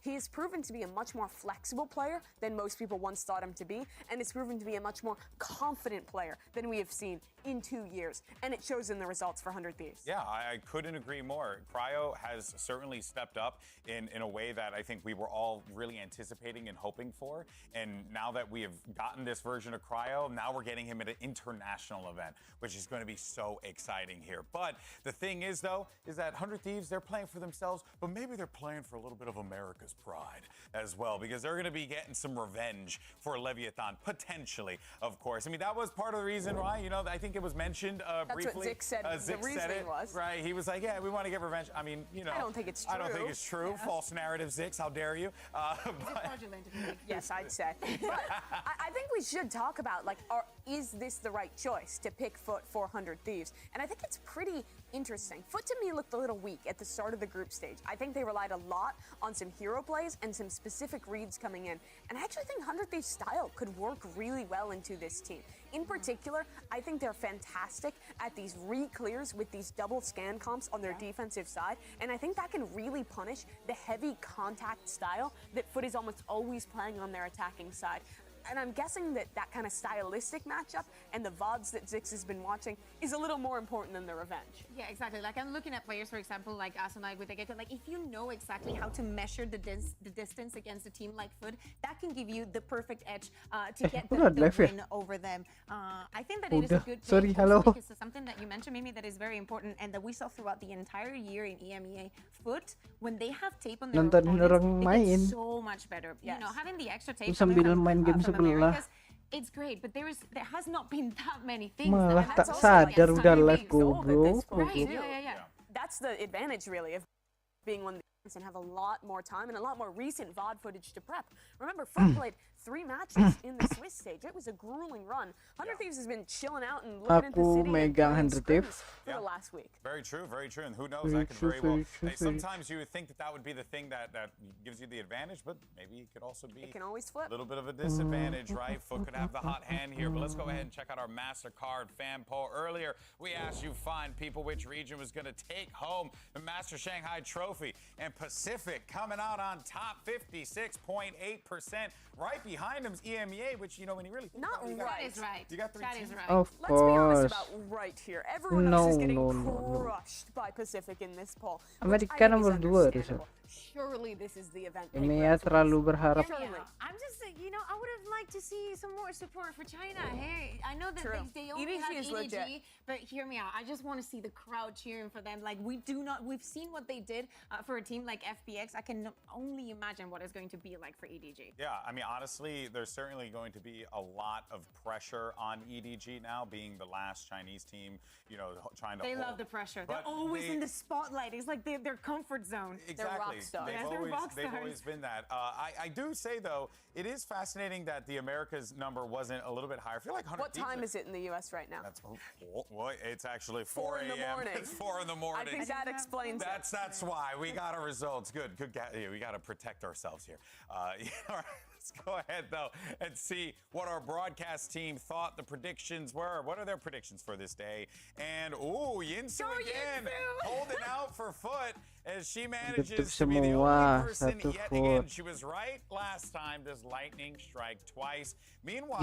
he has proven to be a much more flexible player than most people once thought him to be, and it's proven to be a much more confident player than we have seen in 2 years, and it shows in the results for 100 Thieves. Yeah, I couldn't agree more. Cryo has certainly stepped up in a way that I think we were all really anticipating and hoping for, and now that we have gotten this version of Cryo, now we're getting him at an international event, which is going to be so exciting here. But the thing is, though, is that 100 Thieves, they're playing for themselves, but maybe they're playing for a little bit of America's pride as well, because they're going to be getting some revenge for Leviathan, potentially, of course. I mean, that was part of the reason why, you know, I think it was mentioned briefly. That's what Zix said. The reasoning was. Right, he was like, yeah, we want to get revenge. I mean, you know. I don't think it's true. I don't think it's true. Yeah. False narrative, Zix, how dare you? Yes, I'd say. But I think we should talk about, like, is this the right choice to pick Foot for 100 Thieves? And I think it's pretty interesting. Foot to me looked a little weak at the start of the group stage. I think they relied a lot on some hero plays and some specific reads coming in. And I actually think 100 Thieves style could work really well into this team. In particular, I think they're fantastic at these re-clears with these double scan comps on their defensive side, and I think that can really punish the heavy contact style that Foot is almost always playing on their attacking side. And I'm guessing that that kind of stylistic matchup and the VODs that Zix has been watching is a little more important than the revenge. Yeah, exactly. Like, I'm looking at players, for example, like Asunai with the gacor. Like, if you know exactly how to measure the distance against a team like Foot, that can give you the perfect edge to get the win over them. I think that it is a good pick because it's something that you mentioned, Mimi, that is very important and that we saw throughout the entire year in EMEA. Foot, when they have tape on their opponents, it gets so much better. Yes. You know, having the extra tape from Americas, it's great, but there has not been that many things. Malah tak sadar udah live goblok. Right. Yeah. That's the advantage, really, of being one of the and have a lot more time and a lot more recent VOD footage to prep. Remember, Foot played 3 matches in the Swiss stage. It was a grueling run. 100 Thieves has been chilling out and looking at the city megang 100 Thieves for the last week. Very true, and who knows, that could very well. Sometimes you would think that would be the thing that gives you the advantage, but maybe it could also be it can always flip. A little bit of a disadvantage, right? Foot could have the hot hand here, but let's go ahead and check out our MasterCard fan poll. Earlier, we asked you fine people which region was going to take home the Master Shanghai Trophy, and Pacific coming out on top, 56.8%. Right behind him is EMEA, which, you know, when you really think about it, that is right. You got 3 teams. Right. Of course. Let's be honest about right here. Everyone else is getting crushed by Pacific in this poll. Amerika nomor 2 harusnya. Surely this is the event. EMEA terlalu berharap. I'm just, you know, I would have liked to see some more support for China. Hey, I know that they only have EDG, but hear me out. I just want to see the crowd cheering for them. Like, we've seen what they did for a team like FPX. I can only imagine what it's going to be like for EDG. Yeah, I mean, honestly, there's certainly going to be a lot of pressure on EDG now, being the last Chinese team, you know, trying to They love the pressure. They're always in the spotlight. It's like their comfort zone. Exactly. They're rock stars. They've always been that. I do say, though, it is fascinating that the Americas number wasn't a little bit higher. I feel like 100 What time is it in the U.S. right now? It's actually 4 a.m. It's 4 in the morning. I think that explains it. That's why. We got our results. Good. We got to protect ourselves here. Let's go ahead, though, and see what our broadcast team thought the predictions were. What are their predictions for this day? And, Yinsu again, holding out for Foot as she manages to be the only person yet again. She was right last time. Does lightning strike twice? Meanwhile,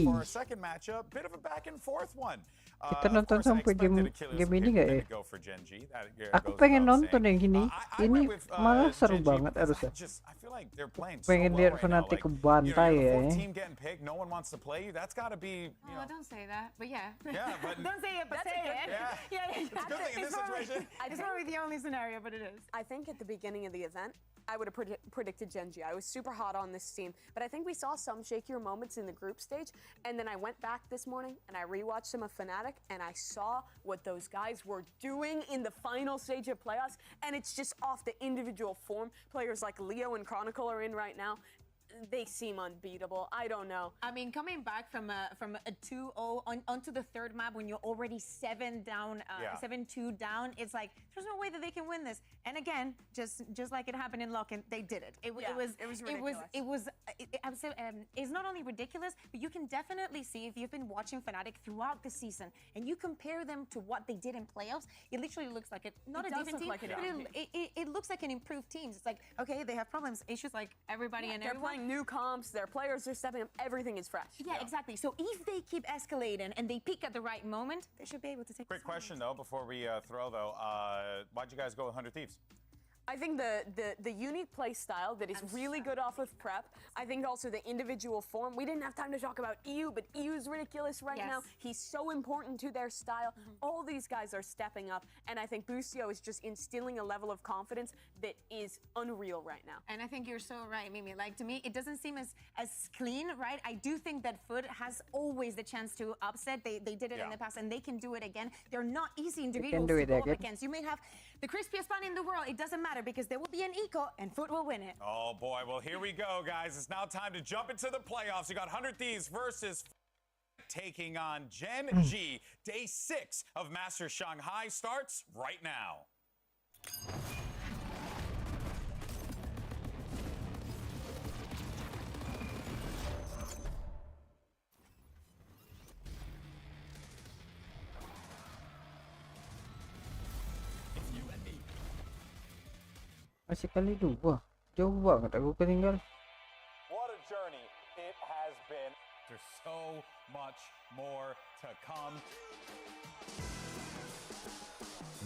for our second matchup, bit of a back and forth one. Kita nonton sampai game ini nggak ya? Aku pengen nonton yang ini malah seru banget harusnya. Pengen lihat Fnatic kebantai ya. No one wants to play you. That's got to be. Oh, don't say that. But yeah. Yeah, but don't say it, but say it. Yeah. It's a good thing in this situation. It's probably the only scenario, but it is. I think at the beginning of the event, I would have predicted Genji. I was super hot on this team, but I think we saw some shakier moments in the group stage, and then I went back this morning and I rewatched some of Fnatic, and I saw what those guys were doing in the final stage of playoffs, and it's just off the individual form players like Leo and Chronicle are in right now. they seem unbeatable. I don't know. I mean, coming back from a 2-0 onto the third map when you're already 7-2 down, it's like there's no way that they can win this. And again, just like it happened in Locken, they did it. It was ridiculous. It's not only ridiculous, but you can definitely see if you've been watching Fnatic throughout the season and you compare them to what they did in playoffs, it literally looks like not a different team, but it looks like an improved team. It's like, okay, they have problems, issues like everybody and they're everyone. playing new comps, their players are stepping up, everything is fresh. Yeah, exactly. So if they keep escalating and they peak at the right moment, they should be able to take. Quick question though, before we throw though, why'd you guys go with 100 Thieves? I think the unique play style that is really good off of prep. I think also the individual form. We didn't have time to talk about EU, but EU's ridiculous right now. He's so important to their style. All these guys are stepping up, and I think Busio is just instilling a level of confidence that is unreal right now. And I think you're so right, Mimi. Like, to me, it doesn't seem as clean, right? I do think that Foot has always the chance to upset. They did it in the past, and they can do it again. They're not easy individuals to go up against. You may have the crispiest bun in the world. It doesn't matter because there will be an eco and Foot will win it. Oh boy, well here we go, guys. It's now time to jump into the playoffs. You got 100 Thieves versus taking on Gen G. Day 6 of Masters Shanghai starts right now. Masih kali 2. Jauh banget aku ketinggal. What a journey it has been. There's so much more to come.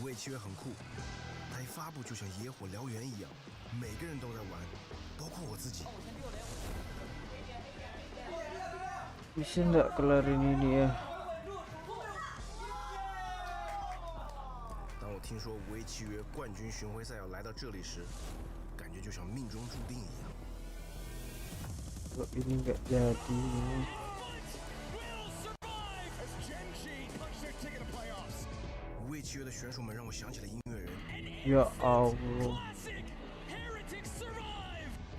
五位契约很酷，它一发布就像野火燎原一样，每个人都在玩，包括我自己。Bisa nggak kelarin ini ya? 当我听说五位契约冠军巡回赛要来到这里时，感觉就像命中注定一样。Kalau ini nggak jadi ini. 五位契约的选手们让我想起了音乐人。Ya Allah.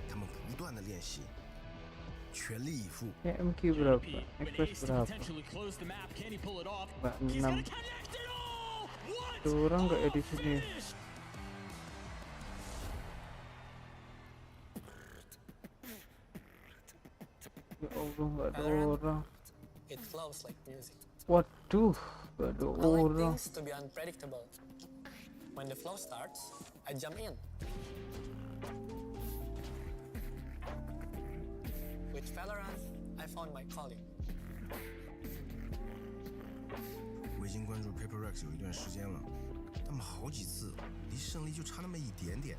他们不断的练习，全力以赴。MQ berapa? Express berapa? Mbak 6. Ada orang nggak ya di sini? Ya Allah, nggak ada orang. It flows like music. Waduh, nggak ada I like orang. things to be unpredictable. When the flow starts, I jump in. With Valorant, I found my calling. 我已经关注 Paper Rex 有一段时间了，他们好几次离胜利就差那么一点点。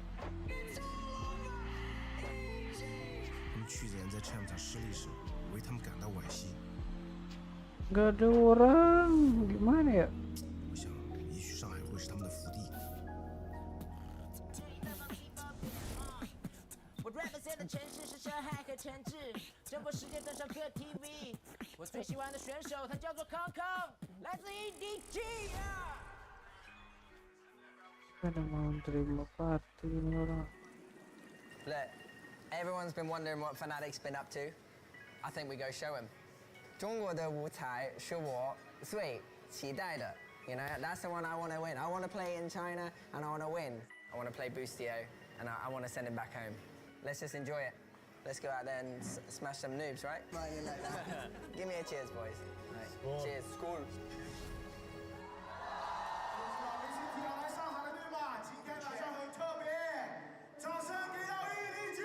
他们去年在 Champ 失利时，我为他们感到惋惜。 Nggak ada orang, gimana ya? 我想，也许上海会是他们的福地。我 represent 的城市是上海和陈志，征服世界登上各 TV。我最喜欢的选手他叫做康康，来自 EDG 啊。 Ada mau terima party ini orang. Look, everyone's been wondering what Fnatic's been up to. I think we go show them. 中国的舞台是我最期待的. You know, that's the one I want to win. I want to play in China and I want to win. I want to play Boostio and I want to send him back home. Let's just enjoy it. Let's go out there and smash some noobs, right? Give me a cheers, boys. Right. Cheers. School. 来上海的对吧？今天晚上很特别，掌声给到EDG。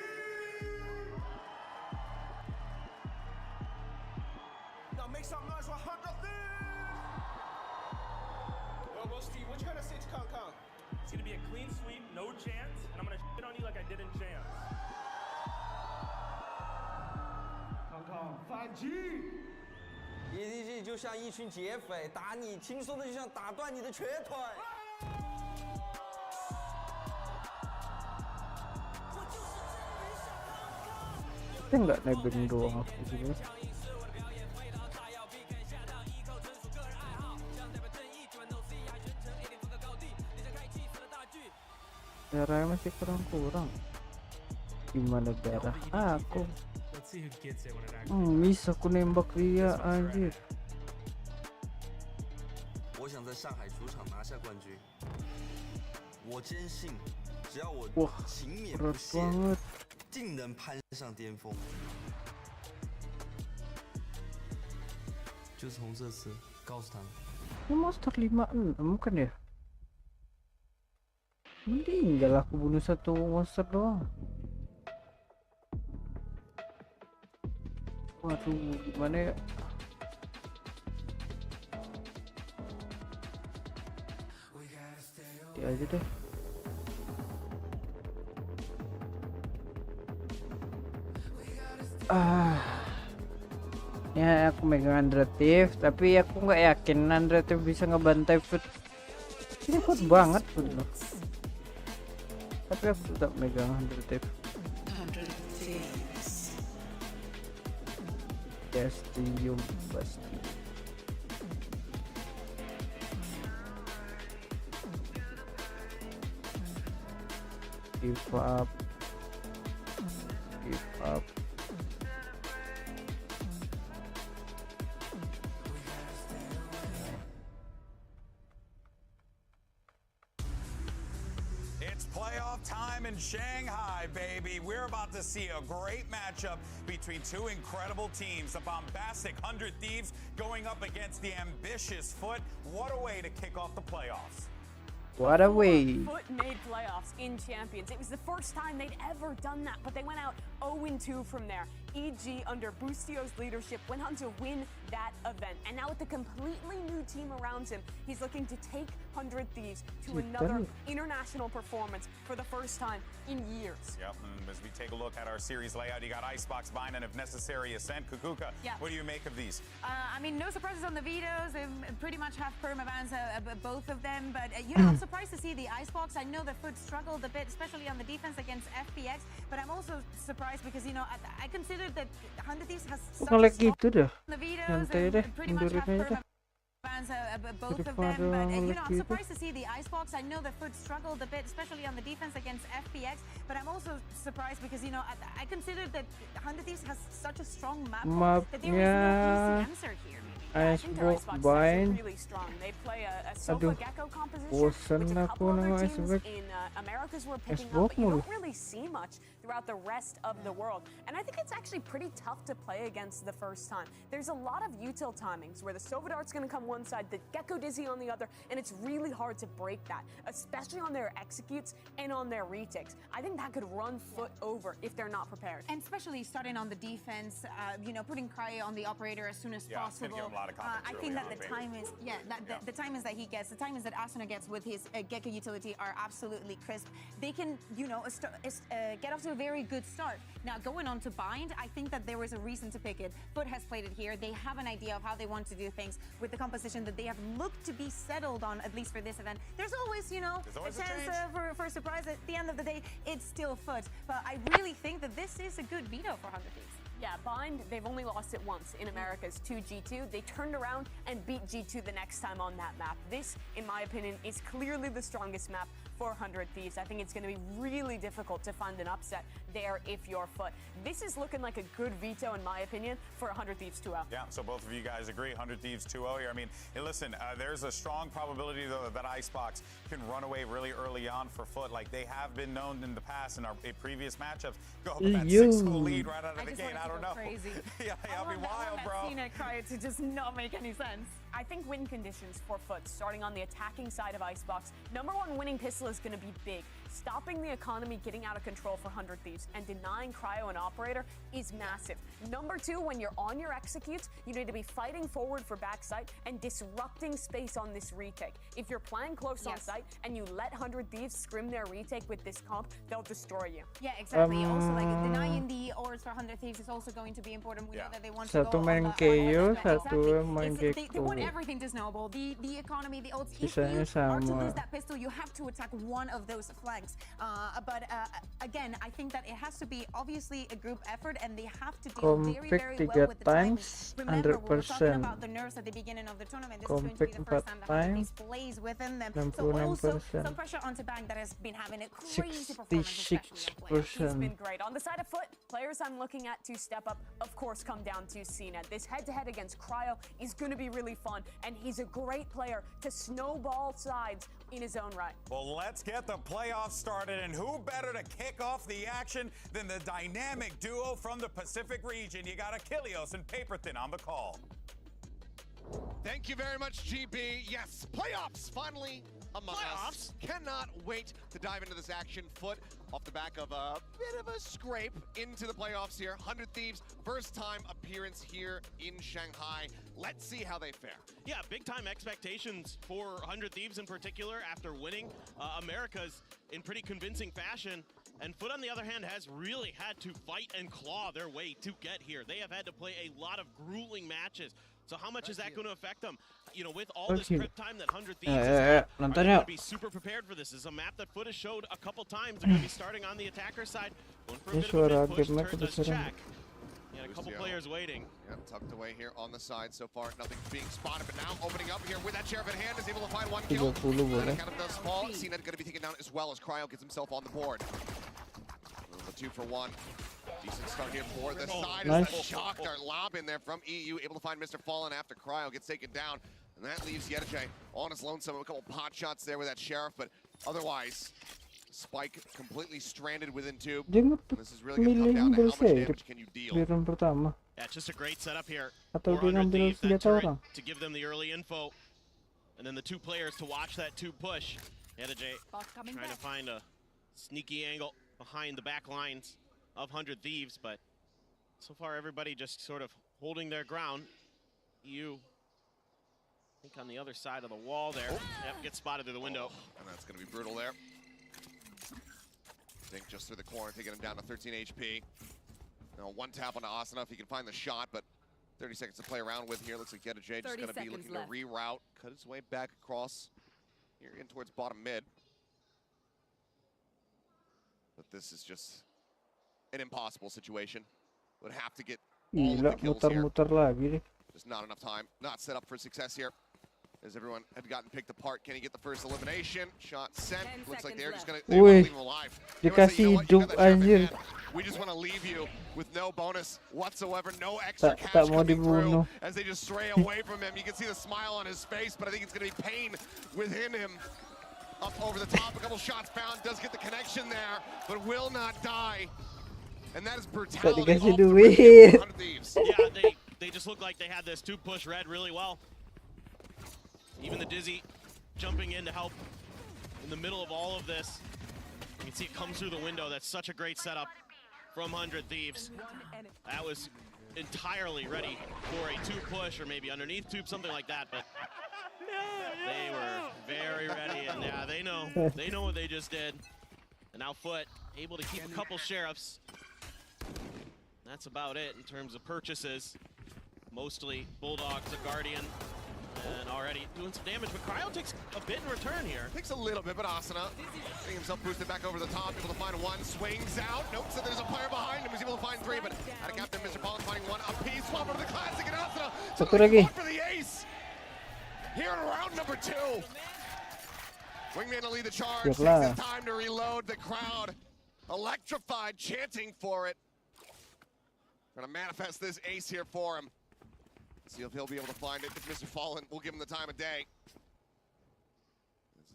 Now make some noise for 100 Thieves. Well, Steve, what you gonna say to Kang Kang? It's gonna be a clean sweep, no chance, and I'm gonna shit on you like I did in chance. 康康反击。 EDG 就像一群劫匪，打你轻松的就像打断你的瘸腿。 Kita nggak nebeng doang aku di sini. Darahnya masih kurang. Gimana darah aku? see who gets it when it actually. Bisa aku nembak dia anjir. 我想在上海主场拿下冠军。我坚信，只要我 Wah, 勤勉 berat 不懈， banget. 定能攀上巅峰。就从这次告诉他们， Ini monster 56 kan ya? Meninggal aku bunuh satu monster doang. Waduh, gimana ya? Ya aja deh. Ya aku megang Andretif, tapi aku nggak yakin Andretif bisa ngebantai Foot. Ini kuat banget Foot loh. Tapi aku tetap megang Andretif. Castium pasti. Give up. Give up. It's playoff time in Shanghai, baby. We're about to see a great matchup between two incredible teams. The bombastic 100 Thieves going up against the ambitious Foot. What a way to kick off the playoffs. What a way. Foot made playoffs in Champions. It was the first time they'd ever done that, but they went out 0-2 from there. EG, under Bustio's leadership, went on to win that event. And now with a completely new team around him, he's looking to take 100 Thieves to another international performance for the first time in years. Yep, and as we take a look at our series layout, you got Icebox, Bind, and if necessary, Ascent. Kukuka, what do you make of these? I mean, no surprises on the vetoes. They pretty much have permabans, both of them. But, you know, I'm surprised to see the Icebox. I know the Foot struggled a bit, especially on the defense against FPX. But I'm also surprised because, you know, I consider that 100 Thieves has such a strong the vetoes. Pretty much have permabans, both of them. But, you know, I'm surprised to see the Icebox. I know the Foot struggled a bit, especially on the defense against FPX. But I'm also surprised because, you know, I consider that 100 Thieves has such a strong map that there is no easy answer here. I think their Icebox is really strong. They play a Sofa Gecko composition, which a couple other teams in Americas were picking up, but you don't really see much throughout the rest of the world. And I think it's actually pretty tough to play against the first time. There's a lot of util timings where the Sova Dart's going to come one side, the Gecko Dizzy on the other, and it's really hard to break that, especially on their executes and on their retakes. I think that could run Foot over if they're not prepared. And especially starting on the defense, you know, putting Cryo on the operator as soon as possible. I think that the time is, the timings that he gets, the timings that Asuna gets with his Gecko utility are absolutely crisp. They can, you know, get off to a very good start. Now, going on to Bind, I think that there was a reason to pick it. Foot has played it here. They have an idea of how they want to do things with the composition that they have looked to be settled on, at least for this event. There's always, you know, a chance for a surprise. At the end of the day, it's still Foot. But I really think that this is a good veto for 100 Thieves. Yeah, Bind, they've only lost it once in America's 2G2. They turned around and beat G2 the next time on that map. This, in my opinion, is clearly the strongest map for 100 Thieves. I think it's going to be really difficult to find an upset there if you're Foot. This is looking like a good veto, in my opinion, for 100 Thieves 2-0. Yeah, so both of you guys agree, 100 Thieves 2-0 here. I mean, hey, listen, there's a strong probability, though, that Icebox can run away really early on for Foot. Like they have been known in the past in our previous matchups. Go up with that 6-goal lead right out of the gate. I don't know. Crazy. Yeah, I'll be wild, bro. I've seen it cry to just not make any sense. I think win conditions for Foot, starting on the attacking side of Icebox. Number one winning pistol is going to be big. Stopping the economy getting out of control for 100 Thieves and denying Cryo an operator is massive. Number two, when you're on your executes, you need to be fighting forward for backside and disrupting space on this retake. If you're playing close on site and you let 100 Thieves scrim their retake with this comp, they'll destroy you. Yeah, exactly. Also, like denying the ores for 100 Thieves is also going to be important. We know that they want to go on they want everything to snowball. The economy, the odds. If you are to lose that pistol, you have to attack one of those flanks. But again, I think that it has to be obviously a group effort, and they have to deal very, very well with the timing. Remember, we were talking about the nerfs at the beginning of the tournament. This is going to be the first time that 100 Thieves plays within them. So also some pressure onto Bang that has been having a crazy performance, especially in the play. He's been great. On the side of Foot, players I'm looking at to step up, of course, come down to inet. This head-to-head against Cryo is going to be really fun, and he's a great player to snowball sides in his own right. Well, let's get the playoffs started, and who better to kick off the action than the dynamic duo from the Pacific region? You got Achilles and Paperthin on the call. Thank you very much, GB. Yes, playoffs finally among us. Cannot wait to dive into this action. Foot off the back of a bit of a scrape into the playoffs here. 100 Thieves, first time appearance here in Shanghai. Let's see how they fare. Yeah, big time expectations for 100 Thieves in particular after winning America's in pretty convincing fashion. And Foot, on the other hand, has really had to fight and claw their way to get here. They have had to play a lot of grueling matches. So how much is that going to affect them? You know, with all this prep time that 100 Thieves has had, are they going to be super prepared for this? This is a map that Foot has showed a couple times. They're going to be starting on the attacker side. Going for a bit of a mid push, turn does check. Yeah, a couple players waiting. Yep, tucked away here on the side so far. Nothing being spotted, but now opening up here with that sheriff in hand, is able to find one kill. And it kind of does fall. inet going to be taken down as well as Cryo gets himself on the board. A 2 for 1. Decent start here for the side. As the shock dart lob in there from EU, able to find Mr. Fallen after Cryo gets taken down. And that leaves Yedajay on his lonesome. A couple pot shots there with that sheriff, but otherwise, Spike completely stranded within tube. This is really going to come down to how much damage can you deal. Yeah, just a great setup here for 100 Thieves, that turret to give them the early info. And then the two players to watch that tube push. Yedajay trying to find a sneaky angle behind the back lines of 100 Thieves, but so far everybody just sort of holding their ground. EU, I think on the other side of the wall there. Yep, gets spotted through the window. And that's going to be brutal there. Think just through the corner, taking him down to 13 HP. Now one tap onto Asana if he can find the shot, but 30 seconds to play around with here. Looks like Yedajay just going to be looking to reroute, cut his way back across here in towards bottom mid. But this is just an impossible situation. Would have to get all of the kills here. Just not enough time. Not set up for success here. As everyone had gotten picked apart. Can he get the first elimination? Shot sent. Looks like they're just going to leave him alive. We just want to leave you with no bonus whatsoever. No extra cash coming through as they just stray away from him. You can see the smile on his face, but I think it's going to be pain within him. Up over the top, a couple shots found, does get the connection there, but will not die. And that is brutality. Yeah, they just look like they had this two push red really well. Even the Dizzy jumping in to help in the middle of all of this. You can see it comes through the window. That's such a great setup from 100 Thieves. That was entirely ready for a two push or maybe underneath tube, something like that, but they were very ready, and yeah, they know what they just did. And now Foot able to keep a couple sheriffs. That's about it in terms of purchases. Mostly Bulldogs, a Guardian, and already doing some damage, but Cryo takes a bit in return here. Takes a little bit, but Asana getting himself boosted back over the top, able to find one, swings out. Nope, so there's a player behind him, he's able to find three, but out of Captain Mr. Fallen finding one, a piece, swap over the classic, and Asana suddenly for the ace. Here in round number 2. Wingman to lead the charge, takes the time to reload. The crowd electrified, chanting for it. Gonna manifest this ace here for him. See if he'll be able to find it. If Mr. Fallen will give him the time of day.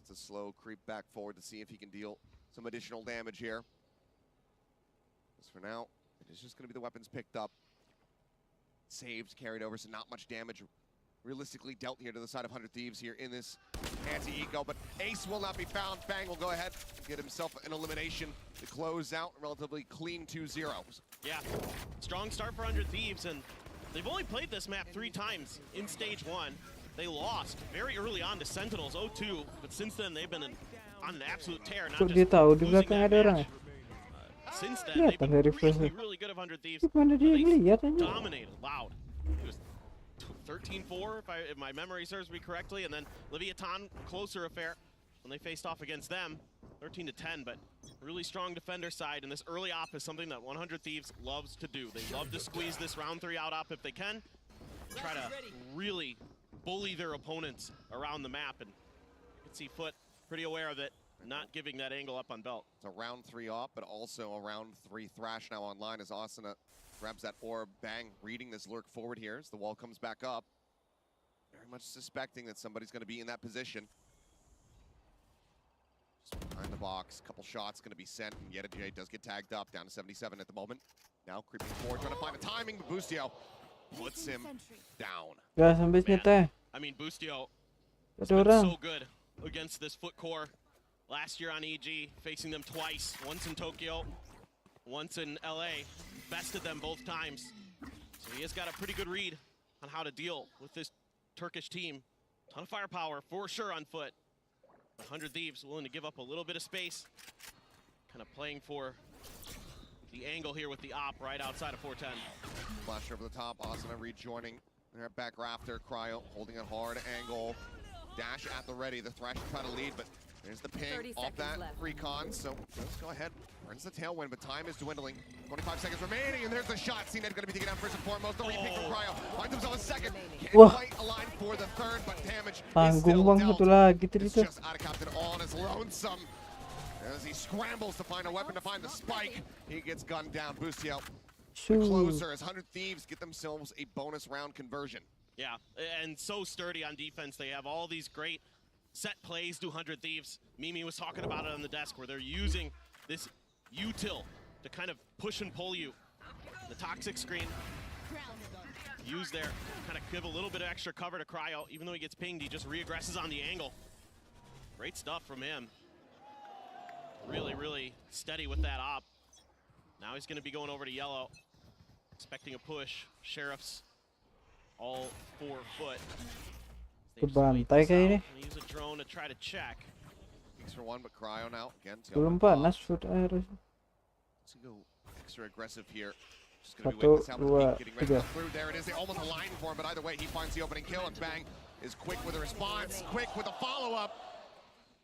It's a slow creep back forward to see if he can deal some additional damage here. As for now, it is just gonna be the weapons picked up. Saved, carried over, so not much damage realistically dealt here to the side of 100 Thieves here in this anti-eco, but Ace will not be found. Fang will go ahead and get himself an elimination to close out a relatively clean 2-0. Yeah, strong start for 100 Thieves, and they've only played this map 3 times in stage 1. They lost very early on to Sentinels 0-2, but since then they've been on an absolute tear. Not just losing that match. Since then, they've been really, really good of 100 Thieves. They dominated loud. It was 13-4, if my memory serves me correctly, and then Leviathan, closer affair when they faced off against them, 13-10, but really strong defender side, and this early op is something that 100 Thieves loves to do. They love to squeeze this round 3 out op if they can, try to really bully their opponents around the map, and you can see Foot pretty aware of it. not giving that angle up on belt. It's a round 3 op, but also a round 3 thrash now online as Asuna grabs that orb. Bang, reading this lurk forward here as the wall comes back up. Very much suspecting that somebody's going to be in that position. Just behind the box, couple shots going to be sent, and Yeta J does get tagged up, down to 77 at the moment. Now creeping forward, trying to find the timing, but Boostio puts him down. I mean, Boostio has been so good against this foot core. Last year on EG, facing them twice, once in Tokyo, once in LA, bested them both times. So he has got a pretty good read on how to deal with this Turkish team. Ton of firepower for sure on foot. 100 Thieves willing to give up a little bit of space. Kind of playing for the angle here with the op right outside of 410. Flash over the top, Asuna rejoining their back rafter. Cryo holding it hard, angle. Dash at the ready, the Thrash trying to lead, but there's the ping off that recon, so let's go ahead. Earns the tailwind, but time is dwindling. 25 seconds remaining, and there's the shot. CNET going to be taken down first and foremost. The repeat from Cryo. Finds himself a second. Can't quite align for the third, but damage is still dealt. It's just out of Captain all on his lonesome. As he scrambles to find a weapon, to find the spike, he gets gunned down. Boostio, the closer, as 100 Thieves get themselves a bonus round conversion. Yeah, and so sturdy on defense. They have all these great set plays to 100 Thieves. Mimi was talking about it on the desk, where they're using this util to kind of push and pull you. The toxic screen used there, kind of give a little bit of extra cover to Cryo. Even though he gets pinged, he just re-aggresses on the angle. Great stuff from him. Really, really steady with that op. Now he's going to be going over to yellow, expecting a push. Sheriffs all 4 foot. Kebantai kayak ini. Use a drone to try to check. Thanks for one, but Cryo now again. Belum panas foot air. Let's go extra aggressive here. Just gonna be waiting this out with getting ready to come through. There it is. They almost aligned for him, but either way, he finds the opening kill, and Bang is quick with a response, quick with a follow-up,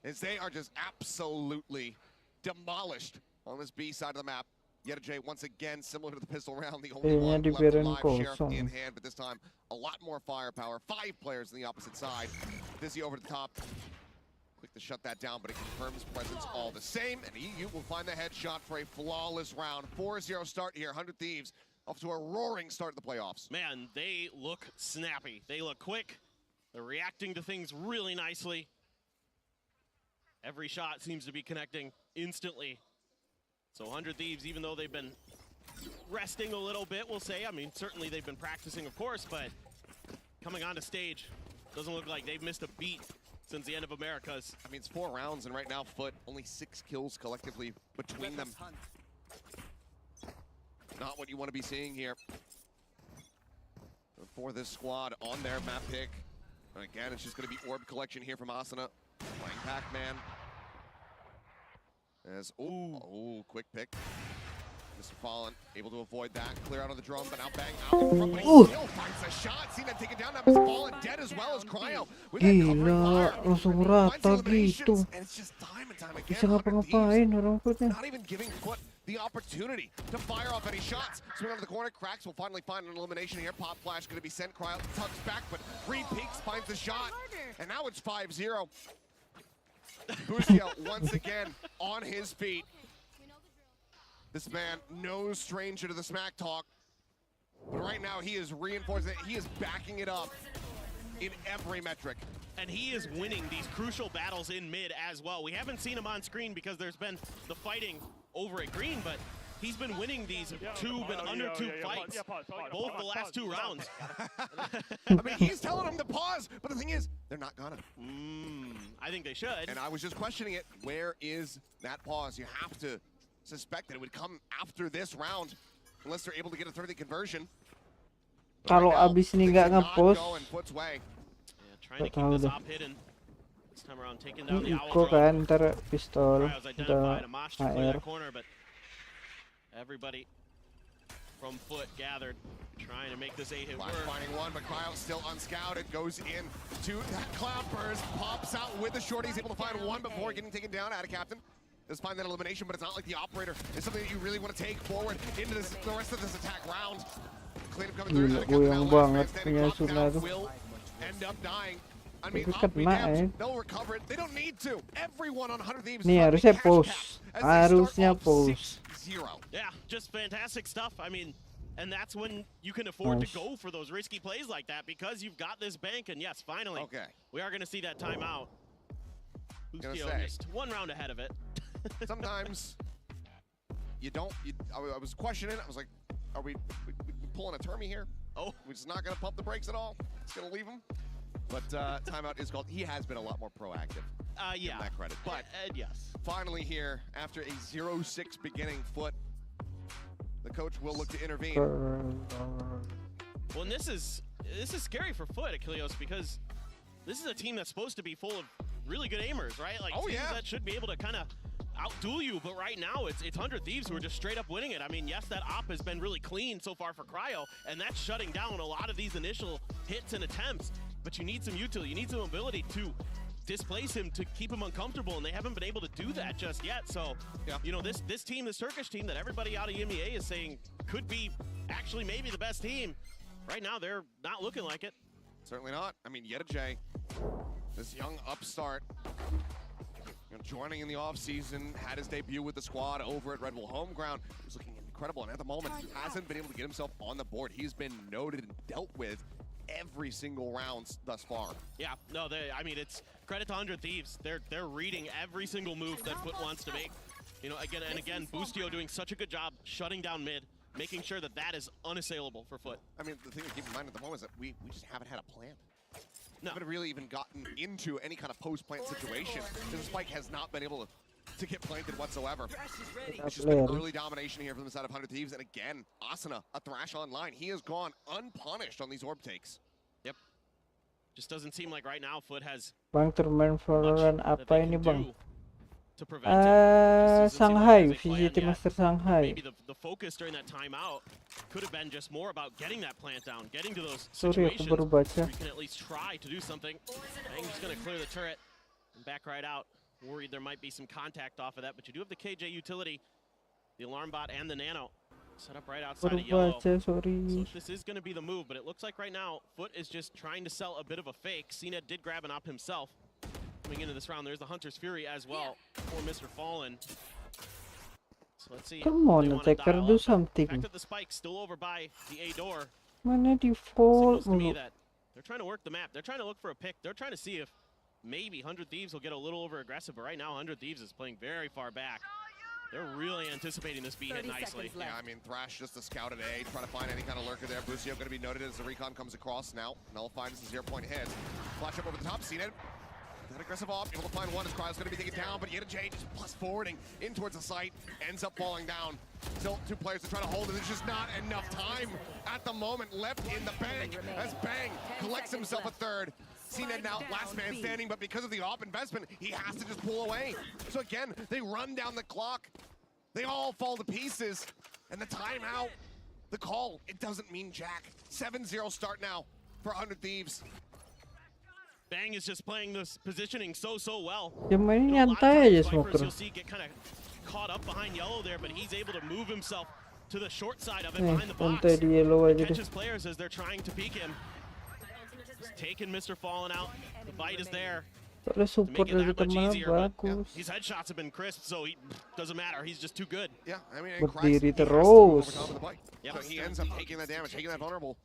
as they are just absolutely demolished on this B side of the map. Yeta J once again, similar to the pistol round, the only one left alive, Sheriff in hand, but this time a lot more firepower. 5 players on the opposite side. Dizzy over the top. Quick to shut that down, but it confirms presence all the same, and EU will find the headshot for a flawless round. 4-0 start here, 100 Thieves off to a roaring start of the playoffs. Man, they look snappy. They look quick. They're reacting to things really nicely. Every shot seems to be connecting instantly. So 100 Thieves, even though they've been resting a little bit, we'll say, I mean, certainly they've been practicing, of course, but coming onto stage, doesn't look like they've missed a beat since the end of Americas. I mean, it's 4 rounds, and right now, Foot, only 6 kills collectively between them. Not what you want to be seeing here for this squad on their map pick. And again, it's just going to be orb collection here from Asuna. Playing Pac-Man. As, quick pick. Mr. Fallen able to avoid that, clear out of the drone, but now Bang out in front, but he still finds a shot. Seen that taken down, now Mr. Fallen dead as well as Cryo. With that covering fire, finds the eliminations, and it's just time and time again. Not even giving Foot the opportunity to fire off any shots. Swing over the corner, Cracks will finally find an elimination here. Pop Flash going to be sent, Cryo tucks back, but re-peeks, finds the shot, and now it's 5-0. Boostio once again on his feet. This man, no stranger to the smack talk, but right now he is reinforcing it. He is backing it up in every metric. And he is winning these crucial battles in mid as well. We haven't seen him on screen because there's been the fighting over at green, but he's been winning these tube and under tube fights, both the last 2 rounds. I mean, he's telling them to pause, but the thing is, they're not gonna. I think they should. And I was just questioning it. Where is that pause? You have to suspect that it would come after this round, unless they're able to get a 30 conversion. Kalau abis ini nggak nge-post, trying to keep this op hidden. This time around, taking down the Iko kan, ntar pistol, ntar AR. Corner, but everybody from Foot gathered, trying to make this 8-hit work. Finding one, but Cryo still unscouted, goes in to that Clappers, pops out with the short. He's able to find one before getting taken down out of Captain. Does find that elimination, but it's not like the operator is something that you really want to take forward into this, the rest of this attack round. Cleanup coming through. Yang banget punya Suna tuh. Will end up dying. I mean, they'll recover it. They don't need to. Everyone on 100 Thieves. Nih harusnya post. Harusnya post. Yeah, just fantastic stuff. I mean, and that's when you can afford to go for those risky plays like that because you've got this bank. And yes, finally, we are going to see that timeout. Bustio just one round ahead of it. Sometimes you don't. I was questioning. I was like, are we pulling a Termy here? Oh, we're just not going to pump the brakes at all. Just going to leave him. But timeout is called. He has been a lot more proactive. Yeah. Give that credit. But yes. Finally here, after a 0-6 beginning, Foot, the coach will look to intervene. Well, and this is scary for Foot, Achilleos, because this is a team that's supposed to be full of really good aimers, right? Like teams that should be able to kind of outduel you, but right now it's 100 Thieves who are just straight up winning it. I mean, yes, that op has been really clean so far for Cryo, and that's shutting down a lot of these initial hits and attempts, but you need some utility, you need some ability to displace him to keep him uncomfortable, and they haven't been able to do that just yet. So, you know, this team, this Turkish team that everybody out of EMEA is saying could be actually maybe the best team, right now they're not looking like it. Certainly not. I mean, Yedajay, this young upstart, joining in the offseason, had his debut with the squad over at Red Bull Homeground. He was looking incredible, and at the moment, he hasn't been able to get himself on the board. He's been noted and dealt with every single round thus far. Yeah, no, I mean, it's credit to 100 Thieves. They're reading every single move that Foot wants to make. You know, again and again, Bustio doing such a good job shutting down mid, making sure that that is unassailable for Foot. I mean, the thing to keep in mind at the moment is that we just haven't had a plant. No. Haven't really even gotten into any kind of post-plant situation. The spike has not been able to get planted whatsoever. It's just been early domination here from the side of 100 Thieves. And again, Asuna, a Thrash online. He has gone unpunished on these orb takes. Yep. Just doesn't seem like right now Foot has Bang, turmain Valorant apa ini bang? To prevent Shanghai, VGT Master Shanghai. Maybe the focus during that timeout could have been just more about getting that plant down, getting to those situations where you can at least try to do something. Bang's just gonna clear the turret and back right out. Worried there might be some contact off of that, but you do have the KJ utility, the alarm bot, and the nano set up right outside of yellow. So this is gonna be the move, but it looks like right now Foot is just trying to sell a bit of a fake. Inet did grab an op himself. Coming into this round, there's the Hunter's Fury as well for Mr. Fallen. So let's see. Come on, Attacker, do something. The fact that the spike's still over by the A door. Mana di fall? To me that they're trying to work the map. They're trying to look for a pick. They're trying to see if maybe 100 Thieves will get a little over aggressive, but right now 100 Thieves is playing very far back. They're really anticipating this B hit nicely. Yeah, I mean, Thrash just a scout at A, trying to find any kind of lurker there. Bustio going to be noted as the recon comes across now. Nullified is a 0-point hit. Flash up over the top, Inet. That aggressive off, able to find one as Cryo's going to be taken down, but Yedajay just plus forwarding in towards the site, ends up falling down. Still two players to try to hold it. There's just not enough time at the moment left in the bank as Bang collects himself a third. Inet now last man standing, but because of the op investment, he has to just pull away. So again, they run down the clock. They all fall to pieces. And the timeout, the call, it doesn't mean jack. 7-0 start now for 100 Thieves. Bang is just playing this positioning so well. Dia main nyantai aja smoker. You'll see get kind of caught up behind yellow there, but he's able to move himself to the short side of it behind the box. Di yellow aja deh. Catches players as they're trying to peek him. He's taking Mr. Fallen out. The bite is there. Soalnya support dari teman bagus. His headshots have been crisp, so he doesn't matter. He's just too good. Yeah, I mean, berdiri terus. So he ends up taking that damage, taking that vulnerable,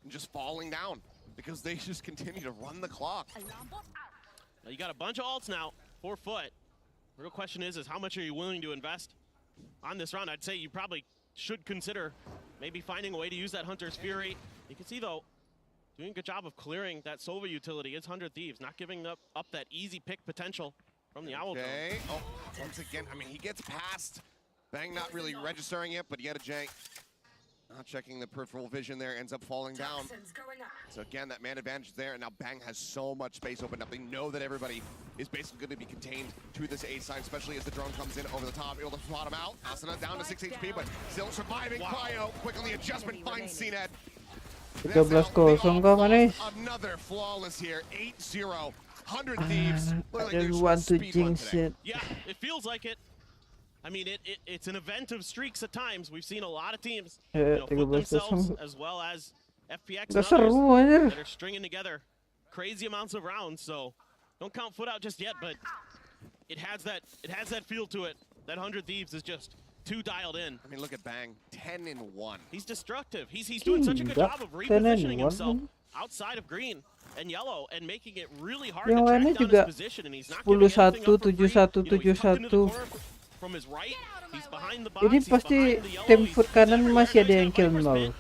and just falling down. Because they just continue to run the clock. Now you got a bunch of ults now, 4 Foot. The real question is how much are you willing to invest on this round? I'd say you probably should consider maybe finding a way to use that Hunter's Fury. You can see though, doing a good job of clearing that Sova utility. It's 100 Thieves, not giving up that easy pick potential from the Owl. Okay, oh, once again, I mean, he gets past. Bang not really registering it, but Yedajay not checking the peripheral vision there, ends up falling down. So again, that man advantage is there, and now Bang has so much space opened up. They know that everybody is basically going to be contained to this A side, especially as the drone comes in over the top, able to spot him out. Asuna down to 6 HP, but still surviving. Cryo, quick on the adjustment, finds Inet. 13-0 kah manis? Another flawless here, 8-0. 100 Thieves. I don't want to jinx it. Yeah, it feels like it. I mean, it's an event of streaks at times. We've seen a lot of teams put themselves as well as FPX and others that are stringing together crazy amounts of rounds, so don't count Foot out just yet, but it has that feel to it. That 100 Thieves is just too dialed in. I mean, look at Bang, 10-1. He's destructive. He's doing such a good job of repositioning himself outside of green and yellow and making it really hard to track down his position, and he's not giving anything up for free. He's tucked into the corner from his right. He's behind the box. Ini pasti tim Foot kanan masih ada yang kill 0.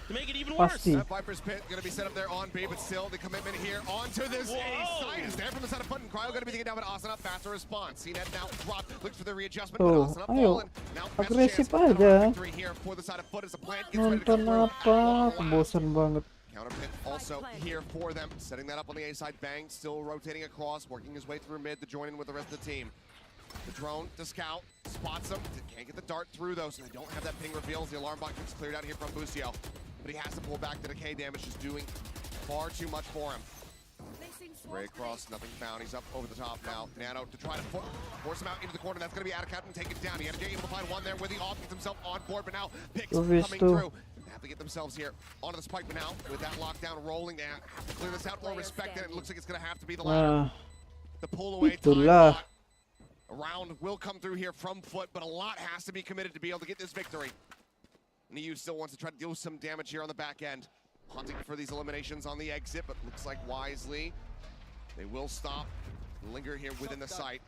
Pasti. Viper's Pit gonna be set up there on B, but still the commitment here onto this A side is there from the side of Foot, and Cryo gonna be taken down, but Asana faster response. Inet now dropped, looks for the readjustment, but Asana fallen. Now best chance victory here for the side of Foot as the plant gets ready to Nonton apa? Bosan banget. Counter pit also here for them, setting that up on the A side. Bang still rotating across, working his way through mid to join in with the rest of the team. The drone to scout, spots him, can't get the dart through though, so they don't have that ping reveals. The alarm bot gets cleared out here from Busio, but he has to pull back. The decay damage is doing far too much for him. Ray across, nothing found. He's up over the top now. Nano to try to force him out into the corner. That's going to be out of captain, take it down. He had to be able to find one there with the off, gets himself on board, but now picks coming through. They have to get themselves here onto the spike, but now with that lockdown rolling, they have to clear this out or respect it. It looks like it's going to have to be the ladder. The pull away time. A round will come through here from Foot, but a lot has to be committed to be able to get this victory. NEU still wants to try to deal some damage here on the back end. Hunting for these eliminations on the exit, but looks like wisely they will stop, linger here within the site.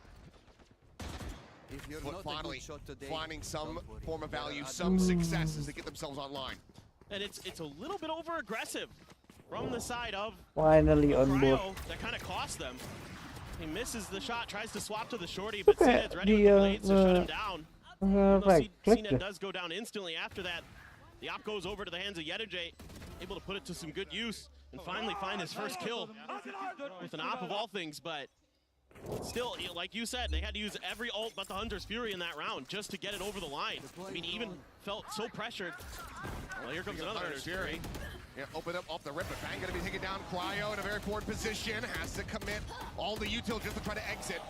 Foot finally finding some form of value, some success as they get themselves online. And it's a little bit over aggressive from the side of finally on board. That kind of cost them. He misses the shot, tries to swap to the shorty, but CNED's ready with the blades to shut him down. CNED does go down instantly after that. The op goes over to the hands of Yedajay, able to put it to some good use and finally find his first kill with an op of all things, but still, like you said, they had to use every ult but the Hunter's Fury in that round just to get it over the line. I mean, he even felt so pressured. Well, here comes another Hunter's Fury. Yeah, open up off the rip, but Bang gonna be taken down. Cryo in a very forward position, has to commit all the util just to try to exit.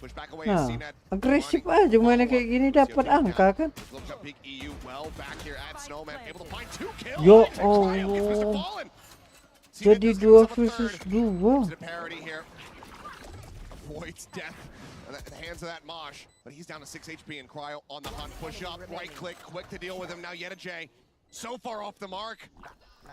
Push back away as CNED. Agresif aja mainnya kayak gini dapat angka kan. EU well back here at Snowman, able to find 2 kills. Yo Allah. Jadi 2 versus 2. Parity here. Avoids death at the hands of that Mosh, but he's down to 6 HP and Cryo on the hunt. Push up, right click, quick to deal with him. Now Yedajay so far off the mark.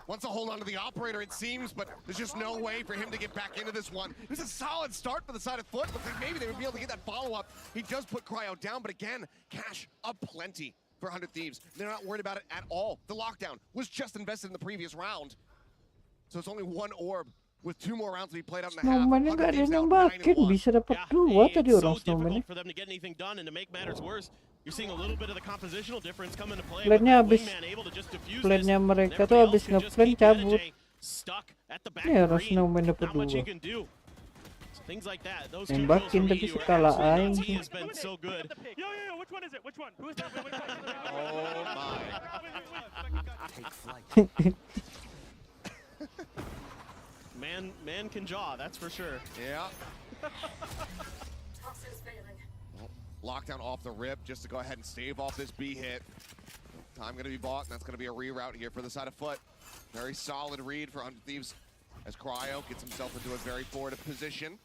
Wants to hold on to the operator, it seems, but there's just no way for him to get back into this one. It was a solid start for the side of Foot. Looks like maybe they would be able to get that follow-up. He does put Cryo down, but again, cash up plenty for 100 Thieves. They're not worried about it at all. The lockdown was just invested in the previous round. So it's only 1 orb with 2 more rounds to be played out in the half. Snowman nggak ada yang bakin, bisa dapat 2 tadi orang Snowman. For them to get anything done, and to make matters worse, you're seeing a little bit of the compositional difference come into play. Plannya habis, plannya mereka tuh habis ngeplan cabut. Ya orang Snowman dapat 2. Nembakin tapi sekala aing. Has been so good. Yo, which one is it? Which one? Who's that? Oh my. Man can jaw, that's for sure. Yeah. Lockdown off the rip just to go ahead and stave off this B hit. Time going to be bought, and that's going to be a reroute here for the side of Foot. Very solid read for 100 Thieves as Cryo gets himself into a very forward position.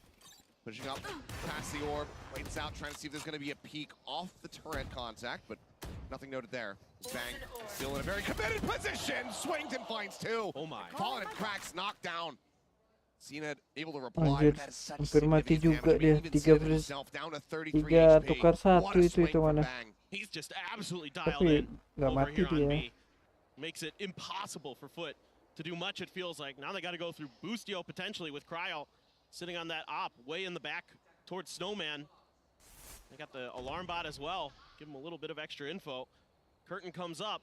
Pushing up past the orb, waits out, trying to see if there's going to be a peek off the turret contact, but nothing noted there. Bang, still in a very committed position. Swington finds 2. Oh my. Fallen and cracks, knocked down. CNED able to reply. Anjir, hampir mati juga dia. 3 tukar 1 itu mana. He's just absolutely dialed in over here on B. Makes it impossible for Foot to do much, it feels like. Now they got to go through Boostio potentially with Cryo sitting on that op way in the back towards Snowman. They got the alarm bot as well. Give him a little bit of extra info. Curtain comes up,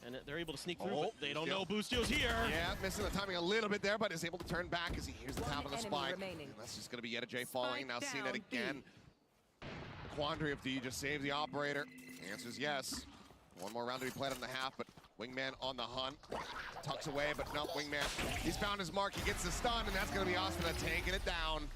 and they're able to sneak through, but they don't know Boostio's here. Yeah, missing the timing a little bit there, but is able to turn back as he hears the tap of the spike. And that's just going to be Yedajay falling. Now CNED again. The quandary of do you just save the operator? The answer is yes. 1 more round to be played on the half, but Wingman on the hunt. Tucks away, but no, Wingman. He's found his mark. He gets the stun, and that's going to be Asana taking it down.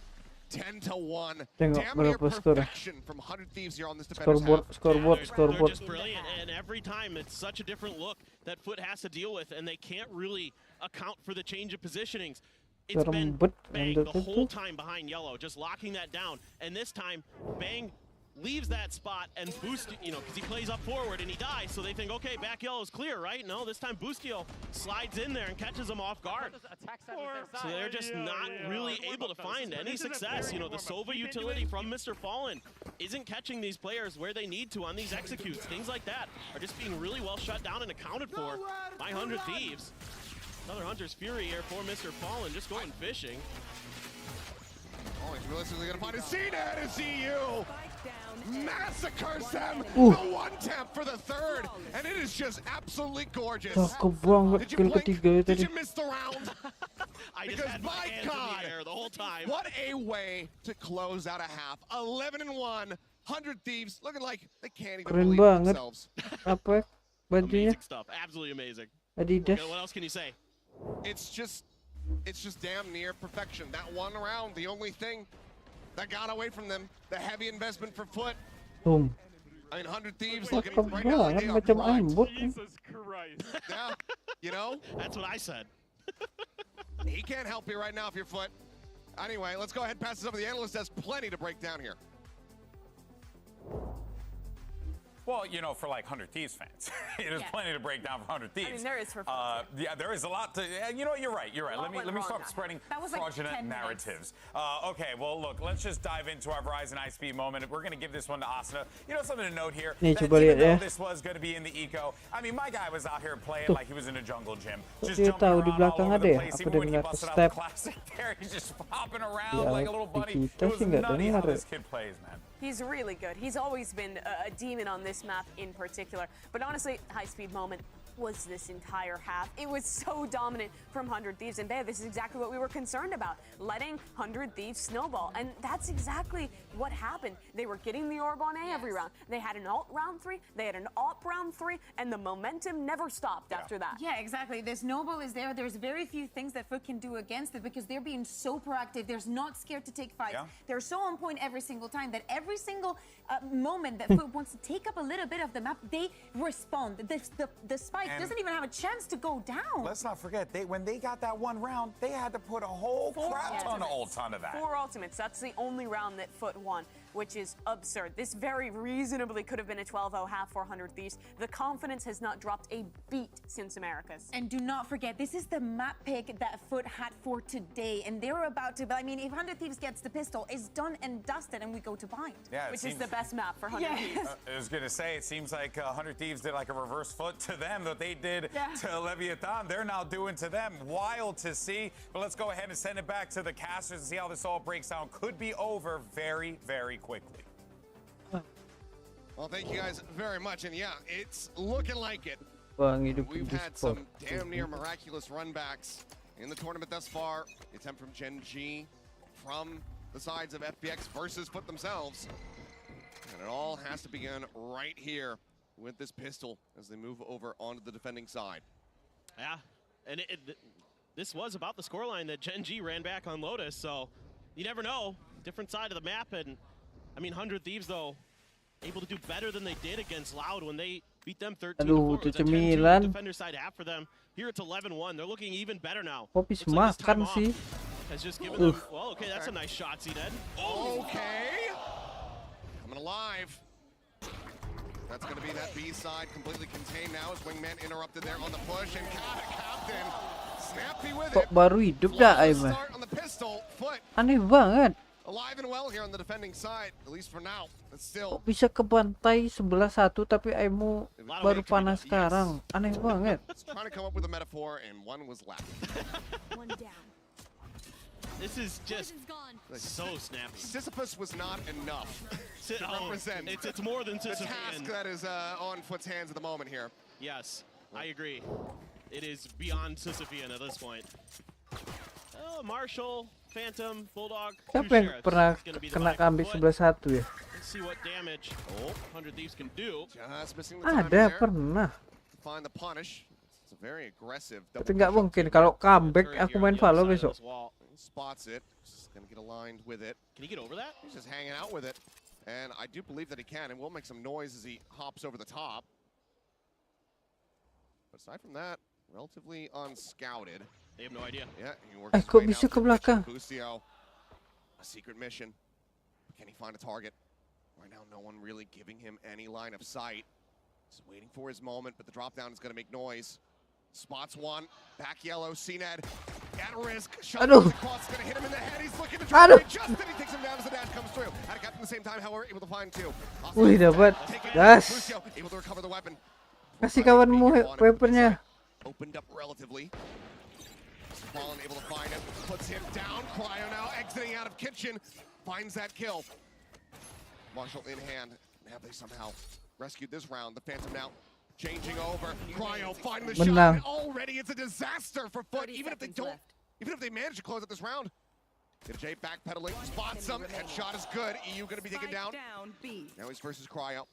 10-1. Damn near perfection from 100 Thieves here on this defender's half. Scoreboard. They're just brilliant, and every time it's such a different look that Foot has to deal with, and they can't really account for the change of positionings. it's been Bang the whole time behind Yellow, just locking that down. And this time, Bang leaves that spot and Boost, because he plays up forward and he dies, so they think, okay, back Yellow's clear, right? No, this time Boostio slides in there and catches him off guard. So they're just not really able to find any success. The Sova utility from Mr. Fallen isn't catching these players where they need to on these executes. Things like that are just being really well shut down and accounted for by 100 Thieves. Another Hunter's Fury here for Mr. Fallen, just going fishing. Oh, he's realistically going to find his inet as EU massacres them. Ooh. The one tap for the third, and it is just absolutely gorgeous. Did you miss the round? I just Because had my my hands in God, the air the whole time. what a way to close out a half. 11-1, 100 Thieves looking like they can't even Keren believe banget. themselves. Apa bajunya? Amazing stuff, absolutely amazing. Adidas. What else can you say? It's just damn near perfection. That one round, the only thing that got away from them, the heavy investment for Foot. Boom. I mean, 100 Thieves Cakep looking right now like they are banget macam primed. aimbot. Jesus Christ. Yeah, That's what I said. he can't help you right now if you're Foot. Anyway, let's go ahead and pass this over to the analyst. Has plenty to break down here. Well, for like 100 Thieves fans, there's plenty to break down for 100 Thieves. I mean, there is for fun. Yeah, there is a lot to. You know what? You're right. Let me stop spreading fraudulent narratives. Okay, well, look, let's just dive into our Verizon high-speed moment. We're going to give this one to Asuna. Something to note here. Nih, That coba even lihat ya. though this was going to be in the eco, I mean, my guy was out here playing Tuh. like he was in a jungle gym, Kok just dia jumping tahu di around all belakang over ada the ya? place. Apa Even dia when he ngeliat ke busted out step? the classic there, he's just hopping around Ya, like a little bunny. kita It was sih nggak nutty how dengar. this kid plays, man. He's really good. He's always been a demon on this map in particular. But honestly, high-speed moment was this entire half. It was so dominant from 100 Thieves. And this is exactly what we were concerned about, letting 100 Thieves snowball. And that's exactly what happened. They were getting the orb on A every round. They had an alt round 3, they had an op round 3, and the momentum never stopped after that. Yeah, exactly. The snowball is there. There's very few things that Foot can do against it because they're being so proactive. They're not scared to take fights. They're so on point every single time that every single moment that Foot wants to take up a little bit of the map, they respond. The spike doesn't even have a chance to go down. Let's not forget, when they got that one round, they had to put a whole crap ton of ults onto that. 4 ultimates. That's the only round that Foot won, which is absurd. This very reasonably could have been a 12-0 half for 100 Thieves. The confidence has not dropped a beat since Americas. And do not forget, this is the map pick that Foot had for today. And they're about to, I mean, if 100 Thieves gets the pistol, it's done and dusted and we go to bind. Yeah, which is the best map for 100 Thieves. I was going to say, it seems like 100 Thieves did like a reverse Foot to them that they did to Leviathan. They're now doing to them. Wild to see. But let's go ahead and send it back to the casters and see how this all breaks down. Could be over very, very quickly. Well, thank you guys very much. And yeah, it's looking like it. We've had some damn near miraculous runbacks in the tournament thus far. The attempt from Gen G, from the sides of FPX versus Foot themselves. And it all has to begin right here with this pistol as they move over onto the defending side. Yeah, and this was about the scoreline that Gen G ran back on Lotus, so you never know. Different side of the map, and I mean, 100 Thieves, though, able to do better than they did against Loud when they beat them 13-4. Aduh, It was a 10-2 cemilan. defender side half for them. Here it's 11-1. They're looking even better now. Kopi Looks like this time makan off sih. has just given them, well, okay, that's a nice shot, Zeded. Okay. Coming alive. That's going to be that B side completely contained now as Wingman interrupted there on the push, and Captain snappy with Kok it. baru hidup dah Aima? Start on the pistol, Foot Aneh banget. alive and well here on the defending side, at least for now. But still, Kok bisa kebantai 11-1 tapi Aimu baru panas sekarang? Aneh banget. trying to come up with a metaphor, and one was left. One down. This is just so snappy. Sisyphus was not enough to represent It's more than the Sisyphean. task that is on Foot's hands at the moment here. Yes, I agree. It is beyond Sisyphean at this point. Oh, Marshall, Phantom, Bulldog, Siapa two yang sheriffs. pernah It's gonna be the kena back kambing foot. 11-1 ya? Let's see what damage 100 Thieves can do. Just missing the time Ada there. pernah. Find the punish. It's a very aggressive Tapi double nggak push up mungkin to kalau the comeback turret aku here main on the other Valo side of besok. this wall. He spots it. Just gonna get aligned with it. Can he get over that? He's just hanging out with it. And I do believe that he can, and will make some noise as he hops over the top. But aside from that, relatively unscouted. They have no idea. Yeah, he works his kok way bisa down ke to belakang? Busio. A secret mission. Can he find a target? Right now, no one really giving him any line of sight. He's waiting for his moment, but the drop down is going to make noise. Spots one, back yellow, CNED at risk. Shot across, going to hit him in the head. He's looking to try to just then he takes him down as the dash comes through. At at the same time, however, able to find two. Wih, dapat. Gas. Busio able to recover the weapon. Kasih kawanmu weaponnya. Opened up relatively. Fallen able to find him, puts him down. Cryo now exiting out of kitchen, finds that kill. Marshall in hand. Have they somehow rescued this round? The Phantom now changing over. Cryo finding the shot. Already it's a disaster for Foot. Even if they manage to close out this round. Jay backpedaling, spots him. Headshot is good. EU going to be taken down. Now he's versus Cryo.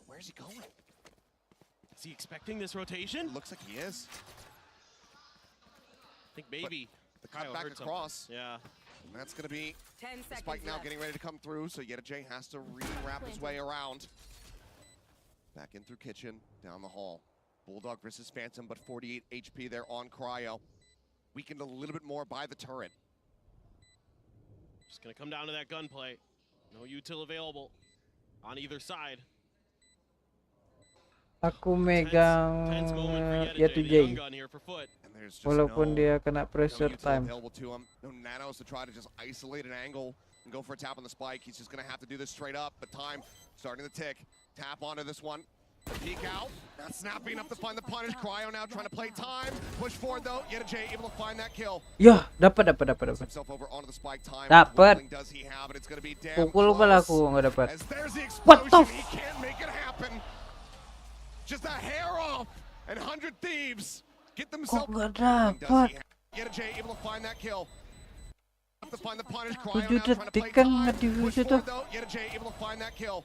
Where's he going? Is he expecting this rotation? Looks like he is. I think maybe the cut back across. Yeah. And that's going to be the spike now getting ready to come through, so Jay has to re-wrap his way around. Back in through kitchen, down the hall. Bulldog versus Phantom, but 48 HP there on Cryo. Weakened a little bit more by the turret. Just going to come down to that gunplay. No util available on either side. Aku megang yaitu J. Walaupun dia kena pressure time. No nanos to try to just isolate an angle and go for a tap on the spike. He's just going to have to do this straight up, but time starting to tick. Tap onto this one. Peek out. Not snapping enough to find the punish. Cryo now trying to play time. Push forward though. Jay able to find that kill. Ya, dapat. Himself over onto the spike. Time. Dapat. Does he have it? It's going to be damn Pukul pala aku nggak dapat. As there's the What the explosion, he can't make it happen. Just a hair off, and 100 Thieves get themselves. Kok nggak dapat? Jay able to find that kill. Have to find the punish. 7 detik kan nge-defuse itu. Jay able to find that kill.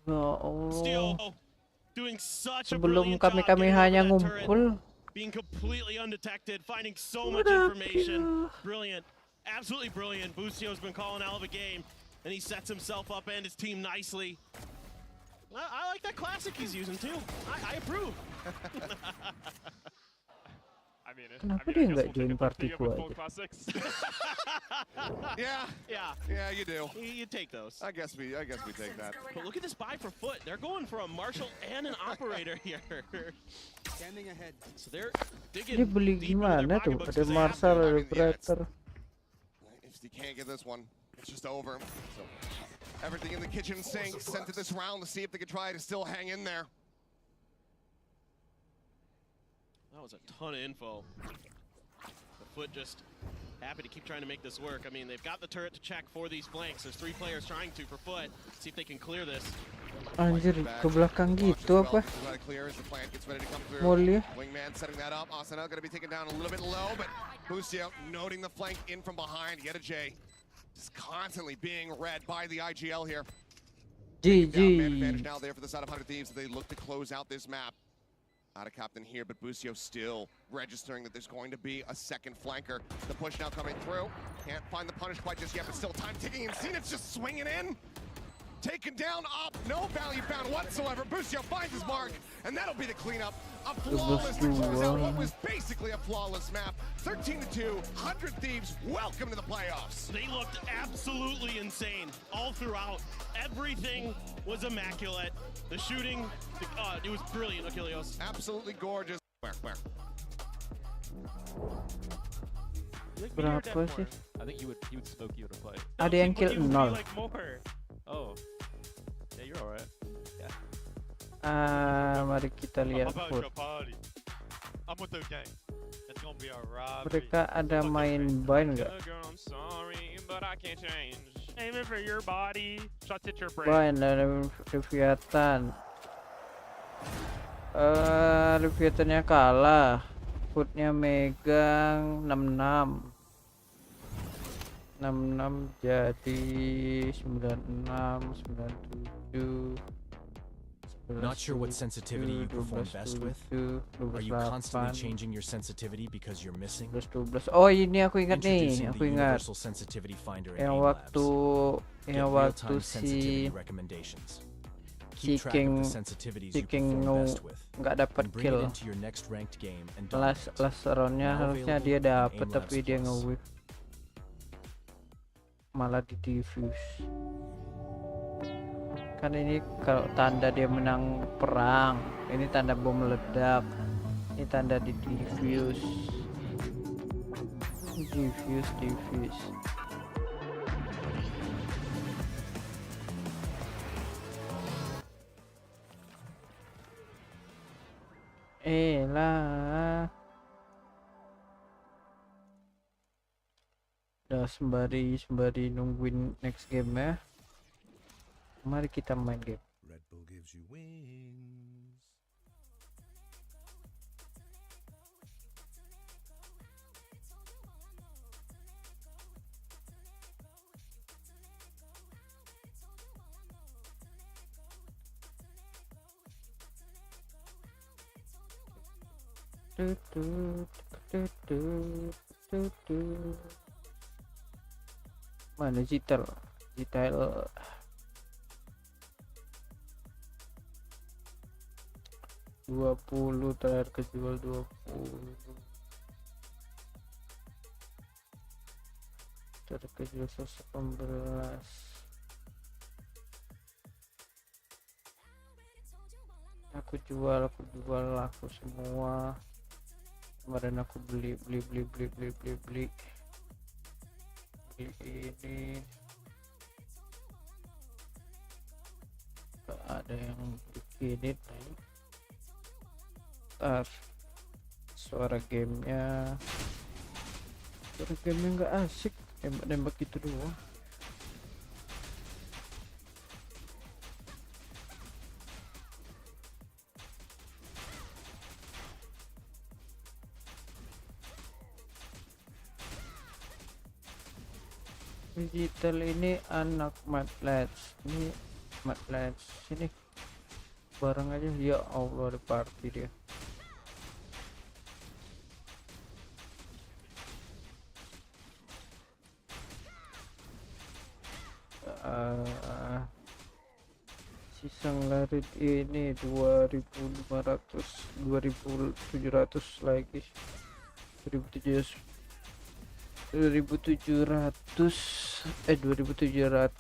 Ya Allah. Doing such a Sebelum kami hanya ngumpul. Being completely undetected, finding so much information. Brilliant, absolutely brilliant. Busio's been calling out of a game, and he sets himself up and his team nicely. I like that classic he's using too. I approve. Kenapa dia nggak join partiku aja? Yeah, you do. You take those. I guess we take that. But look at this buy for Foot. They're going for a marshal and an operator here. Standing ahead. So they're digging. Dia beli gimana tuh? Ada Marshal, ada Predator. If you can't get this one, it's just over. So everything in the kitchen sink sent to this round to see if they could try to still hang in there. That was a ton of info. The Foot just happy to keep trying to make this work. I mean, they've got the turret to check for these flanks. There's 3 players trying to for Foot. See if they can clear this. Anjir, ke belakang gitu apa? Mulia. Wingman setting that up. Asana going to be taken down a little bit low, but Busio noting the flank in from behind. Jay just constantly being read by the IGL here. GG. Advantage now there for the side of 100 Thieves as they look to close out this map. Out of captain here, but Busio still registering that there's going to be a second flanker. The push now coming through. Can't find the punish quite just yet, but still time ticking. And Zenith's just swinging in. Taken down, up, no value found whatsoever. Busio finds his mark, and that'll be the cleanup. A flawless to close out what was basically a flawless map. 13-2, 100 Thieves, welcome to the playoffs. They looked absolutely insane all throughout. Everything was immaculate. The shooting, it was brilliant, Achilles. Absolutely gorgeous. Where? Berapa sih? I think he would smoke you to play. Ada yang kill 0. Oh. Yeah, you're alright. Mari kita lihat Foot. I'm with the gang. It's gonna be alright. Mereka ada main bind nggak? I'm sorry, but I can't change. Aiming for your body. Shots hit your brain. Bind ada Leviathan. Leviathannya kalah. Footnya megang 66. 66 jadi 96, 97. Not sure what sensitivity you perform best with? Are you constantly changing your sensitivity because you're missing? 12. Oh, ini aku ingat nih, aku ingat. Yang waktu si keep track of the sensitivities you perform best with. Nggak dapat Bring kill. it into your next ranked game and last roundnya harusnya dia dapat tapi dia nge-whip. Malah di defuse. Kan ini kalau tanda dia menang perang, ini tanda bom meledak, ini tanda di defuse. Defuse. Lah. Udah sembari nungguin next game ya. Mari kita main game. Red Bull gives you wings. Mana Jitel 20 terakhir kejual 20 terakhir kejual 118. Aku jual semua. Kemarin aku beli ini. Gak ada yang bikin ini. Suara gamenya nggak asik, nembak gitu doang. Digital ini anak Madlets, ini Madlets sini bareng aja. Ya Allah, ada party dia. Sisa ngelarit ini 2500 2700 lagi 2700 2759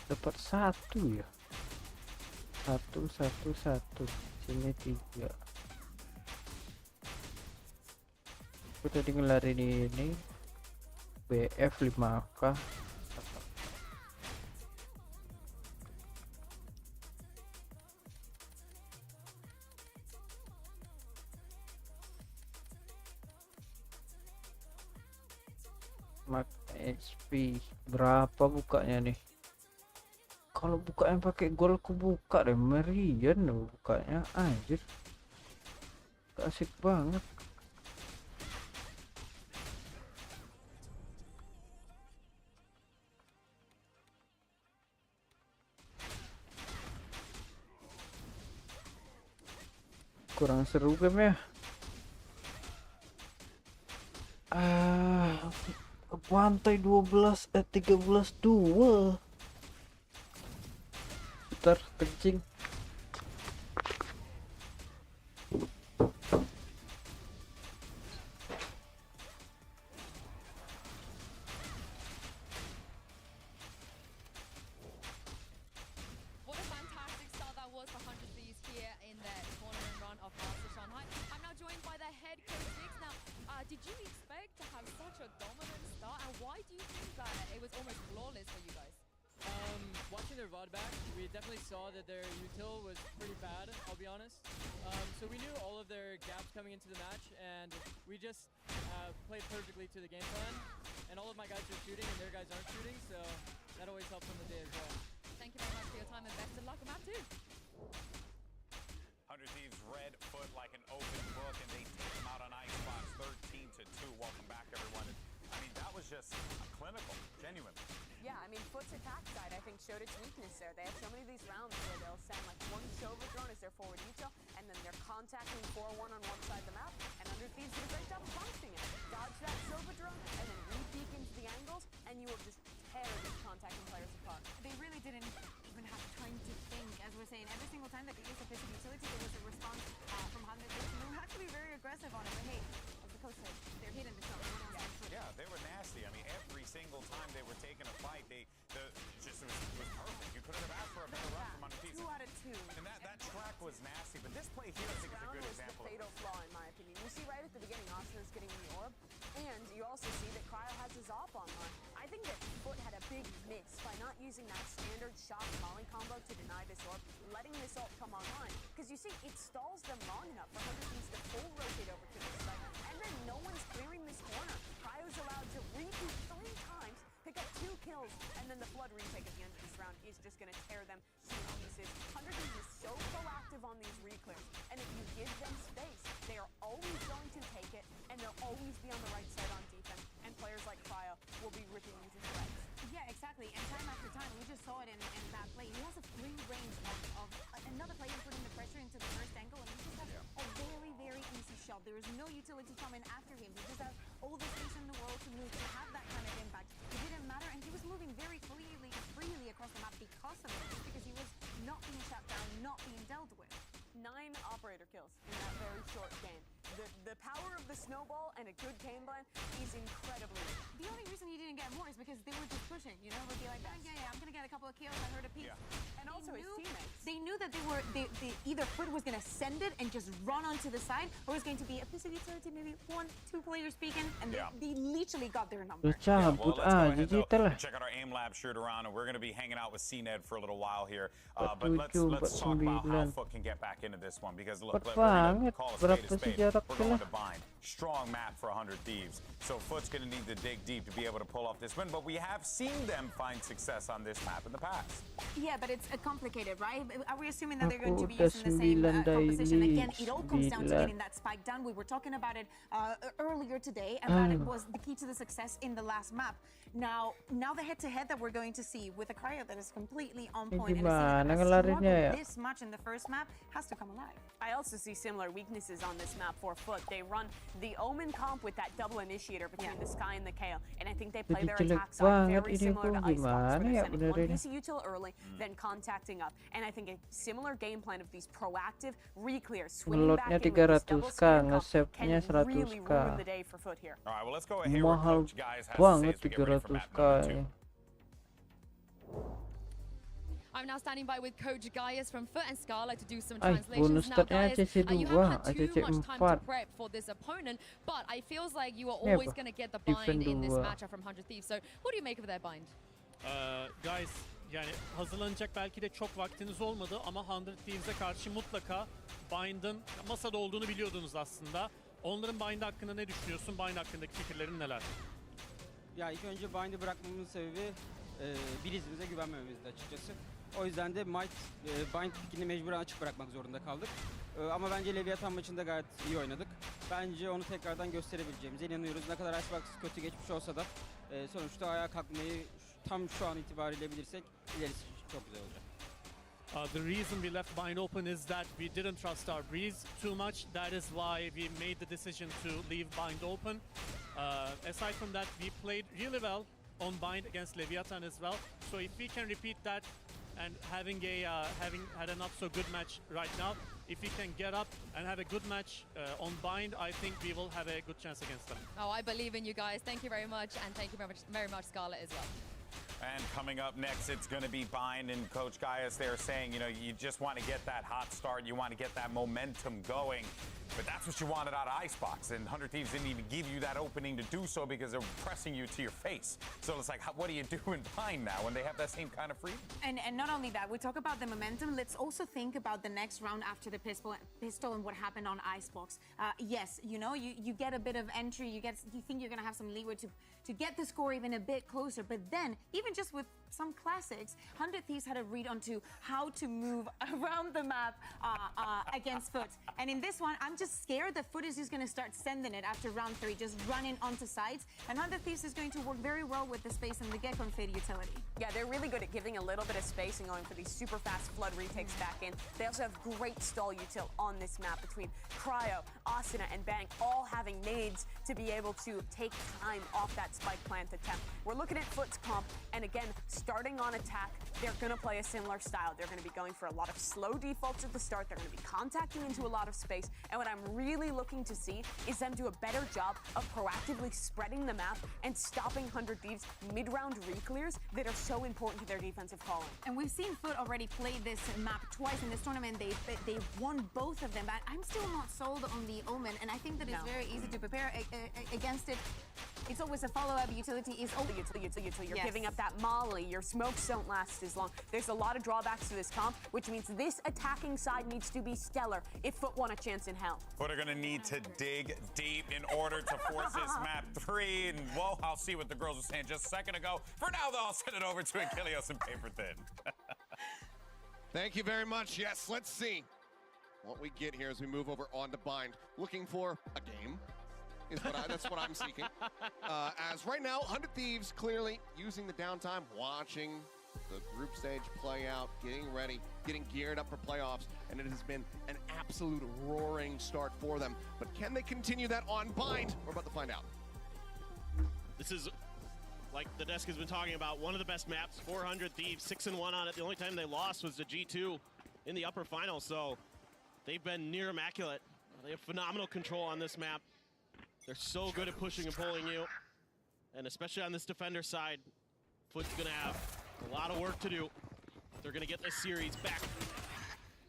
dapat satu ya, satu sini 3. Aku tadi ngelarin ini BF 5k. Max XP berapa bukanya nih? Kalau bukanya pakai gold aku buka deh, merian loh bukanya, anjir asik banget. Kurang seru game ya. Ke pantai 13-2. Bentar kencing. Yeah, I mean, Foot's attack side, I think, showed its weakness there. They have so many of these rounds where they'll send like one Shova drone as their forward util, and then they're contacting 4-1 on one side of the map, and Under Thieves did a great job of bouncing it. Dodge that Shova drone, and then re-peek into the angles, and you will just tear these contacting players apart. They really didn't even have time to think. As we're saying, every single time that they used a piece of utility, there was a response from Under Thieves. And they were actually very aggressive on it, but hey, as the coach said, they're hitting the shot. Yeah, they were nasty. I mean, every single time they were taking a fight, it was perfect. You couldn't have asked for a better run from Under Thieves. 2 out of 2. And that track was nasty, but this play here, I think, is a good example. The fatal flaw, in my opinion. You see right at the beginning, Oscar's getting the orb, and you also see that Cryo has his op online. I think that Foot had a big miss by not using that standard shock molly combo to deny this orb, letting this ult come online. Because you see, it stalls them long enough for Under Thieves to full rotate over to this side, and then no one's clearing this corner. Cryo's allowed to repeat 3 times, pick up 2 kills, and then the Flood retake at the end of this round is just going to tear them to pieces. Under Thieves is so proactive on these reclears, and if you give them space, they are always going to take it, and they'll always be on the right side on defense, and players like Cryo will be ripping you to shreds. Yeah, exactly. And time after time, we just saw it in that play. He has a free range of another player putting the pressure into the first angle, and he just has a very, very easy shot. There is no utility coming after him. He just has all the space in the world to move, to have that kind of impact. It didn't matter, and he was moving very freely across the map because of it, just because he was not being shut down, not being dealt with. 9 operator kills in that very short game. The power of the snowball and a good game plan is incredibly. The only reason he didn't get more is because they were just pushing. You know, would be like, yeah, I'm gonna get a couple of kills. I heard a piece. Yeah. And also his teammates. They knew that they either Foot was gonna send it and just run onto the side, or it was going to be a piece of utility, maybe 1-2 players speaking, and they literally got their number. Yeah, well, let's go ahead, though, check out our aim lab shoot around, and we're going to be hanging out with CNED for a little while here. But let's talk about how Foot can get back into this one, because look, we're going to call a spade. We're going to bind. Strong map for 100 Thieves. So Foot's going to need to dig deep to be able to pull off this win, but we have seen them find success on this map in the past. Yeah, but it's complicated, right? Are we assuming that they're going to be using the same composition? Again, it all comes down to getting that spike done. We were talking about it earlier today, and that it was the key to the success in the last map. Now the head-to-head that we're going to see with a Cryo that is completely on point, and this much in the first map has to come alive. I also see similar weaknesses on this map for Foot. They run the Omen comp with that double initiator between the Sky and the Kale, and I think they play their attacks on very similar to Icebox, where they're sending one piece of util early, then contacting up. And I think a similar game plan of these proactive re-clears, swinging back in with this double scan can really ruin the day for Foot here. All right, well, let's go ahead where Coach Gaius has to say as we get ready for map number 2. I'm now standing by with Coach Gaius from Foot and Scala to do some translations. Now, Gaius, you haven't had too much time to prep for this opponent, but it feels like you are always going to get the bind in this matchup from 100 Thieves. So, what do you make of their bind? Guys, yani hazırlanacak belki de çok vaktiniz olmadı ama 100 Thieves'e karşı mutlaka bind'ın masada olduğunu biliyordunuz aslında. Onların bind hakkında ne düşünüyorsun? Bind hakkındaki fikirlerin neler? Ya ilk önce bind'i bırakmamın sebebi Blizz'imize güvenmememizdi açıkçası. O yüzden de bind pikini mecburen açık bırakmak zorunda kaldık. Ama bence Leviathan maçında gayet iyi oynadık. Bence onu tekrardan gösterebileceğimize inanıyoruz. Ne kadar Icebox kötü geçmiş olsa da sonuçta ayağa kalkmayı tam şu an itibariyle bilirsek ilerisi çok güzel olacak. The reason we left bind open is that we didn't trust our Breeze too much. That is why we made the decision to leave bind open. Aside from that, we played really well on bind against Leviathan as well. So if we can repeat that, and having had a not so good match right now, if we can get up and have a good match on bind, I think we will have a good chance against them. Oh, I believe in you guys. Thank you very much, and thank you very much, Scarlett, as well. And coming up next, it's going to be bind, and Coach Gaius there saying, you know, you just want to get that hot start, you want to get that momentum going. But that's what you wanted out of Icebox, and 100 Thieves didn't even give you that opening to do so because they're pressing you to your face. So it's like, what do you do in bind now when they have that same kind of freedom? And not only that, we talk about the momentum. Let's also think about the next round after the pistol and what happened on Icebox. Yes, you know, you get a bit of entry, you think you're gonna have some leeway to get the score even a bit closer. But then, even just with some classics, 100 Thieves had a read onto how to move around the map against Foot. And in this one, I'm just scared that Foot is just going to start sending it after round 3, just running onto sides. And 100 Thieves is going to work very well with the space and the gecko and fade utility. Yeah, they're really good at giving a little bit of space and going for these super fast flood retakes back in. They also have great stall util on this map between Cryo, Asuna, and Bang, all having nades to be able to take time off that spike plant attempt. We're looking at Foot's comp, and again, starting on attack, they're going to play a similar style. They're going to be going for a lot of slow defaults at the start. They're going to be contacting into a lot of space. And what I'm really looking to see is them do a better job of proactively spreading the map and stopping 100 Thieves mid-round re-clears that are so important to their defensive calling. And we've seen Foot already play this map twice in this tournament. They've won both of them, but I'm still not sold on the Omen, and I think that it's very easy to prepare against it. It's always a follow-up. Utility is You're giving up that molly. Your smokes don't last as long. There's a lot of drawbacks to this comp, which means this attacking side needs to be stellar if Foot want a chance in hell. Foot are going to need to dig deep in order to force this map 3. And, well, I'll see what the girls were saying just a second ago. For now, though, I'll send it over to Achilleos and Paper Thin. Thank you very much. Yes, let's see what we get here as we move over on to Bind. Looking for a game. That's what I'm seeking. As right now, 100 Thieves clearly using the downtime, watching the group stage play out, getting ready, getting geared up for playoffs, and it has been an absolute roaring start for them. But can they continue that on Bind? We're about to find out. This is, like the desk has been talking about, one of the best maps, 400 Thieves, 6-1 on it. The only time they lost was to G2 in the upper final, so they've been near immaculate. They have phenomenal control on this map. They're so good at pushing and pulling you. And especially on this defender side, Foot's gonna have a lot of work to do. They're gonna get this series back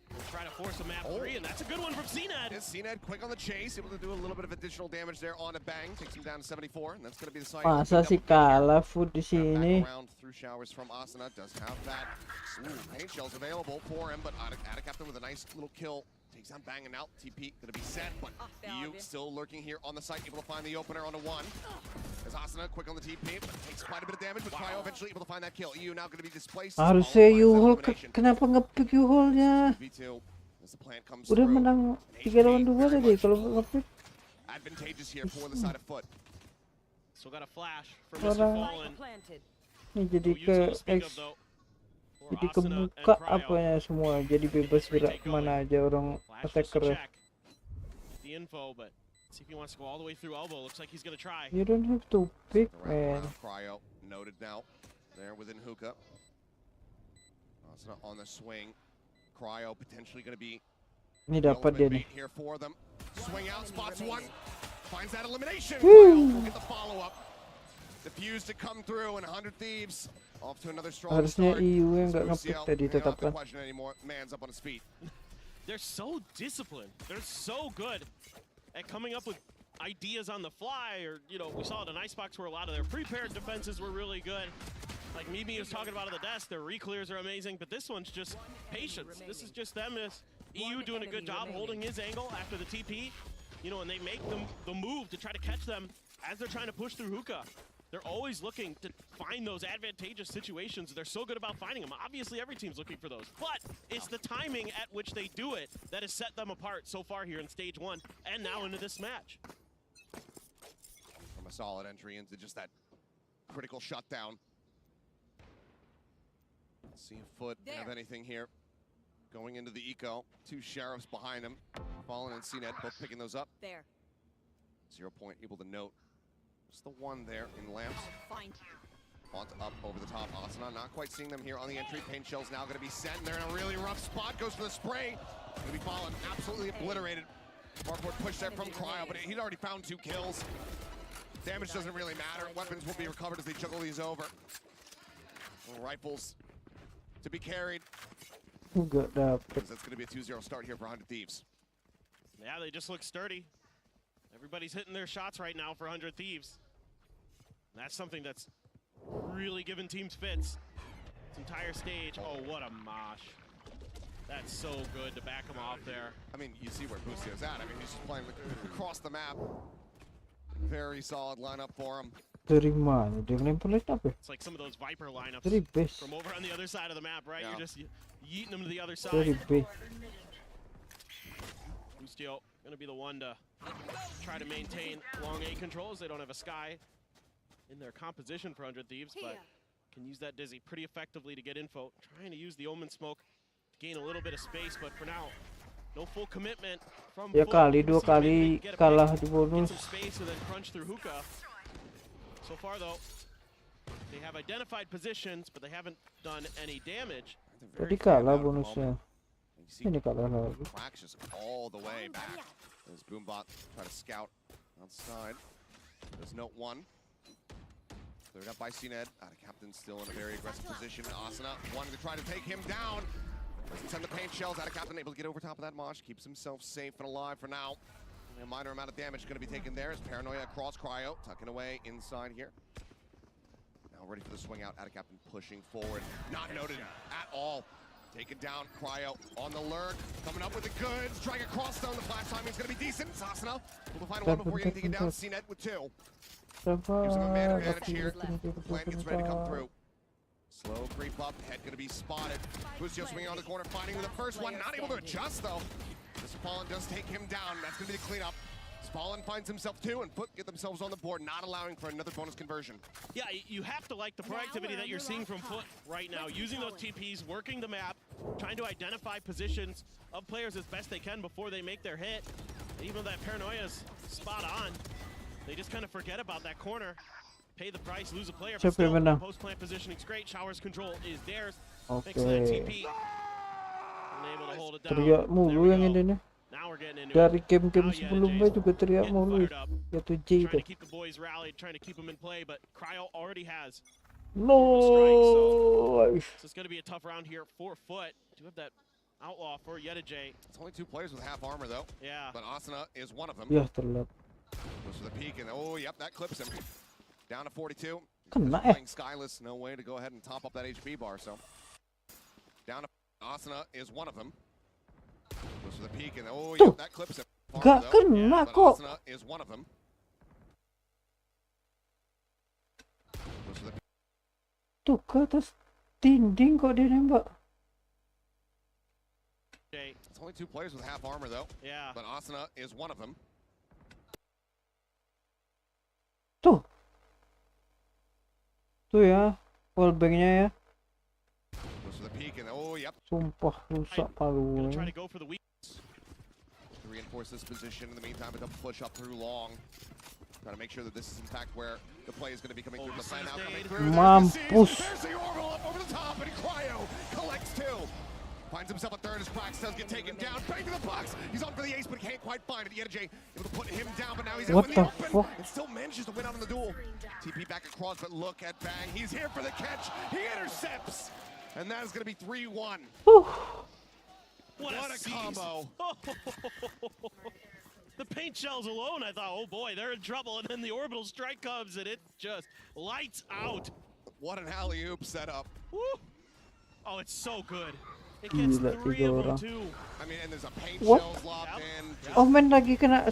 and try to force a map 3, and that's a good one from CNED. Is CNED quick on the chase, able to do a little bit of additional damage there on a Bang, takes him down to 74, and that's gonna be the side. Masa si Kalo Food di sini. Around through showers from Asuna, does have that. Paint shells available for him, but Ada Captain with a nice little kill. Takes down Bang, and out. TP gonna be set, but EU still lurking here on the site, able to find the opener on a 1. As Asuna quick on the TP, but takes quite a bit of damage, but Cryo eventually able to find that kill. EU now gonna be displaced. Harusnya U-Hole, kenapa nge-pick U-Hole-nya? Udah menang 3 lawan 2 tadi kalau nge-pick. Advantageous here for the side of Foot. Still got a flash from Mr. Fallen. Ini jadi jadi kebuka apanya semua, jadi bebas gerak kemana aja orang attacker. The info, but see if he wants to go all the way through elbow. Looks like he's gonna try. You don't have to pick, man. Cryo noted now there within hookah. On the swing. Cryo potentially gonna be ini dapat dia nih. Here for them. Swing out, spots 1. Finds that elimination. We'll get the follow-up. Defuse to come through, and 100 Thieves off to another strong Harusnya start. EU yang nggak nge-pick tadi tetapkan. Man's up on his feet. They're so disciplined. They're so good at coming up with ideas on the fly, or, you know, we saw it in Icebox where a lot of their prepared defenses were really good. Like Mimi was talking about at the desk, their re-clears are amazing, but this one's just patience. This is just them as EU doing a good job holding his angle after the TP, you know, and they make them the move to try to catch them as they're trying to push through hookah. They're always looking to find those advantageous situations. They're so good about finding them. Obviously, every team's looking for those. But it's the timing at which they do it that has set them apart so far here in Stage 1 and now into this match. From a solid entry into just that critical shutdown. Let's see if Foot have anything here. Going into the eco. 2 Sheriffs behind him. Fallen and CNED both picking those up. There. 0 point able to note. Just the 1 there in lamps. On to up over the top. Asuna not quite seeing them here on the entry. Paint shell's now going to be sent. They're in a really rough spot. Goes for the spray. Going to be Fallen absolutely obliterated. Hardboard push there from Cryo, but he'd already found 2 kills. Damage doesn't really matter. Weapons will be recovered as they juggle these over. Rifles to be carried. That's going to be a 2-0 start here for 100 Thieves. Yeah, they just look sturdy. Everybody's hitting their shots right now for 100 Thieves. That's something that's really given teams fits. This entire stage. Oh, what a mosh. That's so good to back him off there. I mean, you see where Bussio's at. I mean, he's just playing across the map. Very solid lineup for him. Dari mana dia ngelempar light up ya? It's like some of those Viper lineups Dari base. from over on the other side of the map, right? Yeah. You're just yeeting them to the other Dari side. base. Bustio gonna be the one to try to maintain long A controls. They don't have a Sky in their composition for 100 Thieves, but can use that Dizzy pretty effectively to get info. Trying to use the Omen smoke to gain a little bit of space, but for now, no full commitment from Ya kali dua kali kalah di bonus. Get some space and then crunch through hookah. So far though, they have identified positions, but they haven't done any damage. Tadi kalah bonusnya. Ini kalah lagi. Cracks just all the way back. As Boombot try to scout outside. There's note one. Cleared up by Cned. Captain still in a very aggressive position. Asuna wanting to try to take him down. Doesn't send the paint shells. Captain able to get over top of that mosh. Keeps himself safe and alive for now. A minor amount of damage going to be taken there as Paranoia across Cryo, tucking away inside here. Now ready for the swing out. Captain pushing forward. Not noted at all. Taken down, Cryo on the lurk, coming up with the goods, trying across down the flash timing is going to be decent. Sasana will find one before getting taken down. Cnet with two. Using a man advantage here. Plan gets ready to come through. Slow creep up, head going to be spotted. Bustio swinging on the corner, finding the first one, not able to adjust though. Spallin does take him down. That's going to be the cleanup. Spallin finds himself two, and Foot get themselves on the board, not allowing for another bonus conversion. Yeah, you have to like the proactivity that you're seeing from Foot right now, using those TPs, working the map, trying to identify positions of players as best they can before they make their hit. And even though that Paranoia is spot on, they just kind of forget about that corner, pay the price, lose a player, but still, post-plant positioning's great. Showers control is theirs. Thanks to that TP. Able to hold it down. Teriak mulu yang ini nih. Dari game-game sebelumnya juga teriak mulu. Ya tuh J itu. Trying to keep them in play, but Cryo already has. No. So it's going to be a tough round here for Foot. Do have that outlaw for Yedajay. It's only two players with half armor though. Yeah. But Asuna is one of them. Ya terlap. Goes for the peek and oh yep, that clips him. Down to 42. Kena Playing Skyless, no way to go ahead and top up that HP bar. So down to Asuna is one of them. Goes for the peek and oh yeah, that clips him. Gak kena kok. Asuna is one of them. Goes for the Tuh ke atas dinding kok dia nembak. It's only two players with half armor though. Yeah. But Asuna is one of them. Tuh. Tuh ya, wallbangnya ya. Oh, yep. Sumpah rusak palu. Trying to go for the weak. To reinforce this position in the meantime, but they'll push up through long. Trying to make sure that this is in fact where the play is going to be coming through. The play now coming through. Mampus. There's the orbital up over the top, and Cryo collects two. Finds himself a third as Quacks does get taken down. Bang to the box. He's on for the ace, but he can't quite find it. Yedajay able to put him down, but now he's out in the open. And still manages to win out on the duel. TP back across, but look at Bang. He's here for the catch. He intercepts. And that is going to be 3-1. What a combo. The paint shells alone, I thought, oh boy, they're in trouble. And then the orbital strike comes and it just lights out. What an alley-oop setup. Woo. Oh, it's so good. It gets three of them too. I mean, and there's a paint What? shells lobbed in. Oh men lagi kena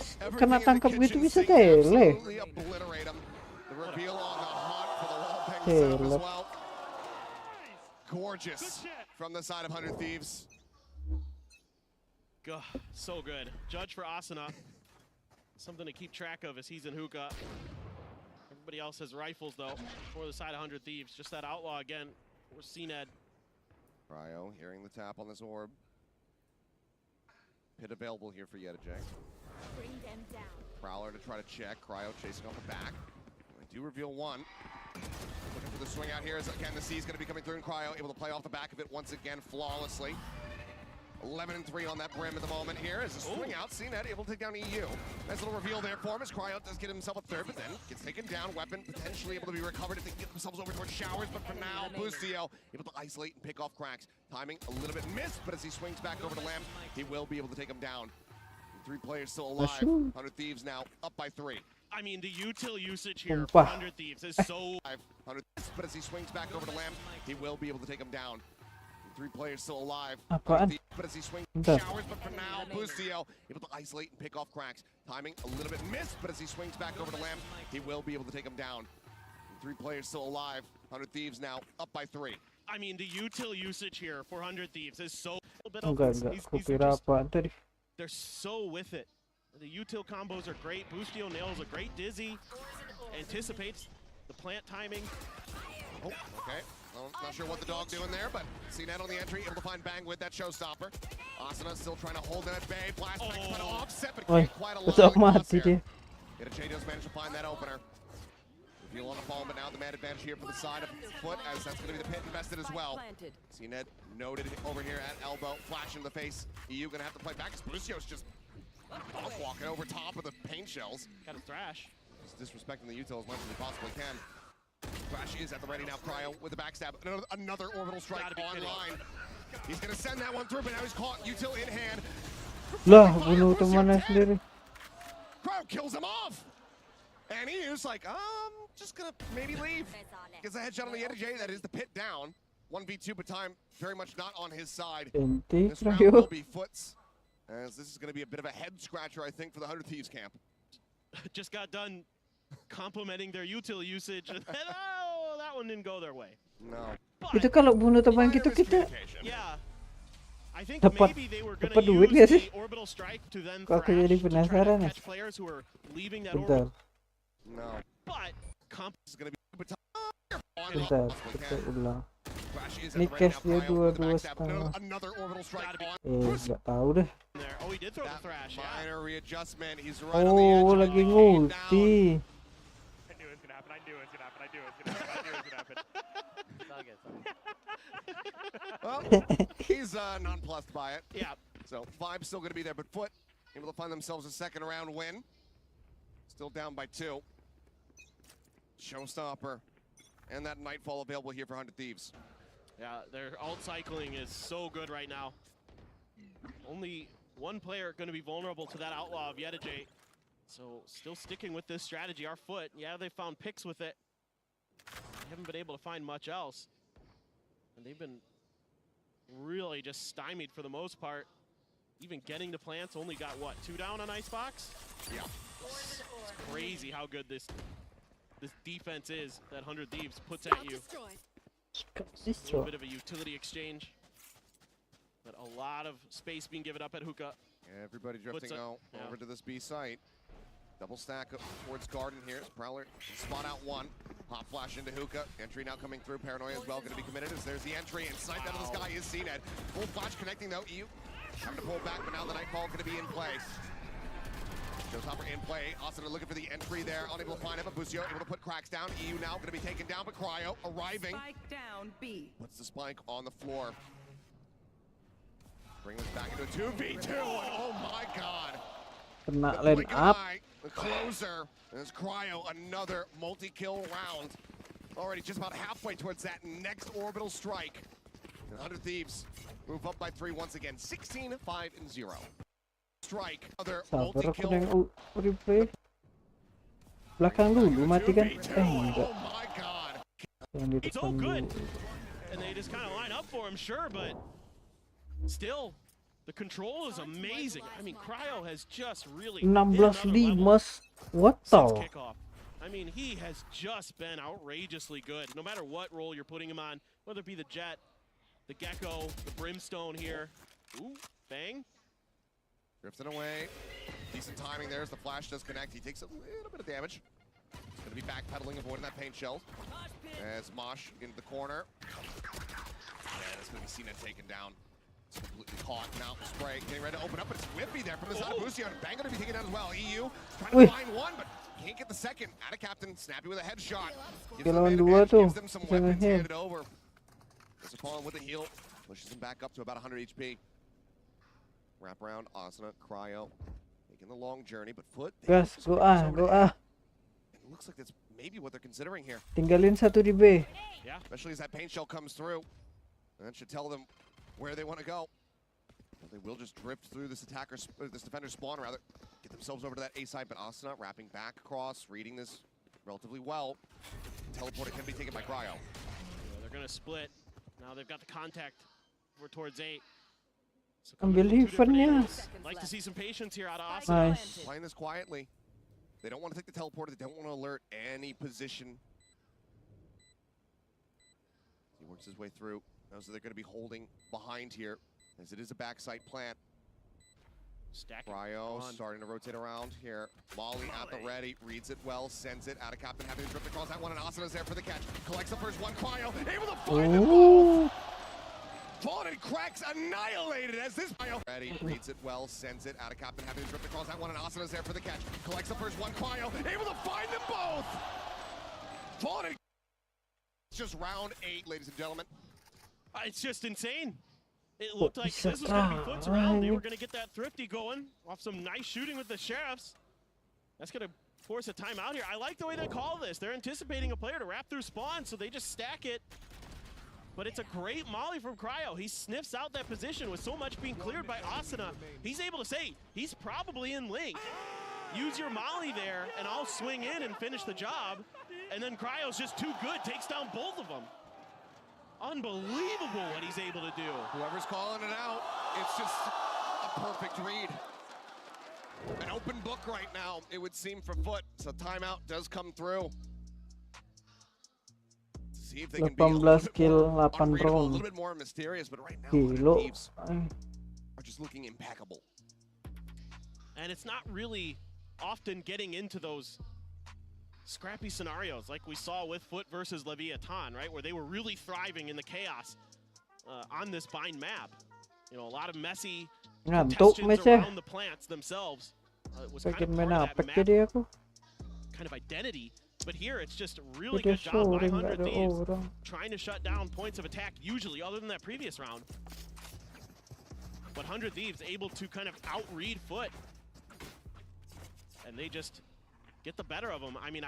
tangkap gitu bisa tele. Obliterate him. The reveal on the hunt for the wall bang setup as well. Gorgeous from the side of 100 Thieves. God, so good. Judge for Asuna. Something to keep track of as he's in hookah. Everybody else has rifles though for the side of 100 Thieves. Just that outlaw again for Cned. Cryo hearing the tap on this orb. Pit available here for Yedajay. Bring them down. Prowler to try to check. Cryo chasing off the back. They do reveal one. Looking for the swing out here as again the C's going to be coming through and Cryo able to play off the back of it once again flawlessly. 11-3 on that brim at the moment here as the swing out. Cned able to take down EU. Nice little reveal there for him as Cryo does get himself a third, but then gets taken down. Weapon potentially able to be recovered if they can get themselves over towards Showers, but for now, Bustio able to isolate and pick off Cracks. Timing a little bit missed, but as he swings back over to Lamb, he will be able to take him down. 3 players still alive. 100 Thieves now up by 3. I mean, the util usage here for 100 Thieves is so... 100, but as he swings back over to Lamb, he will be able to take him down. 3 players still alive. Apaan? But as he swings Showers, but for now, Bustio able to isolate and pick off Cracks. Timing a little bit missed, but as he swings back over to Lamb, he will be able to take him down. 3 players still alive. 100 Thieves now up by 3. I mean, the util usage here for 100 Thieves is so Enggak. Kukira apaan tadi? They're so with it. The util combos are great. Boostio nails a great dizzy. Anticipates the plant timing. Oh, okay. Well, not sure what the dog doing there, but CNET on the entry, able to find Bang with that showstopper. Asuna still trying to hold them at bay. Blast back, trying to offset, but can't quite allow it. Get a J-Dos managed to find that opener. Reveal on the phone, but now the man advantage here for the side of Foot, as that's going to be the pit invested as well. CNET noted over here at elbow, flash in the face. EU going to have to play back, because Brucio's just walking over top of the paint shells. Got a thrash. Just disrespecting the util as much as he possibly can. Thrash is at the ready now. Cryo with the backstab. Another orbital strike online. He's going to send that one through, but now he's caught. Util in hand. Lah, bunuh temannya sendiri. Cryo kills him off. And he's like, just going to maybe leave. Gets a headshot on the EJ. That is the pit down. 1v2, but time very much not on his side. This round will be Foot's, as this is going to be a bit of a head scratcher, I think, for the 100 Thieves camp. Just got done complimenting their util usage, and that one didn't go their way. No. Itu kalau bunuh teman kita Yeah. I think dapat maybe they were dapat going to duit use gak sih? the orbital strike to then Kok aku jadi penasaran ya. catch players who are leaving that Bentar. orbital. No. But comp is going to be Bentar, kita ulang. Ini cash dia 2,5. Another orbital strike on. Nggak tahu deh. Oh, he did throw the thrash. Minor readjustment. He's right on the edge. Oh, lagi ngulti. I knew it was gonna happen. I knew it was gonna happen. I knew it was gonna happen. I knew it was gonna happen. Well, he's nonplussed by it. Yeah. So vibe's still going to be there, but Foot able to find themselves a second round win. Still down by 2. Showstopper and that Nightfall available here for 100 Thieves. Yeah, their alt cycling is so good right now. Only one player going to be vulnerable to that outlaw of Yedijay. So still sticking with this strategy. Our Foot, yeah, they found picks with it. They haven't been able to find much else. And they've been really just stymied for the most part. Even getting to plants, only got, what, 2 down on Icebox? Yeah. It's crazy how good this defense is that 100 Thieves puts at you. A little bit of a utility exchange. But a lot of space being given up at Hookah. Everybody drifting out over to this B site. Double stack up towards Garden here. Prowler spot out 1. Hot flash into Hookah. Entry now coming through. Paranoia as well going to be committed as there's the entry. And sniped out of the sky is CNET. Full flash connecting though. EU having to pull back, but now the Nightfall going to be in play. Showstopper in play. Asuna looking for the entry there. Unable to find it, but Busio able to put cracks down. EU now going to be taken down, but Cryo arriving. Spike down B. Puts the spike on the floor. Bring us back into a 2v2. Oh my god. Kena line up. The closer. There's Cryo, another multi-kill round. Already just about halfway towards that next orbital strike. And 100 Thieves move up by 3 once again. 16-5-0. Strike. Other multi-kill. Yang replay. Belakang dulu mati kan? Enggak. Yang di depan dulu. And they just kind of line up for him, sure, but still, the control is amazing. I mean, Cryo has just really 16-5. What the? I mean, he has just been outrageously good. No matter what role you're putting him on, whether it be the Jet, the Gecko, the Brimstone here. Ooh, bang. Drifting away. Decent timing there as the flash does connect. He takes a little bit of damage. He's going to be backpedaling, avoiding that paint shell. As Mosh into the corner. Yeah, that's going to be CNET taken down. It's completely caught. Now spray getting ready to open up, but it's whippy there from the side of Busio. Bang going to be taken down as well. EU trying to find 1, but can't get the second. Out of Captain, snappy with a headshot. Gives them some weapons handed over. Gets a call with a heal. Pushes him back up to about 100 HP. Wrap around, Asuna, Cryo. Making the long journey, but Foot. Gas, go ah. It looks like that's maybe what they're considering here. Tinggalin satu di B. Yeah, especially as that paint shell comes through. And that should tell them where they want to go. But they will just drift through this defender spawn rather. Get themselves over to that A side, but Asuna wrapping back across, reading this relatively well. Teleporter can be taken by Cryo. Yeah, they're gonna split. Now they've got the contact. We're towards 8. So Ambil heavennya. Like to see some patience here out of Asuna. Nice. Playing this quietly. They don't want to take the teleporter. They don't want to alert any position works his way through. Knows that they're going to be holding behind here, as it is a backside plant. Cryo starting to rotate around here. Molly at the ready, reads it well, sends it. Out of captain, having to trip across that one, and Asana's there for the catch. Collects the first one, Cryo, able to find them both! Fallen and cracks annihilated as this Cryo ready, reads it well, sends it. Out of captain, having to trip across that one, and Asana's there for the catch. Collects the first one, Cryo, able to find them both! Fallen and it's just round 8, ladies and gentlemen. It's just insane. It looked like this was going to be Foot's round. They were going to get that thrifty going off some nice shooting with the Sheriffs. That's going to force a timeout here. I like the way they call this. They're anticipating a player to wrap through spawn, so they just stack it. But it's a great molly from Cryo. He sniffs out that position with so much being cleared by Asana. He's able to say, he's probably in link. Use your molly there, and I'll swing in and finish the job. And then Cryo's just too good, takes down both of them. Unbelievable what he's able to do. Whoever's calling it out, it's just a perfect read. An open book right now, it would seem, for Foot. So timeout does come through. See if they can be a little bit more mysterious, but right now the Thieves are just looking impeccable. And it's not really often getting into those scrappy scenarios like we saw with Foot versus Leviathan, right? Where they were really thriving in the chaos on this bind map. You know, a lot of messy contestants around the plants themselves. It was kind of part of that map, kind of identity. But here it's just a really good job by 100 Thieves trying to shut down points of attack usually, other than that previous round. But 100 Thieves able to kind of outread Foot. And they just get the better of them. I mean,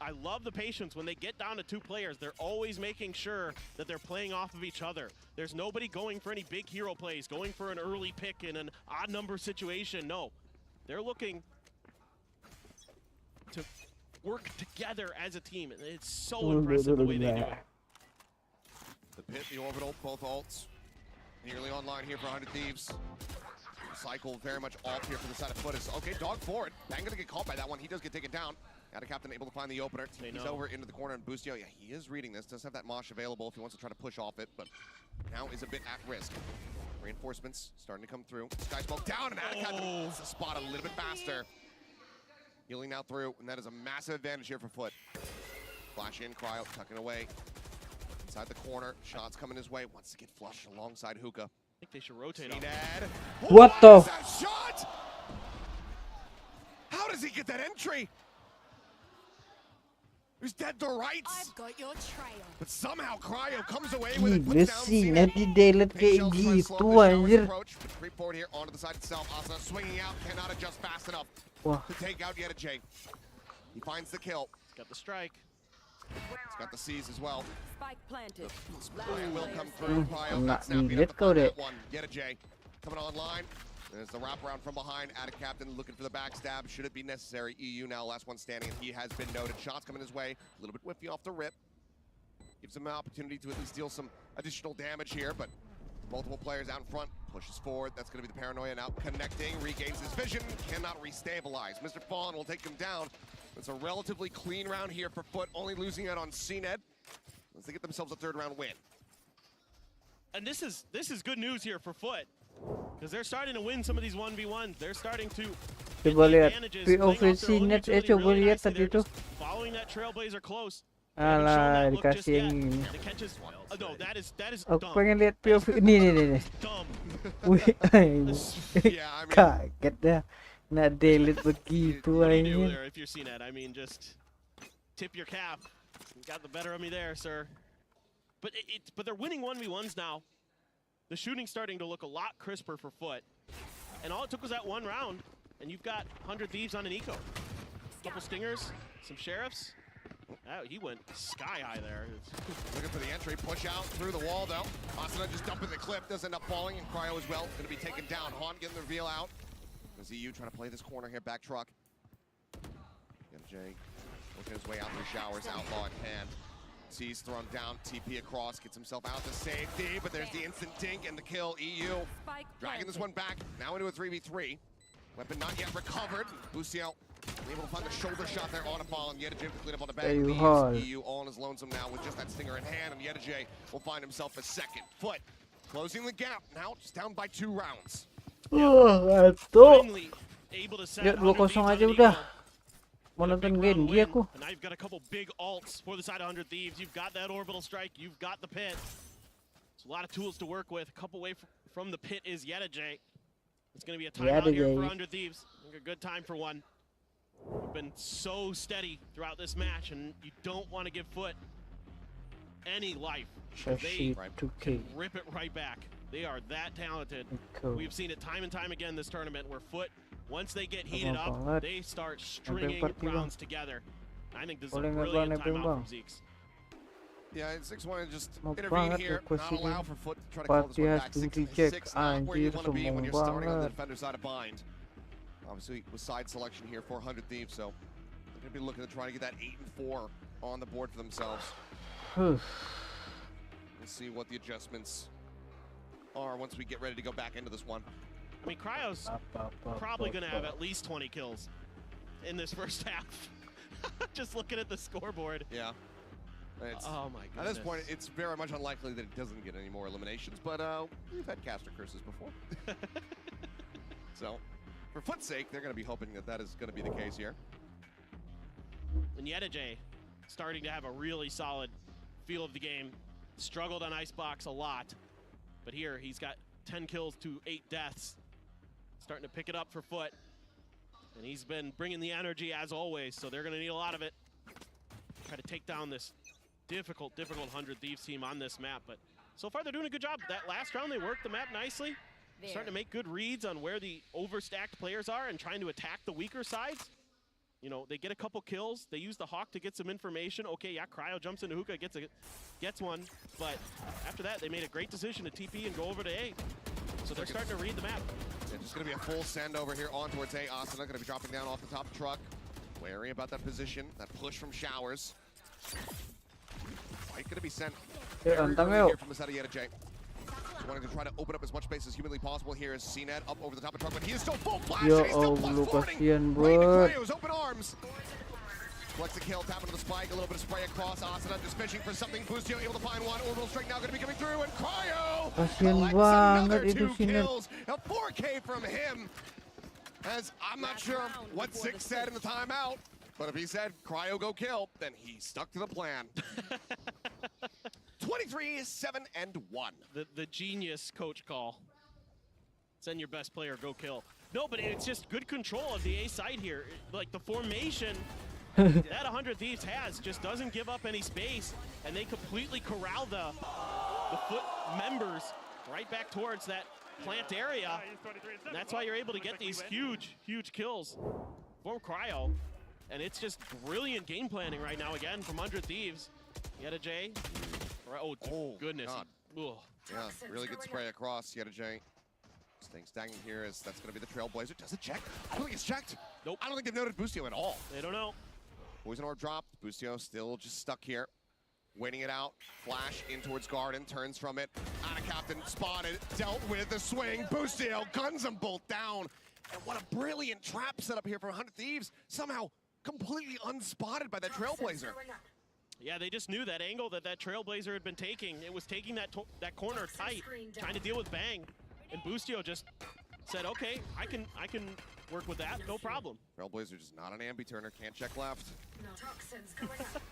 I love the patience. When they get down to 2 players, they're always making sure that they're playing off of each other. There's nobody going for any big hero plays, going for an early pick in an odd number situation. No, they're looking to work together as a team. It's so impressive the way they do it. The pit, the orbital, both ults. Nearly online here for 100 Thieves. Cycle very much off here for the side of Foot. Okay, dog forward. Bang gonna get caught by that one. He does get taken down. Out of captain, able to find the opener. He's over into the corner, and Boostio, yeah, he is reading this. Does have that mosh available if he wants to try to push off it, but now is a bit at risk. Reinforcements starting to come through. Sky smoke down, and out of captain needs to spot a little bit faster. Healing now through, and that is a massive advantage here for Foot. Flash in, Cryo tucking away. Inside the corner, shots coming his way. Wants to get flushed alongside Hookah. I think they should rotate on. What the? That shot? How does he get that entry? He's dead to rights. I've got your trail. But somehow Cryo comes away with it. Gila sih, nanti delete kayak gitu anjir. Creep forward here onto the side itself. Asana swinging out, cannot adjust fast enough to take out yet a J. He finds the kill. He's got the strike. He's got the C's as well. Spike planted. Spray will come through. Cryo Let's go that one. Get a J. Coming online. There's the wraparound from behind. Out of captain, looking for the backstab. Should it be necessary? EU now, last one standing, and he has been noted. Shots coming his way. A little bit whiffy off the rip. Gives him an opportunity to at least deal some additional damage here, but multiple players out in front. Pushes forward. That's going to be the paranoia now. Connecting, regains his vision. Cannot restabilize. Mr. Fallen will take him down. It's a relatively clean round here for Foot, only losing out on CNED as they get themselves a 3rd round win. And this is good news here for Foot, because they're starting to win some of these 1v1s. They're starting to coba lihat POV CNED coba lihat tadi tuh. Following that Trailblazer close. Alah, dikasih yang ini. No, that is Aku dumb. pengen lihat POV ini. Dumb. Wih, kaget dah. Nak delete begitu aja. If you're seeing that, I mean, just tip your cap. You got the better of me there, sir. But but they're winning 1v1s now. The shooting's starting to look a lot crisper for Foot. And all it took was that one round, and you've got 100 Thieves on an eco. Couple stingers, some sheriffs. Oh, he went sky high there. Looking for the entry, push out through the wall though. Asana just dumping the clip, does end up falling, and Cryo as well. Going to be taken down. Han getting the reveal out. There's EU trying to play this corner here, back truck. MJ working his way out through showers, outlaw in hand. C's thrown down, TP across, gets himself out to safety, but there's the instant dink and the kill. EU dragging this one back, now into a 3v3. Weapon not yet recovered. Lucio Able to find the shoulder shot there on a fall, and Yedijay to clean up on the back. EU all on his lonesome now with just that stinger in hand, and Yedijay will find himself a second. Foot closing the gap now, just down by 2 rounds. Finally able to set 2-0 aja udah. Mau nonton Genji aku. And now you've got a couple big ults for the side of 100 Thieves. You've got that orbital strike, you've got the pit. It's a lot of tools to work with. A couple away from the pit is Yedijay. It's going to be a timeout here for 100 Thieves. I think a good time for one. We've been so steady throughout this match, and you don't want to give Foot any life. They rip it right back. They are that talented. We've seen it time and time again this tournament where Foot, once they get heated up, they start stringing rounds together. I think this is a brilliant timeout from Zeeks. Yeah, and 6-1 just intervene here, not allow for Foot to try to call this one back. 6-6, not where you want to be when you're starting on the defender side of bind. Obviously, with side selection here for 100 Thieves, so they're going to be looking to try to get that 8-4 on the board for themselves. We'll see what the adjustments are once we get ready to go back into this one. I mean, Cryo's probably going to have at least 20 kills in this first half. Just looking at the scoreboard. Yeah. Oh my goodness. At this point, it's very much unlikely that it doesn't get any more eliminations, but we've had caster curses before. So, for Foot's sake, they're going to be hoping that that is going to be the case here. And Yedijay starting to have a really solid feel of the game. Struggled on Icebox a lot, but here he's got 10 kills to 8 deaths. Starting to pick it up for Foot. And he's been bringing the energy as always, so they're going to need a lot of it. Try to take down this difficult 100 Thieves team on this map, but so far they're doing a good job. That last round they worked the map nicely. Starting to make good reads on where the overstacked players are and trying to attack the weaker sides. You know, they get a couple kills. They use the Hawk to get some information. Okay, yeah, Cryo jumps into hookah, gets one, but after that they made a great decision to TP and go over to A. So they're starting to read the map. Yeah, just going to be a full send over here on towards A. Asuna going to be dropping down off the top truck. Wary about that position, that push from Showers. Fight going to be sent here from the side of Yedijay. Wanting to try to open up as much space as humanly possible here is CNET up over the top of truck, but he is still full flash, and he's still plus 40. Right into Cryo's open arms. Collects the kill, tapping to the spike, a little bit of spray across. Asuna just fishing for something. Boostio able to find one. Orbital strike now going to be coming through, and Cryo collects another 2 kills. A 4K from him. As I'm not sure what Six said in the timeout, but if he said Cryo go kill, then he stuck to the plan. 23-7-1. The genius coach call. Send your best player, go kill. No, but it's just good control of the A side here. Like the formation that 100 Thieves has just doesn't give up any space, and they completely corral the Foot members right back towards that plant area. And that's why you're able to get these huge kills from Cryo. And it's just brilliant game planning right now again from 100 Thieves. Yedijay. Oh goodness. Yeah, really good spray across Yedijay. Staying stagnant here as that's going to be the Trailblazer. Does it check? I don't think it's checked. Nope. I don't think they've noted Boostio at all. They don't know. Poison Orb dropped. Boostio still just stuck here. Waiting it out. Flash in towards Garden. Turns from it. Out of Captain. Spotted. Dealt with the swing. Boostio guns them both down. And what a brilliant trap setup here for 100 Thieves. Somehow completely unspotted by that Trailblazer. Yeah, they just knew that angle that Trailblazer had been taking. It was taking that corner tight, trying to deal with Bang. And Boostio just said, okay, I can work with that, no problem. Trailblazer just not an ambi turner, can't check left.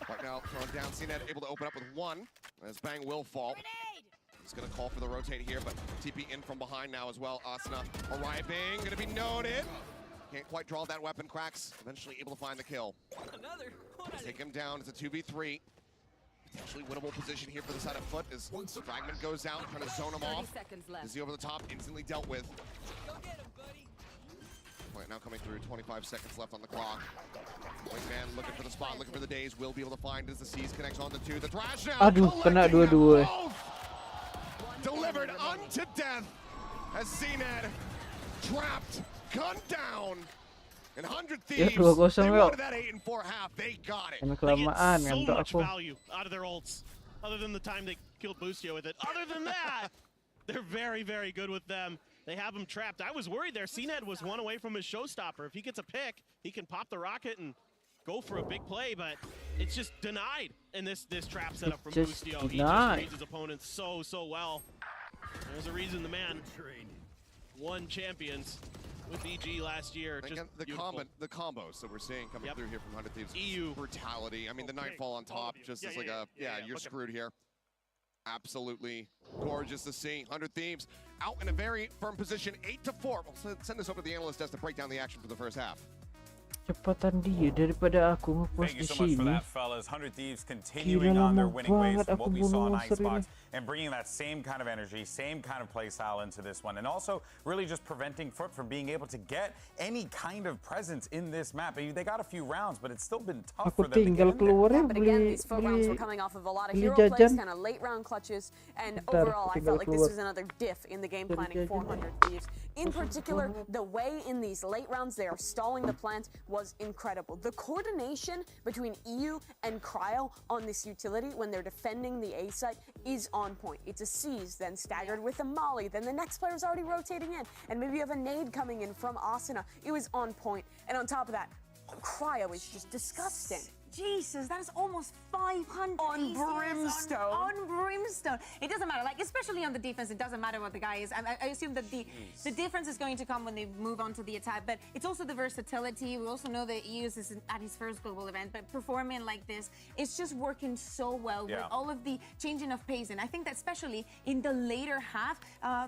Right now, throwing down CNET, able to open up with 1, as Bang will fall. He's going to call for the rotate here, but TP in from behind now as well. Asuna arriving, going to be noted. Can't quite draw that weapon, cracks. Eventually able to find the kill. Take him down, it's a 2v3. Potentially winnable position here for the side of Foot as Fragment goes out, trying to zone him off. Is he over the top, instantly dealt with. Right now coming through, 25 seconds left on the clock. Wingman looking for the spot, looking for the days. Will be able to find as the C's connects on the 2. The thrash now. Aduh, kena dua-dua. Delivered unto death as CNET trapped, gunned down. And 100 Thieves, they wanted that 8-4 half. They got it. They get so much value out of their ults, other than the time they killed Boostio with it. Other than that, they're very, very good with them. They have him trapped. I was worried there. CNED was one away from his showstopper. If he gets a pick, he can pop the rocket and go for a big play, but it's just denied in this trap setup from Boostio. He just reads his opponents so well. There's a reason the man won champions with EG last year. Again, the combos that we're seeing coming through here from 100 Thieves. EU brutality. I mean, the Nightfall on top just is like you're screwed here. Absolutely gorgeous to see. 100 Thieves out in a very firm position, 8-4. We'll send this over to the analyst desk to break down the action for the first half. Cepatan dia daripada aku ngepost Thank you di so much for sini. that, fellas. 100 Thieves continuing on their winning ways from what we saw in Icebox and bringing that same kind of energy, same kind of play style into this one. And also really just preventing Foot from being able to get any kind of presence in this map. They got a few rounds, but it's still been tough for them to get in there. But again, these Foot rounds were coming off of a lot of hero plays, kind of late round clutches, and overall I felt like this was another diff in the game planning for 100 Thieves. In particular, the way in these late rounds they are stalling the plant was incredible. The coordination between EU and Cryo on this utility when they're defending the A site is on point. It's a seize, then staggered with a molly, then the next player's already rotating in, and maybe you have a nade coming in from Asuna. It was on point. And on top of that, Cryo is just disgusting. Jesus, that is almost 500 on brimstone. On brimstone. It doesn't matter, like especially on the defense, it doesn't matter what the guy is. I assume that the difference is going to come when they move on to the attack, but it's also the versatility. We also know that he is at his first global event, but performing like this, it's just working so well with all of the changing of pace. And I think that especially in the later half,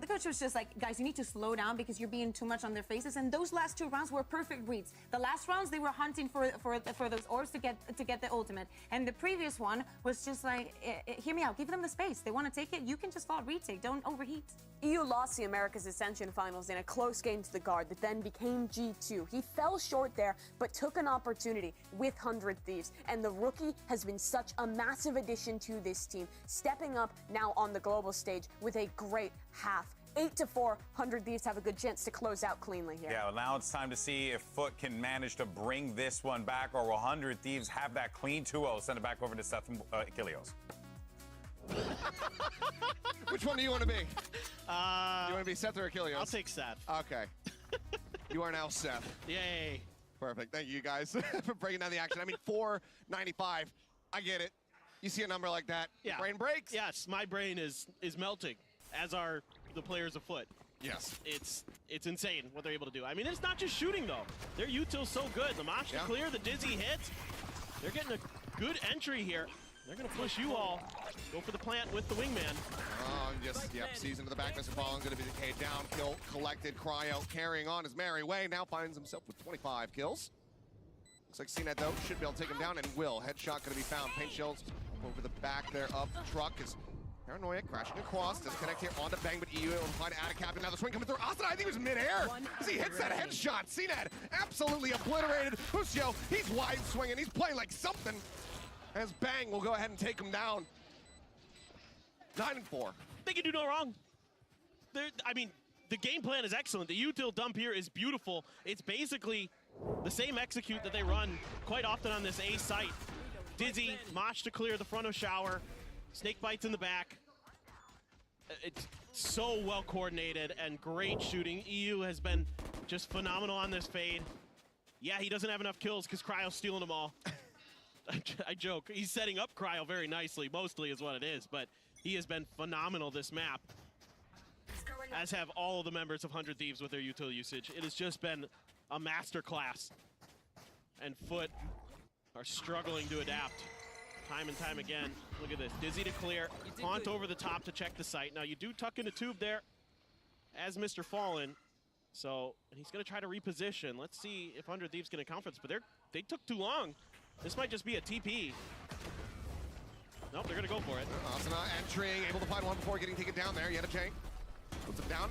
the coach was just like, guys, you need to slow down because you're being too much on their faces. And those last two rounds were perfect reads. The last rounds, they were hunting for those orbs to get the ultimate, and the previous one was just like, hear me out, give them the space. They want to take it, you can just fall retake, don't overheat. EU lost the America's Ascension finals in a close game to the guard that then became G2. He fell short there, but took an opportunity with 100 Thieves, and the rookie has been such a massive addition to this team, stepping up now on the global stage with a great half. 8-4, 100 Thieves have a good chance to close out cleanly here. Yeah, well, now it's time to see if Foot can manage to bring this one back, or will 100 Thieves have that clean 2-0? Send it back over to Seth and Kilios. Which one do you want to be? You want to be Seth or Achilles? I'll take Seth. Okay. You are now Seth. Yay. Perfect. Thank you guys for breaking down the action. I mean, 495. I get it. You see a number like that, your brain breaks. Yes, my brain is melting, as are the players afoot. Yes. It's insane what they're able to do. I mean, it's not just shooting, though. Their util's so good. The Mosh to clear, the Dizzy hits. They're getting a good entry here. They're going to push you all. Go for the plant with the wingman. Sees into the back. Mr. Fallen going to be the K down. Kill collected. Cryo carrying on his merry way. Now finds himself with 25 kills. Looks like CNET, though, should be able to take him down, and will. Headshot going to be found. Paint shells over the back there of the truck is Paranoia crashing across. Disconnect here onto Bang, but EU able to find out of cap. Now the swing coming through. Asuna, I think he was midair as he hits that headshot. CNET absolutely obliterated. Busio, he's wide swinging. He's playing like something. As Bang will go ahead and take him down. 9-4. They can do no wrong. I mean, the game plan is excellent. The util dump here is beautiful. It's basically the same execute that they run quite often on this A site. Dizzy, Mosh to clear the front of shower. Snake bites in the back. It's so well coordinated and great shooting. EU has been just phenomenal on this fade. Yeah, he doesn't have enough kills because Cryo's stealing them all. I joke. He's setting up Cryo very nicely, mostly is what it is, but he has been phenomenal this map, as have all of the members of 100 Thieves with their util usage. It has just been a masterclass, and Foot are struggling to adapt. Time and time again. Look at this. Dizzy to clear. Haunt over the top to check the site. Now you do tuck in a tube there as Mr. Fallen. So, and he's going to try to reposition. Let's see if 100 Thieves can account for this. But they took too long. This might just be a TP. Nope, they're going to go for it. Asuna entering, able to find one before getting taken down there. Yet a chain. Puts him down.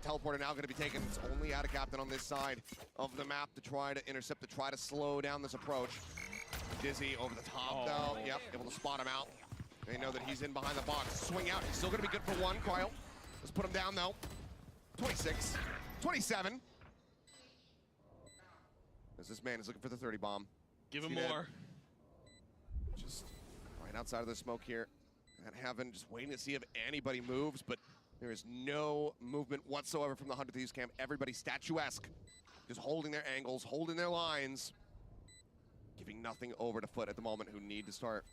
Teleporter now going to be taken. It's only out of captain on this side of the map to try to intercept, to try to slow down this approach. Dizzy over the top, though. Yep, able to spot him out. They know that he's in behind the box. Swing out. He's still going to be good for one. Cryo. Let's put him down, though. 26. 27. As this man is looking for the 30 bomb. Give him more. Just right outside of the smoke here. At Heaven, just waiting to see if anybody moves, but There is no movement whatsoever from the 100 Thieves camp. Everybody statuesque, just holding their angles, holding their lines, giving nothing over to Foot at the moment, who need to start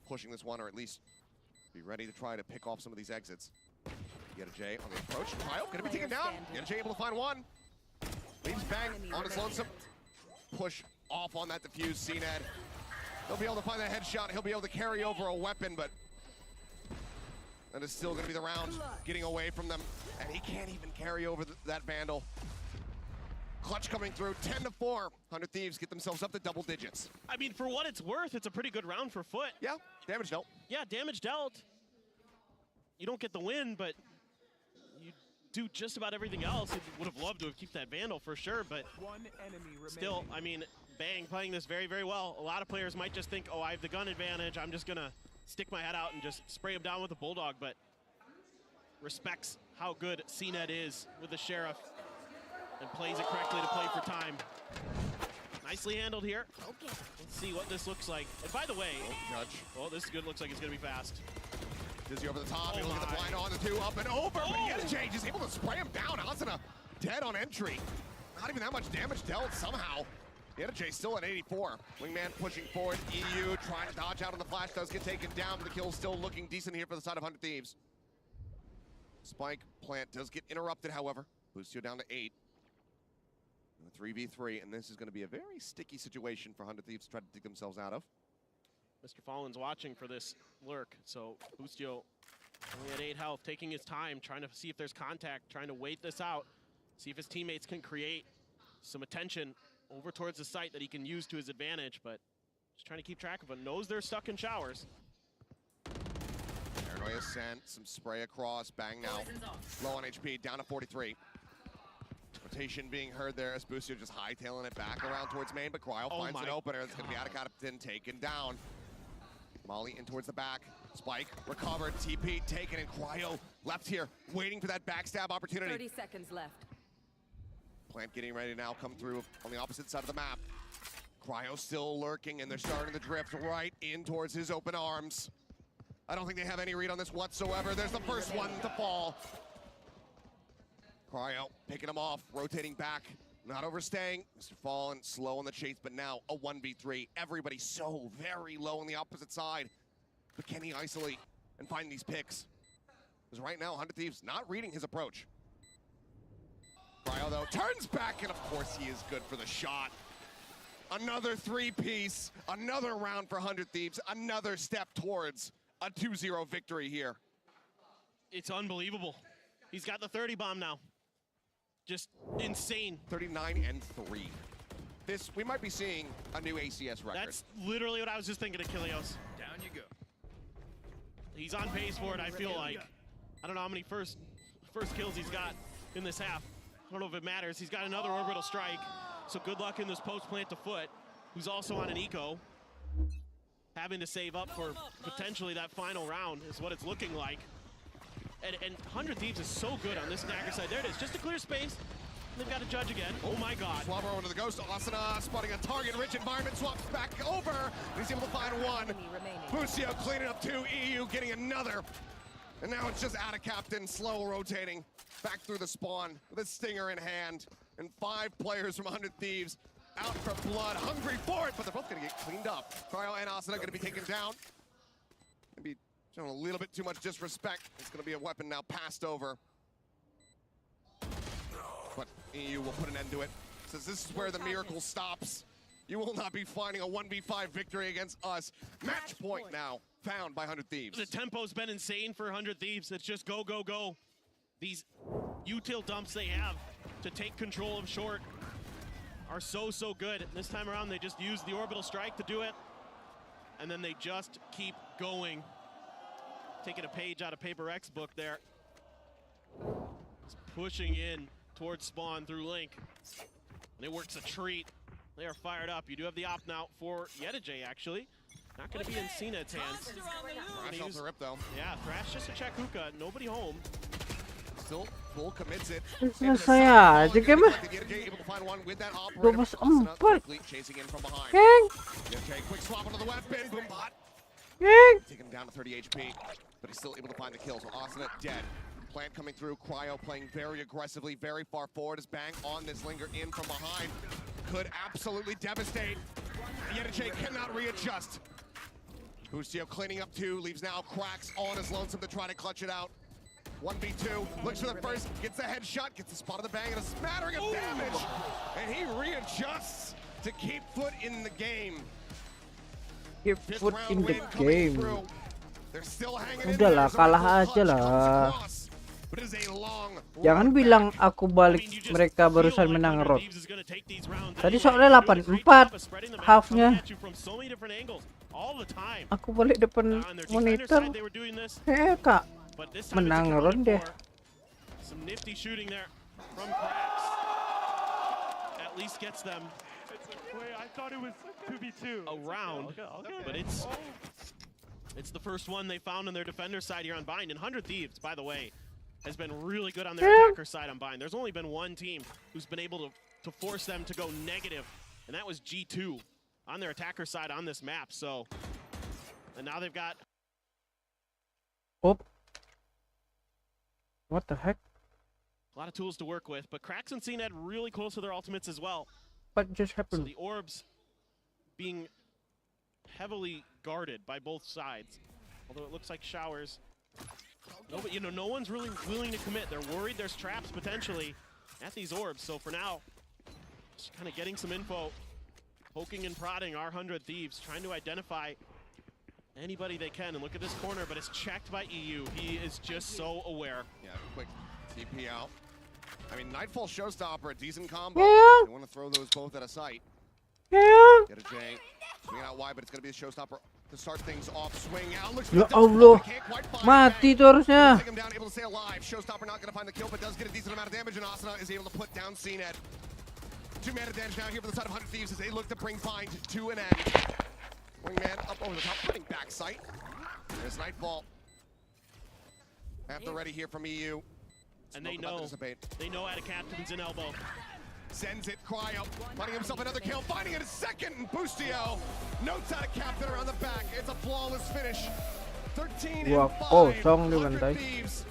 pushing this one, or at least be ready to try to pick off some of these exits. J on the approach. Kyle gonna be taken down. J able to find one. Leaves Bang on his lonesome. Push off on that defuse. CNED. He'll be able to find that headshot. He'll be able to carry over a weapon, but that is still gonna be the round getting away from them. And he can't even carry over that Vandal. Clutch coming through, 10-4. 100 Thieves get themselves up to double digits. I mean, for what it's worth, it's a pretty good round for Foot. Yeah, damage dealt. Yeah, damage dealt. You don't get the win, but you do just about everything else. You would have loved to have kept that Vandal for sure, but still, I mean, Bang playing this very, very well. A lot of players might just think, oh, I have the gun advantage. I'm just gonna stick my head out and just spray him down with a Bulldog, but respects how good CNED is with the Sheriff and plays it correctly to play for time. Nicely handled here. Okay. Let's see what this looks like. And by the way, oh, this good. Looks like it's gonna be fast. Dizzy over the top, able to get the blind on, the two up and over, but Yenajay just able to spray him down. Asuna dead on entry. Not even that much damage dealt somehow. Yenajay still at 84. Wingman pushing forward, EU trying to dodge out on the flash, does get taken down, but the kill still looking decent here for the side of 100 Thieves. Spike plant does get interrupted, however. Boostio down to 8. 3v3, and this is gonna be a very sticky situation for 100 Thieves to try to dig themselves out of. Mr. Fallen's watching for this lurk, so Boostio only at 8 health, taking his time, trying to see if there's contact, trying to wait this out, see if his teammates can create some attention over towards the site that he can use to his advantage, but just trying to keep track of it. Knows they're stuck in showers. Paranoia sent, some spray across, Bang now. Low on HP, down to 43. Rotation being heard there as Boostio just hightailing it back around towards main, but Cryo finds an opener. It's going to be out of Captain, taken down. Molly in towards the back. Spike recovered, TP taken, and Cryo left here, waiting for that backstab opportunity. 30 seconds left. Plant getting ready to now come through on the opposite side of the map. Cryo still lurking, and they're starting to drift right in towards his open arms. I don't think they have any read on this whatsoever. There's the first one to fall. Cryo picking him off, rotating back, not overstaying. Mr. Fallen slow on the chase, but now a 1v3. Everybody so very low on the opposite side. But can he isolate and find these picks? Because right now, 100 Thieves not reading his approach. Cryo, though, turns back, and of course he is good for the shot. Another 3-piece, another round for 100 Thieves, another step towards a 2-0 victory here. It's unbelievable. He's got the 30 bomb now. Just insane. 39 and 3. This, we might be seeing a new ACS record. That's literally what I was just thinking of, Kilios. Down you go. He's on pace for it, I feel like. I don't know how many first kills he's got in this half. I don't know if it matters. He's got another orbital strike. So good luck in this post plant to Foot, who's also on an eco. Having to save up for potentially that final round is what it's looking like. And 100 Thieves is so good on this dagger side. There it is, just a clear space. They've got to judge again. Oh my God. Swabber over to the Ghost. Asuna spotting a target-rich environment, swaps back over. He's able to find one. Boostio cleaning up 2, EU getting another. And now it's just out of Captain, slow rotating. Back through the spawn with a stinger in hand. And 5 players from 100 Thieves out for blood, hungry for it, but they're both gonna get cleaned up. Cryo and Asuna gonna be taken down. Maybe showing a little bit too much disrespect. It's gonna be a weapon now passed over. But EU will put an end to it. Says this is where the miracle stops. You will not be finding a 1v5 victory against us. Match point now found by 100 Thieves. The tempo's been insane for 100 Thieves. It's just go, go, go. These util dumps they have to take control of short are so, so good. This time around, they just use the orbital strike to do it. And then they just keep going. Taking a page out of Paper X book there. Just pushing in towards spawn through Link. And it works a treat. They are fired up. You do have the op now for Yenajay, actually. Not going to be in CNED's hands. Thrash off the rip, though. Yeah, Thrash just a check hookah. Nobody home. Still full commits it. Selesai aja game mah. 24. Chasing in from behind. Geng. Okay, quick swap onto the weapon. Boombot. Geng. Taking him down to 30 HP, but he's still able to find the kill. So Asuna dead. Plant coming through, Cryo playing very aggressively, very far forward as Bang on this linger in from behind. Could absolutely devastate. Yetiche cannot readjust. Bustio cleaning up two, leaves now Cracks all on his lonesome to try to clutch it out. 1v2, looks for the first, gets the headshot, gets the spot of the Bang and a smattering of damage. And he readjusts to keep foot in the game. Keep foot in the game. Udahlah, kalah aja lah. Jangan bilang aku balik mereka barusan menang road. Tadi soalnya 8-4 halfnya. Aku balik depan monitor. Kak, menang road deh. Some nifty shooting there from Cracks. At least gets them. Wait, I thought it was 2v2. Around, but it's the first one they found on their defender side here on Bind. And 100 Thieves, by the way, has been really good on their attacker side on Bind. There's only been one team who's been able to force them to go negative, and that was G2 on their attacker side on this map. So, and now they've got. Oh. What the heck? A lot of tools to work with, but Cracks and CNET really close to their ultimates as well. What just happened? So the orbs being heavily guarded by both sides, although it looks like showers. No one's really willing to commit. They're worried there's traps potentially at these orbs. So for now, just kind of getting some info, poking and prodding our 100 Thieves, trying to identify anybody they can. And look at this corner, but it's checked by EU. He is just so aware. Yeah, quick TP out. I mean, Nightfall Showstopper, a decent combo. Yeah. They want to throw those both at a sight. Yeah. Get a J. Swing out wide, but it's going to be a Showstopper to start things off. Swing out. Looks Ya Allah. Mati tuh harusnya. Take him down, able to stay alive. Showstopper not going to find the kill, but does get a decent amount of damage, and Asuna is able to put down CNET. 2 mana damage now here for the side of 100 Thieves as they look to bring Bind to an end. Wingman up over the top, putting back sight. There's Nightfall. At the ready here from EU. And they know at a captain's in elbow. Sends it, Cryo, finding himself another kill, finding it a second, and Bustio notes out a captain around the back. It's a flawless finish. 13-5, 100 Thieves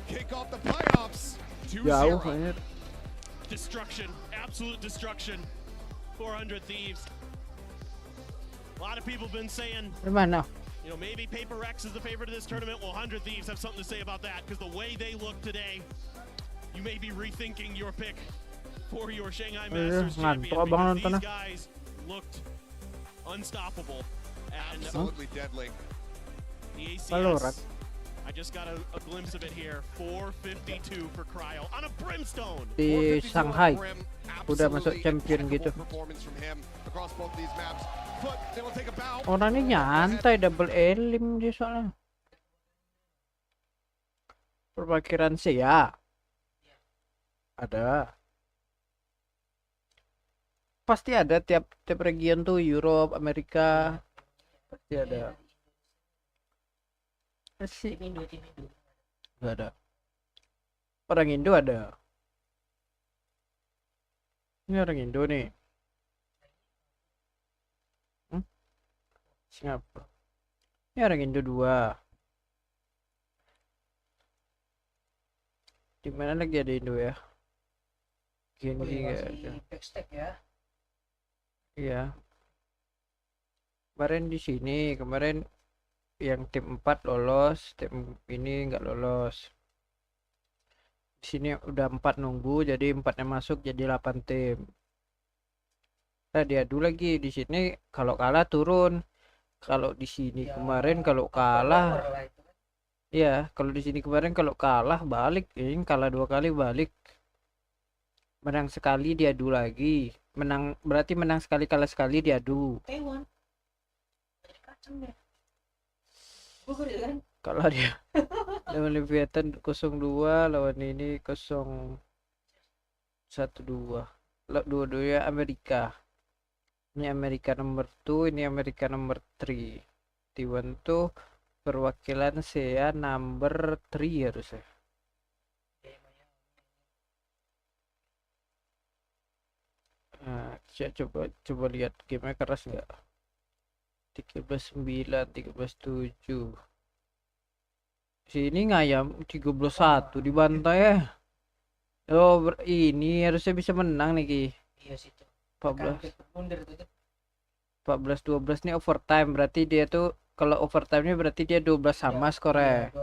kick off the playoffs. 2-0. Destruction, absolute destruction. 400 Thieves. A lot of people have been saying, maybe Paper Rex is the favorite of this tournament. Well, 100 Thieves have something to say about that, because the way they look today, you may be rethinking your pick for your Shanghai Masters champion, because these guys looked unstoppable. And absolutely deadly. The ACS, I just got a glimpse of it here. 452 for Cryo on a Brimstone. Di Shanghai udah masuk champion gitu. Orangnya nyantai, double elim dia soalnya. Perwakilan sih ya. Ada. Pasti ada tiap region tuh, Europe, Amerika. Pasti ada. Sih. Gak ada. Orang Indo ada. Ini orang Indo nih. Singapura. Ini orang Indo 2. Di mana lagi ada Indo ya? Gini nggak ada. Ya. Iya. Kemarin di sini, kemarin yang tim 4 lolos, tim ini nggak lolos. Di sini udah 4 nunggu, jadi 4-nya masuk jadi 8 tim. Nah, diadu lagi di sini, kalau kalah turun. Kalau di sini kemarin kalau kalah, ya kalau di sini kemarin kalau kalah balik, ini kalah 2 kali balik. Menang sekali diadu lagi. Menang berarti menang sekali, kalah sekali diadu. Kalau dia lawan Leviathan 0-2, lawan ini 0-1-2. Dua-duanya Amerika. Ini Amerika nomor 2, ini Amerika nomor 3. T1 tuh perwakilan saya number 3 harusnya. Nah, saya coba lihat gamenya keras nggak. 13-9, 13-7, Sini ngayam 31 dibantai ya. Oh, ini harusnya bisa menang nih Ki. Iya situ. 14 Mundur tuh. 14-12 nih overtime, berarti dia tuh kalau overtime-nya berarti dia 12 sama skornya.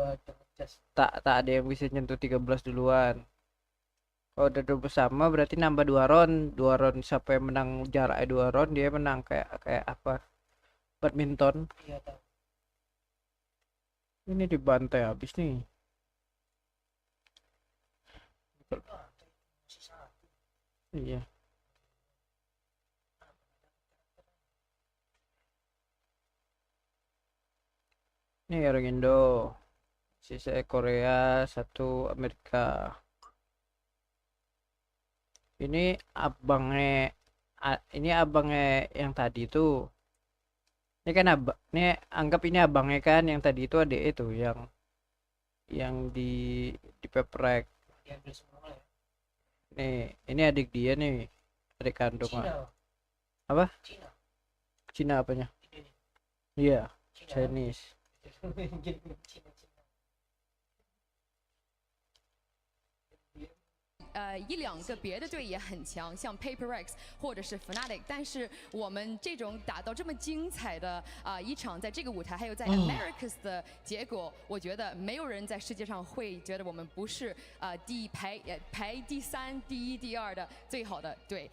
Tak ada yang bisa nyentuh 13 duluan. Kalau udah 12 sama berarti nambah 2 round siapa yang menang jaraknya 2 round dia menang kayak apa? Badminton. Iya tahu. Ini dibantai habis nih. Iya. Ini orang Indo. Sisa Korea, 1 Amerika. Ini abangnya yang tadi itu. Ini kan ini anggap ini abangnya kan, yang tadi itu adik itu yang di peprek. Nih, ini adik dia nih. Adik kandung. Apa? Cina apanya? Iya, Chinese. 一两个别的队也很强，像 Paper Rex 或者是 Fnatic， 但是我们这种打到这么精彩的一场，在这个舞台还有在 Americas 的结果，我觉得没有人在世界上会觉得我们不是排第3、第1、第2的最好的队。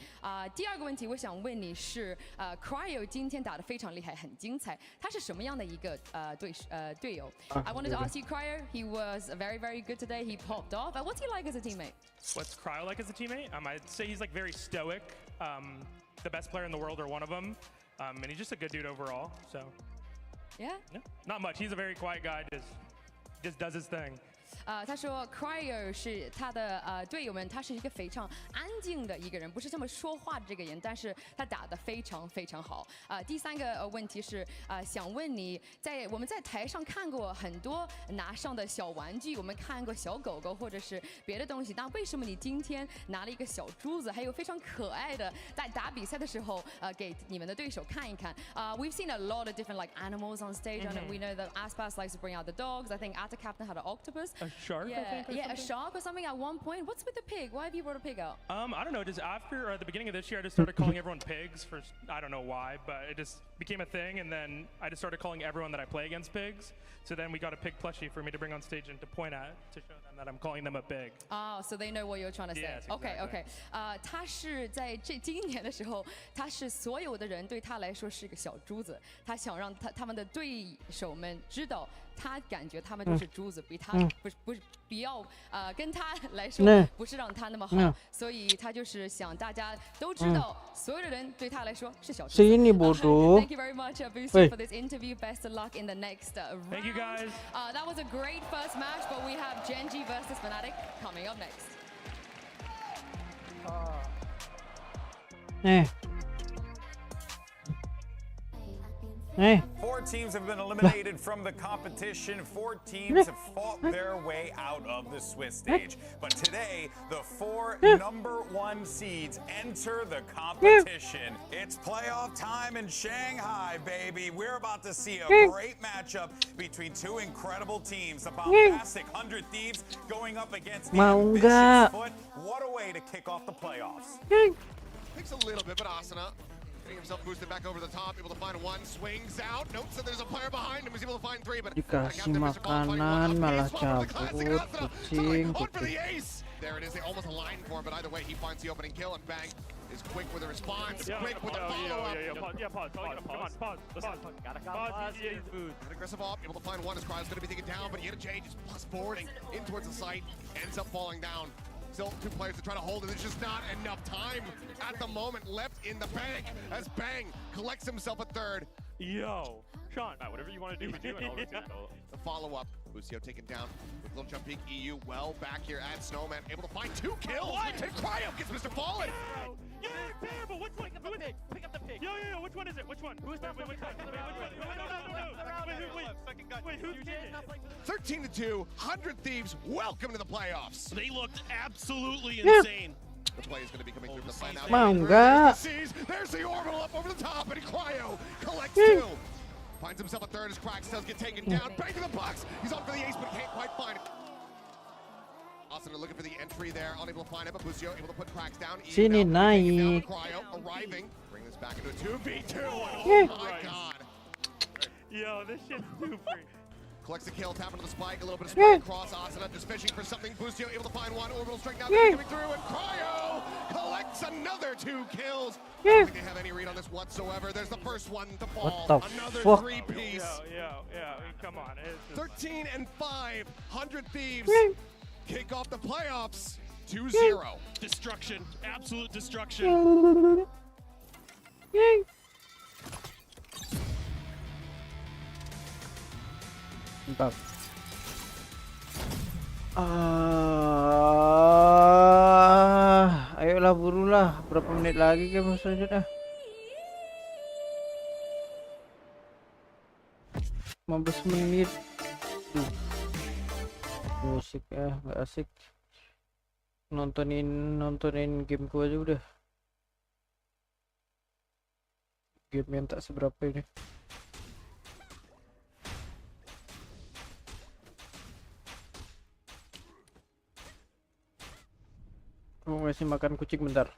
第二个问题我想问你是Cryo 今天打得非常厉害，很精彩，他是什么样的一个队友？I wanted to ask you Cryo, he was very very good today. He popped off. What's he like as a teammate? What's Cryo like as a teammate? I'd say he's like very stoic, the best player in the world or one of them, and he's just a good dude overall. So yeah, not much. He's a very quiet guy, just does his thing. 他说 Cryo 是他的队友们，他是一个非常安静的一个人，不是这么说话的这个人，但是他打得非常非常好。第三个问题是想问你，我们在台上看过很多拿上的小玩具，我们看过小狗狗或者是别的东西，但为什么你今天拿了一个小珠子，还有非常可爱的，在打比赛的时候给你们的对手看一看？We've seen a lot of different like animals on stage, and we know that Aspas likes to bring out the dogs. I think Ata Captain had an octopus. Shark, yeah, I think, a shark or something at one point. What's with the pig? Why have you brought a pig out? I don't know. Just after or at the beginning of this year, I just started calling everyone pigs for I don't know why, but it just became a thing, and then I just started calling everyone that I play against pigs. So then we got a pig plushie for me to bring on stage and to point at to show them that I'm calling them a pig. Oh, so they know what you're trying to say. Yes, Okay, exactly. okay. 他是在今年的时候，他是所有的人对他来说是一个小珠子，他想让他们的对手们知道。他感觉他们都是珠子，比他不是比较跟他来说不是让他那么好，所以他就是想大家都知道，所有的人对他来说是小珠子。Sini bodoh. Thank you very much, Booster, for this interview. Best of luck in the next round. Thank you guys. That was a great first match, but we have Genji versus Fnatic coming up next. Four teams have been eliminated from the competition. 4 teams have fought their way out of the Swiss stage. But today, the 4 #1 seeds enter the competition. It's playoff time in Shanghai, baby. We're about to see a great matchup between 2 incredible teams. The bombastic 100 Thieves going up against the ambitious Foot. What a way to kick off the playoffs. Takes a little bit, but Asuna getting himself boosted back over the top, able to find 1, swings out. Notes that there's a player behind him, he's able to find 3, but dikasih makanan malah cabut, kucing. There it is, they almost aligned for him, but either way, he finds the opening kill, and Bang is quick with the response, quick with the follow-up. Pause. Gotta pause. Aggressive up, able to find 1 as Cryo's gonna be taken down, but he had a change, he's plus forwarding in towards the site, ends up falling down. Still 2 players to try to hold it. There's just not enough time at the moment left in the bank as Bang collects himself a 3rd. Yo, Sean, whatever you want to do, we do. The follow-up, Lucio taken down with Little Jump Peak. EU well back here at Snowman, able to find 2 kills. What? And Cryo gets Mr. Fallen. You're terrible. Which one? Pick up the pig. Yo. Which one is it? Which one? Who's that? Which one? Wait, who's it? 13-2, 100 Thieves. Welcome to the playoffs. They looked absolutely insane. The play is going to be coming through the play now. Mau enggak? There's the orbital up over the top, and Cryo collects 2. Finds himself a third as Crack does get taken down. Bang to the box. He's on for the ace, but can't quite find it. Austin looking for the entry there, unable to find it, but Busio able to put Cracks down. Sini naik. Cryo arriving. Bring this back into a 2v2. Yeah. Oh my god. Yo, this shit's too free. Collects the kill, tapping to the spike, a little bit of spike across. Asuna just fishing for something. Busio able to find one. Orbital strike now coming through, and Cryo collects another 2 kills. I don't think they have any read on this whatsoever. There's the first one to fall. Another 3-piece. Yo, come on. 13 and 5, 100 Thieves kick off the playoffs 2-0. Destruction, absolute destruction. Mantap. Ayolah burulah. Berapa menit lagi game selanjutnya? 15 menit. Musik ya nggak asik. Nontonin gameku aja udah. Game yang tak seberapa ini. Aku masih makan kucing bentar.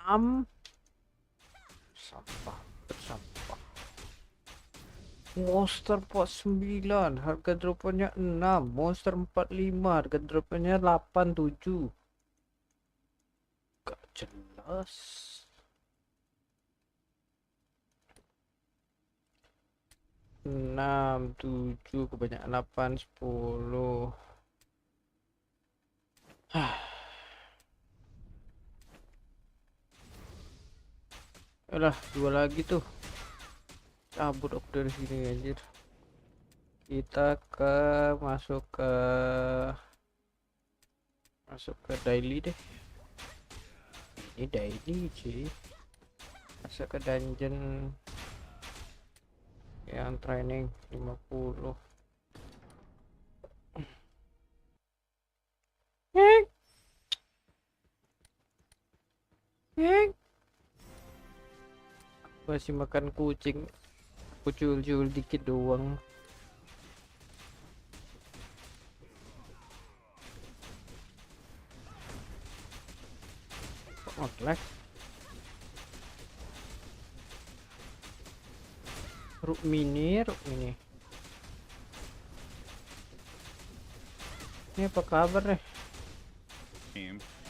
Sampah, sampah. Monster 49, harga dropnya 6. Monster 45, harga dropnya 87. Gak jelas. 6, 7, kebanyakan 8, 10. Alah, 2 lagi tuh. Cabut aku dari sini anjir. Kita masuk ke daily deh. Ini daily sih. Masuk ke dungeon yang training 50. Masih makan kucing. Kucul-cul dikit doang. Kok lag? Ruk mini. Ini apa kabar nih?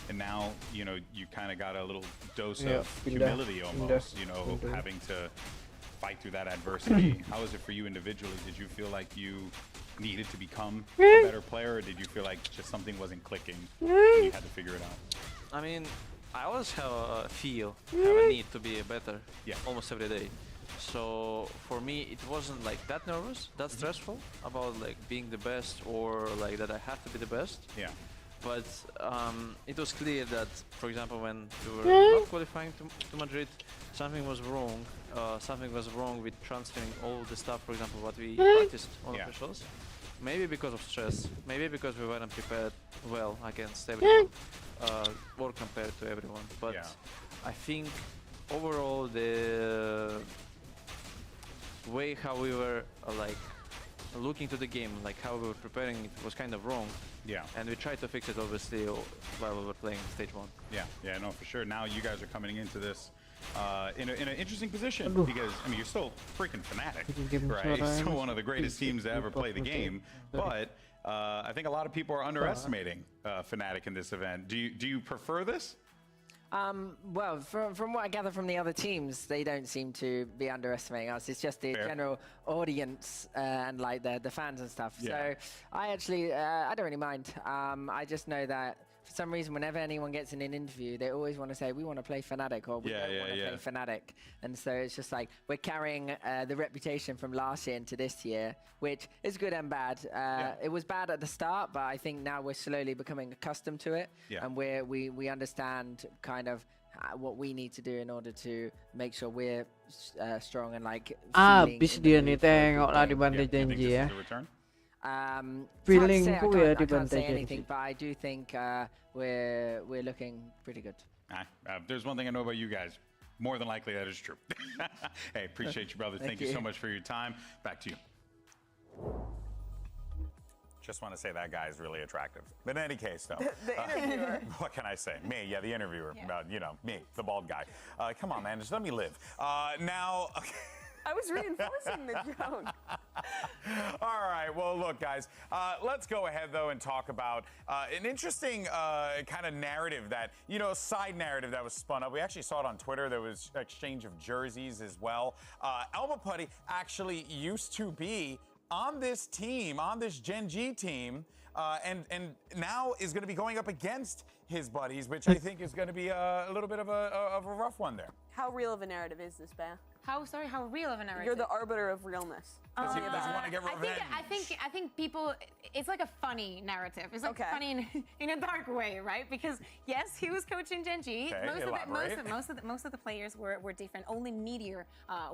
And now, you know, you kind of got a little dose Yeah, of pindah, humility almost, you know, having to fight through that adversity. How was it for you individually? Did you feel like you needed to become a better player, or did you feel like just something wasn't clicking and you had to figure it out? I mean, I always have a need to be better almost every day. So for me, it wasn't like that nervous, that stressful about like being the best or like that I have to be the best. Yeah. But it was clear that, for example, when we were not qualifying to Madrid, something was wrong. Something was wrong with transferring all the stuff, for example, what we practiced on officials. Maybe because of stress, maybe because we weren't prepared well against everyone, or compared to everyone. But I think overall the way how we were like looking to the game, like how we were preparing it was kind of wrong. Yeah. And we tried to fix it obviously while we were playing stage 1. Yeah, no, for sure. Now you guys are coming into this in an interesting position because, I mean, you're still freaking Fnatic, right? Still one of the greatest teams to ever play the game. But I think a lot of people are underestimating Fnatic in this event. Do you prefer this? Well, from what I gather from the other teams, they don't seem to be underestimating us. It's just the general audience and like the fans and stuff. So I actually, I don't really mind. I just know that for some reason, whenever anyone gets in an interview, they always want to say, we want to play Fnatic, or we don't want to play Fnatic. And so it's just like, we're carrying the reputation from last year into this year, which is good and bad. It was bad at the start, but I think now we're slowly becoming accustomed to it. And we understand kind of what we need to do in order to make sure we're strong and like Habis dia nih, tengok lah di bantai janji ya. Feelingku ya di bantai janji. But I do think we're looking pretty good. There's one thing I know about you guys. More than likely, that is true. Hey, appreciate you, brother. Thank you so much for your time. Back to you. Just want to say that guy is really attractive. But in any case, though. The interviewer. What can I say? Me, the interviewer. You know, me, the bald guy. Come on, man, just let me live. Now... I was reinforcing the joke. All right, well, look, guys, let's go ahead, though, and talk about an interesting kind of narrative that, you know, side narrative that was spun up. We actually saw it on Twitter. There was exchange of jerseys as well. Elma Putty actually used to be on this team, on this Gen G team, and now is going to be going up against his buddies, which I think is going to be a little bit of a rough one there. How real of a narrative is this, Bea? How real of a narrative? You're the arbiter of realness. Does he want to get revenge? I think people, it's like a funny narrative. It's like funny in a dark way, right? Because yes, he was coaching Gen G. Most of the players were different. Only Meteor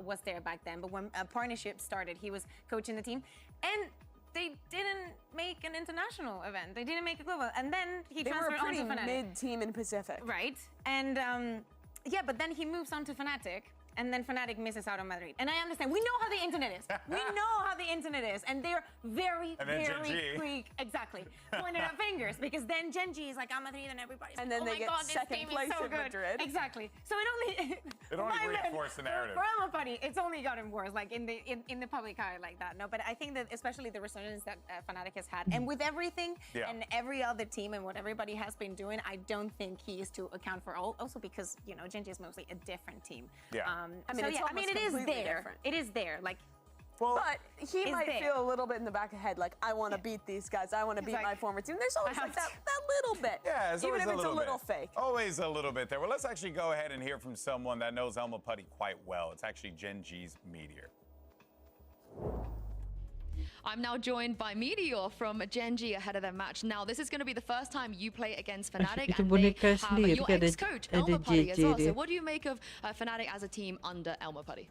was there back then. But when a partnership started, he was coaching the team, and they didn't make an international event. They didn't make a global, and then he transferred onto Fnatic. Mid-team in Pacific, right? And yeah, but then he moves on to Fnatic. and then Fnatic misses out on Madrid. And I understand. We know how the internet is. We know how the internet is. And they're very, very quick. Exactly. Pointing at fingers. Because then Genji is like, I'm Madrid, and everybody's and then oh they my get God, second this team place is so in good. Madrid. Exactly. So it only reinforced the narrative. For Elmo Putty, it's only gotten worse, like in the public eye like that. No, but I think that especially the resurgence that Fnatic has had, and with everything and every other team and what everybody has been doing, I don't think he is to account for all. Also because, you know, Genji is mostly a different team. Yeah. I mean, it is there. Different. It is there. Like, well, but he might feel a little bit in the back of the head, like, I want to beat these guys. I want to beat my former team. There's always like that little bit. Yeah, it's even if always it's a little fake. Always a little bit there. Well, let's actually go ahead and hear from someone that knows Elmo Putty quite well. It's actually Genji's Meteor. I'm now joined by Meteor from Genji ahead of their match. Now, this is going to be the first time you play against Fnatic, and they have your ex-coach, Elmo Putty, as well. So what do you make of Fnatic as a team under Elmo Putty?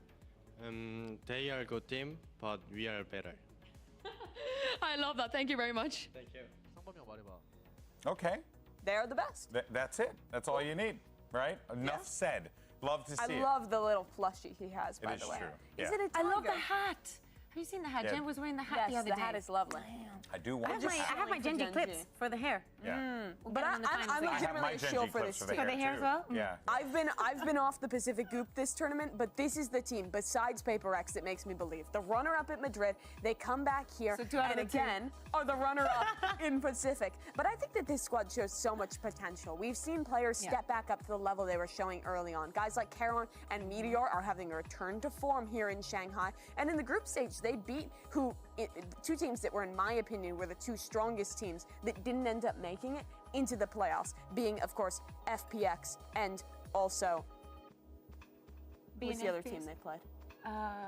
They are a good team, but we are better. I love that. Thank you very much. Thank you. Okay. They're the best. That's it. That's all you need, right? Enough said. Love to see it. I love the little plushie he has, by the way. It is Is true. it a tiger? I love the hat. Have you seen the hat? Jen was wearing the hat the other day. the hat is lovely. I do want I have my Genji clips for the hair. Yeah. But I'm legitimately a shill for this team. For the hair as well? Yeah. I've been off the Pacific Goop this tournament, but this is the team, besides Paper X, that makes me believe. The runner-up at Madrid, they come back here, and again, are the runner-up in Pacific. But I think that this squad shows so much potential. We've seen players step back up to the level they were showing early on. Guys like Kalo and Meteor are having a return to form here in Shanghai. And in the group stage, they beat two teams that were, in my opinion, were the two strongest teams that didn't end up making it into the playoffs, being, of course, FPX and also who's the other team they played?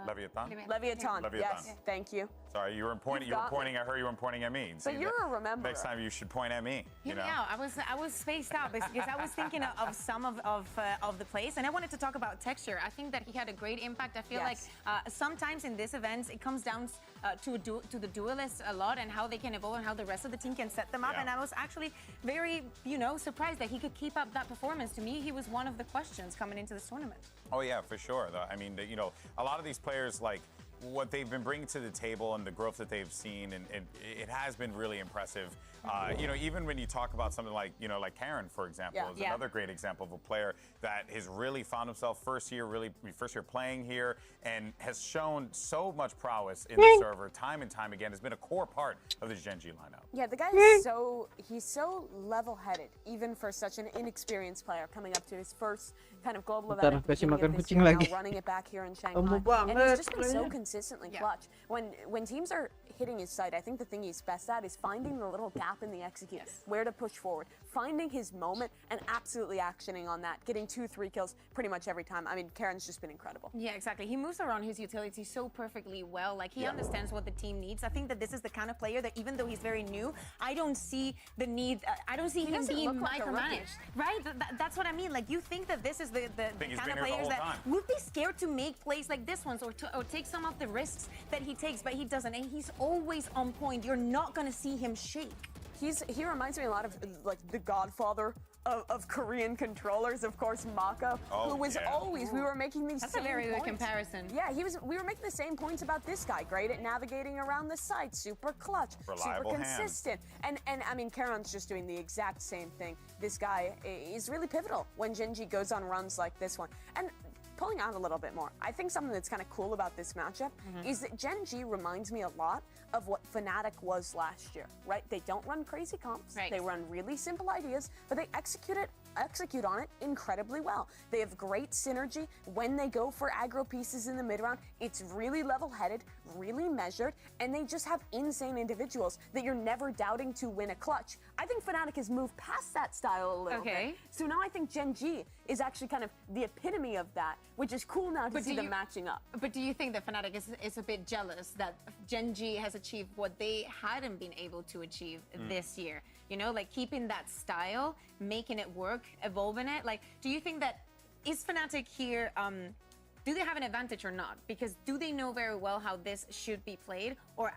Leviathan. Yes, thank you. Sorry, you were pointing. I heard you were pointing at me. But you're a rememberer. Next time you should point at me. You know? I was spaced out because I was thinking of some of the plays, and I wanted to talk about texture. I think that he had a great impact. I feel like sometimes in this event it comes down to the duelists a lot and how they can evolve and how the rest of the team can set them up. And I was actually very surprised that he could keep up that performance. To me, he was one of the questions coming into this tournament. Oh yeah, for sure. I mean, a lot of these players, like, what they've been bringing to the table and the growth that they've seen, and it has been really impressive. Even when you talk about something like, like Karen, for example, is another great example of a player that has really found himself first year playing here and has shown so much prowess in the server time and time again. Has been a core part of the Genji lineup. Yeah, the guy is he's so level-headed, even for such an inexperienced player coming up to his first kind of global event at the beginning of this year, now running it back here in Shanghai. And he's just been so consistently clutch. When teams are hitting his site, I think the thing he's best at is finding the little gap in the execute, where to push forward, finding his moment and absolutely actioning on that, getting 2-3 kills pretty much every time. I mean, Karen's just been incredible. Yeah, exactly. He moves around his utility so perfectly well. Like, he understands what the team needs. I think that this is the kind of player that, even though he's very new, I don't see the need. I don't see him being micromanaged. Right? That's what I mean. Like, you think that this is the kind of players that would be scared to make plays like this one, or take some of the risks that he takes, but he doesn't. And he's always on point. You're not going to see him shake. He reminds me a lot of like the godfather of Korean controllers, of course, Mako, who was always, we were making these That's same a very good points. comparison. Yeah, we were making the same points about this guy. Great at navigating around the site, super clutch, reliable super consistent. And I mean, Karen's just doing the exact same thing. This guy is really pivotal when Genji goes on runs like this one. And pulling out a little bit more, I think something that's kind of cool about this matchup is that Genji reminds me a lot of what Fnatic was last year, right? They don't run crazy comps. They run really simple ideas, but they execute on it incredibly well. They have great synergy when they go for aggro pieces in the mid round. It's really level-headed, really measured, and they just have insane individuals that you're never doubting to win a clutch. I think Fnatic has moved past that style a little bit. So now I think Genji is actually kind of the epitome of that, which is cool now to see them matching up. But do you think that Fnatic is a bit jealous that Genji has achieved what they hadn't been able to achieve this year? You know, like keeping that style, making it work, evolving it. Like, do you think that is Fnatic here? Do they have an advantage or not? Because do they know very well how this should be played, or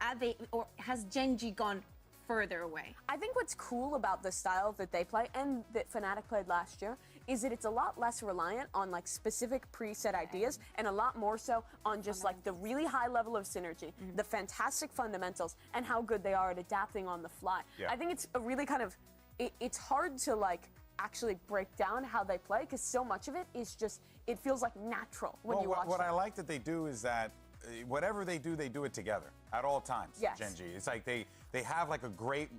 has Genji gone further away? I think what's cool about the style that they play and that Fnatic played last year is that it's a lot less reliant on like specific preset ideas and a lot more so on just like the really high level of synergy, the fantastic fundamentals, and how good they are at adapting on the fly. Yeah. I think it's a really kind of, it's hard to like actually break down how they play because so much of it is just, it feels like natural when you watch what them. I like that they do is that whatever they do it together at all times. Yes. Gen G. It's like they have like a great,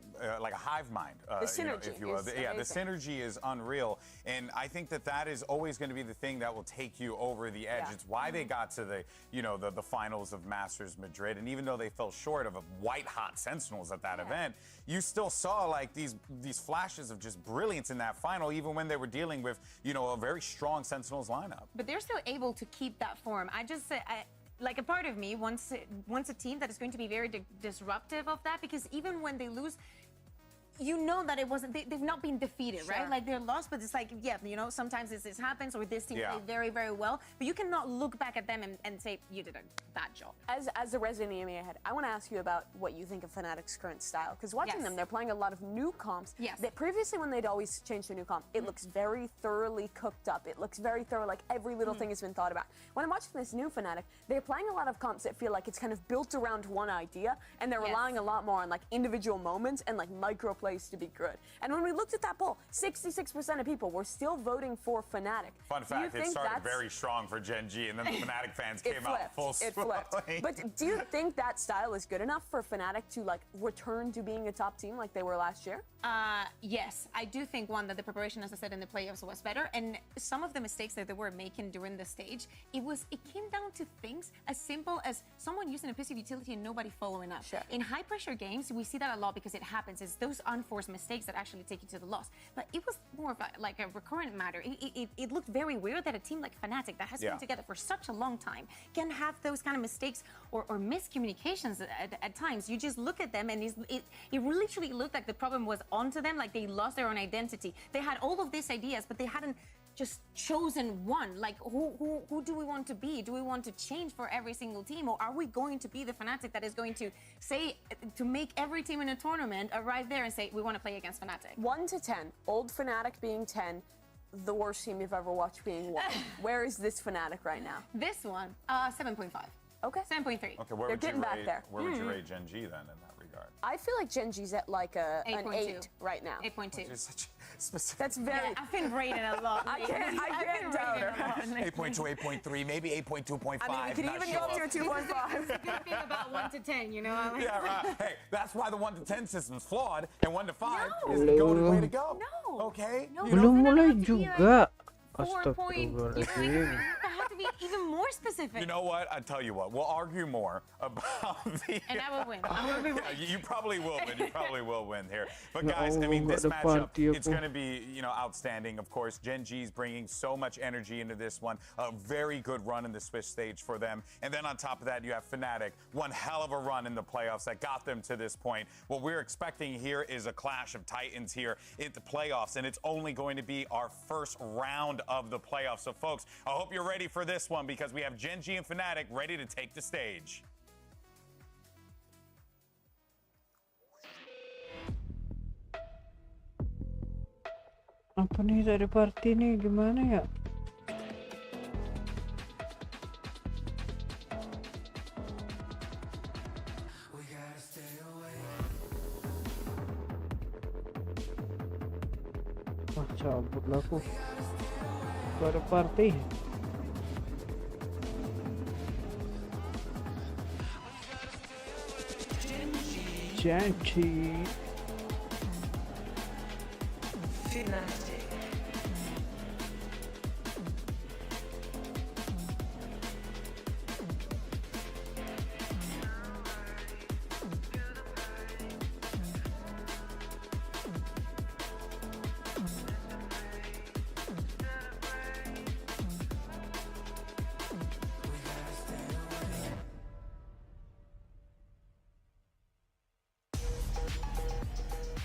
like a hive mind. The synergy if you will. is The amazing. synergy is unreal. And I think that is always going to be the thing that will take you over the edge. Yeah. It's why they got to the finals of Masters Madrid. And even though they fell short of a white hot Sentinels at that event, you still saw like these flashes of just brilliance in that final, even when they were dealing with, a very strong Sentinels lineup. But they're still able to keep that form. I just say, like a part of me wants a team that is going to be very disruptive of that, because even when they lose, you know that it wasn't, they've not been defeated, Sure. right? Like they're lost, but it's like, yeah, sometimes this happens, or this team played very, very well, but you cannot look back at them and say, you did a bad job. As a resident EMEA head, I want to ask you about what you think of Fnatic's current style, because watching them, they're playing a lot of new comps. Yes. That previously, when they'd always change to a new comp, it looks very thoroughly cooked up. It looks very thorough, like every little thing has been thought about. When I'm watching this new Fnatic, they're playing a lot of comps that feel like it's kind of built around one idea, and they're relying a lot more on like individual moments and like micro plays to be good. And when we looked at that poll, 66% of people were still voting for Fnatic. Fun fact, it started very strong for Gen G, and then the Fnatic fans came out full swing. It flipped. But do you think that style is good enough for Fnatic to like return to being a top team like they were last year? Yes, I do think, one, that the preparation, as I said, in the playoffs was better, and some of the mistakes that they were making during the stage, it came down to things as simple as someone using a passive utility and nobody following up. Sure. In high pressure games, we see that a lot because it happens. It's those unforced mistakes that actually take you to the loss. But it was more of a recurrent matter. It looked very weird that a team like Fnatic that has been together for such a long time can have those kind of mistakes or miscommunications at times. You just look at them and it literally looked like the problem was onto them, like they lost their own identity. They had all of these ideas, but they hadn't just chosen one. Like, who do we want to be? Do we want to change for every single team, or are we going to be the Fnatic that is going to say, to make every team in a tournament arrive there and say, we want to play against Fnatic? 1 to 10, old Fnatic being 10, the worst team you've ever watched being 1. Where is this Fnatic right now? This one, 7.5. Okay. 7.3. Okay, where would you rate Gen G then in that regard? I feel like Gen G's at like an 8 right now. 8.2. Specific. That's very. Yeah, I've been rated a lot. I can't doubt her. 8.2, 8.3, maybe 8.2.5. I mean, we could even go up to a 2.5. It's gonna be about 1 to 10, you know? Yeah, right. Hey, that's why the 1 to 10 system's flawed, and 1 to 5 is the golden way to go. No. Okay. No, Belum mulai juga. 4 point. You have to be even more specific. You know what? I tell you what. We'll argue more about the. And I will win. I will be right. You probably will win. You probably will win here. But guys, I mean, this matchup, it's going to be, outstanding. Of course, Gen G's bringing so much energy into this one. A very good run in the Swiss stage for them. And then on top of that, you have Fnatic. One hell of a run in the playoffs that got them to this point. What we're expecting here is a clash of titans here in the playoffs, and it's only going to be our first round of the playoffs. So, folks, I hope you're ready for this one, because we have Gen G and Fnatic ready to take the stage. Apa nih dari party nih, gimana ya? Wah, cabut lah aku. Gak ada party. Janji.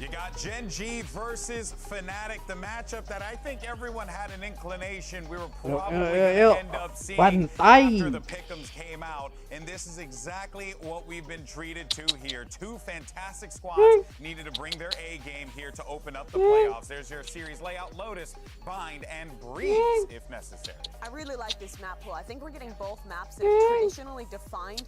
You got Gen G versus Fnatic, the matchup that I think everyone had an inclination we were probably going to end up seeing after the pick'ems came out. And this is exactly what we've been treated to here. Two fantastic squads needed to bring their A game here to open up the playoffs. There's your series layout: Lotus, Bind, and Breeze, if necessary. I really like this map pool. I think we're getting both maps that have traditionally defined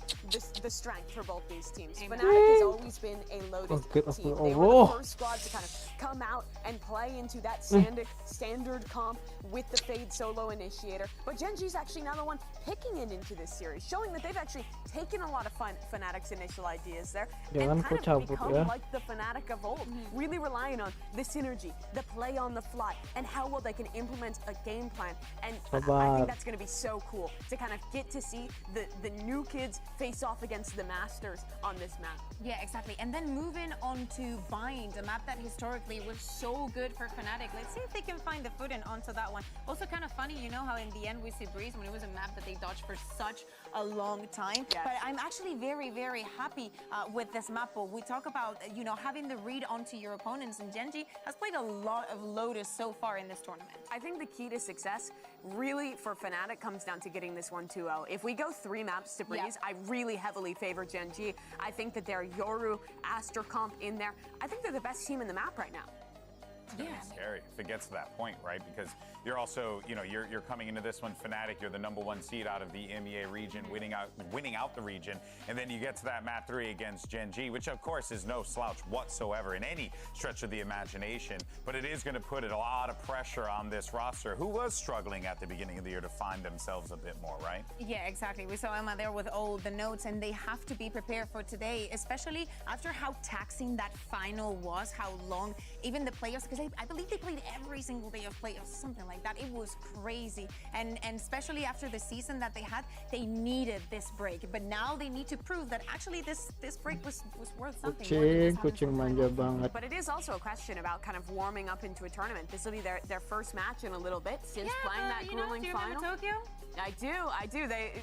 the strength for both these teams. Fnatic has always been a Lotus team. They were the first squad to kind of come out and play into that standard comp with the Fade solo initiator. But Gen G's actually now the one picking it into this series, showing that they've actually taken a lot of Fnatic's initial ideas there and kind of become like the Fnatic of old, really relying on the synergy, the play on the fly, and how well they can implement a game plan. And I think that's going to be so cool to kind of get to see the new kids face off against the masters on this map. Yeah, exactly. And then moving on to Bind, a map that historically was so good for Fnatic. Let's see if they can find the footing onto that one. Also kind of funny, you know how in the end we see Breeze when it was a map that they dodged for such a long time. Yes. But I'm actually very, very happy with this map. We talk about, you know, having the read onto your opponents, and Gen G has played a lot of Lotus so far in this tournament. I think the key to success really for Fnatic comes down to getting this one 2-0. If we go 3 maps to Breeze, I really heavily favor Gen G. I think that their Yoru, Aster comp in there, I think they're the best team in the map right now. It's gonna be scary if it gets to that point, right? Because you're also, you know, you're coming into this one Fnatic, you're the #1 seed out of the EMEA region, winning out the region, and then you get to that map 3 against Gen G, which of course is no slouch whatsoever in any stretch of the imagination, but it is going to put a lot of pressure on this roster, who was struggling at the beginning of the year to find themselves a bit more, right? Yeah, exactly. We saw Emma there with all the notes, and they have to be prepared for today, especially after how taxing that final was, how long even the players, because I believe they played every single day of playoffs, something like that. It was crazy. And especially after the season that they had, they needed this break. But now they need to prove that actually this break was worth something. Kucing manja banget. But it is also a question about kind of warming up into a tournament. This will be their first match in a little bit since playing that grueling final. Tokyo? I do.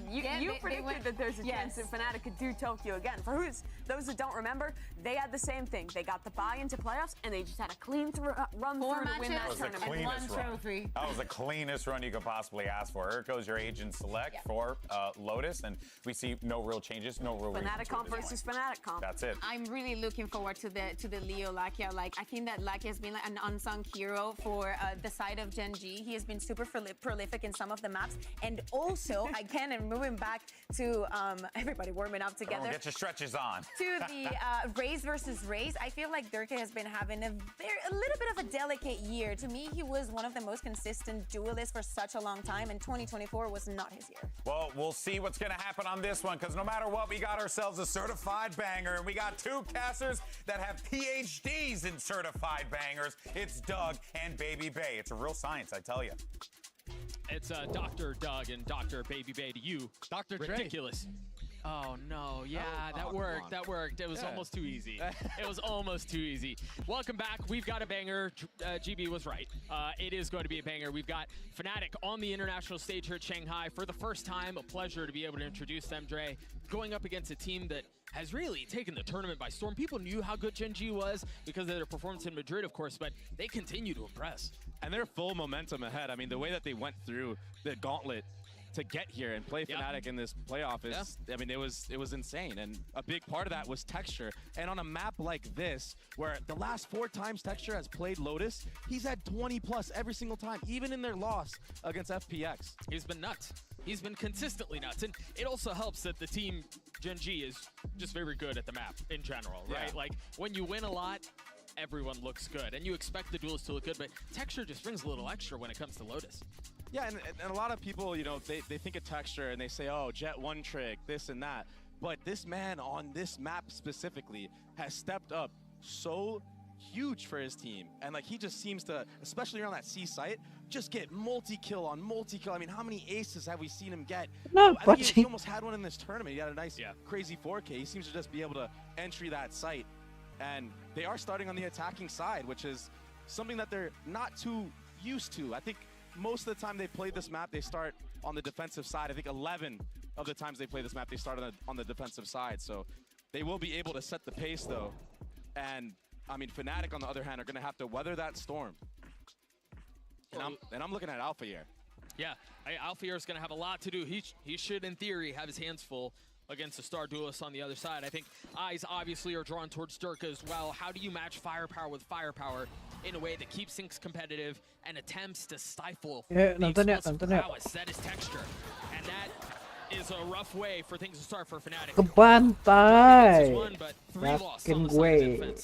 You predicted that there's a chance that Fnatic could do Tokyo again. For those that don't remember, they had the same thing. They got the buy into playoffs, and they just had a clean run through to win that tournament. And 1 trophy. That was the cleanest run you could possibly ask for. Here goes your agent select for Lotus, and we see no real changes, no real Fnatic comp versus Fnatic comp. That's it. I'm really looking forward to the Leo Lakia. Like, I think that Lakia has been like an unsung hero for the side of Gen G. He has been super prolific in some of the maps, and also again, and moving back to everybody warming up together. Get your stretches on. To the Raze versus Raze, I feel like Durka has been having a little bit of a delicate year. To me, he was one of the most consistent duelists for such a long time, and 2024 was not his year. Well, we'll see what's going to happen on this one, because no matter what, we got ourselves a certified banger, and we got 2 casters that have PhDs in certified bangers. It's Doug and Baby Bay. It's a real science, I tell you. It's Dr. Doug and Dr. Baby Bay to you. Dr. Ridiculous. Oh, no. Yeah, that worked. That worked. It was almost too easy. It was almost too easy. Welcome back. We've got a banger. GB was right. It is going to be a banger. We've got Fnatic on the international stage here at Shanghai for the first time. A pleasure to be able to introduce them, Dre. Going up against a team that has really taken the tournament by storm. People knew how good Gen G was because of their performance in Madrid, of course, but they continue to impress. And they're full momentum ahead. I mean, the way that they went through the gauntlet to get here and play Fnatic in this playoff is, I mean, it was insane. And a big part of that was Texture. And on a map like this, where the last 4 times Texture has played Lotus, he's had 20 plus every single time, even in their loss against FPX. He's been nuts. He's been consistently nuts. And it also helps that the team, Gen G, is just very good at the map in general, right? Yeah. Like, when you win a lot, everyone looks good. And you expect the duels to look good, but Texture just brings a little extra when it comes to Lotus. Yeah, and a lot of people, you know, they think of Texture and they say, oh, Jet 1 trick, this and that. But this man on this map specifically has stepped up so huge for his team. And like, he just seems to, especially around that C site, just get multi-kill on multi-kill. I mean, how many aces have we seen him get? No, I think he almost had one in this tournament. He had a nice, crazy 4K. He seems to just be able to entry that site. And they are starting on the attacking side, which is something that they're not too used to. I think most of the time they played this map, they start on the defensive side. I think 11 of the times they play this map, they start on the defensive side. So they will be able to set the pace, though. And I mean, Fnatic on the other hand are going to have to weather that storm. And I'm looking at Alpha here. Yeah, Alpha is going to have a lot to do. He should, in theory, have his hands full against the Star Duelist on the other side. I think eyes obviously are drawn towards Durka as well. How do you match firepower with firepower in a way that keeps things competitive and attempts to stifle the explosive prowess that is Texture? And that is a rough way for things to start for Fnatic. Kebantai. Yakin gue.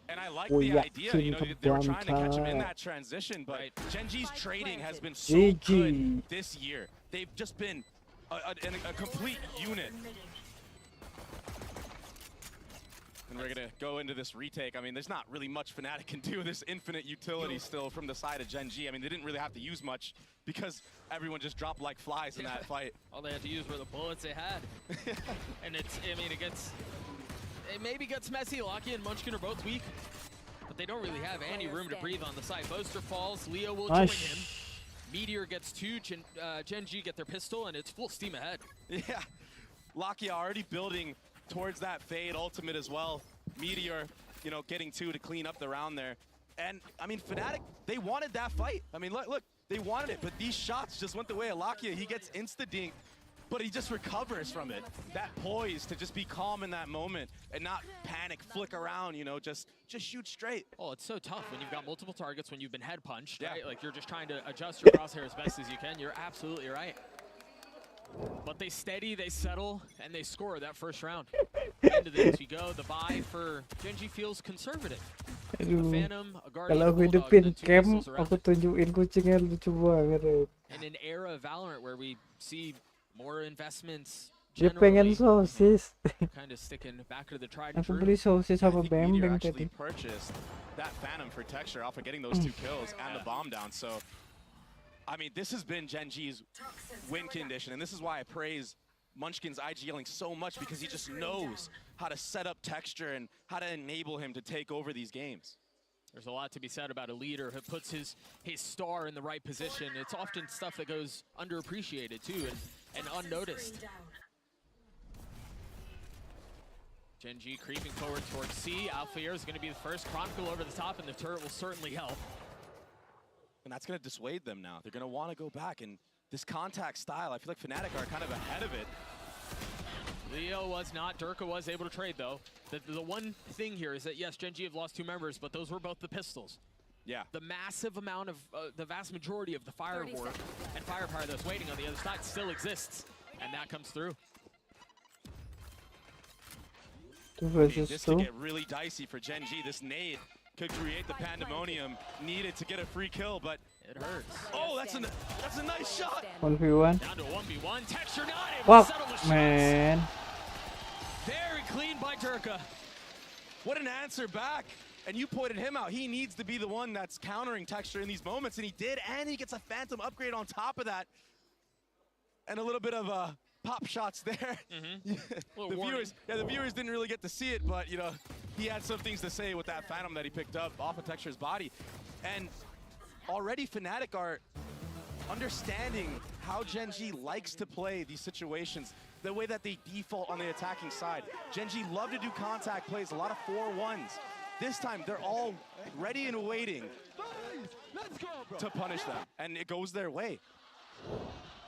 And I like the idea, you know, they were trying to catch him in that transition, but Gen.G's trading has been so good this year. They've just been a complete unit. And we're gonna go into this retake. I mean, there's not really much Fnatic can do. This infinite utility still from the side of Gen.G. I mean, they didn't really have to use much because everyone just dropped like flies in that fight. All they had to use were the bullets they had. And it maybe gets messy. Locky and Munchkin are both weak, but they don't really have any room to breathe on the side. Boaster falls, Leo will join him. Meteor gets two, Gen.G get their pistol, and it's full steam ahead. Yeah, Locky already building towards that Fade ultimate as well. Meteor, you know, getting two to clean up the round there. And, I mean, Fnatic, they wanted that fight. I mean, look, they wanted it, but these shots just went the way of Locky. He gets insta-dinked, but he just recovers from it. That poise to just be calm in that moment and not panic, flick around, you know, just shoot straight. Oh, it's so tough when you've got multiple targets, when you've been head punched, right? Like, you're just trying to adjust your crosshair as best as you can. You're absolutely right. But they steady, they settle, and they score that first round. Into this we go. The buy for Gen.G feels conservative. Aduh, Phantom, a Guardian, kalau aku hidupin cam, aku tunjukin kucingnya lucu banget. In an era of Valorant where we see more investments, Dia pengen sosis. kind of sticking back to the tried and Aku true. beli sosis sama bembeng Actually tadi. purchased that Phantom for Texture off of getting those two kills and the bomb down. So, I mean, this has been Gen.G's win condition, and this is why I praise Munchkin's IGLing so much, because he just knows how to set up Texture and how to enable him to take over these games. There's a lot to be said about a leader who puts his star in the right position. It's often stuff that goes underappreciated too and unnoticed. Gen.G creeping forward towards C. Alphair is going to be the first. Chronicle over the top, and the turret will certainly help. And that's going to dissuade them now. They're going to want to go back, and this contact style, I feel like Fnatic are kind of ahead of it. Leo was not. Durka was able to trade, though. The one thing here is that, yes, Gen.G have lost two members, but those were both the pistols. Yeah. The massive amount of, the vast majority of the firepower that's waiting on the other side still exists, and that comes through. I mean, this could get really dicey for Gen.G. This nade could create the pandemonium needed to get a free kill, but it hurts. Oh, that's a nice shot. 1v1. Down to 1v1. Texture not able to settle the shots. Man. Very clean by Durka. What an answer back. And you pointed him out. He needs to be the one that's countering Texture in these moments, and he did, and he gets a Phantom upgrade on top of that. And a little bit of pop shots there. The viewers didn't really get to see it, but you know, he had some things to say with that Phantom that he picked up off of Texture's body. And already Fnatic are understanding how Gen.G likes to play these situations, the way that they default on the attacking side. Gen.G love to do contact plays, a lot of 4-1s. This time, they're all ready and waiting to punish them, and it goes their way.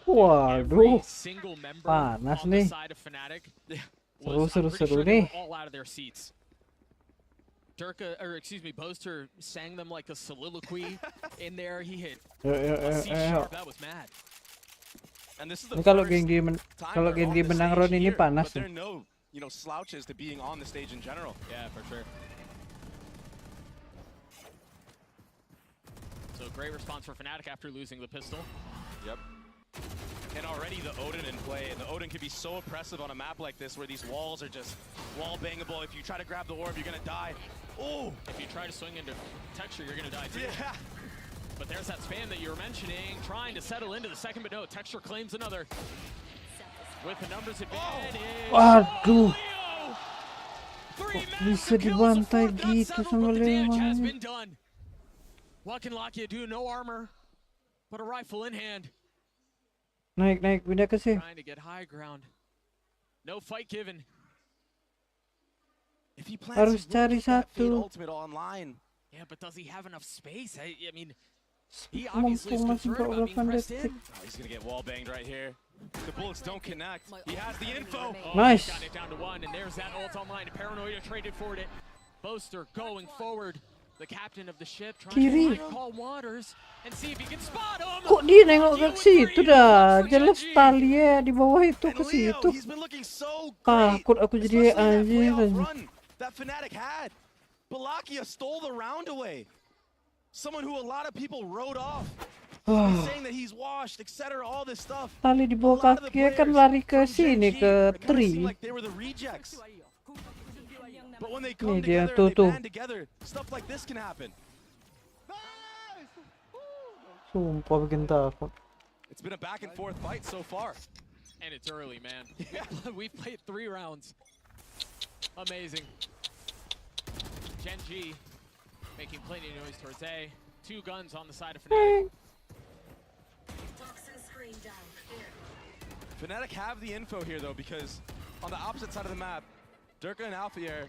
Waduh, single member panas on the nih. side of Fnatic Seru nih. all out of their seats. Durka, or excuse me, Boaster sang them like a soliloquy in there. He hit a C sharp. That was mad. And this is the Ini kalau Gen.G menang round ini panas. But there are no, you know, slouches to being on the stage in general. Yeah, for sure. So great response for Fnatic after losing the pistol. Yep. And already the Odin in play, and the Odin can be so oppressive on a map like this where these walls are just wall bangable. If you try to grab the orb, you're gonna die. Oh! If you try to swing into Texture, you're gonna die too. Yeah. But there's that spam that you were mentioning, trying to settle into the second, but no, Texture claims another. With the numbers advantage. Waduh. Kok bisa dibantai gitu sama Leo? Has been done. What can Lakia do? No armor, but a rifle in hand. Naik, pindah ke sini. Trying to get high ground. No fight given. If he plants, Harus he will cari get that Fade satu. ultimate online. Yeah, but does he have enough space? I mean, he obviously is concerned about being pressed in. Oh, he's gonna get wall banged right here. The bullets don't connect. He has the info. Oh, Nice. He's got it down to 1, and there's that ult online. Paranoia traded for it. Boaster going forward. The captain of the ship trying Kiri. to find calm waters and see if he can spot him. Kok dia nengok ke situ dah? Jelas tali di bawah itu ke situ. He's been looking so Takut aku jadi anjing. run that Fnatic had. Balakia stole the round away. Someone who a lot of people wrote off. Saying that he's washed, etc. All this stuff. Tali di bawah kaki kan lari ke sini ke tree. Like they were the rejects. But when they Nih come dia together and they tuh. band together, stuff like this can happen. Sumpah bikin takut. It's been a back and forth fight so far. And it's early, man. We've played 3 rounds. Amazing. Genji making plenty of noise towards A. 2 guns on the side of Fnatic. Fnatic have the info here though, because on the opposite side of the map, Durka and Alfier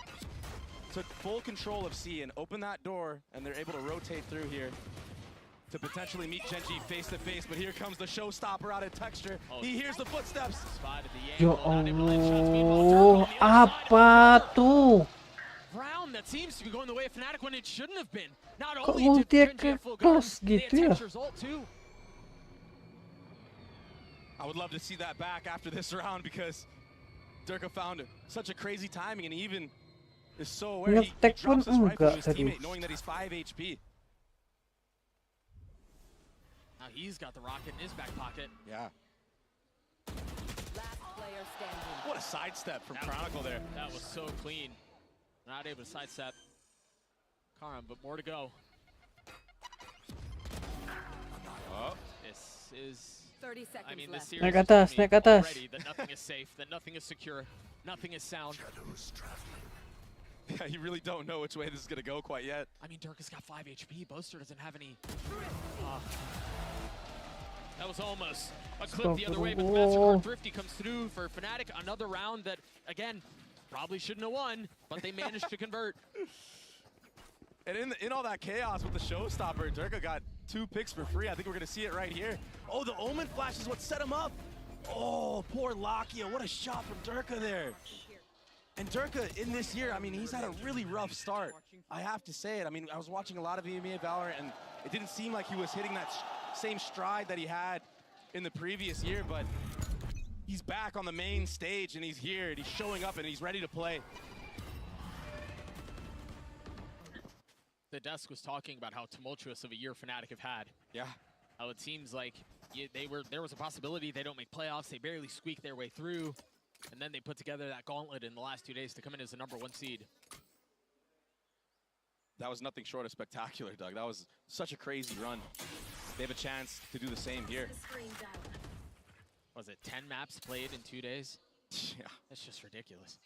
took full control of C and opened that door, and they're able to rotate through here to potentially meet Genji face to face. But here comes the showstopper out of Texture. He hears the footsteps. Ya Allah, apa tuh? Round that seems to be going the way of Fnatic when it shouldn't have been. Not Kok only did multi Genji have full close guns, they had gitu ya? Texture's ult too. I would love to see that back after this round, because Durka found such a crazy timing and he even is so aware. He Ngetek pun drops his rifle to enggak his tadi. teammate knowing that he's 5 HP. Now he's got the rocket in his back pocket. Yeah. What a sidestep from Chronicle there. That was so clean. Not able to sidestep Karam, but more to go. Oh. This is 30 seconds I mean, this left. series Naik has atas, told me naik atas. already that nothing is safe, that nothing is secure, nothing is sound. Yeah, you really don't know which way this is going to go quite yet. I mean, Durka's got 5 HP. Boaster doesn't have any. That was almost a clip the other way, but the Massacre Thrifty comes through for Fnatic. Another round that, again, probably shouldn't have won, but they managed to convert. And in all that chaos with the showstopper, Durka got 2 picks for free. I think we're going to see it right here. Oh, the Omen flash is what set him up. Oh, poor Lakia. What a shot from Durka there. And Durka in this year, I mean, he's had a really rough start. I have to say it. I mean, I was watching a lot of EMEA Valorant, and it didn't seem like he was hitting that same stride that he had in the previous year, but he's back on the main stage, and he's here, and he's showing up, and he's ready to play. The desk was talking about how tumultuous of a year Fnatic have had. Yeah. How it seems like there was a possibility they don't make playoffs, they barely squeak their way through, and then they put together that gauntlet in the last 2 days to come in as the #1 seed. That was nothing short of spectacular, Doug. That was such a crazy run. They have a chance to do the same here. Was it 10 maps played in 2 days? Yeah. That's just ridiculous.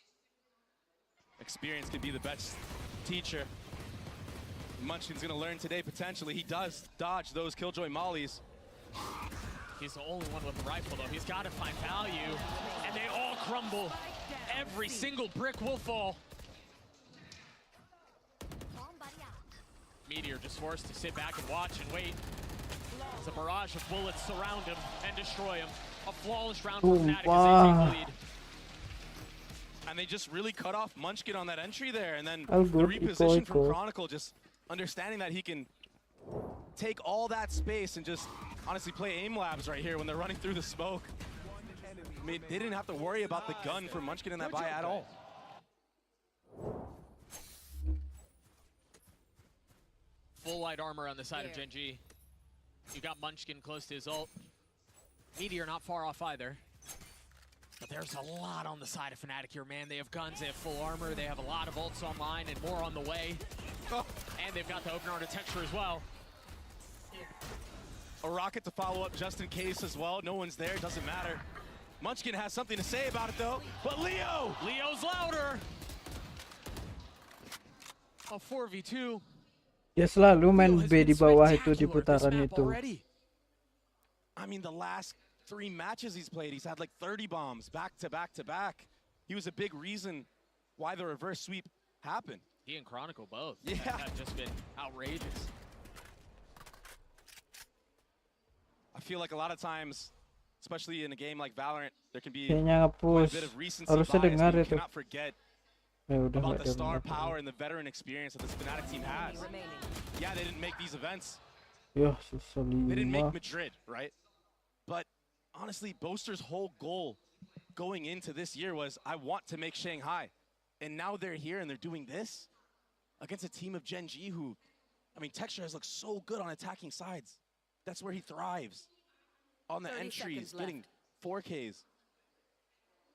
Experience can be the best teacher. Munchkin's gonna learn today, potentially. He does dodge those Killjoy mollies. He's the only one with the rifle, though. He's got to find value, and they all crumble. Every single brick will fall. Meteor just forced to sit back and watch and wait as a barrage of bullets surround him and destroy him. A flawless round for Fnatic as they take the lead. And they just really cut off Munchkin on that entry there, and then Oh, the good. reposition Eco. from Chronicle, just understanding that he can take all that space and just honestly play aim labs right here when they're running through the smoke. I mean, they didn't have to worry about the gun for Munchkin in that buy at all. Full light armor on the side of Genji. You got Munchkin close to his ult. Meteor not far off either. But there's a lot on the side of Fnatic here, man. They have guns, they have full armor, they have a lot of ults online and more on the way. Oh. And they've got the open architecture as well. A rocket to follow up just in case as well. No one's there, doesn't matter. Munchkin has something to say about it though. But Leo! Leo's louder! A 4v2. Dia selalu main B di bawah itu di putaran itu. I mean, the last 3 matches he's played, he's had like 30 bombs back to back to back. He was a big reason why the reverse sweep happen. He and Chronicle both. Yeah. Have just been outrageous. I feel like a lot of times, especially in a game like Valorant, there can be Kayaknya quite a nge-push. bit of recency Harusnya bias. dengar But you itu. cannot forget Ya udah about nggak the star dengar. power and the veteran experience that this Fnatic team has. Yeah, they didn't make these events. Yah, susah They didn't make 5. Madrid, right? But honestly, Boaster's whole goal going into this year was, I want to make Shanghai. And now they're here and they're doing this against a team of Gen G who, I mean, Texture has looked so good on attacking sides. That's where he thrives. On the 30 entries, seconds getting 4Ks.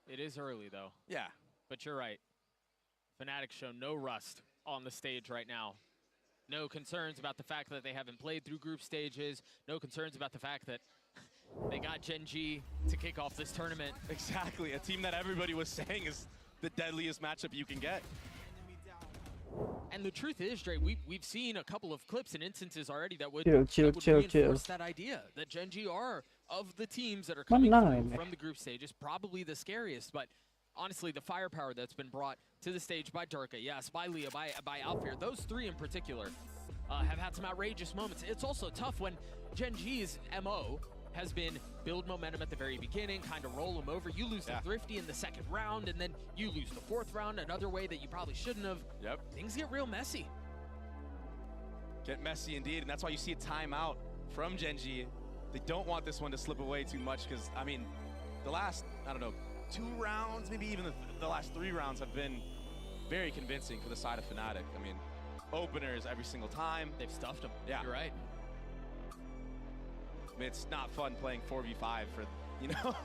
It is early, though. Yeah. But you're right. Fnatic show no rust on the stage right now. No concerns about the fact that they haven't played through group stages. No concerns about the fact that they got Gen G to kick off this tournament. Exactly. A team that everybody was saying is the deadliest matchup you can get. And the truth is, Dre, we've seen a couple of clips and instances already that would, Chill, reinforce that idea that Gen G are, of the teams that are coming through from the group stages, probably the scariest. But honestly, the firepower that's been brought to the stage by Durka, yes, by Leo, by Alfear, those three in particular have had some outrageous moments. It's also tough when Gen G's MO has been build momentum at the very beginning, kind of roll them over. You lose to Thrifty in the second round, and then you lose the fourth round another way that you probably shouldn't have. Yep. Things get real messy. Get messy indeed, and that's why you see a timeout from Gen G. They don't want this one to slip away too much because, I mean, the last, I don't know, 2 rounds, maybe even the last 3 rounds have been very convincing for the side of Fnatic. I mean, openers every single time. They've stuffed them. Yeah. You're right. I mean, it's not fun playing 4v5 for, you know,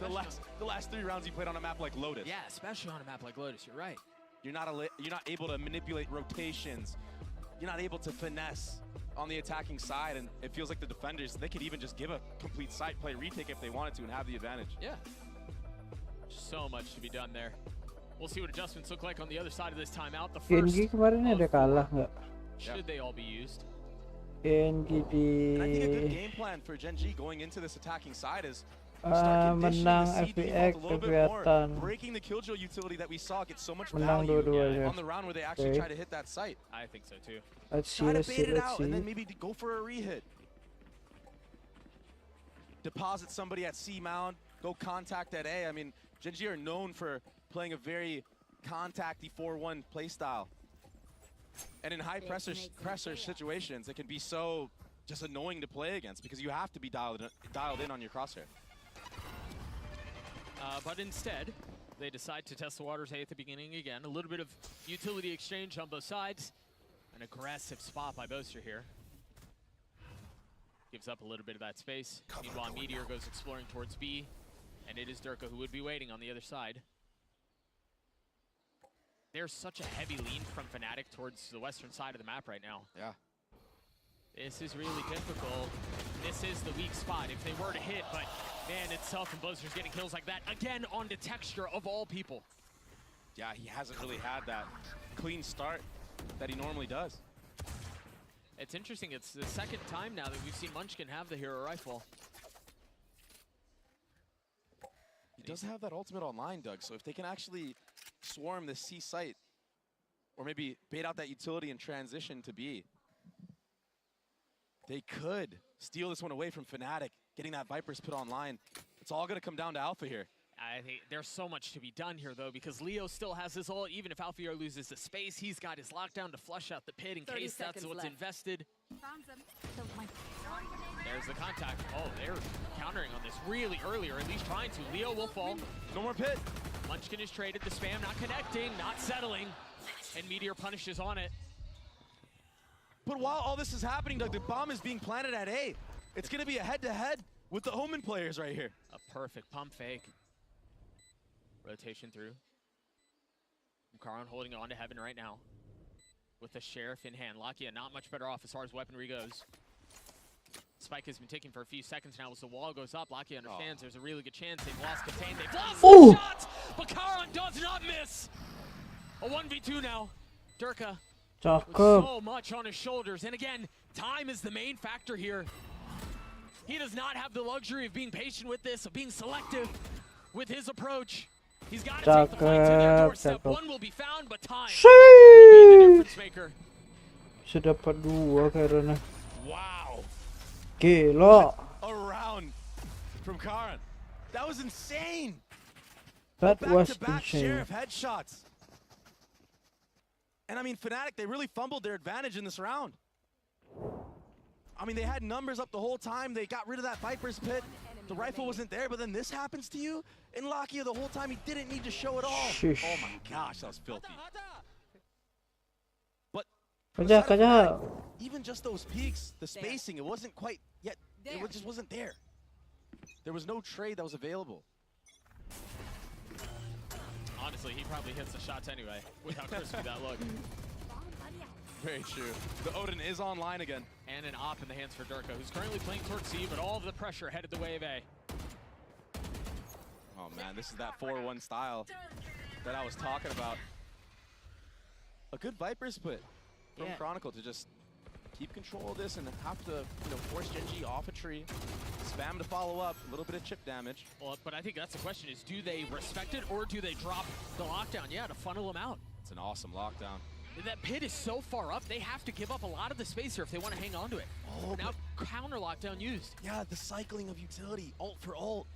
the last 3 rounds you played on a map like Lotus. Yeah, especially on a map like Lotus, you're right. You're not able to manipulate rotations. You're not able to finesse on the attacking side, and it feels like the defenders, they could even just give a complete side play retake if they wanted to and have the advantage. Yeah. So much to be done there. We'll see what adjustments look like on the other side of this timeout. The first Genji kemarin ada kalah nggak? should they all be used? Genji di And I think a good game plan for Gen G going into this attacking side is start conditioning menang the CD FPX vault a little bit more, kelihatan. breaking the killjoy utility that we saw get so much Menang value dua-duanya. on the round where they actually Okay. try to hit that site. I think so too. Let's see, Try to let's bait see, it let's out and then see. maybe go for a rehit. Deposit somebody at C mound, go contact at A. I mean, Gen G are known for playing a very contacty 4-1 playstyle. And in high pressure situations, it can be so just annoying to play against because you have to be dialed in on your crosshair. But instead, they decide to test the waters A at the beginning again. A little bit of utility exchange on both sides. An aggressive spot by Boaster here. Gives up a little bit of that space. Meanwhile, Meteor goes exploring towards B. And it is Durka who would be waiting on the other side. There's such a heavy lean from Fnatic towards the western side of the map right now. Yeah. This is really difficult. This is the weak spot if they were to hit, but man, it's tough and Boaster's getting kills like that. Again, onto Texture of all people. Yeah, he hasn't really had that clean start that he normally does. It's interesting, it's the second time now that we've seen Munchkin have the hero rifle. He does have that ultimate online, Doug, so if they can actually swarm the C site, or maybe bait out that utility and transition to B, they could steal this one away from Fnatic, getting that Viper's put online. It's all gonna come down to Alpha here. I think there's so much to be done here, though, because Leo still has his ult. Even if Alfear loses the space, he's got his lockdown to flush out the pit in case that's what's invested. There's the contact. Oh, they're countering on this really early, or at least trying to. Leo will fall. No more pit. Munchkin is traded. The spam not connecting, not settling. And Meteor punishes on it. But while all this is happening, Doug, the bomb is being planted at A. It's gonna be a head-to-head with the Omen players right here. A perfect pump fake. Rotation through. Karon holding on to Heaven right now. With the Sheriff in hand. Lakia not much better off as far as weaponry goes. Spike has been taken for a few seconds now as the wall goes up. Lakia understands there's a really good chance. They've lost Contain. They've lost some shots! But Karon does not miss! A 1v2 now. Durka with so much on his shoulders. And again, time is the main factor here. He does not have the luxury of being patient with this, of being selective with his approach. He's got to take the fight to their doorstep. One will be found, but time will be the difference maker. Sudah dapat 2 karena. Wow. Gila. Around from Karan. That was insane. That was Back-to-back insane. share of headshots. And I mean, Fnatic, they really fumbled their advantage in this round. I mean, they had numbers up the whole time. They got rid of that Viper's Pit. The rifle wasn't there, but then this happens to you? And Lakia, the whole time, he didn't need to show it all. Sheesh. Oh my gosh, that was filthy. But even just those peaks, the spacing, it wasn't quite yet. It just wasn't there. There was no trade that was available. Honestly, he probably hits the shots anyway with how crispy that looked. Very true. The Odin is online again. And an op in the hands for Durka, who's currently playing towards C, but all of the pressure headed the way of A. Oh man, this is that 4-1 style that I was talking about. A good Viper split from Chronicle to just keep control of this and have to, you know, force Genji off a tree, spam to follow up, a little bit of chip damage. Well, but I think that's the question: is do they respect it or do they drop the lockdown? Yeah, to funnel them out. It's an awesome lockdown. That pit is so far up, they have to give up a lot of the space here if they want to hang on to it. Oh, now counter lockdown used. Yeah, the cycling of utility, ult for ult.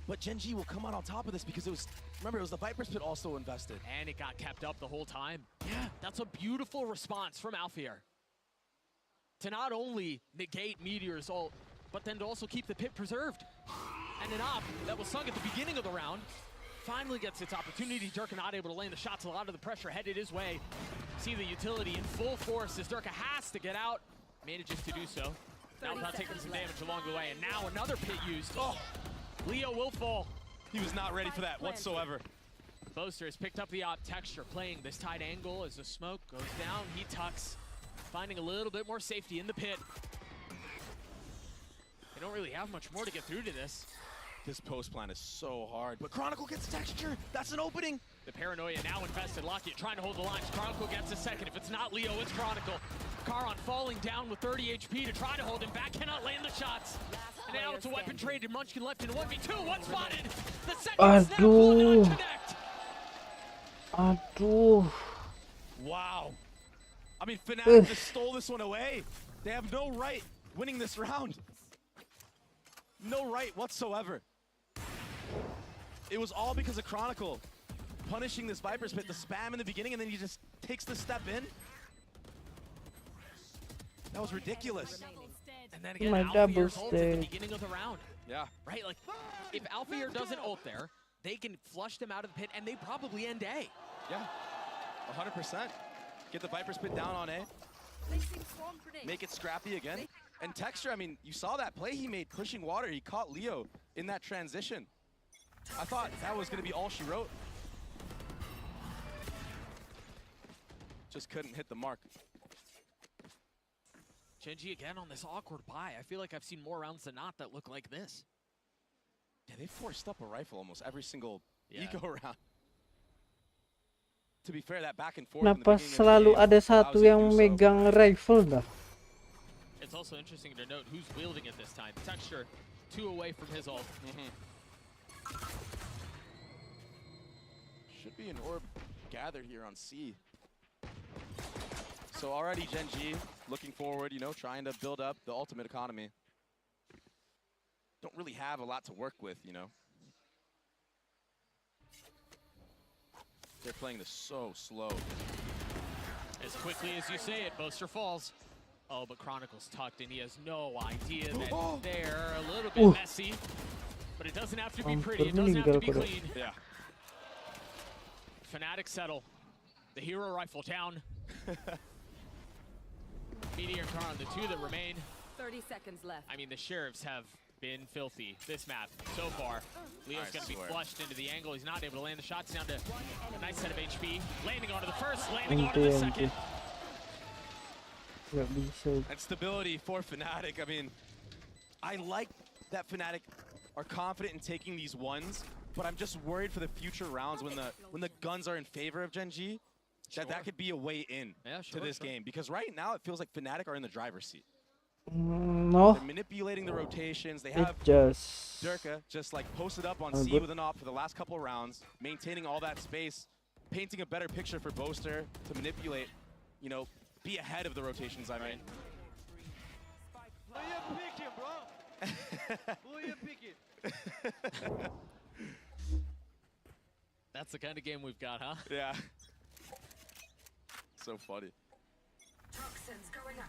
But Genji will come out on top of this because it was, remember, it was the Viper's Pit also invested. And it got kept up the whole time. Yeah, that's a beautiful response from Alfier. To not only negate Meteor's ult, but then to also keep the pit preserved. And an op that was sunk at the beginning of the round finally gets its opportunity. Durka not able to land the shots. A lot of the pressure headed his way. See the utility in full force as Durka has to get out. Manages to do so. Now without taking some damage along the way. And now another pit used. Oh, Leo will fall. He was not ready for that whatsoever. Boaster has picked up the op texture, playing this tight angle as the smoke goes down. He tucks, finding a little bit more safety in the pit. They don't really have much more to get through to this. This post plan is so hard, but Chronicle gets texture. That's an opening. The paranoia now invested. Lockett trying to hold the lines. Chronicle gets a second. If it's not Leo, it's Chronicle. Karon falling down with 30 HP to try to hold him back. Cannot land the shots. And now it's a weapon trade, and Munchkin left in 1v2. One spotted. The second snap will not connect. Aduh. Wow. I mean, Fnatic just stole this one away. They have no right winning this round. No right whatsoever. It was all because of Chronicle punishing this Viper's Pit, the spam in the beginning, and then he just takes the step in. That was ridiculous. And then again, Alfier's ult at the beginning of the round. Yeah. Right, like, if Alfier doesn't ult there, they can flush them out of the pit, and they probably end A. Yeah, 100%. Get the Viper's Pit down on A. Make it scrappy again. And Texture, I mean, you saw that play he made pushing water. He caught Leo in that transition. I thought that was going to be all she wrote. Just couldn't hit the mark. Genji again on this awkward buy. I feel like I've seen more rounds than not that look like this. Yeah, they forced up a rifle almost every single eco round. To be fair, that back and forth. Kenapa selalu ada satu yang megang rifle dah? It's also interesting to note who's wielding it this time. Texture, 2 away from his ult. Should be an orb gathered here on C. So already Genji looking forward, you know, trying to build up the ultimate economy. Don't really have a lot to work with, you know. They're playing this so slow. As quickly as you say it, Boaster falls. Oh, but Chronicle's tucked, and he has no idea that they're a little bit messy. But it doesn't have to be pretty. It doesn't have to be clean. Yeah. Fnatic settle. The hero rifle down. Meteor and Karon, the two that remain. 30 seconds left. I mean, the Sheriffs have been filthy this map so far. Leo's going to be flushed into the angle. He's not able to land the shots. Down to a nice set of HP. Landing onto the first, landing onto the second. And stability for Fnatic. I mean, I like that Fnatic are confident in taking these ones, but I'm just worried for the future rounds when the guns are in favor of Genji, that could be a way in to this game. Because right now it feels like Fnatic are in the driver's seat. No. They're manipulating the rotations. They have just Durka just like posted up on C with an op for the last couple of rounds, maintaining all that space, painting a better picture for Boaster to manipulate, you know, be ahead of the rotations, I mean. Who you picking, bro? Who you picking? That's the kind of game we've got, huh? Yeah. So funny.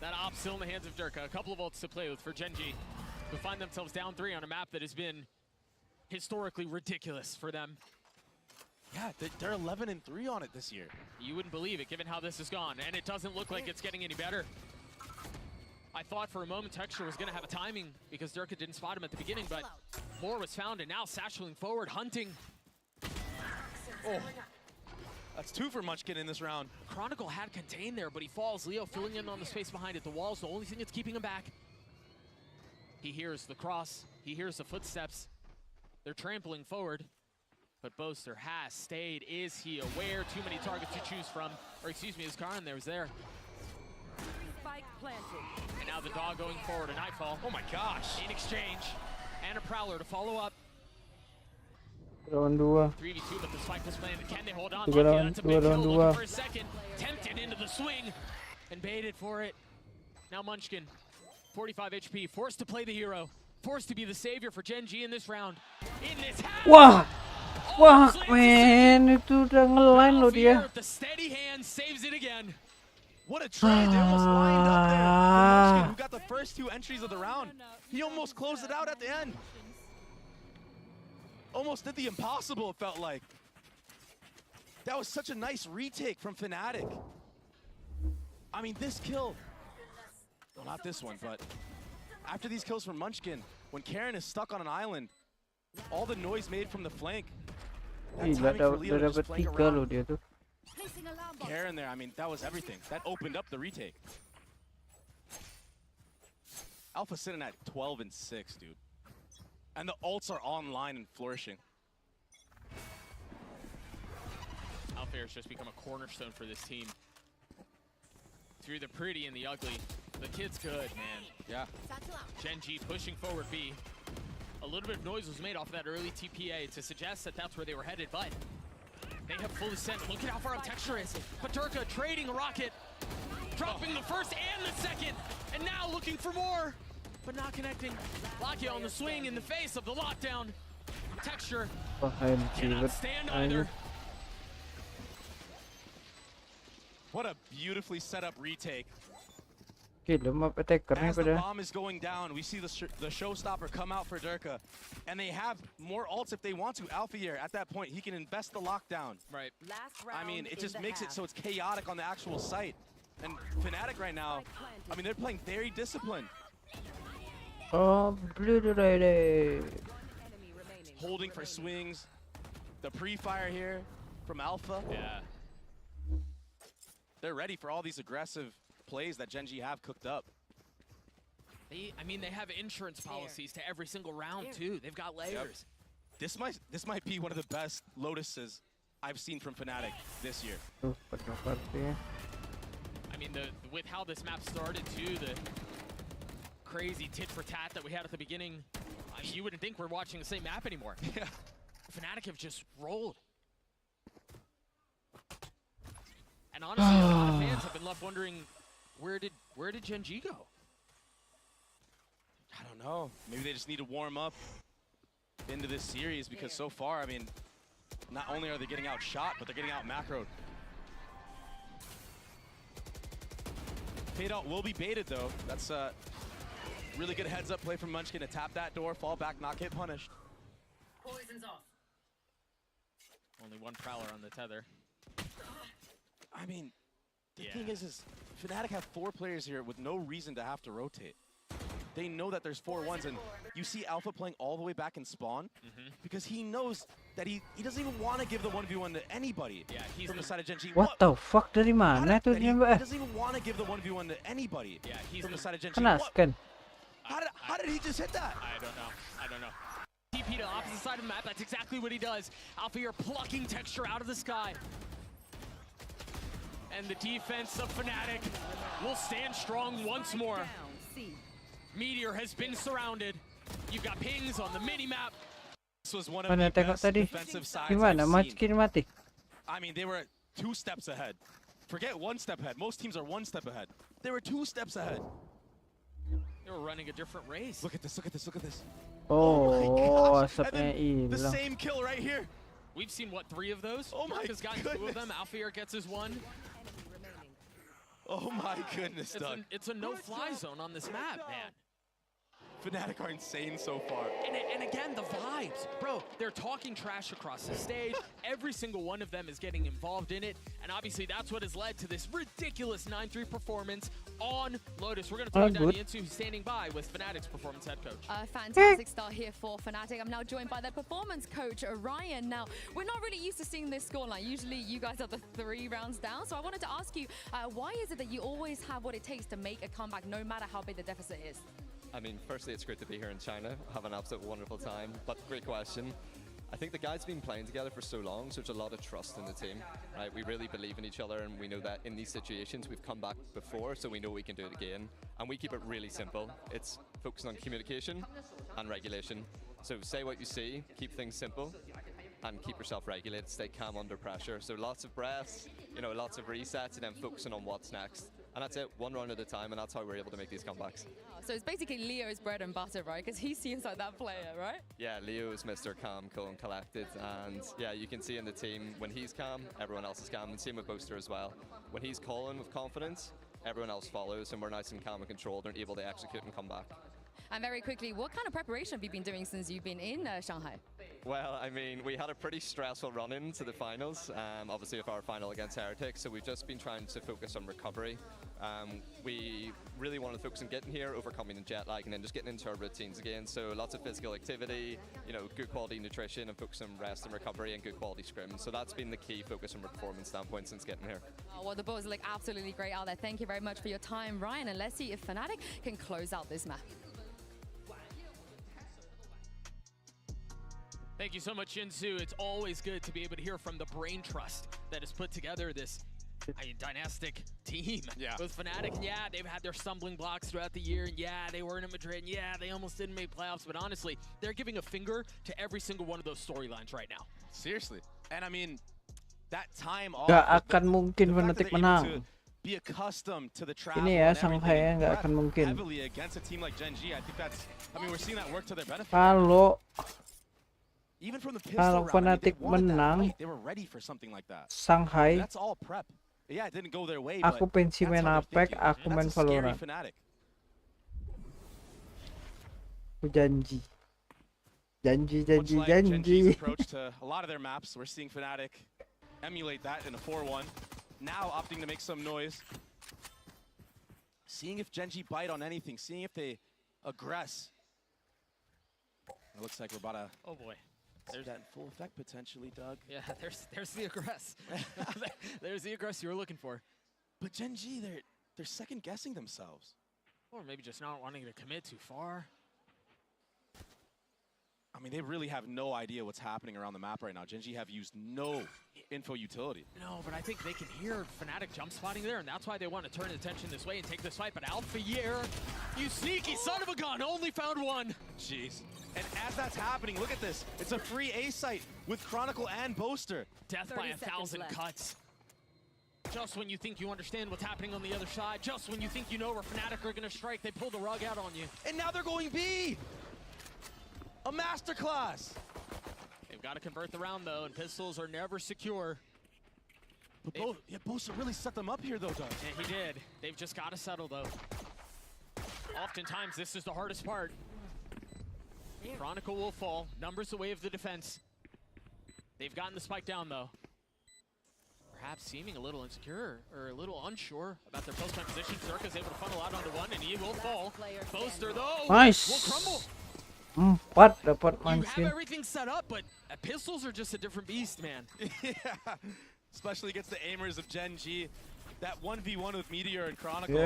That op still in the hands of Durka. A couple of ults to play with for Gen.G, who find themselves down 3 on a map that has been historically ridiculous for them. Yeah, they're 11-3 on it this year. You wouldn't believe it, given how this has gone, and it doesn't look like it's getting any better. I thought for a moment Texture was going to have a timing because Durka didn't spot him at the beginning, but more was found, and now satcheling forward, hunting. Oh, that's 2 for Munchkin in this round. Chronicle had contained there, but he falls. Leo filling in on the space behind it. The wall's the only thing that's keeping him back. He hears the cross. He hears the footsteps. They're trampling forward. But Boaster has stayed. Is he aware? Too many targets to choose from. Or excuse me, his Karin there is there. Spike planted. And now the dog going forward. A Nightfall. Oh my gosh. In exchange. And a Prowler to follow up. Lawan 2. 3v2, but the spike was planted. Can they hold on? Dua Lucky, lawan that's a big kill. 2. Looking for a second. Tempted into the swing. And baited for it. Now Munchkin. 45 HP. Forced to play the hero. Forced to be the savior for Gen.G in this round. In this half. Wah! Wah, men, itu udah ngeline loh dia. The steady hand saves it again. What a trade. They almost lined up there. For Munchkin, who got the first 2 entries of the round. He almost closed it out at the end. Almost did the impossible, it felt like. That was such a nice retake from Fnatic. I mean, this kill, well, not this one, but after these kills from Munchkin, when Karin is stuck on an island, all the noise made from the flank, that timing for Leo to just flank around. Dia tuh. Karin there, I mean, that was everything. That opened up the retake. Alpha sitting at 12-6, dude. And the ults are online and flourishing. Alfair's just become a cornerstone for this team. Through the pretty and the ugly. The kid's good, man. Yeah. Gen.G pushing forward B. A little bit of noise was made off of that early TPA to suggest that that's where they were headed, but they have fully sent. Look at how far up Texture is. But Durka trading a rocket. Dropping the first and the second. And now looking for more. But not connecting. Lakia on the swing in the face of the lockdown. Texture cannot stand either. What a beautifully set up retake. Gila, map attackernya As the pada. bomb is going down, we see the showstopper come out for Durka. And they have more ults if they want to. Alfair, at that point, he can invest the lockdown. Right. I mean, it just makes it so it's chaotic on the actual site. And Fnatic right now, I mean, they're playing very disciplined. Oh, blue ready. Holding for swings. The pre-fire here from Alpha. Yeah. They're ready for all these aggressive plays that Gen.G have cooked up. I mean, they have insurance policies to every single round, too. They've got layers. Yep. This might be one of the best Lotuses I've seen from Fnatic this year. I mean, with how this map started, too, the crazy tit-for-tat that we had at the beginning, I mean, you wouldn't think we're watching the same map anymore. Yeah. Fnatic have just rolled. And honestly, a lot of fans have been left wondering, where did Gen.G go? I don't know. Maybe they just need to warm up into this series because so far, I mean, not only are they getting outshot, but they're getting out macroed. Fade out will be baited though. That's a really good heads up play from Munchkin to tap that door, fall back, not get punished. Poison's off. Only one Prowler on the tether. I mean, the thing is Fnatic have 4 players here with no reason to have to rotate. They know that there's 4 ones, and you see Alpha playing all the way back in spawn because he knows that he doesn't even want to give the 1v1 to anybody from the side of Gen.G. What the fuck, dari mana tuh dia, He Mbak? doesn't even want to give the 1v1 to anybody from the side of Gen.G. Kenaskan. How did he just hit that? I don't know. TP to the opposite side of the map, that's exactly what he does. Alfair plucking Texture out of the sky. And the defense of Fnatic will stand strong once more. Meteor has been surrounded. You've got pings on the mini-map. This was one of Mana the tengok best tadi? defensive sides Gimana? I've seen. Makin mati. I mean, they were 2 steps ahead. Forget 1 step ahead. Most teams are 1 step ahead. They were 2 steps ahead. They were running a different race. Look at this, look at this, look at this. Oh, And asapnya then the hilang. same kill right here. We've seen, what, 3 of those? Oh my Mark has gotten 2 of goodness. them. Alfier gets his 1. Oh my goodness, Doug. It's a no-fly zone on this map, man. Fnatic are insane so far. And again, the vibes. Bro, they're talking trash across the stage. Every single one of them is getting involved in it. And obviously, that's what has led to this ridiculous 9-3 performance on Lotus. We're going to talk down Yinsu, who's standing by with Fnatic's performance head coach. Fantastic start here for Fnatic. I'm now joined by their performance coach, Ryan. Now, we're not really used to seeing this scoreline. Usually, you guys are the 3 rounds down. So I wanted to ask you, why is it that you always have what it takes to make a comeback, no matter how big the deficit is? I mean, firstly, it's great to be here in China. Have an absolute wonderful time. But great question. I think the guys have been playing together for so long, so there's a lot of trust in the team, right? We really believe in each other, and we know that in these situations we've come back before, so we know we can do it again. And we keep it really simple. It's focusing on communication and regulation. So say what you see, keep things simple, and keep yourself regulated. Stay calm under pressure. So lots of breaths, you know, lots of resets, and then focusing on what's next. And that's it, 1 round at a time, and that's how we're able to make these comebacks. So it's basically Leo's bread and butter, right? Because he seems like that player, right? Yeah, Leo is Mr. Calm, cool and collected, and yeah, you can see in the team, when he's calm, everyone else is calm, and same with Boaster as well. When he's calling with confidence, everyone else follows, and we're nice and calm and controlled and able to execute and come back. And very quickly, what kind of preparation have you been doing since you've been in Shanghai? Well, I mean, we had a pretty stressful run into the finals, obviously with our final against Heretics, so we've just been trying to focus on recovery. We really wanted to focus on getting here, overcoming the jet lag, and then just getting into our routines again. So lots of physical activity, you know, good quality nutrition, and focus on rest and recovery and good quality scrims. So that's been the key focus from a performance standpoint since getting here. Well, the boys look absolutely great out there. Thank you very much for your time, Ryan, and let's see if Fnatic can close out this map. Thank you so much, Yinsu. It's always good to be able to hear from the brain trust that has put together this dynastic team with Fnatic. And yeah, they've had their stumbling blocks throughout the year. And yeah, they weren't in Madrid. And yeah, they almost didn't make playoffs. But honestly, they're giving a finger to every single one of those storylines right now. Seriously. And I mean, that time off. Gak akan mungkin Fnatic menang. Be accustomed to the travel Ini ya, Shanghai nggak akan mungkin. heavily against a team like Genji. I think that's, I mean, we're seeing that work to their benefit. Even from the pistol round, I mean, Fnatic menang, they were ready for something like that. Shanghai. That's all prep. Yeah, it didn't go their way, Aku but pensi main Apex, aku main Valorant. Aku janji. Janji. Approach to a lot of their maps. We're seeing Fnatic emulate that in a 4-1. Now opting to make some noise. Seeing if Genji bite on anything. Seeing if they aggress. It looks like we're about to. Oh boy. There's that in full effect potentially, Doug. Yeah, there's the aggress. There's the aggress you were looking for. But Genji, they're second guessing themselves. Or maybe just not wanting to commit too far. I mean, they really have no idea what's happening around the map right now. Genji have used no info utility. No, but I think they can hear Fnatic jump spotting there, and that's why they want to turn attention this way and take this fight. But Alfier, you sneaky son of a gun, only found 1. Jeez. And as that's happening, look at this. It's a free A site with Chronicle and Boaster. Death by 1,000 cuts. Just when you think you understand what's happening on the other side, just when you think you know where Fnatic are going to strike, they pull the rug out on you. And now they're going B! A masterclass! They've got to convert the round, though, and pistols are never secure. But Boaster really set them up here, though, Doug. Yeah, he did. They've just got to settle, though. Oftentimes, this is the hardest part. Chronicle will fall. Numbers the way of the defense. They've gotten the spike down, though. Perhaps seeming a little insecure or a little unsure about their post-time position. Circa's able to funnel out onto 1, and he will fall. Boaster, though, will crumble. 4 dapat You have mancing. everything set up, but pistols are just a different beast, man. Yeah, especially against the aimers of Genji. That 1v1 with Meteor and Chronicle,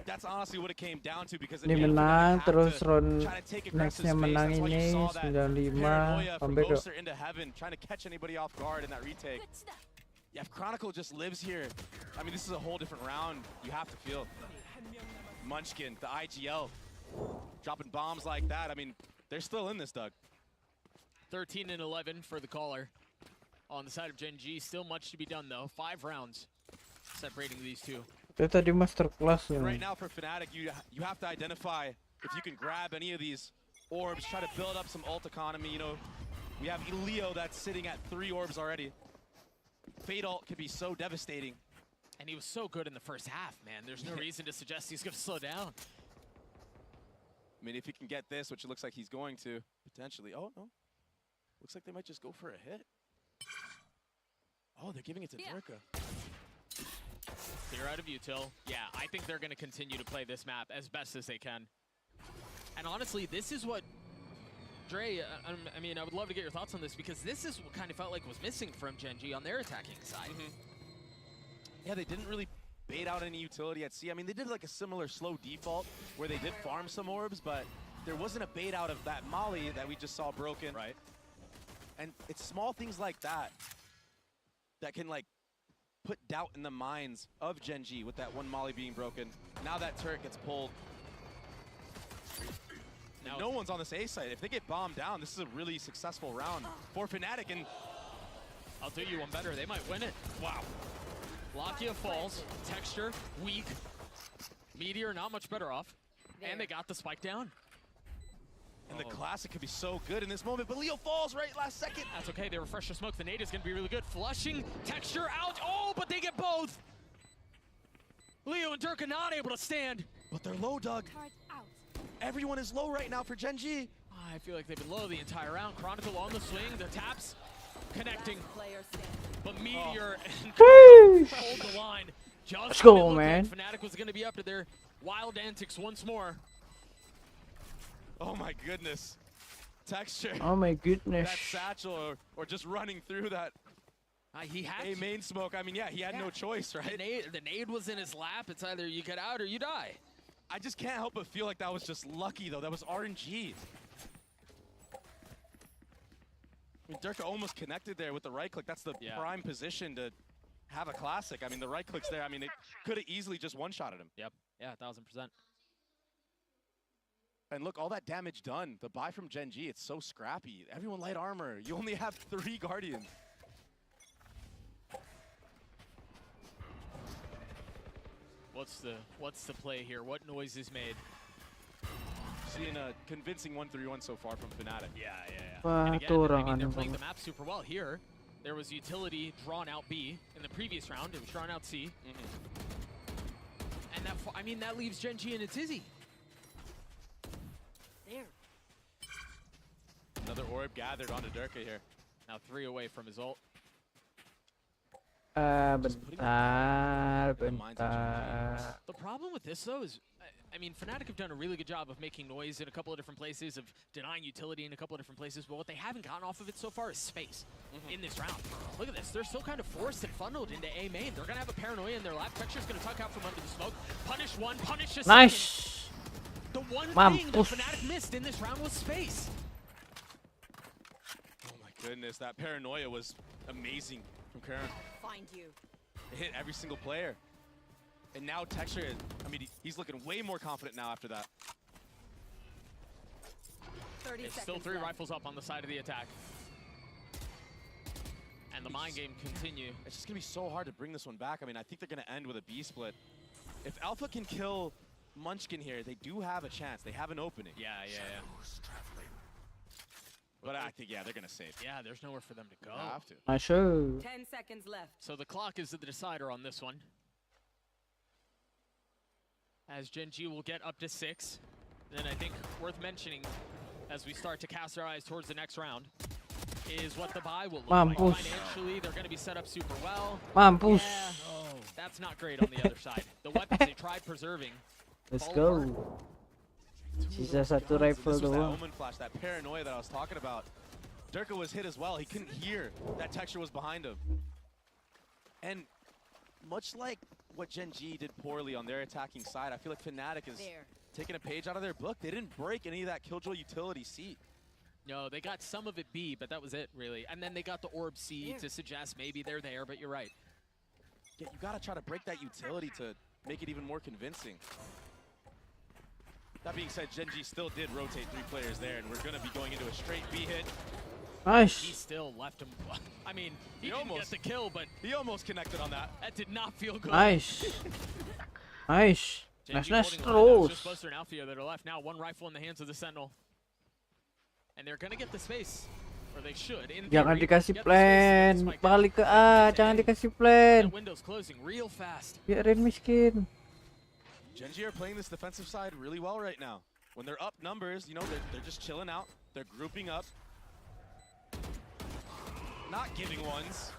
that's honestly what it came down to, because Ini menang, terus round nextnya menang ini 95 sampai ke Boaster into heaven, trying to catch anybody off guard in that retake. Yeah, if Chronicle just lives here, I mean, this is a whole different round you have to feel. Munchkin, the IGL, dropping bombs like that. I mean, they're still in this, Doug. 13 and 11 for the caller. On the side of Gen G, still much to be done though. 5 rounds separating these two. Itu tadi masterclass ya. Right now for Fnatic, you have to identify if you can grab any of these orbs, try to build up some ult economy. You know, we have Leo that's sitting at 3 orbs already. Fade ult can be so devastating. And he was so good in the first half, man. There's no reason to suggest he's going to slow down. I mean, if he can get this, which it looks like he's going to, potentially. Oh, no. Looks like they might just go for a hit. Oh, they're giving it to Durka. Clear out of util. Yeah, I think they're going to continue to play this map as best as they can. And honestly, this is what Dre, I mean, I would love to get your thoughts on this because this is what kind of felt like was missing from Gen G on their attacking side. Yeah, they didn't really bait out any utility at C. I mean, they did like a similar slow default where they did farm some orbs, but there wasn't a bait out of that molly that we just saw broken. Right. And it's small things like that that can like put doubt in the minds of Gen G with that one molly being broken. Now that turret gets pulled. Now no one's on this A site. If they get bombed down, this is a really successful round for Fnatic. And I'll do you one better. They might win it. Wow. Lakia falls. Texture, weak. Meteor, not much better off. There. And they got the spike down. And the classic could be so good in this moment, but Leo falls right last second. That's okay, they refresh the smoke. The nade is gonna be really good. Flushing, Texture out. Oh, but they get both. Leo and Durka not able to stand. But they're low, Doug. Everyone is low right now for Gen G. I feel like they've been low the entire round. Chronicle on the swing, the taps connecting. But Meteor and hold the line. Just Let's go, man. Fnatic was gonna be up to their wild antics once more. Oh my goodness. Texture. Oh my goodness. That satchel or just running through that he had a main smoke. I mean, yeah, he had no choice, right? The nade was in his lap. It's either you get out or you die. I just can't help but feel like that was just lucky, though. That was RNG. I mean, Durka almost connected there with the right click. That's the prime position to have a classic. I mean, the right click's there. I mean, it could have easily just one-shotted him. Yep. Yeah, 1000%. And look, all that damage done. The buy from Gen G, it's so scrappy. Everyone light armor. You only have 3 Guardians. What's the play here? What noise is made? Seeing a convincing 1-3-1 so far from Fnatic. Yeah. Wah, And again, tuh I orang mean, they're aneh playing the banget. map super well here. There was utility drawn out B in the previous round. It was drawn out C. And that leaves Gen G in a tizzy. There. Another orb gathered onto Durka here. Now 3 away from his ult. Bentar. The problem with this though is, I mean, Fnatic have done a really good job of making noise in a couple of different places, of denying utility in a couple of different places, but what they haven't gotten off of it so far is space in this round. Look at this, they're still kind of forced and funneled into A main. They're gonna have a paranoia in their lap. Texture's gonna tuck out from under the smoke. Punish one, punish a second. Nice. The one thing that Fnatic missed in this round was space. Oh my goodness, that paranoia was amazing from Karen. Find you. It hit every single player. And now Texture, I mean, he's looking way more confident now after that. 30 It's seconds still 3 left. rifles up on the side of the attack. And the mind game continue. It's just gonna be so hard to bring this one back. I mean, I think they're gonna end with a B split. If Alpha can kill Munchkin here, they do have a chance. They have an opening. Yeah. But I think, yeah, they're gonna save. Yeah, there's nowhere for them to go. They have to. I show. 10 seconds left. So the clock is the decider on this one. As Gen G will get up to 6. Then I think worth mentioning as we start to cast our eyes towards the next round is what the buy will look like. Financially, they're going to be set up super well. Mampus. Yeah. Oh, that's not great on the other side. The weapons they tried preserving. Let's go. Sisa satu rifle This was that doang. omen flash, that paranoia that I was talking about. Durka was hit as well. He couldn't hear that Texture was behind him. And much like what Gen G did poorly on their attacking side, I feel like Fnatic is taking a page out of their book. They didn't break any of that Killjoy utility seat. No, they got some of it B, but that was it, really. And then they got the orb C to suggest maybe they're there, but you're right. Yeah, you gotta try to break that utility to make it even more convincing. That being said, Genji still did rotate 3 players there, and we're going to be going into a straight B hit. Nice. He still left him. I mean, he almost didn't get the kill, but he almost connected on that. That did not feel good. Nice. Nice. Genji Nice holding line. That was terus. just Buster and Alfio that are left now. 1 rifle in the hands of the Sentinel. And they're going to get the space. Or they should. In Jangan theory, dikasih get the plan. space, spike Balik ke down. A. Jangan dikasih plan. That window's closing real fast. Biarin miskin. Genji are playing this defensive side really well right now. When they're up numbers, you know, they're just chilling out. They're grouping up. Not giving ones.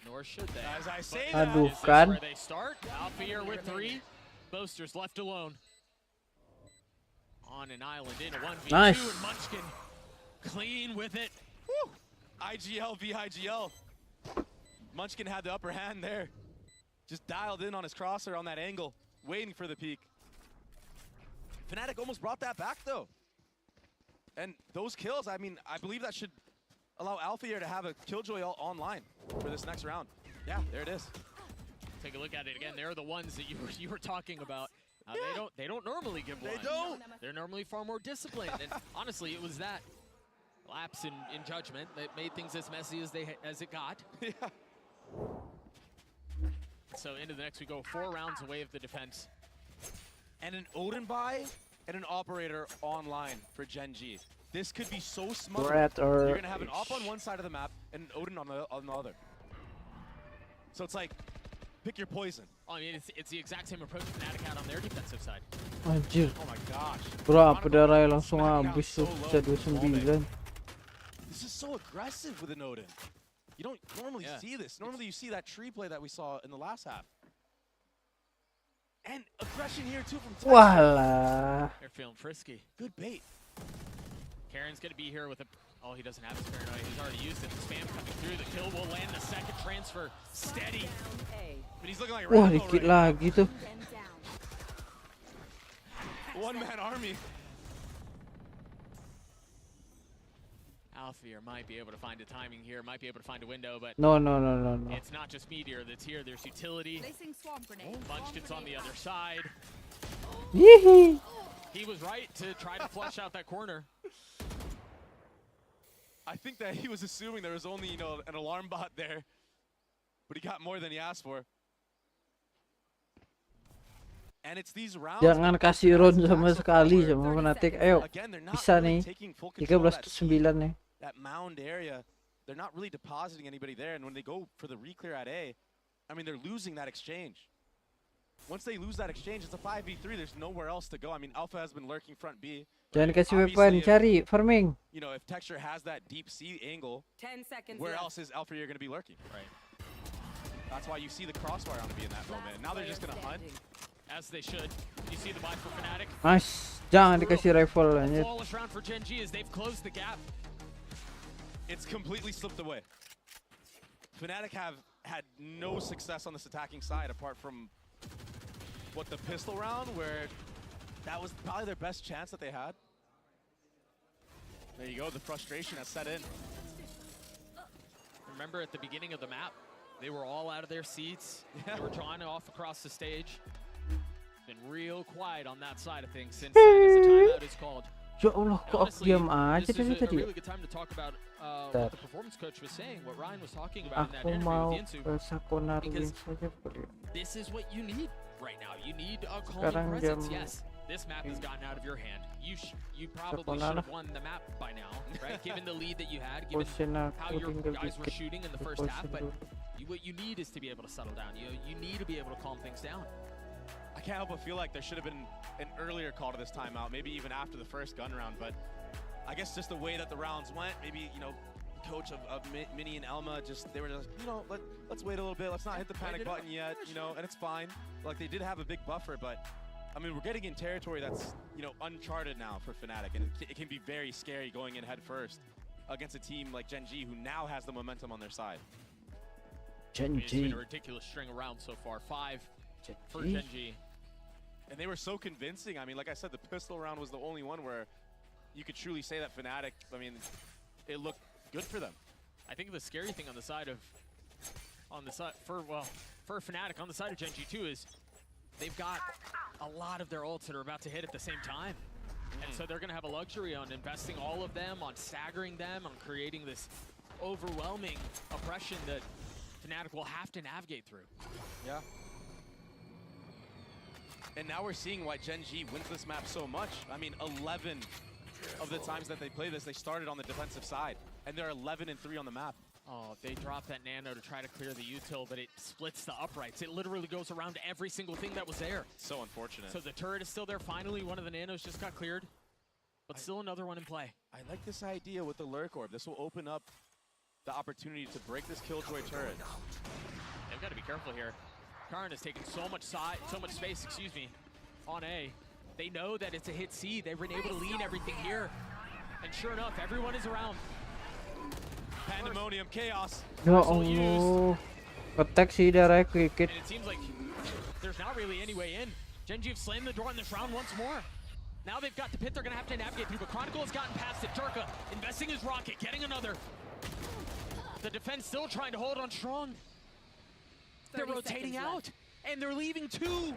Nor should they. As I say Aduh, Is this kan. where they start? Alfio with 3. Boasters left alone. On an island in a 1v2. Nice. And Munchkin clean with it. Woo! IGL v IGL. Munchkin had the upper hand there. Just dialed in on his crosser on that angle, waiting for the peak. Fnatic almost brought that back though. And those kills, I mean, I believe that should allow Alfio to have a Killjoy online for this next round. Yeah, there it is. Take a look at it again. They're the ones that you were talking about. They don't normally give one. They don't. They're normally far more disciplined. And honestly, it was that lapse in judgment that made things as messy as it got. Yeah. So into the next we go, 4 rounds away of the defense. And an Odin buy and an operator online for Genji. This could be so smart. You're going to have an op on one side of the map and an Odin on the other. So it's like, pick your poison. Oh, I mean, it's the exact same approach Fnatic had on their defensive side. Anjir. Oh my gosh. Berapa darahnya langsung habis tuh. Bisa 29. This is so aggressive with an Odin. You don't normally see this. Normally you see that tree play that we saw in the last half. And aggression here too from Texas. Walah. They're feeling frisky. Good bait. Karen's going to be here with a... Oh, he doesn't have his paranoia. He's already used it. The spam coming through. The kill will land. The second transfer. Steady. But he's looking like Wah, Rambo dikit right lagi tuh. now. One-man army. Alfio might be able to find a timing here. Might be able to find a window, but... No. It's not just Meteor that's here. There's utility. Munchkin's on the other side. Yee. He was right to try to flush out that corner. I think that he was assuming there was only, you know, an alarm bot there. But he got more than he asked for. And it's these rounds. Jangan kasih run sama sekali sama Fnatic. Ayo. Bisa nih. 13-9 nih. That mound area, they're not really depositing anybody there. And when they go for the re-clear at A, I mean, they're losing that exchange. Once they lose that exchange, it's a 5v3. There's nowhere else to go. I mean, Alpha has been lurking front B. Jangan kasih weapon, cari farming. You know, if Texture has that deep C angle, 10 seconds where left. else is Alpha going to be lurking? Right. That's why you see the crossfire on to be in that moment. Now they're just going to hunt. As they should. You see the buy for Fnatic. Nice. Jangan dikasih rifle anjir. Flawless round for Genji as they've closed the gap. It's completely slipped away. Fnatic have had no success on this attacking side apart from what the pistol round, where that was probably their best chance that they had. There you go, the frustration has set in. Remember at the beginning of the map, they were all out of their seats. They were drawing off across the stage. Been real quiet on that side of things since the timeout is called. Ya Allah, kok aku diam aja This dari is a tadi. really good time to talk about what the performance coach was saying, what Ryan was talking about in that Aku interview mau with Yinsu. ke Sakona Ruins saja boleh. This is what you need right now. You need a Sekarang calming presence. jam- Yes, this map has gotten out of your hand. You probably Sakona should lah. have won the map by now, right? Given the lead that you had, given Posen how aku your tinggal guys were dikit. shooting in the first Posen half, but dulu. what you need is to be able to settle down. You need to be able to calm things down. I can't help but feel like there should have been an earlier call to this timeout, maybe even after the first gun round, but I guess just the way that the rounds went, maybe, you know, coach of Minnie and Elma, they were just, you know, let's wait a little bit, let's not hit the panic button yet, you know, and it's fine. Like, they did have a big buffer, but, I mean, we're getting in territory that's, you know, uncharted now for Fnatic, and it can be very scary going in head first against a team like Genji, who now has the momentum on their side. It's been Genji. a ridiculous string of rounds so far. 5 for Genji. And they were so convincing. I mean, like I said, the pistol round was the only one where you could truly say that Fnatic, I mean, it looked good for them. I think the scary thing on the side of, for Fnatic on the side of Genji too is they've got a lot of their ults that are about to hit at the same time. And so they're going to have a luxury on investing all of them, on staggering them, on creating this overwhelming oppression that Fnatic will have to navigate through. Yeah. And now we're seeing why Gen G wins this map so much. I mean, 11 of the times that they play this, they started on the defensive side. And they're 11-3 on the map. Oh, they dropped that nano to try to clear the util, but it splits the uprights. It literally goes around every single thing that was there. So unfortunate. So the turret is still there. Finally, one of the nanos just got cleared, but still another one in play. I like this idea with the Lurk Orb. This will open up the opportunity to break this Killjoy turret. They've got to be careful here. Karn has taken so much space, on A. They know that it's a hit C. They've been able to lean everything here. And sure enough, everyone is around. Pandemonium, chaos. Ya Allah. Attack sih darah kriket. And it seems like there's not really any way in. Gen G have slammed the door on this round once more. Now they've got the pit they're going to have to navigate through, but Chronicle has gotten past it. Durka investing his rocket, getting another. The defense still trying to hold on strong. They're rotating out, and they're leaving two.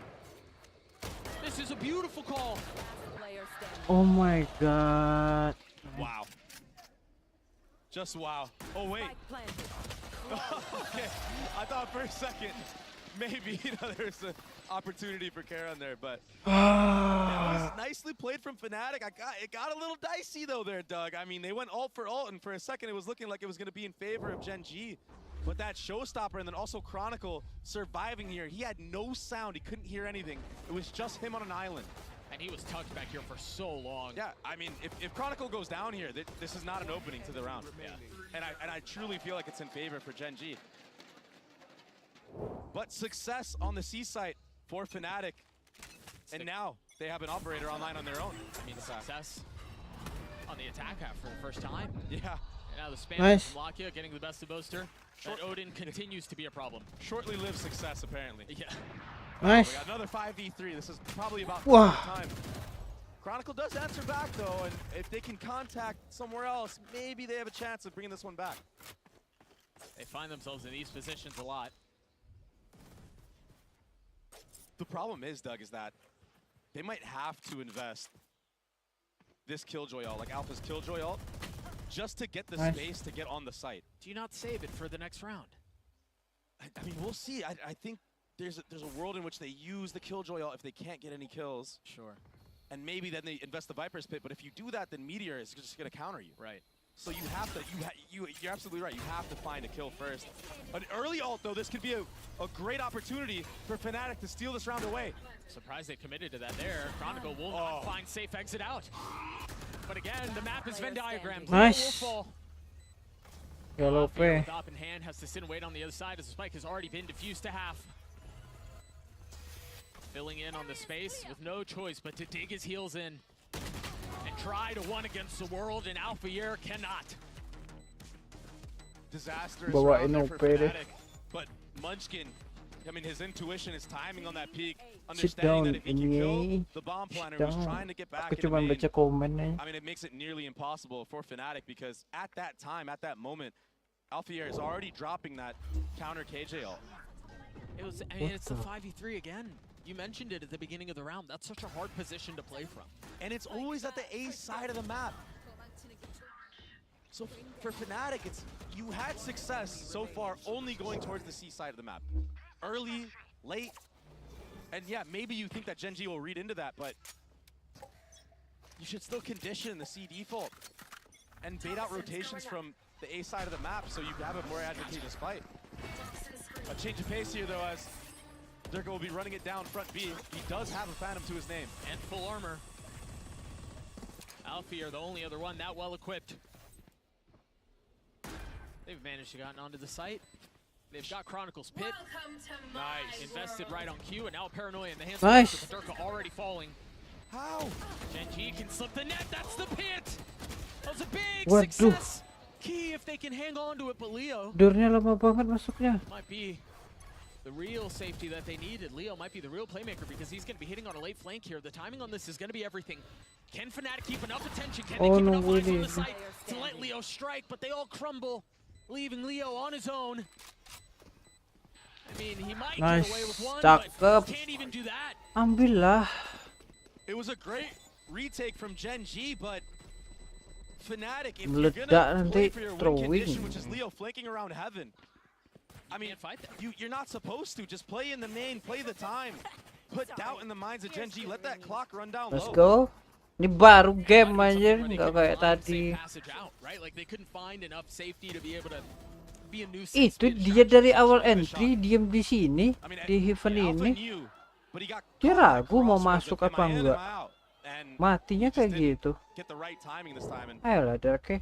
This is a beautiful call. Oh my god. Wow. Just wow. Oh, wait. Okay. I thought for a second, maybe there's an opportunity for Karon there, but that was nicely played from Fnatic. It got a little dicey, though, there, Doug. I mean, they went ult for ult, and for a second, it was looking like it was going to be in favor of Gen G. But that showstopper, and then also Chronicle surviving here. He had no sound. He couldn't hear anything. It was just him on an island. And he was tucked back here for so long. Yeah, I mean, if Chronicle goes down here, this is not an opening to the round. Yeah. And I truly feel like it's in favor for Gen G. But success on the C site for Fnatic. And now they have an operator online on their own. I mean, success on the attack half for the first time. Yeah. And now the spam Nice. from Lakia getting the best of Boaster. But Odin continues to be a problem. Shortly lived success, apparently. Yeah. Nice. We got another 5v3. This is probably about Wow. time. Chronicle does answer back, though, and if they can contact somewhere else, maybe they have a chance of bringing this one back. They find themselves in these positions a lot. The problem is, Doug, is that they might have to invest this Killjoy ult, like Alpha's Killjoy ult, just to get the space to get on the site. Do you not save it for the next round? I mean, we'll see. I think there's a world in which they use the Killjoy ult if they can't get any kills. Sure. And maybe then they invest the Viper's Pit, but if you do that, then Meteor is just going to counter you. Right. So you have to, you're absolutely right. You have to find a kill first. An early ult, though, this could be a great opportunity for Fnatic to steal this round away. Surprised they committed to that there. Chronicle will not find safe exit out. But again, the map is Venn diagrammed. Nice. Yellow Fear with up in hand has to sit and wait on the other side as the spike has already been diffused to half. Filling in on the space with no choice but to dig his heels in and try to one against the world, and Alphayear cannot. Disastrous Bawain round for OP deh. Fnatic, but Munchkin, I mean, his intuition, his timing on that peak, Sit understanding down that if he can ini. kill the bomb planner, was Down. trying to get back Aku into cuma main. baca komen aja. I mean, it makes it nearly impossible for Fnatic because at that time, at that moment, Alphayear is already dropping that counter KJ ult. It was, I mean, it's the 5v3 again. You mentioned it at the beginning of the round. That's such a hard position to play from. And it's always at the A side of the map. So for Fnatic, you had success so far only going towards the C side of the map. Early, late, and yeah, maybe you think that Gen G will read into that, but you should still condition the C default and bait out rotations from the A side of the map so you have a more advantageous fight. A change of pace here, though, as Durka will be running it down front B. He does have a Phantom to his name. And full armor. Alfie are the only other one that well equipped. They've managed to get onto the site. They've got Chronicle's Pit. Nice. Invested right on Q, and now Paranoia in the hands of Durka already falling. How? Gen G can slip the net. That's the pit. That was a big Waduh. success. Key if they can hang on to it, but Leo Durnya lama banget masuknya. might be the real safety that they needed. Leo might be the real playmaker because he's going to be hitting on a late flank here. The timing on this is going to be everything. Can Fnatic keep enough attention? Can they keep enough eyes on the site to let Leo strike? But they all crumble, leaving Leo on his own. I mean, he might Nice, get away with one, cakep. but can't even do that. Ambil lah. It was a great retake from Gen G, but Fnatic, if you're Meledak gonna play nanti for your win throwing. condition, which is Leo flanking around heaven, I mean, you're not supposed to. Just play in the main, play the time. Put doubt in the minds of Gen G. Let that clock run down Let's low. go. Ini baru game anjir, nggak kayak tadi. Itu dia dari awal entry diam di sini di Heaven ini. Dia ragu mau masuk apa enggak. Matinya kayak gitu. Ayolah, Darky.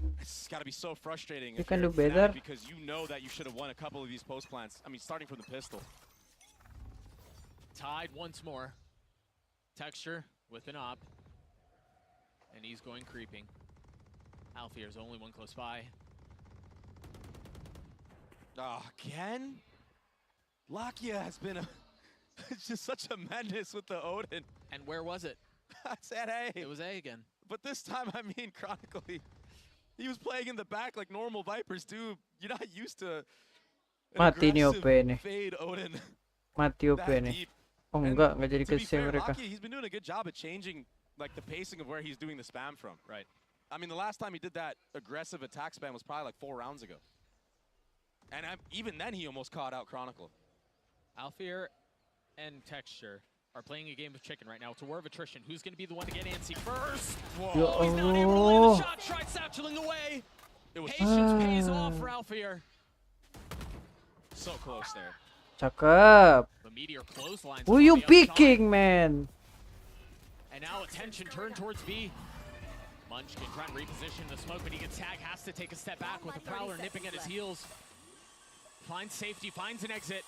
You can do better. Because you know that you should have won a couple of these post plants. I mean, starting from the pistol. Tied once more. Texture with an op. And he's going creeping. Alfier's only one close by. Oh, again? Lakia has been it's just such a menace with the Odin. And where was it? I said A. It was A again. But this time, I mean, chronically, he was playing in the back like normal Vipers do. You're not used to Mati nih OP nih. fade Odin. Mati OP nih. Oh enggak jadi kesel mereka. Lakia, he's been doing a good job at changing like the pacing of where he's doing the spam from. Right. I mean, the last time he did that aggressive attack spam was probably like 4 rounds ago. And even then, he almost caught out Chronicle. Alfier and Texture are playing a game of chicken right now. It's a war of attrition. Who's going to be the one to get antsy first? Whoa, he's not able to land the shot. Tried satcheling away. Patience pays off for Alfier. So close there. Cakep. The Meteor clotheslines. Who you picking, man? And now attention turned towards B. Munchkin trying to reposition the smoke, but he gets tagged, has to take a step back with the Prowler nipping at his heels. Finds safety, finds an exit.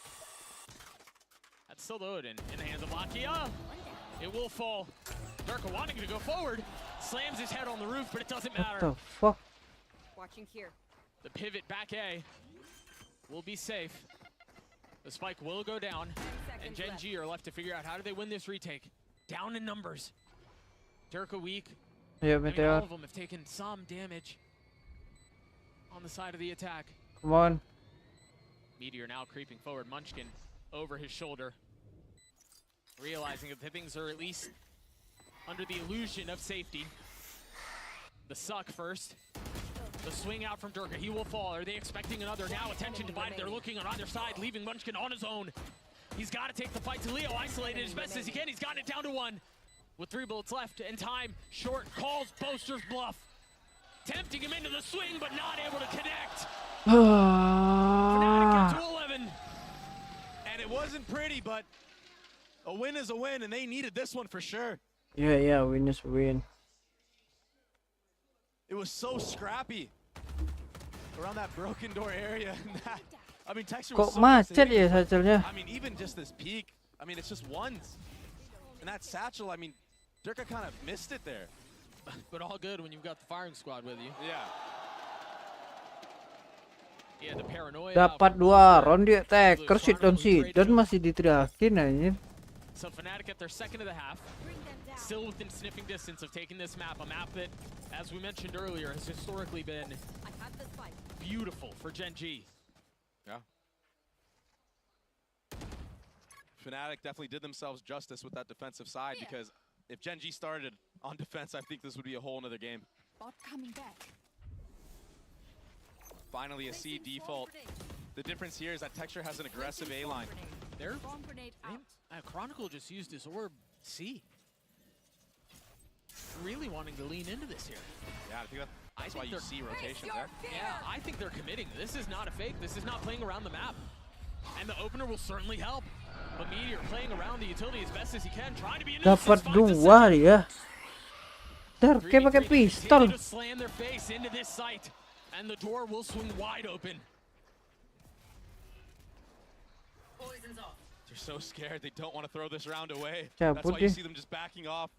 That's still Odin in the hands of Lakia. It will fall. Durka wanting to go forward, slams his head on the roof, but it doesn't matter. What the fuck? Watching here. The pivot back A will be safe. The spike will go down, and Gen G are left to figure out how do they win this retake. Down in numbers. Durka weak. Yeah, I mean, Meteor. all of them have taken some damage on the side of the attack. Come on. Meteor now creeping forward. Munchkin over his shoulder. Realizing that things are at least under the illusion of safety. The suck first. The swing out from Durka. He will fall. Are they expecting another? Now attention divided. They're looking on either side, leaving Munchkin on his own. He's got to take the fight to Leo. Isolated as best as he can. He's gotten it down to 1. With 3 bullets left and time short, calls Boaster's bluff. Tempting him into the swing, but not able to connect. Fnatic get to 11. And it wasn't pretty, but a win is a win, and they needed this one for sure. Yeah, win is win. It was so scrappy around that broken door area. I mean, Texture was Kok so macet ya safe. satchelnya? I mean, even just this peak, I mean, it's just ones. And that satchel, I mean, Durka kind of missed it there. But all good when you've got the firing squad with you. Yeah. Yeah, the paranoia. Dapat 2 round dia attacker dan masih diteriakin anjir. So Fnatic at their second of the half. Still within sniffing distance of taking this map. A map that, as we mentioned earlier, has historically been beautiful for Gen G. Yeah. Fnatic definitely did themselves justice with that defensive side because if Gen G started on defense, I think this would be a whole nother game. Bot coming back. Finally a C default. The difference here is that Texture has an aggressive A line. Chronicle just used his orb C. Really wanting to lean into this here. Yeah, I think that's why you see rotations there. Yeah, I think they're committing. This is not a fake. This is not playing around the map. And the opener will certainly help. But Meteor playing around the utility as best as he can, trying to be a Dapat 2 dia. Darky pakai pistol. To slam their face into this site, and the door will swing wide open. They're so scared they don't want to throw this round away. Cabut That's why you dia. see them just backing off.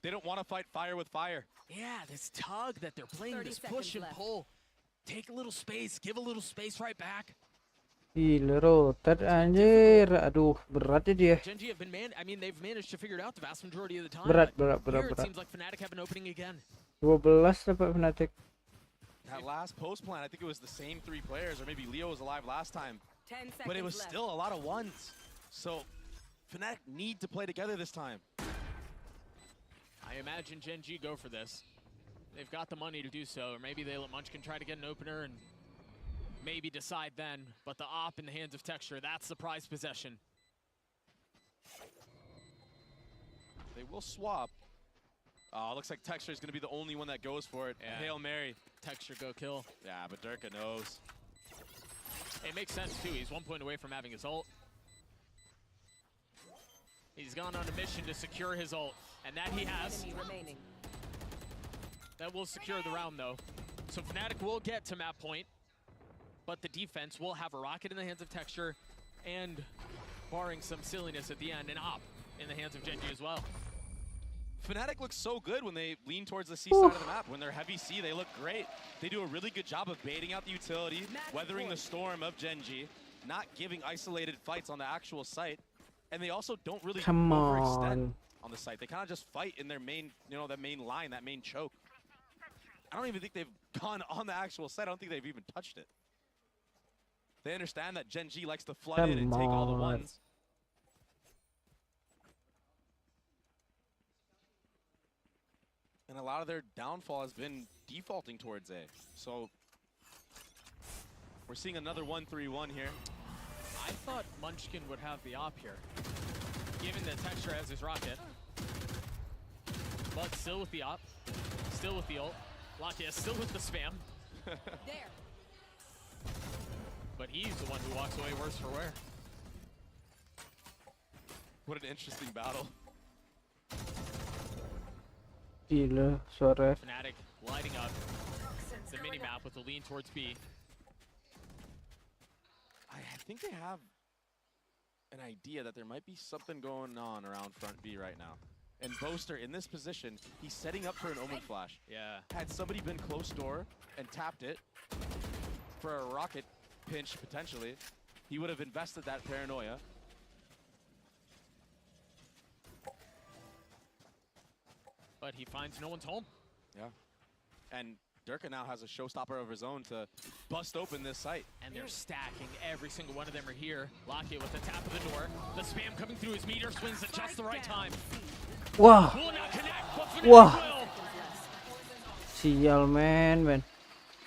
They don't want to fight fire with fire. Yeah, this tug that they're playing, this push and pull. Take a little space, give a little space right back. Gila rotat anjir. Aduh, berat ya dia. Gen G have been they've managed to figure it out the vast majority of the time. Berat. Here it seems like Fnatic have an opening again. 12 dapat Fnatic. That last post plan, I think it was the same 3 players, or maybe Leo was alive last time. 10 seconds But it was left. still a lot of ones. So Fnatic need to play together this time. I imagine Gen G go for this. They've got the money to do so, or maybe they let Munchkin try to get an opener and maybe decide then. But the op in the hands of Texture, that's the prize possession. They will swap. Oh, looks like Texture is going to be the only one that goes for it. Yeah. Hail Mary. Texture go kill. Yeah, but Durka knows. It makes sense too. He's 1 point away from having his ult. He's gone on a mission to secure his ult, and that he has. Enemy remaining. That will secure the round though. So Fnatic will get to map point, but the defense will have a rocket in the hands of Texture, and barring some silliness at the end, an op in the hands of Gen G as well. Fnatic looks so good when they lean towards the C side of the map. When they're heavy C, they look great. They do a really good job of baiting out the utility, weathering the storm of Gen G, not giving isolated fights on the actual site. And they also don't really overextend on the site. They kind of just fight in their main, that main line, that main choke. I don't even think they've gone on the actual site. I don't think they've even touched it. They understand that Gen G likes to flood in and take all the ones. And a lot of their downfall has been defaulting towards A. So we're seeing another 1-3-1 here. I thought Munchkin would have the op here, given that Texture has his rocket. But still with the op, still with the ult. Lakia still with the spam. There. But he's the one who walks away worse for wear. What an interesting battle. Gila, suara. Fnatic lighting up the mini-map with the lean towards B. I think they have an idea that there might be something going on around front B right now. And Boaster, in this position, he's setting up for an Omen Flash. Yeah. Had somebody been close door and tapped it for a rocket pinch, potentially, he would have invested that paranoia. But he finds no one's home. Yeah. And Durka now has a showstopper of his own to bust open this site. And they're stacking. Every single one of them are here. Lakia with the tap of the door. The spam coming through his meter swings at just the right time. Wah. Will not connect, but Fnatic Wah. will. Sial, man.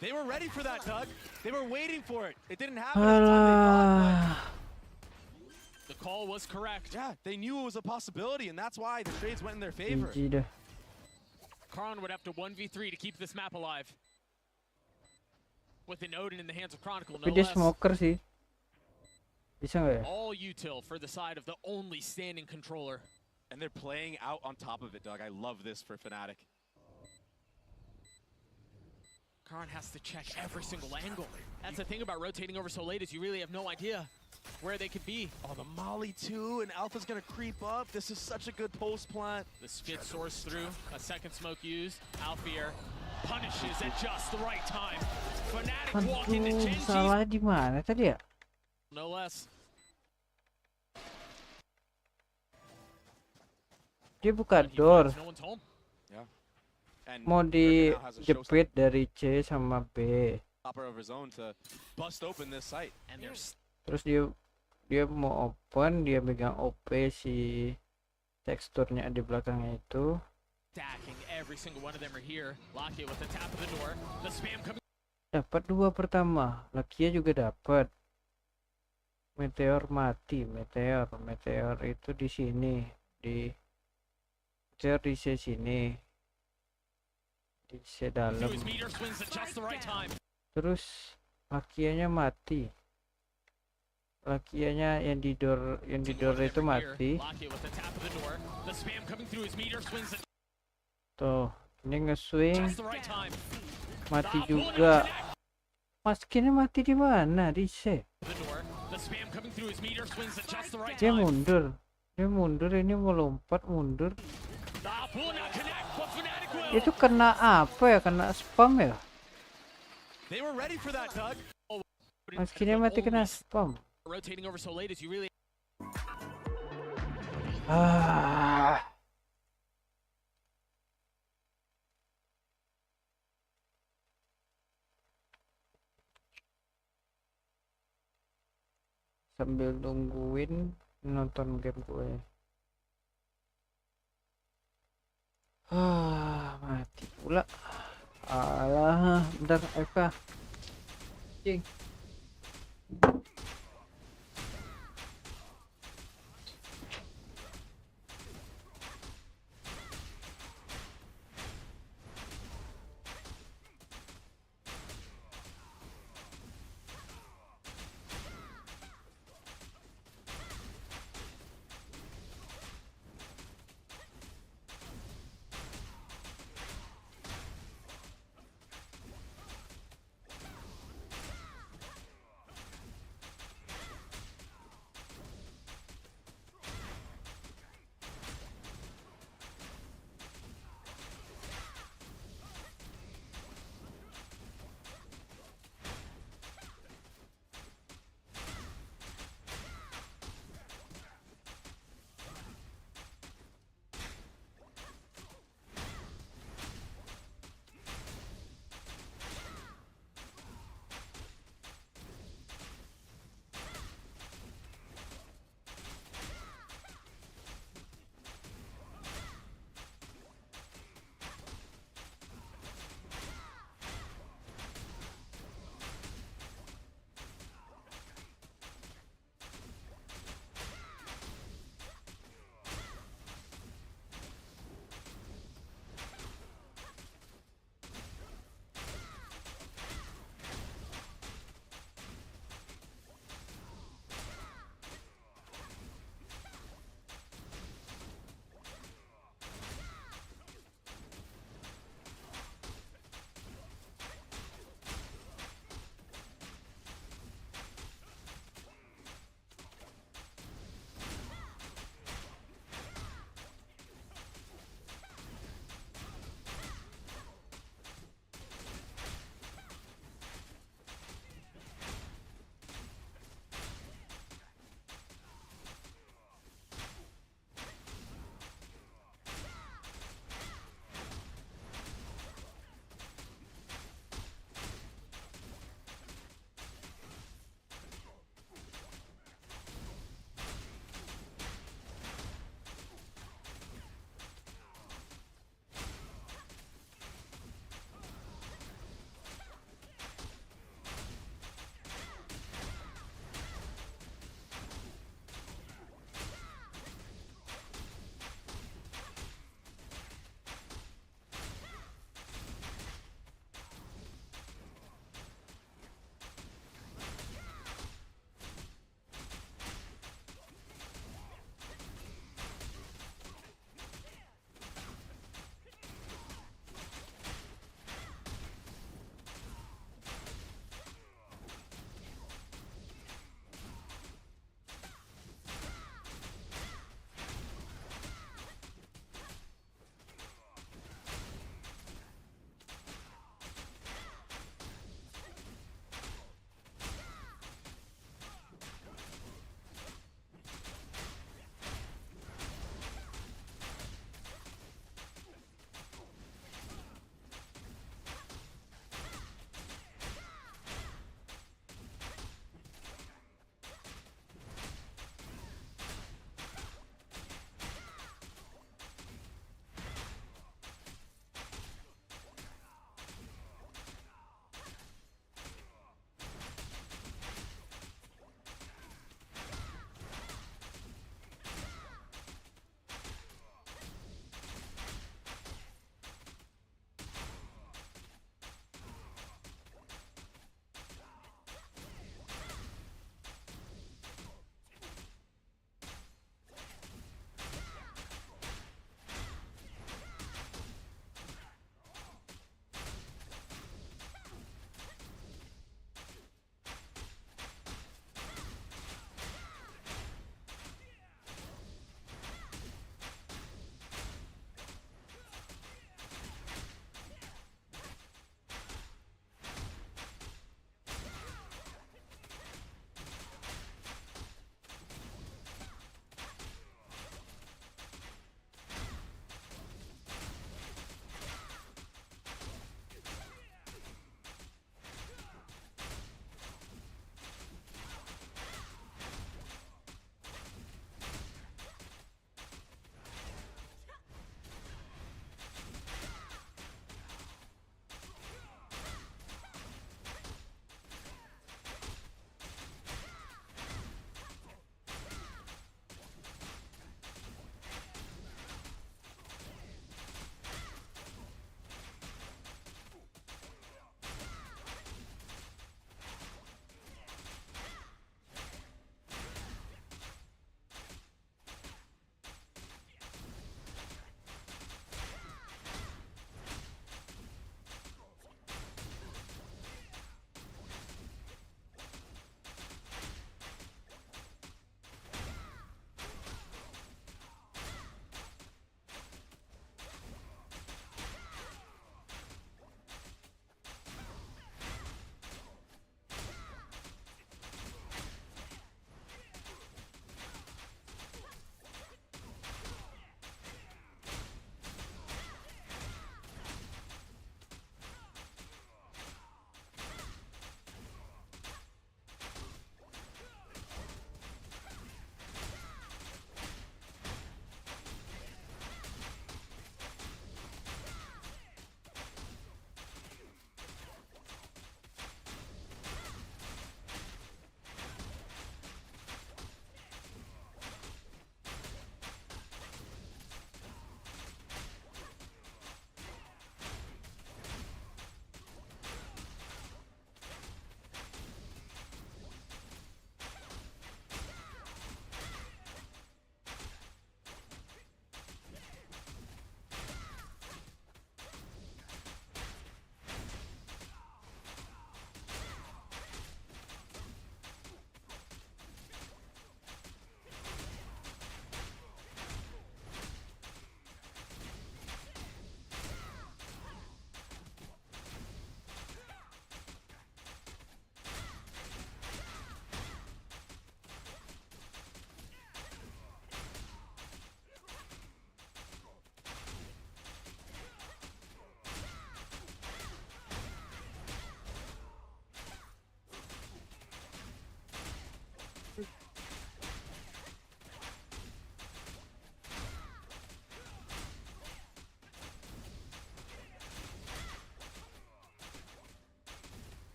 They were ready for that, Doug. They were waiting for it. It didn't happen at the time they thought, but the call was correct. Yeah, they knew it was a possibility, and that's why the trades went in their favor. Kron would have to 1v3 to keep this map alive. With an Odin in the hands of Chronicle, no Tapi dia less. smoker sih. Bisa nggak ya? All util for the side of the only standing controller. And they're playing out on top of it, Doug. I love this for Fnatic. Kron has to check every single angle. That's the thing about rotating over so late is you really have no idea where they could be. Oh, the Molly too, and Alpha's gonna creep up. This is such a good post plant. The spit soars through, a second smoke used. Alfier punishes at just the right time. Fnatic walk into Aduh, Gen G. salah di mana tadi ya? No less. Dia buka door. No one's home. Yeah. And Mau Durka now has a dijepit dari C sama B. showstopper of his own to bust open this site. And there's Terus dia mau open, dia megang OP si teksturnya di belakangnya itu. stacking. Every single one of them are here. Lakia with the tap of the door. The spam coming. Dapat 2 pertama. Lakia juga dapat. Meteor mati, meteor itu di sini, meteor di sini. Di dalam. Through his meter swings at just the right time. Terus Lakianya mati. Lakianya yang di door itu mati. Lakia with the tap of the door. The spam coming through his meter swings at Tuh, ini nge-swing. just the right time. Mati juga. Maskinnya mati di mana? Di C. The door. The spam coming through his meter swings at just the right Dia time. mundur. Dia mundur, ini mau lompat mundur. The op will not connect, but Fnatic will. Itu kena apa ya? Kena spam ya? They were ready for that, Doug. Maskinnya mati kena spam. Rotating over so late as you really. Ah. sambil nungguin nonton game gue. Mati pula. Alah, bentar FK. Cing.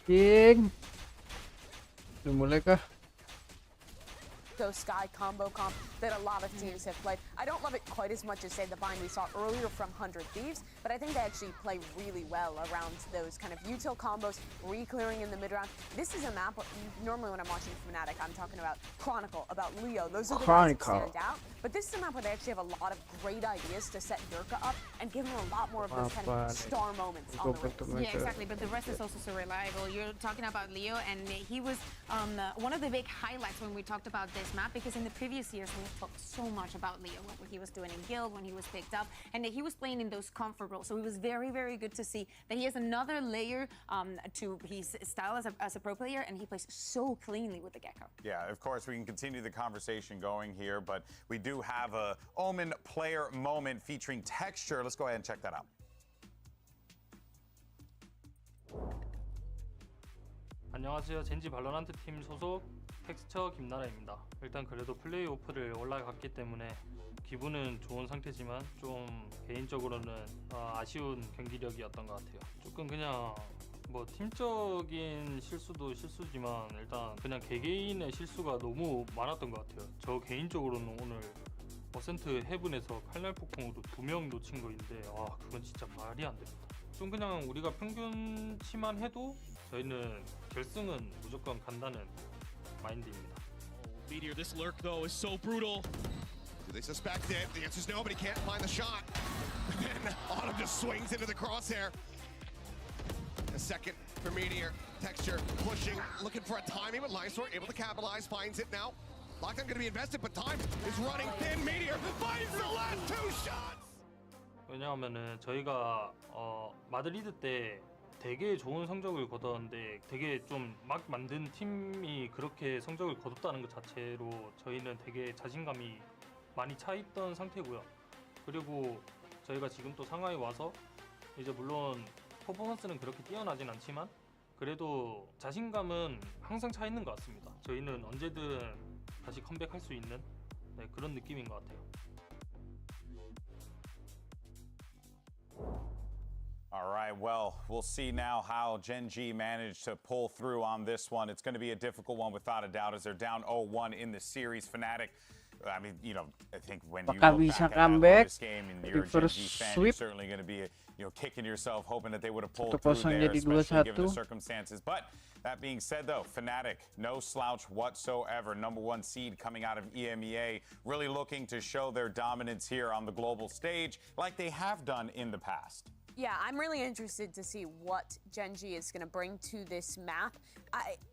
King. Udah mulai kah? Sky combo comp that a lot of teams have played. I don't love it quite as much as, say, the bind we saw earlier from 100 Thieves, but I think they actually play really well around those kind of util combos, re-clearing in the mid-round. This is a map, normally when I'm watching Fnatic, I'm talking about Chronicle, about Leo. Those are the guys that stand out. But this is a map where they actually have a lot of great ideas to set Durka up and give him a lot more of those kind of star moments on the race. Yeah, exactly, but the rest is also so reliable. You're talking about Leo, and he was one of the big highlights when we talked about this map, because in the previous years we talked so much about Leo, what he was doing in Guild when he was picked up, and that he was playing in those comfort roles. So it was very, very good to see that he has another layer to his style as a pro player, and he plays so cleanly with the Gecko. Yeah, of course, we can continue the conversation going here, but we do have a Omen player moment featuring Texture. Let's go ahead and check that out. 안녕하세요. 젠지 발로란트 팀 소속 텍스처 김나라입니다. 일단 그래도 플레이오프를 올라갔기 때문에 기분은 좋은 상태지만 좀 개인적으로는 아쉬운 경기력이었던 것 같아요. 조금 그냥 뭐 팀적인 실수도 실수지만 일단 그냥 개개인의 실수가 너무 많았던 것 같아요. 저 개인적으로는 오늘 어센트 헤븐에서 칼날 폭풍으로 2명 놓친 거인데 그건 진짜 말이 안 됩니다. 좀 그냥 우리가 평균치만 해도 저희는 결승은 무조건 간다는 마인드입니다. Meteor, this lurk though is so brutal. Do they suspect it? The answer's no, but he can't find the shot. And then Autumn just swings into the crosshair. A second for Meteor. Texture pushing, looking for a timing, but Lysor able to capitalize, finds it now. Lockdown going to be invested, but time is running thin. Meteor finds the last 2 shots! 왜냐하면은 저희가 마드리드 때 되게 좋은 성적을 거뒀는데 되게 좀 막 만든 팀이 그렇게 성적을 거뒀다는 것 자체로 저희는 되게 자신감이 많이 차 있던 상태고요. 그리고 저희가 지금 또 상하이 와서 이제 물론 퍼포먼스는 그렇게 뛰어나진 않지만 그래도 자신감은 항상 차 있는 것 같습니다. 저희는 언제든 다시 컴백할 수 있는 그런 느낌인 것 같아요. All right, well, we'll see now how Gen.G managed to pull through on this one. It's going to be a difficult one without a doubt as they're down 0-1 in the series. Fnatic, I mean, you know, I think when you look back at this game and you're a Gen.G fan, you're certainly going to be, kicking yourself, hoping that they would have pulled through there, especially given the circumstances. But that being said, though, Fnatic, no slouch whatsoever. #1 seed coming out of EMEA, really looking to show their dominance here on the global stage like they have done in the past. Yeah, I'm really interested to see what Gen.G is going to bring to this map.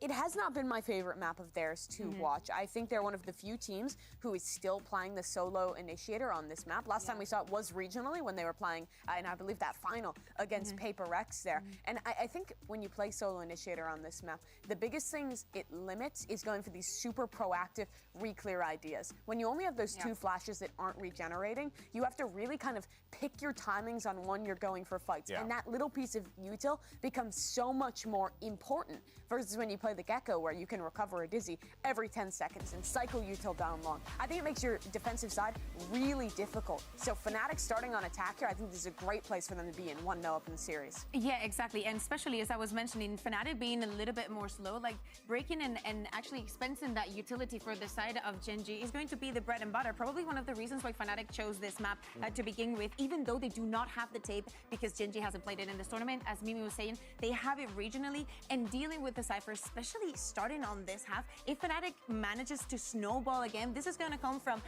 It has not been my favorite map of theirs to watch. I think they're one of the few teams who is still playing the solo initiator on this map. Last time we saw it was regionally when they were playing, and I believe that final against Paper Rex there. And I think when you play solo initiator on this map, the biggest things it limits is going for these super proactive re-clear ideas. When you only have those 2 flashes that aren't regenerating, you have to really kind of pick your timings on when you're going for fights. And that little piece of util becomes so much more important versus when you play the Gecko where you can recover a dizzy every 10 seconds and cycle util down long. I think it makes your defensive side really difficult. So Fnatic starting on attack here, I think this is a great place for them to be in 1-0 up in the series. Yeah, exactly. And especially as I was mentioning, Fnatic being a little bit more slow, like breaking and actually expensing that utility for the side of Gen.G is going to be the bread and butter. Probably one of the reasons why Fnatic chose this map to begin with, even though they do not have the tape because Gen.G hasn't played it in this tournament. As Mimi was saying, they have it regionally, and dealing with the Cypher, especially starting on this half, if Fnatic manages to snowball again, this is going to come from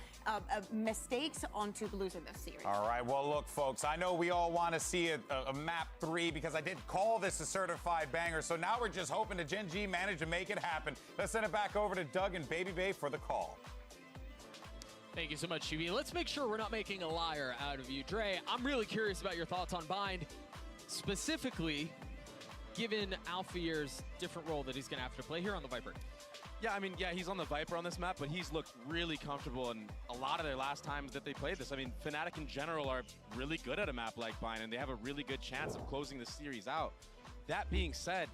mistakes onto losing this series. All right, well, look, folks, I know we all want to see a map 3 because I did call this a certified banger, so now we're just hoping that Gen.G manage to make it happen. Let's send it back over to Doug and Baby Bay for the call. Thank you so much, Chibi. Let's make sure we're not making a liar out of you. Dre, I'm really curious about your thoughts on Bind, specifically given Alfear's different role that he's going to have to play here on the Viper. Yeah, I mean, he's on the Viper on this map, but he's looked really comfortable in a lot of their last times that they played this. I mean, Fnatic in general are really good at a map like Bind, and they have a really good chance of closing the series out. That being said,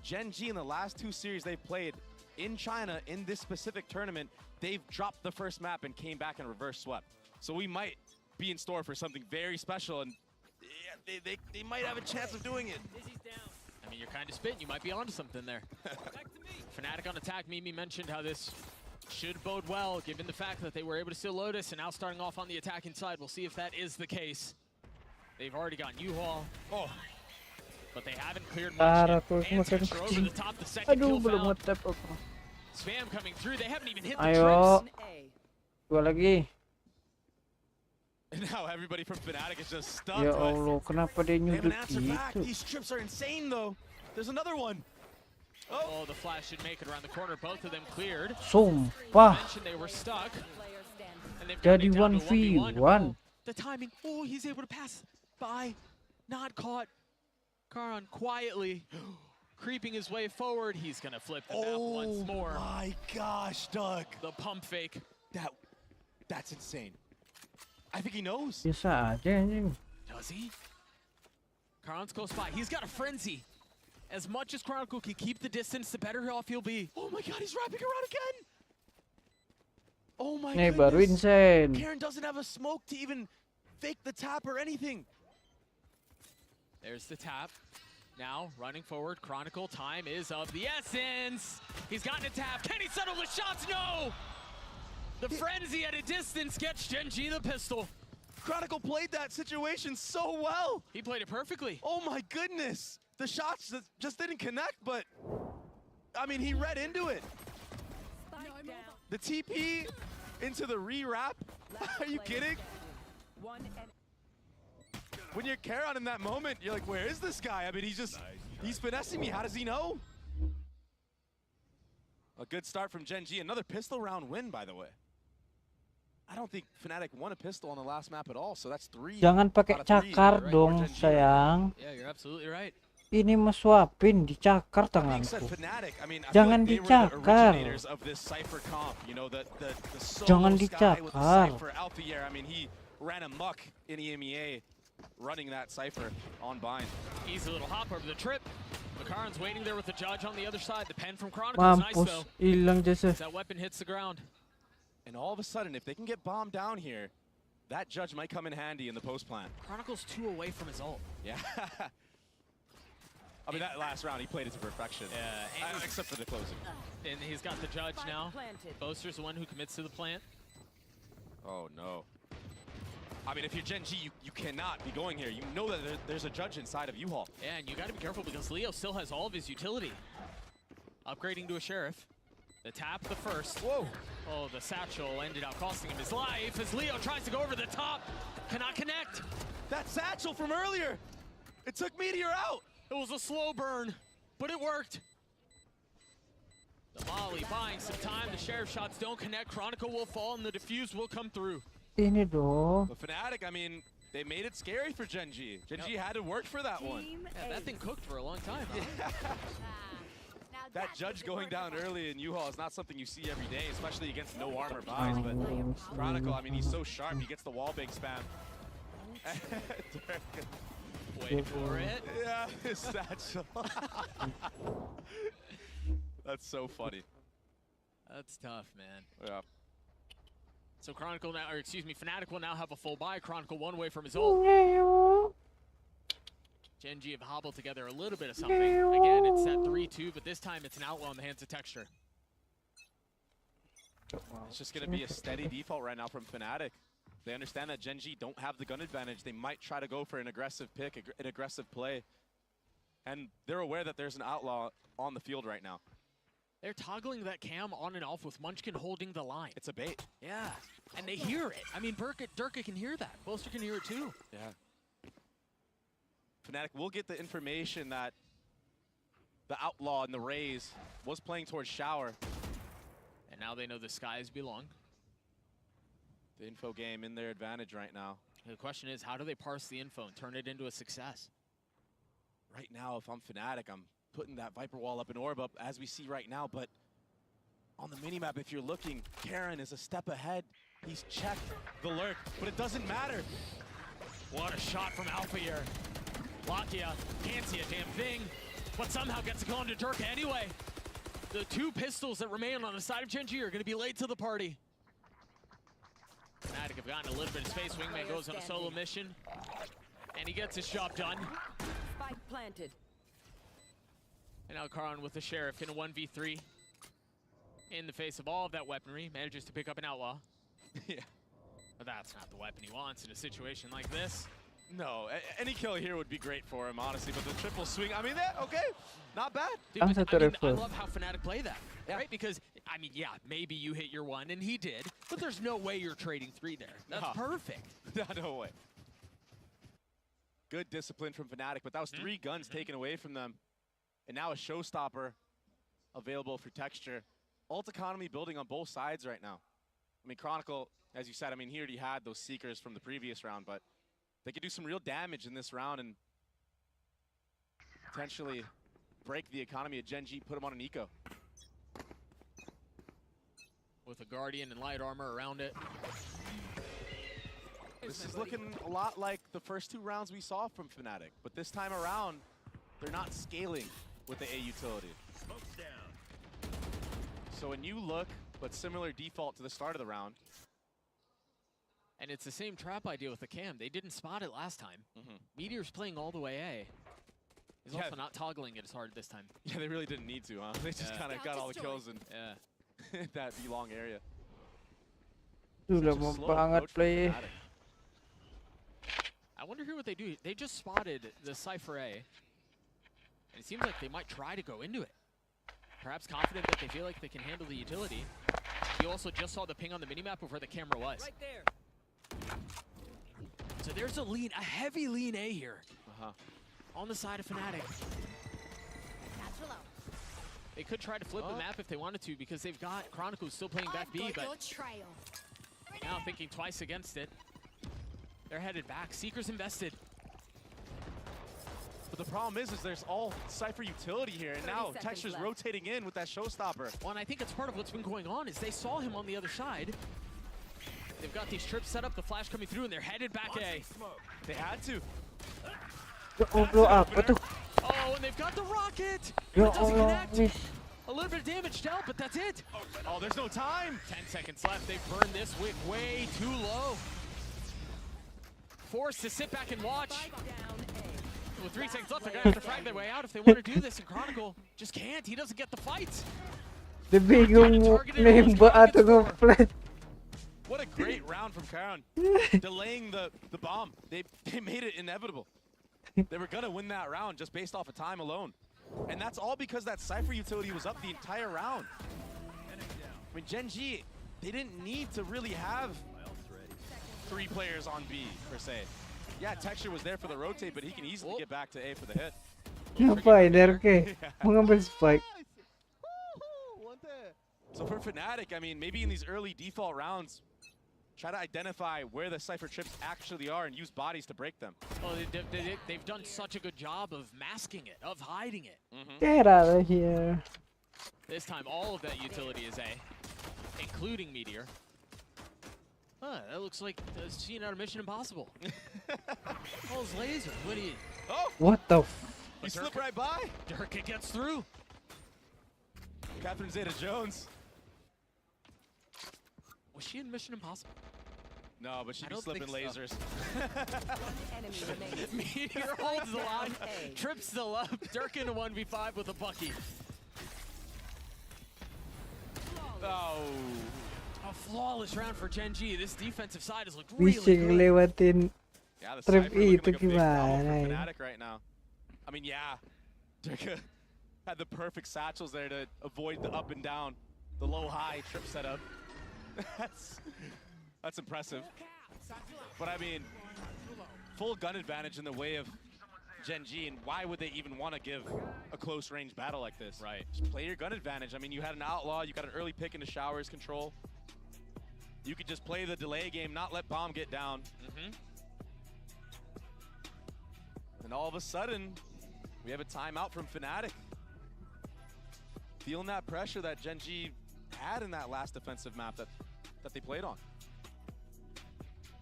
Gen.G in the last 2 series they've played in China, in this specific tournament, they've dropped the first map and came back and reverse swept. So we might be in store for something very special, and they might have a chance of doing it. mean, you're kind of spitting. You might be onto something there. Fnatic on attack. Mimi mentioned how this should bode well, given the fact that they were able to steal Lotus and now starting off on the attacking side. We'll see if that is the case. They've already gotten U-Haul. Oh. But they haven't cleared much. And Texture over the top, the second kill found. Spam coming through. They haven't even hit the Ayo. trips. Dua lagi. And now everybody from Fnatic is just stuck. Ya Allah, kenapa dia They haven't nyudut answered back. gitu? These trips are insane, though. There's another one. Oh, the flash should make it around the corner. Both of them cleared. Sumpah. Mentioned they were stuck. And they've got Jadi it down to 1v1. Oh, the timing. Oh, he's able to pass by. Not caught. Karan quietly creeping his way forward. He's going to flip the map once more. Oh my gosh, Doug. The pump fake. That's insane. I think he knows. Biasa aja anjing. Does he? Karan's close by. He's got a frenzy. As much as Chronicle can keep the distance, the better off he'll be. Oh my god, he's wrapping around again! Oh my Nih baru goodness. insane. Karen doesn't have a smoke to even fake the tap or anything. There's the tap. Now, running forward, Chronicle, time is of the essence. He's gotten a tap. Can he settle the shots? No! The frenzy at a distance gets Genji the pistol. Chronicle played that situation so well. He played it perfectly. Oh my goodness. The shots just didn't connect, but I mean, he read into it. The TP into the re-wrap. Are you kidding? When you're Karon in that moment, you're like, where is this guy? I mean, he's finessing me. How does he know? A good start from Genji. Another pistol round win, by the way. I don't think Fnatic won a pistol on the last map at all, so that's 3. Jangan pakai cakar dong, sayang. Yeah, you're absolutely right. Ini mesuapin, dicakar tanganku. Jangan dicakar. Jangan dicakar. I mean, he ran amok in EMEA running that Cypher on bind. Easy little hop over the trip. Makaran's waiting there with the judge on the other side. The pen from Chronicle is nice, though. Hilang jasa. That weapon hits the ground. And all of a sudden, if they can get bombed down here, that judge might come in handy in the post plant. Chronicle's 2 away from his ult. Yeah. I mean, that last round, he played it to perfection. Yeah. Except for the closing. And he's got the judge now. Boaster's the one who commits to the plant. Oh, no. I mean, if you're Genji, you cannot be going here. You know that there's a judge inside of U-Haul. Yeah, and you got to be careful because Leo still has all of his utility. Upgrading to a Sheriff. The tap, the first. Whoa. Oh, the satchel ended up costing him his life as Leo tries to go over the top. Cannot connect. That satchel from earlier. It took Meteor out. It was a slow burn, but it worked. The Molly buying some time. The Sheriff shots don't connect. Chronicle will fall and the defuse will come through. Ini dong. But Fnatic, I mean, they made it scary for Genji. Genji had to work for that one. Yeah, that thing cooked for a long time. Huh? That judge going down early in U-Haul is not something you see every day, especially against no armor buys. But Chronicle, I mean, he's so sharp. He gets the wallbang spam. Wait for it. Yeah, his satchel. That's so funny. That's tough, man. Yeah. So Chronicle now, or excuse me, Fnatic will now have a full buy. Chronicle 1 away from his ult. Genji have hobbled together a little bit of something. Again, it's at 3-2, but this time it's an outlaw in the hands of Texture. It's just going to be a steady default right now from Fnatic. They understand that Genji don't have the gun advantage. They might try to go for an aggressive pick, an aggressive play. And they're aware that there's an outlaw on the field right now. They're toggling that cam on and off with Munchkin holding the line. It's a bait. Yeah, and they hear it. I mean, Durka can hear that. Bolster can hear it too. Yeah. Fnatic will get the information that the outlaw in the Rays was playing towards Shower. And now they know the skies belong. The info game in their advantage right now. The question is, how do they parse the info and turn it into a success? Right now, if I'm Fnatic, I'm putting that Viper wall up and orb up as we see right now, but on the minimap, if you're looking, Karon is a step ahead. He's checked the lurk, but it doesn't matter. What a shot from Alpha here. Lakia can't see a damn thing, but somehow gets a kill onto Durka anyway. The 2 pistols that remain on the side of Genji are going to be late to the party. Fnatic have gotten a little bit of space. Wingman goes on a solo mission, and he gets his job done. Spike planted. And now Karan with the Sheriff in a 1v3. In the face of all of that weaponry, manages to pick up an Outlaw. Yeah. But that's not the weapon he wants in a situation like this. No, any kill here would be great for him, honestly, but the triple swing, I mean, okay, not bad. Dude, I love how Fnatic play that, right? Because, I mean, yeah, maybe you hit your one, and he did, but there's no way you're trading 3 there. That's perfect. No way. Good discipline from Fnatic, but that was 3 guns taken away from them. And now a showstopper available for Texture. Ult economy building on both sides right now. I mean, Chronicle, as you said, I mean, he already had those Seekers from the previous round, but they could do some real damage in this round and potentially break the economy of Gen G, put him on an eco. With a Guardian and light armor around it. This is looking a lot like the first 2 rounds we saw from Fnatic, but this time around, they're not scaling with the A utility. So a new look, but similar default to the start of the round. And it's the same trap idea with the cam. They didn't spot it last time. Meteor's playing all the way A. He's also not toggling it as hard this time. Yeah, they really didn't need to, huh? They just kind of got all the kills in that B-long area. Lama banget play. I wonder here what they do. They just spotted the Cypher A. And it seems like they might try to go into it. Perhaps confident that they feel like they can handle the utility. You also just saw the ping on the minimap of where the camera was. Right there. So there's a heavy lean A here. On the side of Fnatic. They could try to flip the map if they wanted to because they've got Chronicle still playing back B, but now thinking twice against it. They're headed back. Seekers invested. But the problem is there's all Cypher utility here, and now Texture's rotating in with that showstopper. Well, and I think it's part of what's been going on is they saw him on the other side. They've got these trips set up, the flash coming through, and they're headed back A. They had to. Oh, and they've got the rocket! It doesn't connect. A little bit of damage dealt, but that's it. Oh, there's no time. 10 seconds left. They've burned this wick way too low. Forced to sit back and watch. With 3 seconds left, they're going to have to frag their way out if they want to do this, and Chronicle just can't. He doesn't get the fight. Dia bingung mau nembak atau nge-flash. What a great round from Karan. Delaying the bomb. They made it inevitable. They were going to win that round just based off of time alone. And that's all because that Cypher utility was up the entire round. I mean, Gen G, they didn't need to really have 3 players on B, per se. Yeah, Texture was there for the rotate, but he can easily get back to A for the hit. Ngapain RK? Mengambil spike. So for Fnatic, I mean, maybe in these early default rounds, try to identify where the Cypher trips actually are and use bodies to break them. Well, they've done such a good job of masking it, of hiding it. Get out of here. This time, all of that utility is A, including Meteor. Huh, that looks like a scene out of Mission Impossible. All those lasers, what do you... Oh! What the f... He slipped right by. Durka gets through. Catherine Zeta-Jones. Was she in Mission Impossible? No, but she'd be slipping lasers. Meteor holds the line, trips the love. Durka in a 1v5 with a Bucky. Oh. A flawless round for Gen G. This defensive side has looked really Bisa good. ngelewatin Yeah, the trip Cypher looking itu like a big problem gimana for ya? Fnatic right now. I mean, yeah, Durka had the perfect satchels there to avoid the up and down, the low-high trip setup. That's impressive. But I mean, full gun advantage in the way of Gen G, and why would they even want to give a close range battle like this? Right. Just play your gun advantage. I mean, you had an Outlaw, you got an early pick into Showers control. You could just play the delay game, not let Bomb get down. And all of a sudden, we have a timeout from Fnatic. Feeling that pressure that Gen G had in that last defensive map that they played on.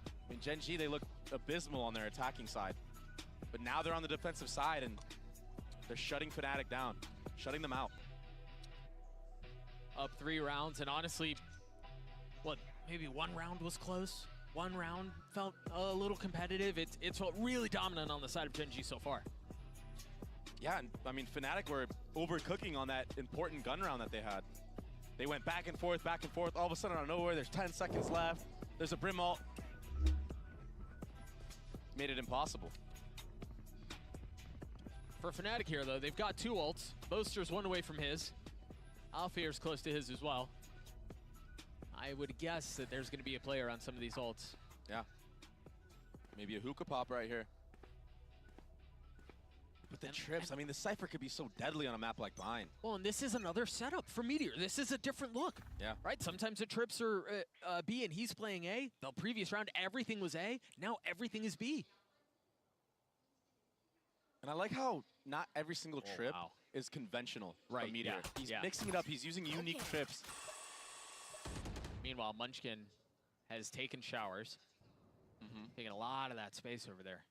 I mean, Gen G, they look abysmal on their attacking side. But now they're on the defensive side and they're shutting Fnatic down, shutting them out. Up 3 rounds, and honestly, what, maybe 1 round was close? 1 round felt a little competitive. It's felt really dominant on the side of Gen G so far. Yeah, and I mean, Fnatic were overcooking on that important gun round that they had. They went back and forth, back and forth. All of a sudden, out of nowhere, there's 10 seconds left. There's a Brim ult. Made it impossible. For Fnatic here, though, they've got 2 ults. Boaster's 1 away from his. Alfear's close to his as well. I would guess that there's going to be a player on some of these ults. Yeah. Maybe a hookah pop right here. But the trips, I mean, the Cypher could be so deadly on a map like Bind. Well, and this is another setup for Meteor. This is a different look. Yeah. Right? Sometimes the trips are B and he's playing A. The previous round, everything was A. Now everything is B. And I like how not every single trip is conventional from Meteor. Yeah. He's mixing it up. He's using unique trips. Meanwhile, Munchkin has taken showers. Taking a lot of that space over there.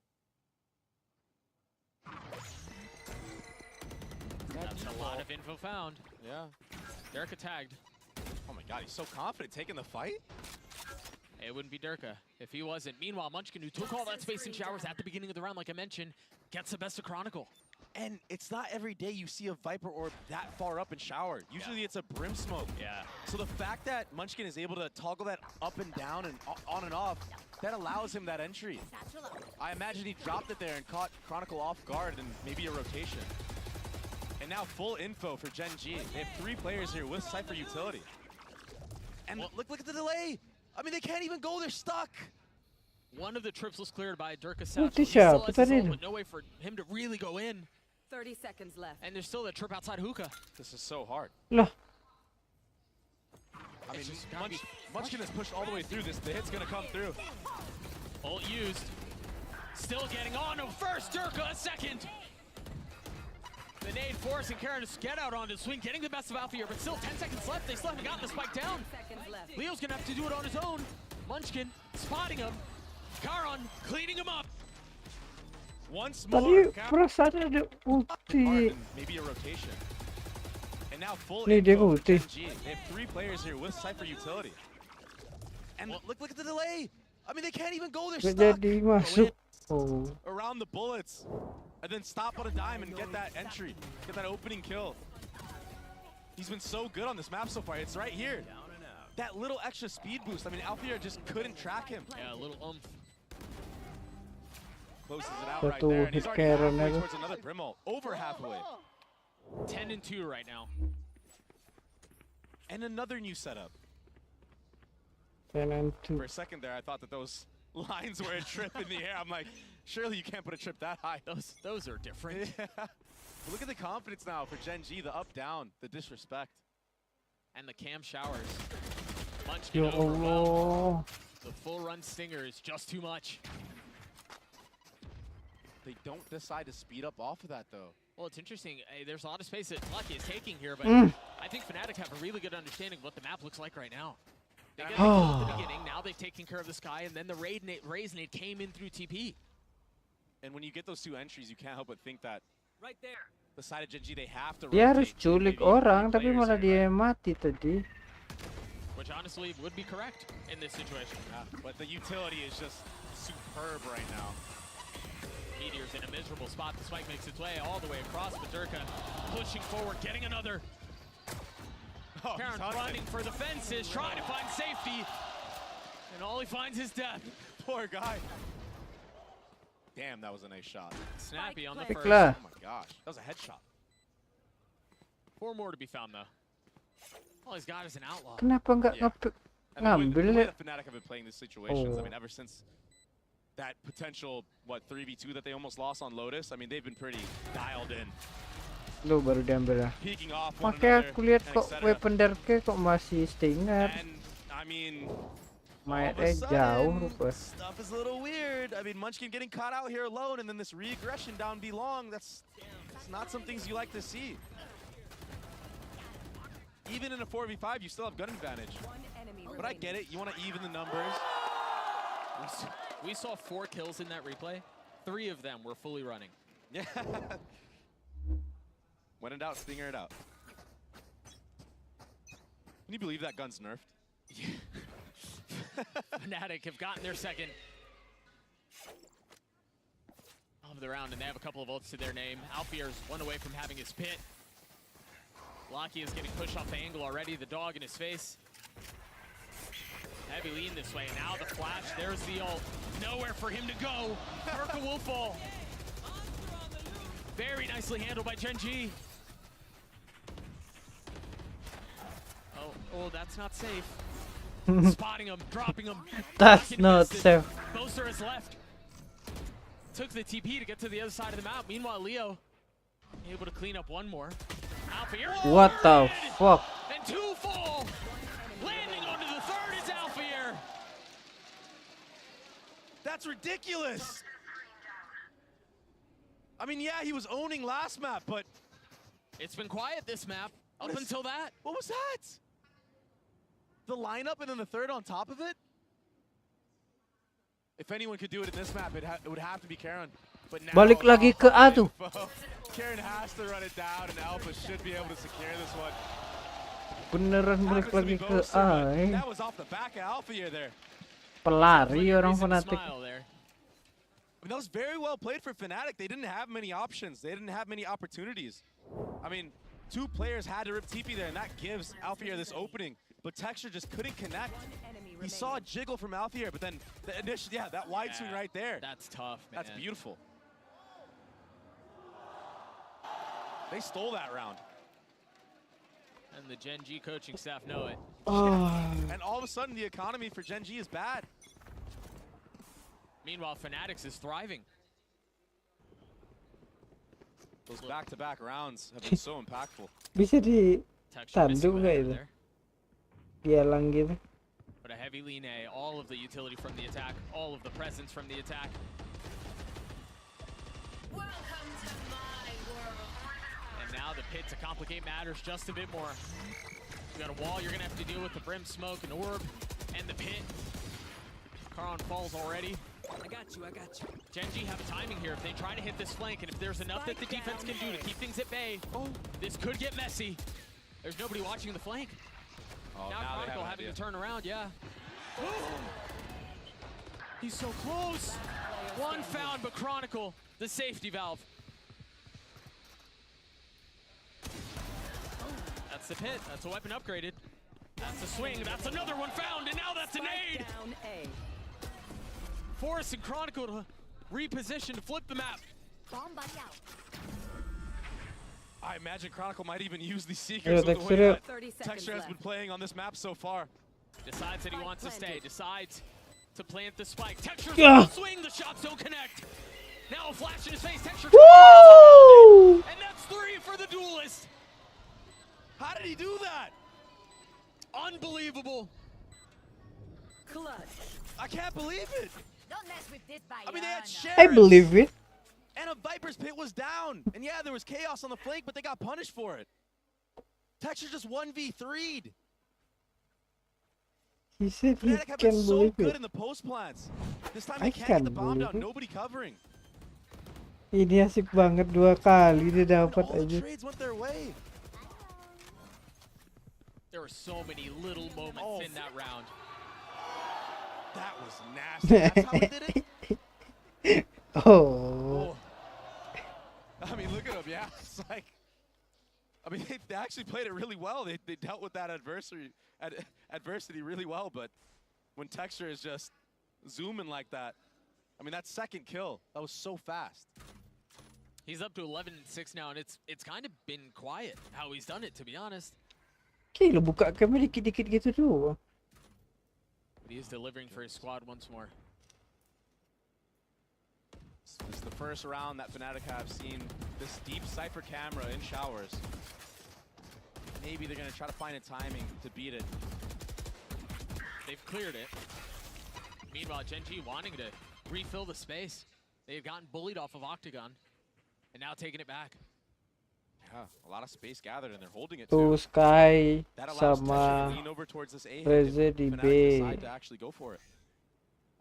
That's a lot of info found. Yeah. Durka tagged. Oh my god, he's so confident taking the fight. It wouldn't be Durka if he wasn't. Meanwhile, Munchkin, who took all that space in showers at the beginning of the round, like I mentioned, gets the best of Chronicle. And it's not every day you see a Viper orb that far up in shower. Usually it's a Brim smoke. Yeah. So the fact that Munchkin is able to toggle that up and down and on and off, that allows him that entry. I imagine he dropped it there and caught Chronicle off guard and maybe a rotation. And now full info for Gen G. They have 3 players here with Cypher utility. And look at the delay. I mean, they can't even go, they're stuck. One of the trips was cleared by Durka Oh, Satchel. He still has his ult, but no way for him to really go in. 30 seconds left. And there's still that trip outside hookah. This is so hard. Lah. I mean, Munchkin has pushed all the way through this. The hit's gonna come through. Ult used. Still getting on him first. Durka a second. The nade forcing Karen to get out onto the swing, getting the best of Alfear, but still 10 seconds left. They still haven't gotten the spike down. Leo's gonna have to do it on his own. Munchkin spotting him. Karon cleaning him up. Once Tadi more. perasaan ada ulti. Maybe a rotation. And now full Nih dia info for ulti. Gen G. They have 3 players here with Cypher utility. And look at the delay. I mean, they can't even go. They're Gak stuck. jadi masuk. Oh. Around the bullets. And then stop on a dime and get that entry. Get that opening kill. He's been so good on this map so far. It's right here. That little extra speed boost. I mean, Alfear just couldn't track him. Yeah, a little oomph. Closes it out right there. And he's already halfway towards another Brim ult. Over halfway. 10-2 right now. And another new setup. 10-2. For a second there, I thought that those lines were a trip in the air. I'm like, surely you can't put a trip that high. Those are different. Yeah. But look at the confidence now for Gen G. The up, down, the disrespect. And the cam showers. Munchkin Ya Allah. The full run stinger is just too much. They don't decide to speed up off of that, though. Well, it's interesting. There's a lot of space that Lucky is taking here, but I think Fnatic have a really good understanding of what the map looks like right now. They get the kill at the beginning. Now they've taken care of the sky, and then the Raise Nade came in through TP. And when you get those 2 entries, you can't help but think that right there. The side of Gen G, they have to Dia harus rotate culik maybe orang, 3 tapi players malah here, dia mati tadi. Which honestly would be correct in this situation. Yeah, but the utility is just superb right now. Meteor's in a miserable spot. The spike makes its way all the way across, but Durka pushing forward, getting another. Oh, Karen running for the fences, trying to find safety. And all he finds is death. Poor guy. Damn, that was a nice shot. Snappy on the Pick first. lah. Oh my gosh, that was a headshot. 4 more to be found, though. All he's got is an outlaw. Kenapa nggak ngambil The way ya? that Fnatic have been playing these situations, I Oh. mean, ever since that potential, 3v2 that they almost lost on Lotus, I mean, they've been pretty dialed in. Lu baru diambil lah. Peeking off one Makanya another aku lihat and kok et cetera. weapon Darke kok masih stinger. And, I mean, Mainnya jauh rupa. stuff is a little weird. I mean, Munchkin getting caught out here alone, and then this re-aggression down B long, that's not some things you like to see. Even in a 4v5, you still have gun advantage. But I get it, you want to even the numbers. We saw 4 kills in that replay. 3 of them were fully running. Yeah. When in doubt, stinger it out. Can you believe that gun's nerfed? Fnatic have gotten their second. Oh, the round, and they have a couple of ults to their name. Alfier's one away from having his pit. Locky is getting pushed off the angle already. The dog in his face. Heavy lean this way. Now the flash. There's the ult. Nowhere for him to go. Urka will fall. Very nicely handled by Genji. Oh, that's not safe. Spotting him, dropping him. That's not safe. Boaster is left. Took the TP to get to the other side of the map. Meanwhile, Leo able to clean up one more. Alfier. What the fuck? And 2 fall. Landing onto the third is Alfier. That's ridiculous. I mean, yeah, he was owning last map, but it's been quiet this map up until that. What was that? The lineup and then the third on top of it? If anyone could do it in this map, it would have to be Karen. But now, Balik lagi ke A tuh. Karen has to run it down, and Alpha should be able to secure this one. Beneran balik lagi ke A. That was off the back of Alpha here there. Pelari orang Fnatic. I mean, that was very well played for Fnatic. They didn't have many options. They didn't have many opportunities. I mean, 2 players had to rip TP there, and that gives Alfier this opening. But Texture just couldn't connect. He saw a jiggle from Alfier, but then the initial, that wide swing right there. That's tough, man. That's beautiful. They stole that round. And the Gen G coaching staff know it. And all of a sudden, the economy for Gen G is bad. Meanwhile, Fanatics is thriving. Those back-to-back rounds have been so impactful. Bisa di tanduk nggak itu? Gialang gitu. But a heavy lean A, all of the utility from the attack, all of the presence from the attack. Welcome to my world. And now the pit to complicate matters just a bit more. You got a wall, you're gonna have to deal with the brim smoke and orb and the pit. Karon falls already. I got you. Genji have timing here if they try to hit this flank, and if there's enough that the defense can do to keep things at bay, this could get messy. There's nobody watching the flank. Now Chronicle having to turn around, yeah. He's so close. One found, but Chronicle, the safety valve. That's the pit. That's a weapon upgraded. That's a swing. That's another one found, and now that's an aid. Forest and Chronicle to reposition to flip the map. I imagine Chronicle might even use these Seekers with the way that Texture has been playing on this map so far. Decides that he wants to stay. Decides to plant the spike. Texture's gonna swing. The shots don't connect. Now a flash in his face. Texture. Woo! And that's 3 for the duelist. How did he do that? Unbelievable. Clutch. I can't believe it. Don't mess with this by I mean, they had shares. I believe it. And a Viper's pit was down. And yeah, there was chaos on the flank, but they got punished for it. Texture just 1v3'd. He said he Fnatic have can been so believe good it. in the post plants. This time I they can't get the can't bomb believe down. it. Nobody covering. Ini asik banget 2 kali dia dapat All the aja. trades went their way. There were so many little moments in that round. That was nasty. That's how he did it? Oh. I mean, look at him. Yeah, it's like, I mean, they actually played it really well. They dealt with that adversity really well. But when Texture is just zooming like that, I mean, that second kill, that was so fast. He's up to 11-6 now, and it's kind of been quiet how he's done it, to be honest. Gila buka kamera dikit-dikit gitu doang. But he is delivering for his squad once more. This is the first round that Fnatic have seen this deep Cypher camera in showers. Maybe they're going to try to find a timing to beat it. They've cleared it. Meanwhile, Gen G wanting to refill the space. They've gotten bullied off of Octagon, and now taking it back. Yeah, a lot of space gathered, and they're holding it Tuh too. Sky That allows Texture sama to lean over towards this A Reze di Fnatic B. decide to actually go for it.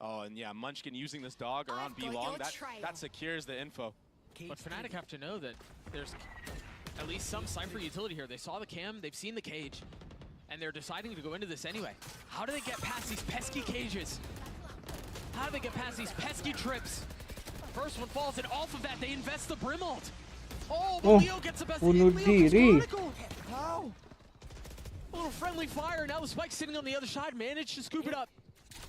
Oh, and yeah, Munchkin using this dog around B long, that secures the info. But Fnatic have to know that there's at least some Cypher utility here. They saw the cam, they've seen the cage, and they're deciding to go into this anyway. How do they get past these pesky cages? How do they get past these pesky trips? First one falls, and off of that, they invest the Brim ult. Oh, but Leo gets the best hit. Bunuh Leo gets diri. Chronicle. How? A little friendly fire. Now the Spike sitting on the other side, managed to scoop it up.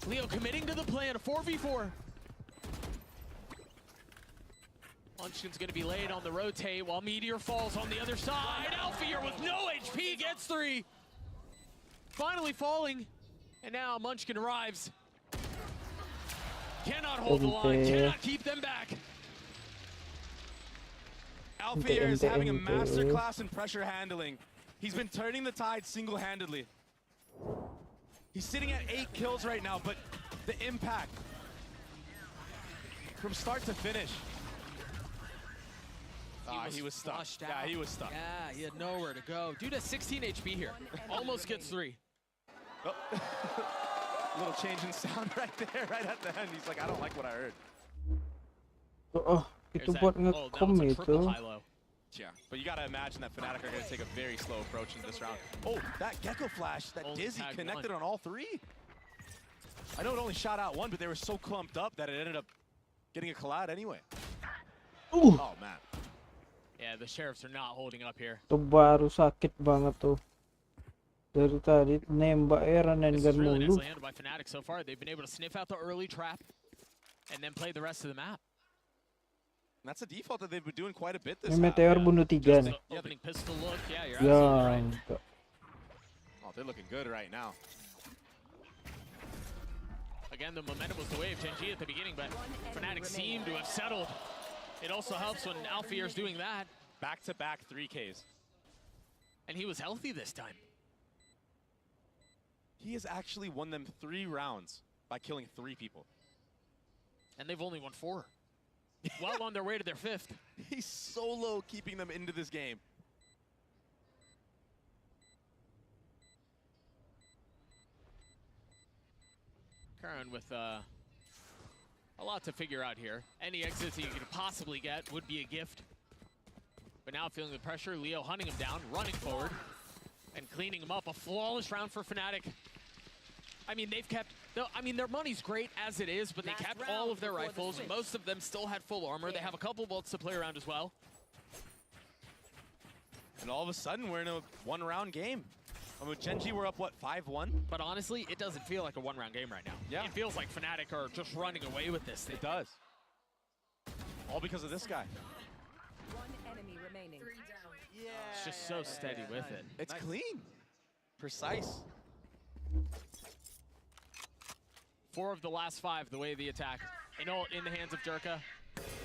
Leo committing to the plan, a 4v4. Munchkin's gonna be laid on the rotate while Meteor falls on the other side. Alfier with no HP gets 3. Finally falling, and now Munchkin arrives. Cannot hold the line, cannot keep them back. Alfier is having a masterclass in pressure handling. He's been turning the tide single-handedly. He's sitting at 8 kills right now, but the impact from start to finish. He was stuck. Yeah, he was stuck. Yeah, he had nowhere to go. Dude has 16 HP here. Almost gets 3. Oh. Little change in sound right there, right at the end. He's like, I don't like what I heard. Itu buat nge-com itu. Yeah, but you gotta imagine that Fnatic are gonna take a very slow approach in this round. Oh, that Gecko flash, that Dizzy connected on all 3. I know it only shot out 1, but they were so clumped up that it ended up getting a collide anyway. Oh, man. Yeah, the Sheriffs are not holding up here. Itu baru sakit banget tuh. Dari tadi nembak run and gun Really mulu. nicely handled by Fnatic so far. They've been able to sniff out the early trap and then play the rest of the map. And that's a default that they've been doing quite a bit this Ini Meteor bunuh 3 nih. Opening pistol look. Yeah, you're Ya, absolutely right. Oh, they're looking good right now. Again, the momentum was the wave Genji at the beginning, but Fnatic seem to have settled. It also helps when Alfier's doing that. Back-to-back 3Ks. And he was healthy this time. He has actually won them 3 rounds by killing 3 people. And they've only won 4. Well on their way to their 5th. He's solo keeping them into this game. Karan with a lot to figure out here. Any exits that you could possibly get would be a gift. But now feeling the pressure, Leo hunting him down, running forward, and cleaning him up. A flawless round for Fnatic. I mean, they've kept, their money's great as it is, but they kept all of their rifles. Most of them still had full armor. They have a couple bolts to play around as well. And all of a sudden, we're in a 1-round game. I mean, Genji, we're up, what, 5-1? But honestly, it doesn't feel like a 1-round game right now. Yeah. It feels like Fnatic are just running away with this thing. It does. All because of this guy. One enemy remaining. Yeah. It's just so steady with it. It's clean. Precise. 4 of the last 5, the way of the attack. In the hands of Jerka.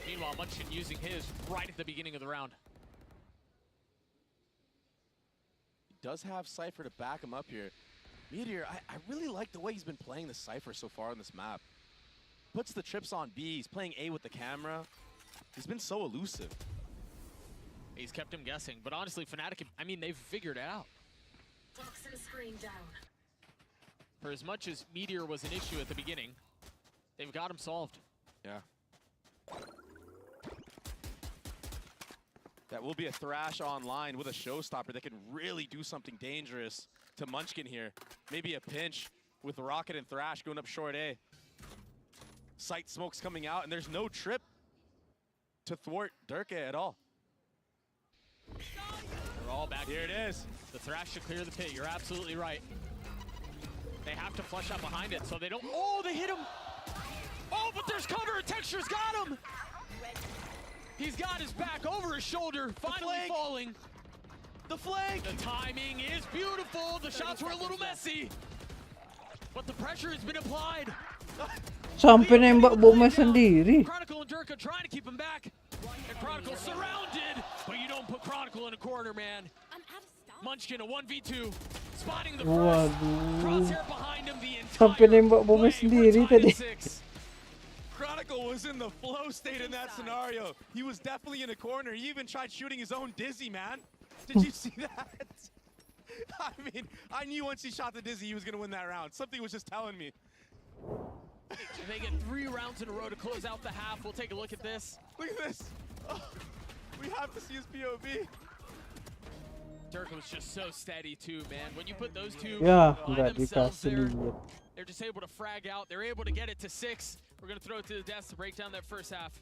Meanwhile, Munchkin using his right at the beginning of the round. He does have Cypher to back him up here. Meteor, I really like the way he's been playing the Cypher so far on this map. Puts the trips on B, he's playing A with the camera. He's been so elusive. He's kept him guessing, but honestly, Fnatic, I mean, they've figured it out. Toxin screen down. For as much as Meteor was an issue at the beginning, they've got him solved. Yeah. That will be a Thrash online with a showstopper that can really do something dangerous to Munchkin here. Maybe a pinch with Rocket and Thrash going up short A. Sight smoke's coming out, and there's no trip to thwart Durka at all. They're all back here. It is. The Thrash should clear the pit. You're absolutely right. They have to flush out behind it, so they don't. Oh, they hit him. Oh, but there's cover. Texture's got him. He's got his back over his shoulder, finally falling. The flank. The timing is beautiful. The shots were a little messy, but the pressure has been applied. Sampai nembak bomnya sendiri. Chronicle and Durka trying to keep him back. And Chronicle surrounded, but you don't put Chronicle in a corner, man. Munchkin, a 1v2, spotting the first. Crosshair behind him the entire Sampai nembak bomnya sendiri tadi. Chronicle was in the flow state in that scenario. He was definitely in a corner. He even tried shooting his own Dizzy, man. Did you see that? I mean, I knew once he shot the Dizzy, he was going to win that round. Something was just telling me. They get 3 rounds in a row to close out the half. We'll take a look at this. Look at this. Oh, we have to see his POV. Durka was just so steady too, man. When you put those two Ya, by nggak themselves dikasih there, lihat. they're just able to frag out. They're able to get it to 6. We're going to throw it to the desk to break down that first half.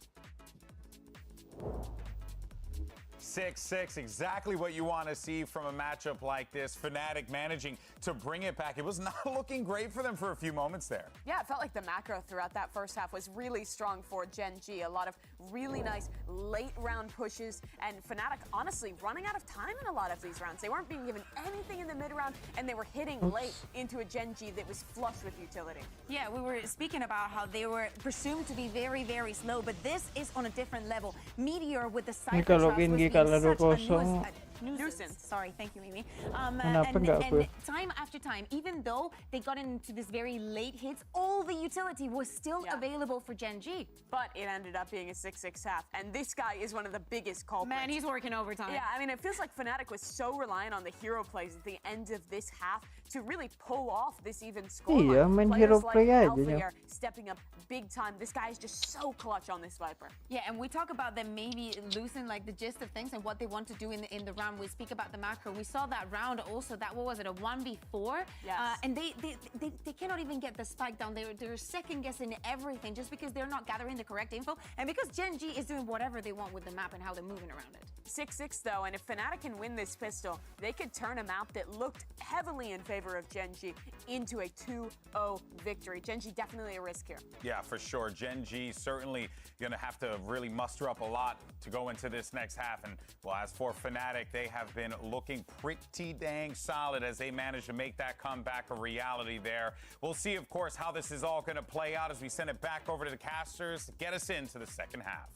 6-6, exactly what you want to see from a matchup like this. Fnatic managing to bring it back. It was not looking great for them for a few moments there. Yeah, it felt like the macro throughout that first half was really strong for Gen G. A lot of really nice late round pushes, and Fnatic honestly running out of time in a lot of these rounds. They weren't being given anything in the mid round, and they were hitting late into a Gen G that was flush with utility. Yeah, we were speaking about how they were presumed to be very, very slow, but this is on a different level. Meteor with the Cypher kalau Trust was being kalau such a 2-0. nuisance. Sorry, thank you, Mimi. Kenapa And time after time, even though they got into this very late hits, all the utility was still available for Gen G. But it ended up being a 6-6 half, and this guy is one of the biggest culprits. Man, he's working overtime. Yeah, I mean, it feels like Fnatic was so reliant on the hero plays at the end of this half to really pull off this even scoreline. Iya, main hero play aja. Alpha stepping up big time. This guy is just so clutch on this Viper. Yeah, and we talk about them maybe losing like the gist of things and what they want to do in the round. We speak about the macro. We saw that round also. That what was it, a 1v4? Yes. And they cannot even get the spike down. They're second guessing everything just because they're not gathering the correct info and because Gen G is doing whatever they want with the map and how they're moving around it. 6-6 though, and if Fnatic can win this pistol, they could turn a map that looked heavily in favor of Gen G into a 2-0 victory. Gen G definitely a risk here. Yeah, for sure. Gen G certainly going to have to really muster up a lot to go into this next half. And well, as for Fnatic, they have been looking pretty dang solid as they manage to make that comeback a reality there. We'll see, of course, how this is all going to play out as we send it back over to the casters to get us into the second half.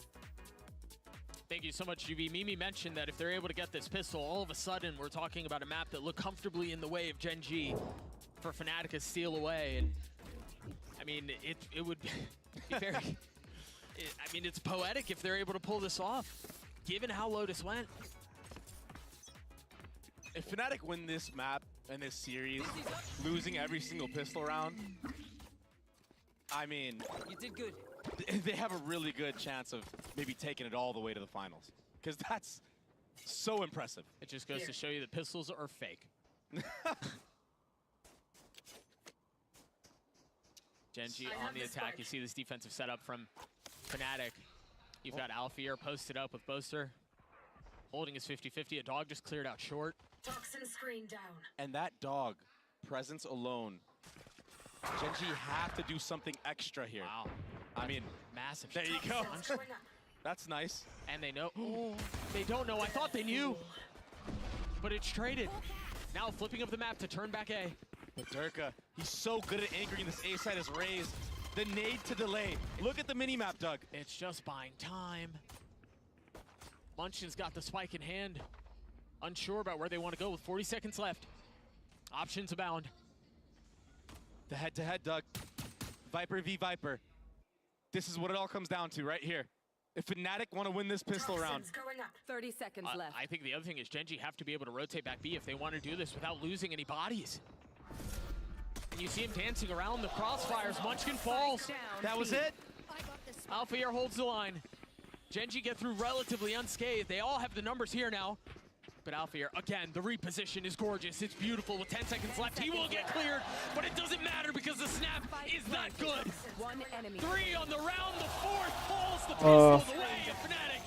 Thank you so much, GB. Mimi mentioned that if they're able to get this pistol, all of a sudden we're talking about a map that looked comfortably in the way of Gen G for Fnatic to steal away. And I mean, it would be very... I mean, it's poetic if they're able to pull this off, given how Lotus went. If Fnatic win this map and this series, losing every single pistol round, I mean... You did good. They have a really good chance of maybe taking it all the way to the finals. Because that's so impressive. It just goes to show you that pistols are fake. Gen G on the attack. You see this defensive setup from Fnatic. You've got Alfier posted up with Boaster. Holding his 50-50. A dog just cleared out short. Toxin screen down. And that dog, presence alone, Gen G have to do something extra here. Wow. I mean, massive. There you go. That's nice. And they know. Oh, they don't know. I thought they knew. But it's traded. Now flipping up the map to turn back A. But Durka, he's so good at anchoring this A side is raised. The nade to delay. Look at the mini-map, Doug. It's just buying time. Munchin's got the spike in hand. Unsure about where they want to go with 40 seconds left. Options abound. The head-to-head, Doug. Viper v Viper. This is what it all comes down to right here. If Fnatic want to win this pistol round. Going up. 30 seconds left. I think the other thing is Gen G have to be able to rotate back B if they want to do this without losing any bodies. And you see him dancing around the crossfires. Munchkin falls. That was it. Alfier holds the line. Gen G get through relatively unscathed. They all have the numbers here now. But Alfier, again, the reposition is gorgeous. It's beautiful with 10 seconds left. He will get cleared, but it doesn't matter because the snap is that good. 3 on the round, the 4th falls the pistol the way of Fnatic.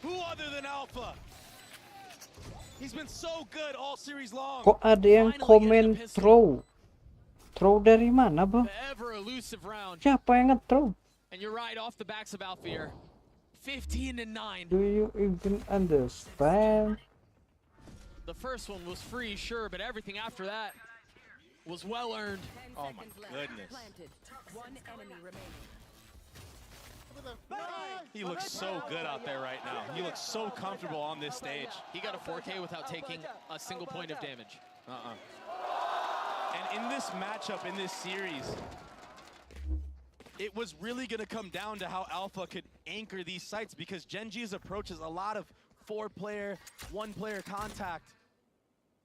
Who other than Alpha? He's been so good all series long. Kok ada yang komen throw? Throw dari mana, bro? The ever elusive round. Siapa yang nge-throw? And you're right off the backs of Alfier. 15-9. Do you even understand? The first one was free, sure, but everything after that was well earned. Oh my goodness. One enemy remaining. He looks so good out there right now. He looks so comfortable on this stage. He got a 4K without taking a single point of damage. And in this matchup, in this series, it was really going to come down to how Alpha could anchor these sites because Gen G's approach is a lot of 4-player, 1-player contact.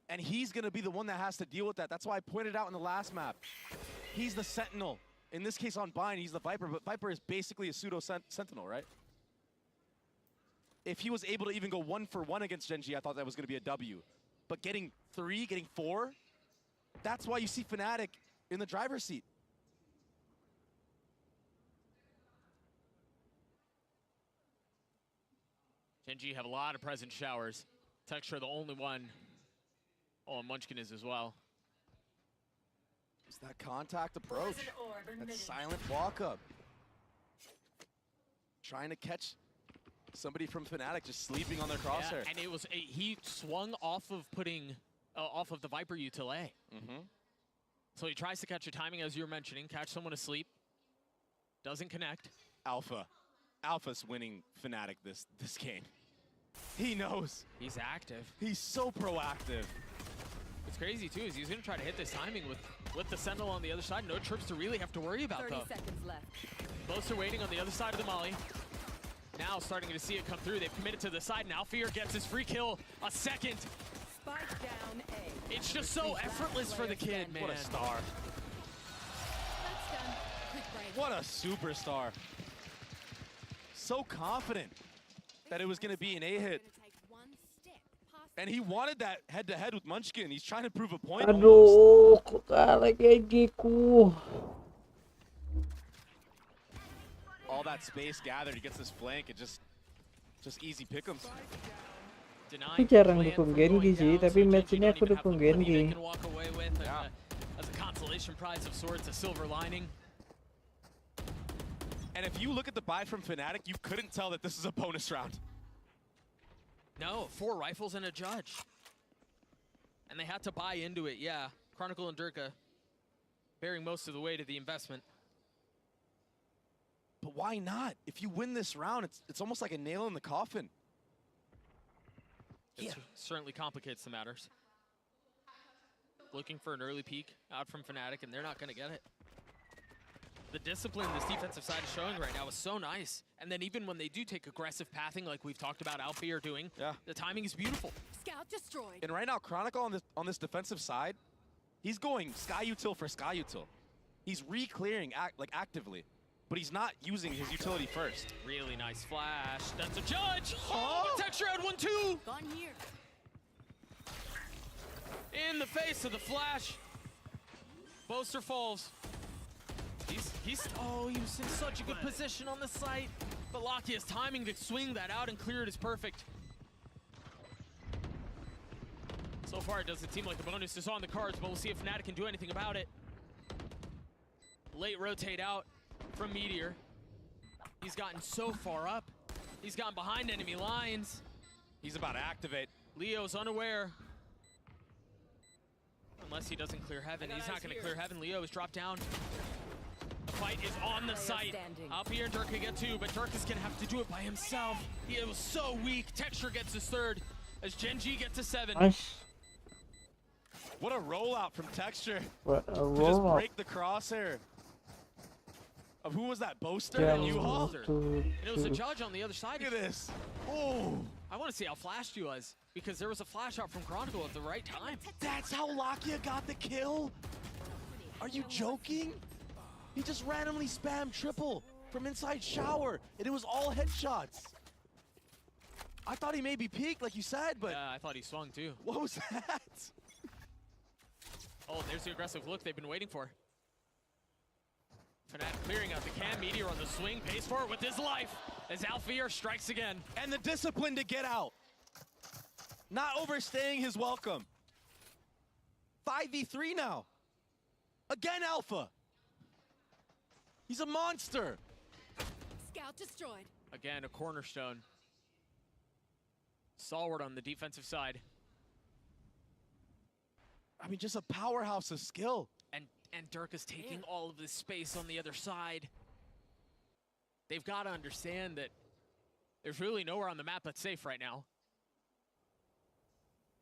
And he's going to be the one that has to deal with that. That's why I pointed out in the last map. He's the Sentinel. In this case on Bind, he's the Viper, but Viper is basically a pseudo-Sentinel, right? If he was able to even go 1-for-1 against Gen G, I thought that was going to be a W. But getting 3, getting 4, that's why you see Fnatic in the driver's seat. Genji have a lot of present showers. Texture the only one. Oh, and Munchkin is as well. It's that contact approach. That silent walk up. Trying to catch somebody from Fnatic just sleeping on their crosshair. Yeah, and it was he swung off of off of the Viper utility. So he tries to catch a timing, as you were mentioning, catch someone asleep. Doesn't connect. Alpha's winning Fnatic this game. He knows. He's active. He's so proactive. What's crazy too is he's gonna try to hit this timing with the Sentinel on the other side. No trips to really have to worry about 30 though. seconds left. Both are waiting on the other side of the molly. Now starting to see it come through. They've committed to the side, and Alfear gets his free kill. A second. Spike down A. It's just so effortless for the kid, man. What a star. That's done. Quick break. What a superstar. So confident that it was going to be an A-hit. And he wanted that head-to-head with Munchkin. He's trying to prove a point. Aduh, kok kalah Genjiku. All that space gathered, he gets this flank, and just easy pick'ems. Aku jarang dukung Genji sih, tapi match ini aku dukung Genji. As a consolation prize of sorts, a silver lining. And if you look at the buy from Fnatic, you couldn't tell that this is a bonus round. No, 4 rifles and a judge. And they had to buy into it, yeah. Chronicle and Durka bearing most of the weight of the investment. But why not? If you win this round, it's almost like a nail in the coffin. It certainly complicates the matters. Looking for an early peek out from Fnatic, and they're not going to get it. The discipline this defensive side is showing right now is so nice. And then even when they do take aggressive pathing, like we've talked about Alfear doing, the timing is beautiful. Scout destroyed. And right now, Chronicle on this defensive side, he's going Sky Util for Sky Util. He's re-clearing actively, but he's not using his utility first. Really nice flash. That's a judge. Oh, Texture had 1-2. Gone here. In the face of the flash. Boaster falls. He was in such a good position on the site. But Lakia's timing to swing that out and clear it is perfect. So far, it doesn't seem like the bonus is on the cards, but we'll see if Fnatic can do anything about it. Late rotate out from Meteor. He's gotten so far up. He's gotten behind enemy lines. He's about to activate. Leo's unaware. Unless he doesn't clear heaven. He's not going to clear heaven. Leo is dropped down. The fight is on the site. Up here, Durka get 2, but Durka's going to have to do it by himself. He was so weak. Texture gets his 3rd as Genji gets a 7. Nice. What a rollout from Texture. What a to just rollout. break the crosshair. Of who was that? Boaster Yeah, and U-Haul? And it was a judge on the other side. Look at this. Oh. I want to see how flashed he was, because there was a flash out from Chronicle at the right time. That's how Lakia got the kill? Are you joking? He just randomly spammed triple from inside shower, and it was all headshots. I thought he maybe peeked, like you said, but... Yeah, I thought he swung too. What was that? Oh, there's the aggressive look they've been waiting for. Fnatic clearing out the cam. Meteor on the swing, pays for it with his life as Alfear strikes again. And the discipline to get out. Not overstaying his welcome. 5v3 now. Again, Alpha. He's a monster. Scout destroyed. Again, a cornerstone. Stalwart on the defensive side. I mean, just a powerhouse of skill. And Dirk is taking all of this space on the other side. They've got to understand that there's really nowhere on the map that's safe right now,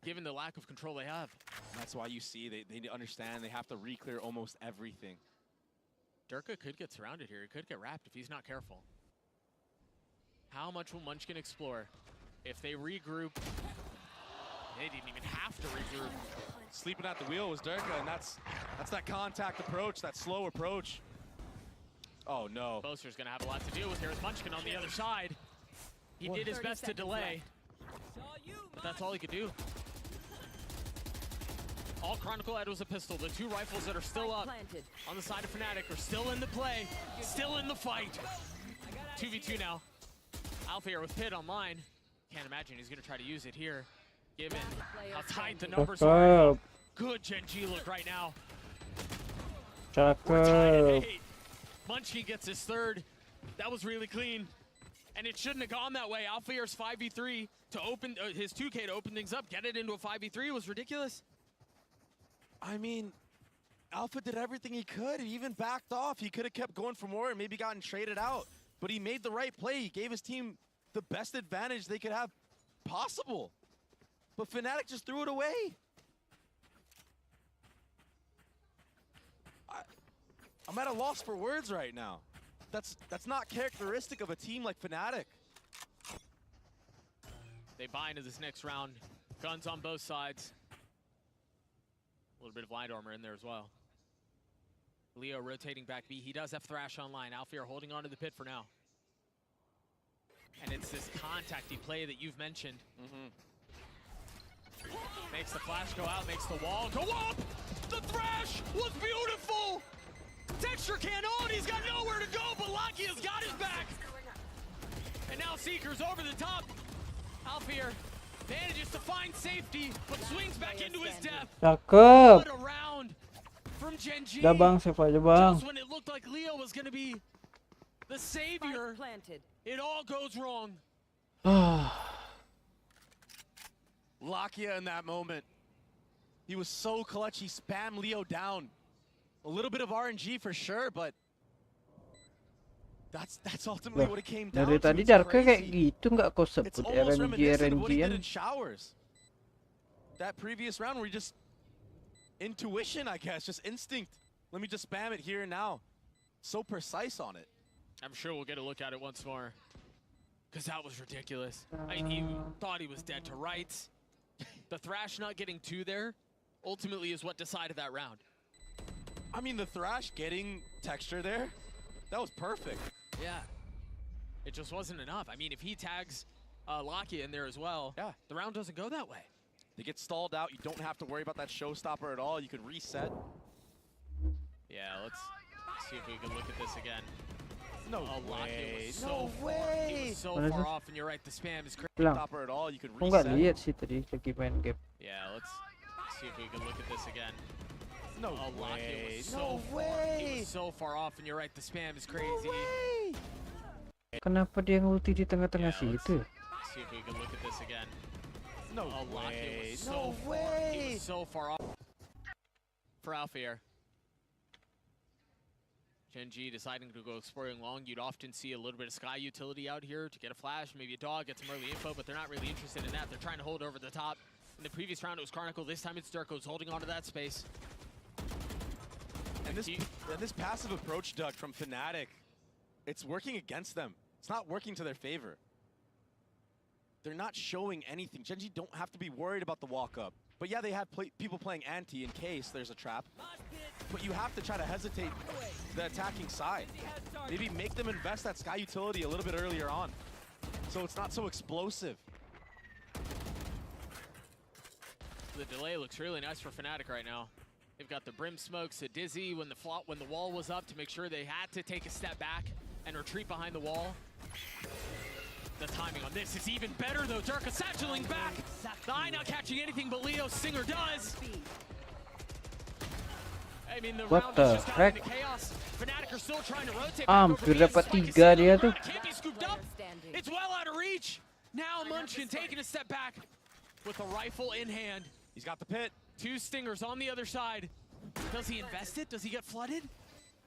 given the lack of control they have. That's why you see they understand they have to re-clear almost everything. Durka could get surrounded here. He could get wrapped if he's not careful. How much will Munchkin explore? If they regroup, they didn't even have to regroup. Sleeping at the wheel was Durka, and that's that contact approach, that slow approach. Oh no. Boaster's gonna have a lot to deal with here with Munchkin on the other side. He did his best to delay, but that's all he could do. All Chronicle had was a pistol. The 2 rifles that are still up on the side of Fnatic are still in the play, still in the fight. 2v2 now. Alfear with Pit online. Can't imagine he's going to try to use it here, given how tight the numbers are. Good Genji look right now. We're tied at 8. Munchkin gets his 3rd. That was really clean. And it shouldn't have gone that way. Alfear's 5v3 to open his 2K to open things up, get it into a 5v3 was ridiculous. I mean, Alpha did everything he could. He even backed off. He could have kept going for more and maybe gotten traded out. But he made the right play. He gave his team the best advantage they could have possible. But Fnatic just threw it away. I'm at a loss for words right now. That's not characteristic of a team like Fnatic. They buy into this next round. Guns on both sides. A little bit of light armor in there as well. Leo rotating back B. He does have Thrash online. Alfear holding on to the pit for now. And it's this contacty play that you've mentioned. Makes the flash go out, makes the wall go up! The Thrash was beautiful! Texture can't hold, he's got nowhere to go, but Lakia's got his back! And now Seeker's over the top. Alfear manages to find safety, but swings back into his death. Cakep. What a round from Genji. Dah bang, save aja bang. Just when it looked like Leo was going to be the savior, it all goes wrong. Lakia in that moment. He was so clutch, he spammed Leo down. A little bit of RNG for sure, but that's ultimately what it came down Dari to. tadi It's Darka kayak crazy. gitu nggak kau sebut It's almost reminiscent of what he did in RNG-an. Showers. That previous round where he just intuition, I guess, just instinct. Let me just spam it here and now. So precise on it. I'm sure we'll get a look at it once more. Because that was ridiculous. I mean, he thought he was dead to rights. The Thrash not getting 2 there ultimately is what decided that round. I mean, the Thrash getting texture there, that was perfect. Yeah. It just wasn't enough. I mean, if he tags Lakia in there as well, the round doesn't go that way. They get stalled out. You don't have to worry about that showstopper at all. You could reset. Yeah, let's see if we can look at this again. No way. Was so He was so far off, and you're right, the spam is crazy. Showstopper at all. You could Aku nggak reset. lihat sih tadi lagi main game. Yeah, let's see if we can look at this again. No way. Was So no far, he way. was so far off, and you're right, the spam is crazy. Kenapa dia ngulti di tengah-tengah Yeah, situ? See if we can look at this again. No way. Was No He way. was so far off for Alfear. Genji deciding to go exploring long. You'd often see a little bit of Sky utility out here to get a flash, maybe a dog, get some early info, but they're not really interested in that. They're trying to hold over the top. In the previous round, it was Chronicle. This time, it's Durko's holding onto that space. And this passive approach, Doug, from Fnatic, it's working against them. It's not working to their favor. They're not showing anything. Genji don't have to be worried about the walk-up. But yeah, they have people playing anti in case there's a trap. But you have to try to hesitate the attacking side. Maybe make them invest that Sky utility a little bit earlier on, so it's not so explosive. The delay looks really nice for Fnatic right now. They've got the Brim smokes to Dizzy when the wall was up to make sure they had to take a step back and retreat behind the wall. The timing on this is even better though. Durka satcheling back. The eye not catching anything, but Leo Singer does. I mean, the What round the has just gotten heck? into chaos. Fnatic are still trying to rotate. Hampir dapat 3 dia tuh. Can't be scooped up. It's well out of reach. Now Munchkin taking a step back with a rifle in hand. He's got the pit. 2 stingers on the other side. Does he invest it? Does he get flooded?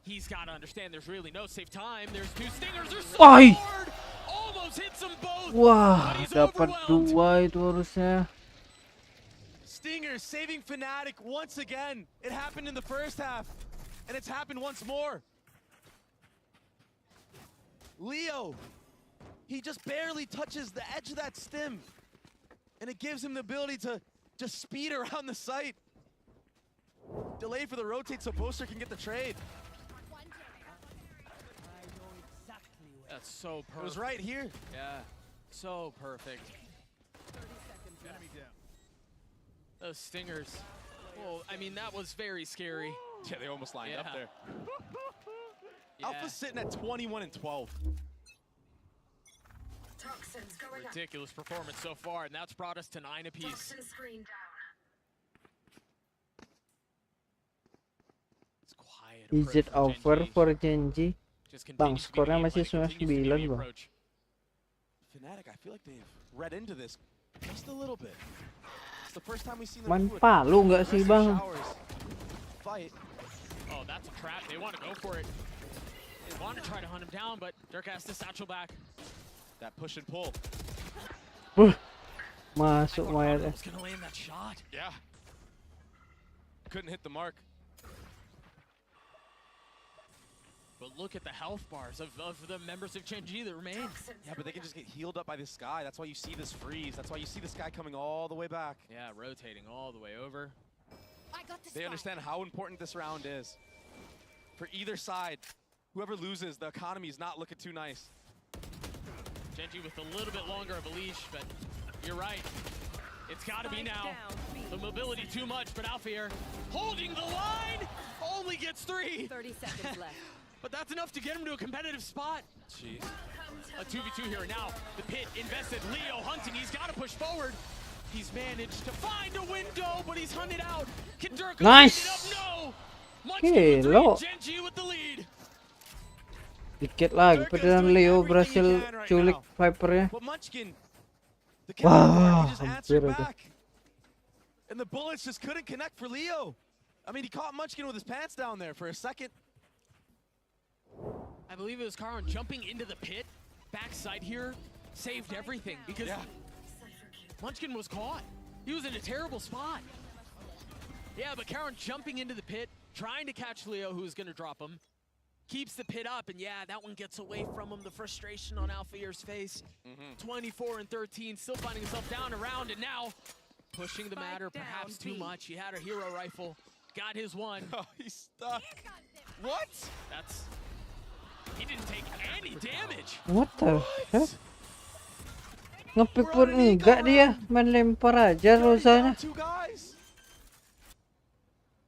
He's got to understand there's really no safe time. There's 2 stingers. They're so Ay! hard. Almost hits them both. Wah, but he's dapat overwhelmed. 2 itu harusnya. Stinger saving Fnatic once again. It happened in the first half, and it's happened once more. Leo, he just barely touches the edge of that stim, and it gives him the ability to just speed around the site. Delay for the rotate so Boaster can get the trade. That's so perfect. It was right here. Yeah, so perfect. Enemy down. Those stingers. Well, I mean, that was very scary. Yeah, they almost lined up Yeah. there. Yeah. Alpha's sitting at 21 and 12. Ridiculous performance so far, and that's brought us to 9 apiece. It's quiet. Is it over for Genji? Bang, skornya masih 99 bang. Fnatic, I feel like they've read into this just a little bit. It's the first time we've seen them Man do it. palu nggak sih bang? Fight. Oh, that's a trap. They want to go for it. They want to try to hunt him down, but Dirk has the satchel back. That push and pull. Masuk Mayat. Was gonna land that shot. Yeah. Couldn't hit the mark. But look at the health bars of the members of Genji that remain. Yeah, but they can just get healed up by this guy. That's why you see this freeze. That's why you see this guy coming all the way back. Yeah, rotating all the way over. They understand how important this round is. For either side, whoever loses, the economy is not looking too nice. Genji with a little bit longer of a leash, but you're right. It's got to be now. The mobility too much, but Alfier holding the line only gets 3. 30 seconds left. But that's enough to get him to a competitive spot. Jeez. A 2v2 here now. The pit invested. Leo hunting. He's got to push forward. He's managed to find a window, but he's hunted out. Can Dirk Nice. it up? No. Gelo. Genji with the lead. Dikit lagi padahal Leo berhasil culik Viper-nya. Wah, hampir aja. And the bullets just couldn't connect for Leo. I mean, he caught Munchkin with his pants down there for a second. I believe it was Karon jumping into the pit. Backside here saved everything because Munchkin was caught. He was in a terrible spot. Yeah, but Karon jumping into the pit, trying to catch Leo, who was going to drop him. Keeps the pit up, and yeah, that one gets away from him. The frustration on Alfier's face. 24 and 13, still finding himself down around, and now pushing the matter perhaps too much. He had a hero rifle, got his one. Oh, he's stuck. What? He didn't take any damage. What the heck? Ngepick pun enggak dia, main lempar aja Rosanya.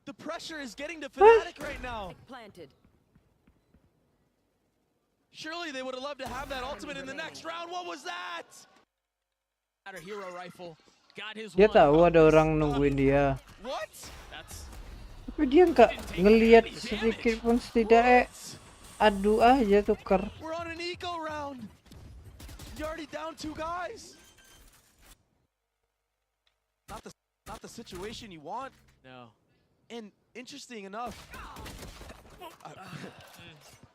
The pressure is getting to Fnatic right now. Planted. Surely they would have loved to have that ultimate in the next round. What was that? Had a hero rifle, got his Dia one. tahu ada orang nungguin dia. What? Tapi dia nggak ngelihat sedikit pun, setidaknya adu aja tukar. We're on an eco round. You're already down 2 guys. Not the situation you want. No. And interesting enough,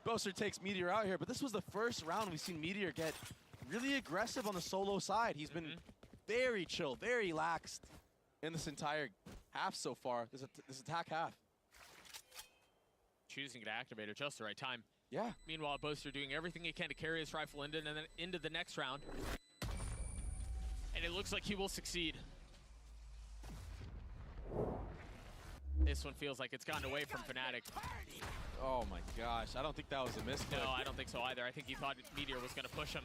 Boaster takes Meteor out here, but this was the first round we've seen Meteor get really aggressive on the solo side. He's been very chill, very laxed in this entire half so far, this attack half. Choosing to activate at just the right time. Yeah. Meanwhile, Boaster doing everything he can to carry his rifle into the next round. And it looks like he will succeed. This one feels like it's gotten away from Fnatic. Oh my gosh, I don't think that was a miss. No, I don't think so either. I think he thought Meteor was going to push him.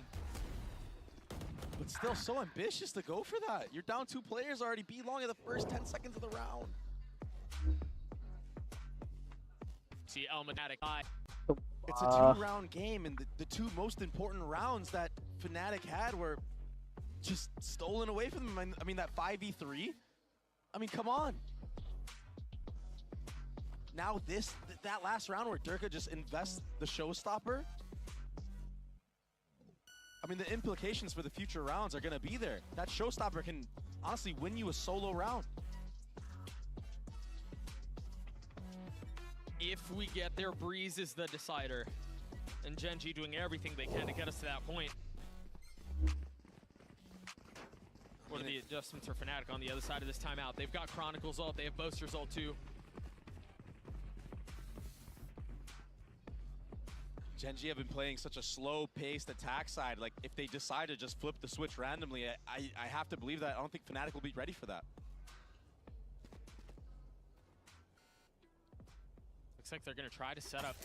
But still so ambitious to go for that. You're down 2 players already, be long in the first 10 seconds of the round. See Fnatic. It's a 2-round game, and the 2 most important rounds that Fnatic had were just stolen away from them. I mean, that 5v3, I mean, come on. Now that last round where Durka just invests the showstopper, I mean, the implications for the future rounds are going to be there. That showstopper can honestly win you a solo round. If we get there, Breeze is the decider. And Genji doing everything they can to get us to that point. What are the adjustments for Fnatic on the other side of this timeout? They've got Chronicles ult, they have Boaster's ult too. Genji have been playing such a slow-paced attack side. Like, if they decide to just flip the switch randomly, I have to believe that. I don't think Fnatic will be ready for that. Looks like they're going to try to set up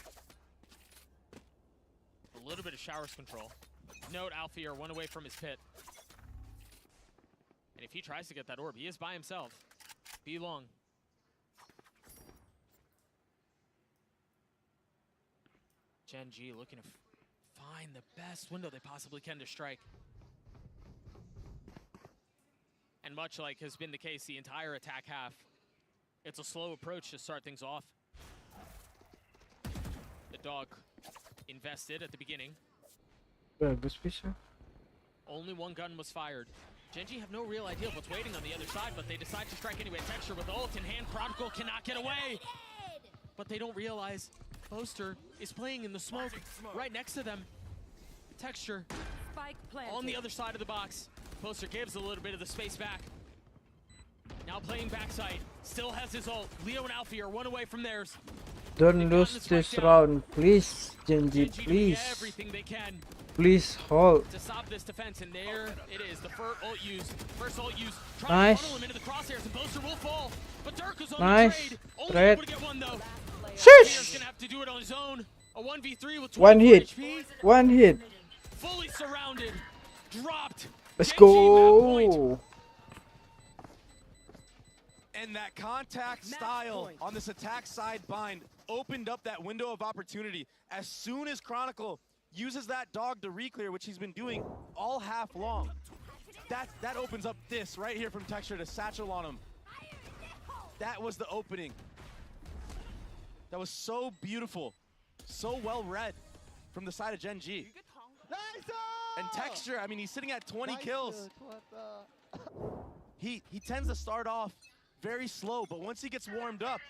a little bit of showers control. Note Alfier one away from his pit. And if he tries to get that orb, he is by himself. Be long. Genji looking to find the best window they possibly can to strike. And much like has been the case the entire attack half, it's a slow approach to start things off. The dog invested at the beginning. Bagus bisa. Only one gun was fired. Genji have no real idea of what's waiting on the other side, but they decide to strike anyway. Texture with ult in hand. Chronicle cannot get away. But they don't realize Boaster is playing in the smoke right next to them. Texture on the other side of the box. Boaster gives a little bit of the space back. Now playing backside. Still has his ult. Leo and Alfie are one away from theirs. Don't lose this round, please, Genji, please. Everything they can. Please hold. To stop this defense, and there it is. The first ult used. Nice. To funnel him into the crosshairs, and Boaster will fall. But Dirk is on Nice. the trade. Only Trade. able to get one though. Shush. Gonna have to do it on his own. A 1v3 with 24 One hit. HP. One hit. Fully surrounded. Dropped. Let's go. And that contact style on this attack side bind opened up that window of opportunity. As soon as Chronicle uses that dog to reclear, which he's been doing all half long, that opens up this right here from Texture to satchel on him. That was the opening. That was so beautiful, so well read from the side of Gen G. And Texture, I mean, he's sitting at 20 kills. He tends to start off very slow, but once he gets warmed up,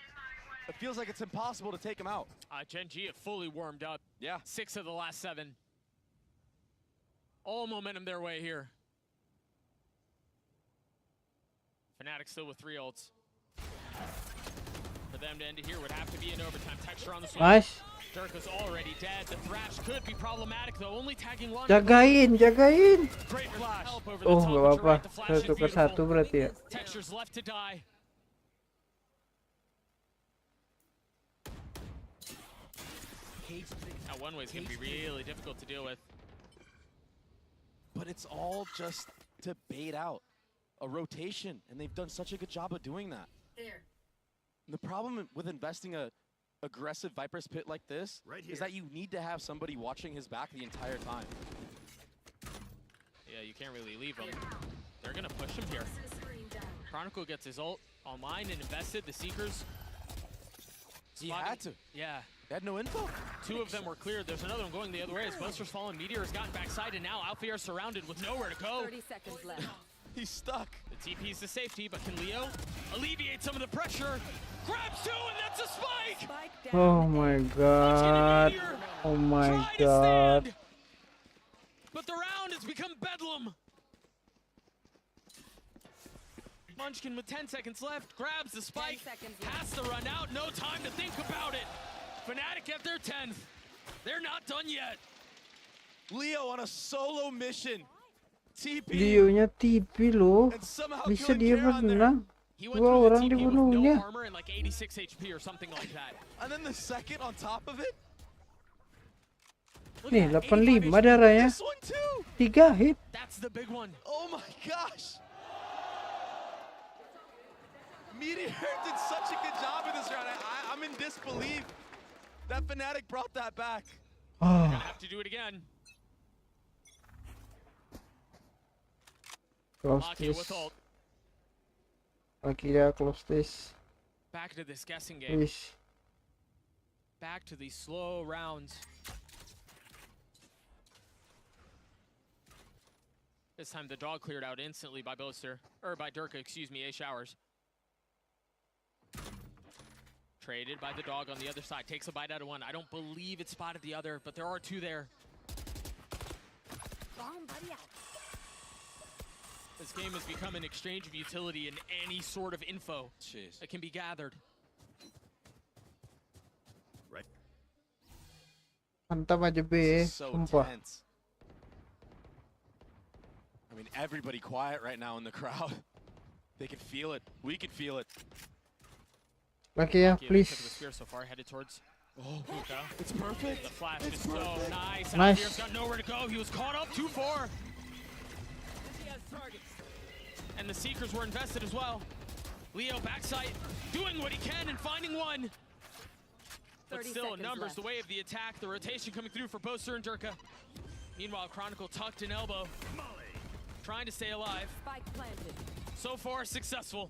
it feels like it's impossible to take him out. Gen G have fully warmed up. Yeah. 6 of the last 7. All momentum their way here. Fnatic still with 3 ults. For them to end it here would have to be an overtime. Texture on the swing. Nice. Dirk is already dead. The thrash could be problematic though. Only tagging one. Jagain. Great flash. Oh, nggak apa-apa. 1-1 berarti ya. Texture's left to die. Now one way's gonna be really difficult to deal with. But it's all just to bait out a rotation, and they've done such a good job of doing that. And the problem with investing a aggressive Viper's Pit like this is that you need to have somebody watching his back the entire time. Yeah, you can't really leave him. They're gonna push him here. Chronicle gets his ult online and invested. The Seekers. He had to. Yeah. They had no info. 2 of them were cleared. There's another one going the other way as Boaster's fallen. Meteor has gotten backside, and now Alfie are surrounded with nowhere to go. 30 seconds left. He's stuck. The TP's to safety, but can Leo alleviate some of the pressure? Grabs 2, and that's a spike! Oh my god. Oh my god. But the round has become bedlam. Munchkin with 10 seconds left, grabs the spike, has to run out, no time to think about it. Fnatic at their 10th. They're not done yet. Leo on a solo mission. TP. Leo-nya TP loh. Bisa dia menang. 2 orang dibunuhnya. No armor and like 86 HP or something like that. And then the second on top of it. Nih 85 darahnya. 3 hit. That's the big one. Oh my gosh. Meteor did such a good job in this round. I'm in disbelief that Fnatic brought that back. Gonna have to do it again. Close this. Akira, close this. Back to this guessing game. Please. Back to these slow rounds. This time the dog cleared out instantly by Boaster, or by Durka, excuse me, A Showers. Traded by the dog on the other side. Takes a bite out of one. I don't believe it spotted the other, but there are 2 there. This game has become an exchange of utility and any sort of info that can be gathered. Right. Mantap aja be, sumpah. Tense. I mean, everybody quiet right now in the crowd. They can feel it. We can feel it. Lucky ya, please. The spear so far headed towards. Oh, it's perfect. The flash is so nice. Nice. Alfier's got nowhere to go. He was caught up 2-4. And the Seekers were invested as well. Leo backside, doing what he can and finding one. But still, numbers the way of the attack. The rotation coming through for Boaster and Durka. Meanwhile, Chronicle tucked an elbow, trying to stay alive. Spike planted. So far, successful.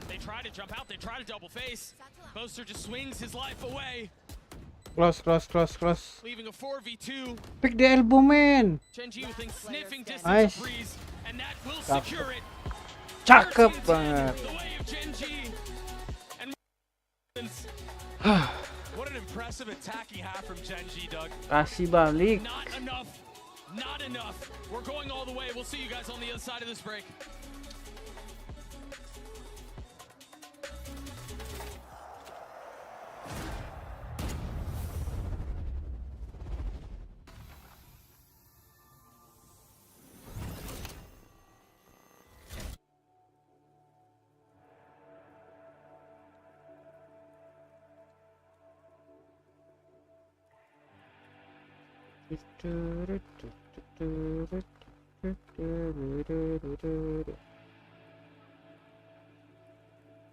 They try to jump out. They try to double face. Boaster just swings his life away. Close. Leaving a 4v2. Pick the elbow, man. Genji within sniffing distance Nice. of Breeze, and that will secure it. Cakep banget. The way of Genji. And What an impressive attacking half from Genji, Doug. Kasih balik. not enough. Not enough. We're going all the way. We'll see you guys on the other side of this break.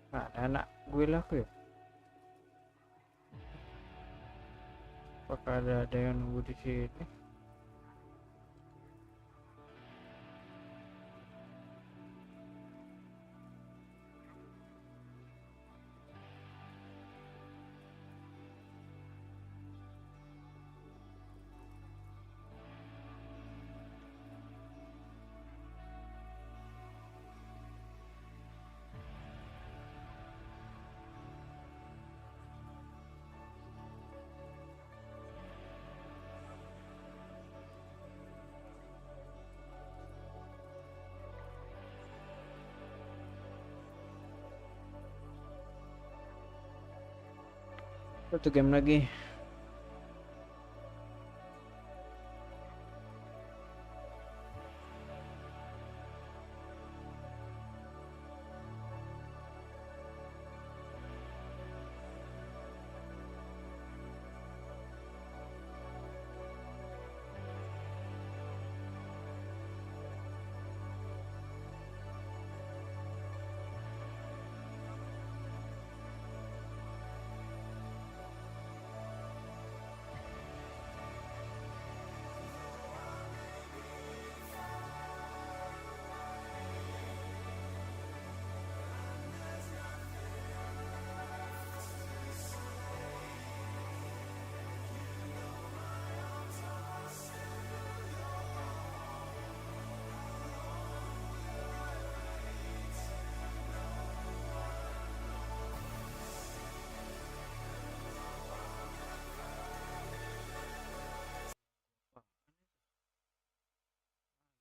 Mana anak gue lah ya? Apakah ada yang nunggu di sini? Satu game lagi.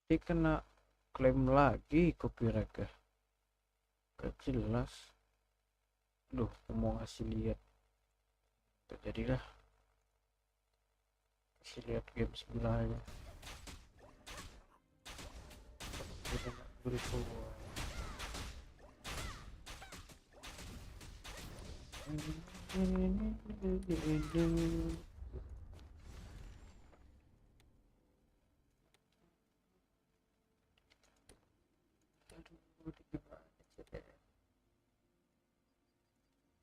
Dia kena klaim lagi copyright ya. Gak jelas. Duh, mau ngasih lihat. Jadilah kasih lihat game sebelahnya.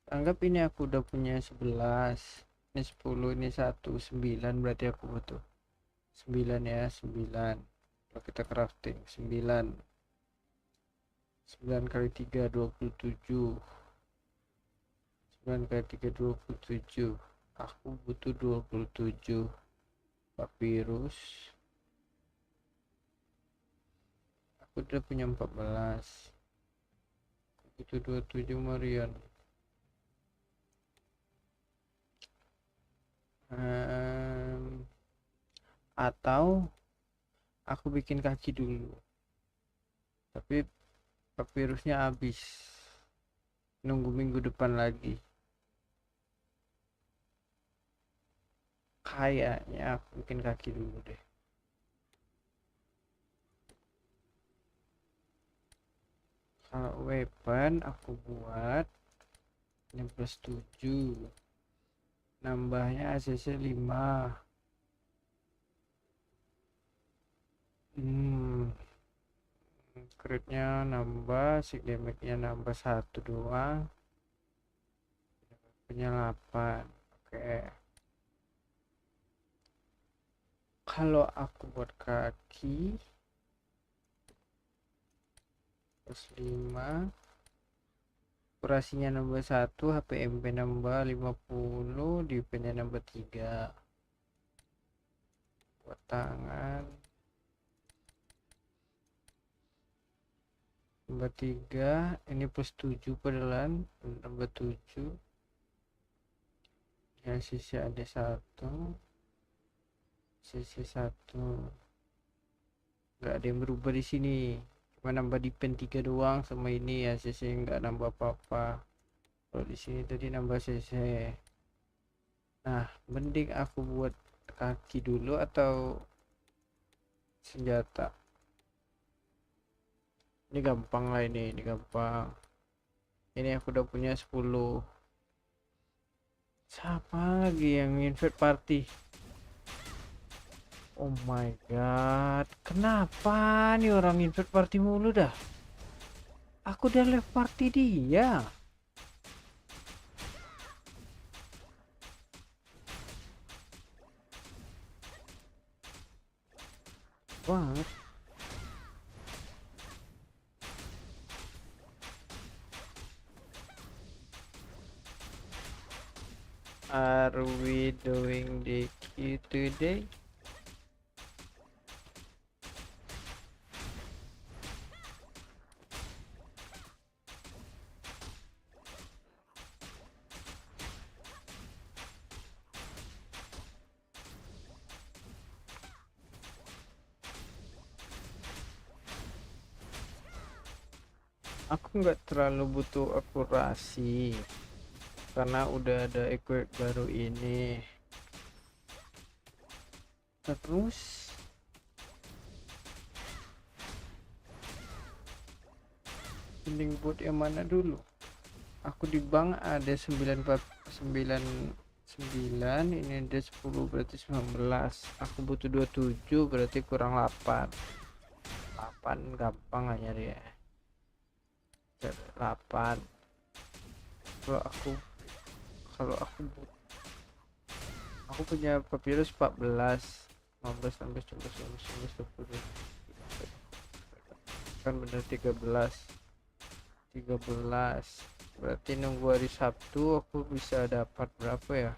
Anggap ini aku udah punya 11, ini 10, ini 1, 9, berarti aku butuh 9 ya, 9. Kalau kita crafting 9 kali 3 27, 9 kali 3 27. Aku butuh 27 papirus. Aku udah punya 14, butuh 27 Marion. Atau aku bikin kaki dulu, tapi papirusnya habis, nunggu minggu depan lagi. Kayaknya aku bikin kaki dulu deh. Kalau weapon aku buat 16+7, nambahnya ACC 5. Crit-nya nambah, sig damage-nya nambah 1 doang. Punya 8. Oke. Kalau aku buat kaki +5. Akurasinya nambah 1, HPMP nambah 50, defense-nya nambah 3. Buat tangan nambah 3, ini +7 padahal nambah 7. Yang sisi ada 1, sisi 1. Nggak ada yang berubah di sini, cuma nambah defense 3 doang sama ini ya, sisi nggak nambah apa-apa. Kalau di sini tadi nambah sisi. Nah, mending aku buat kaki dulu atau senjata. Ini gampang lah, ini gampang. Ini aku udah punya 10. Siapa lagi yang invite party? Oh my god, kenapa nih orang invite party mulu dah? Aku udah left party dia. Banget. Are we doing the queue today? Aku nggak terlalu butuh akurasi karena udah ada equip baru ini. Terus mending buat yang mana dulu? Aku di bank ada 949, ini ada 10 berarti 19. Aku butuh 27 berarti kurang 8. 8 gampang lah nyari ya. 8. Kalau aku punya papirus 14, 15, 16, 17, 18, 19, 20. Kan bener 13. Berarti nunggu hari Sabtu aku bisa dapat berapa ya?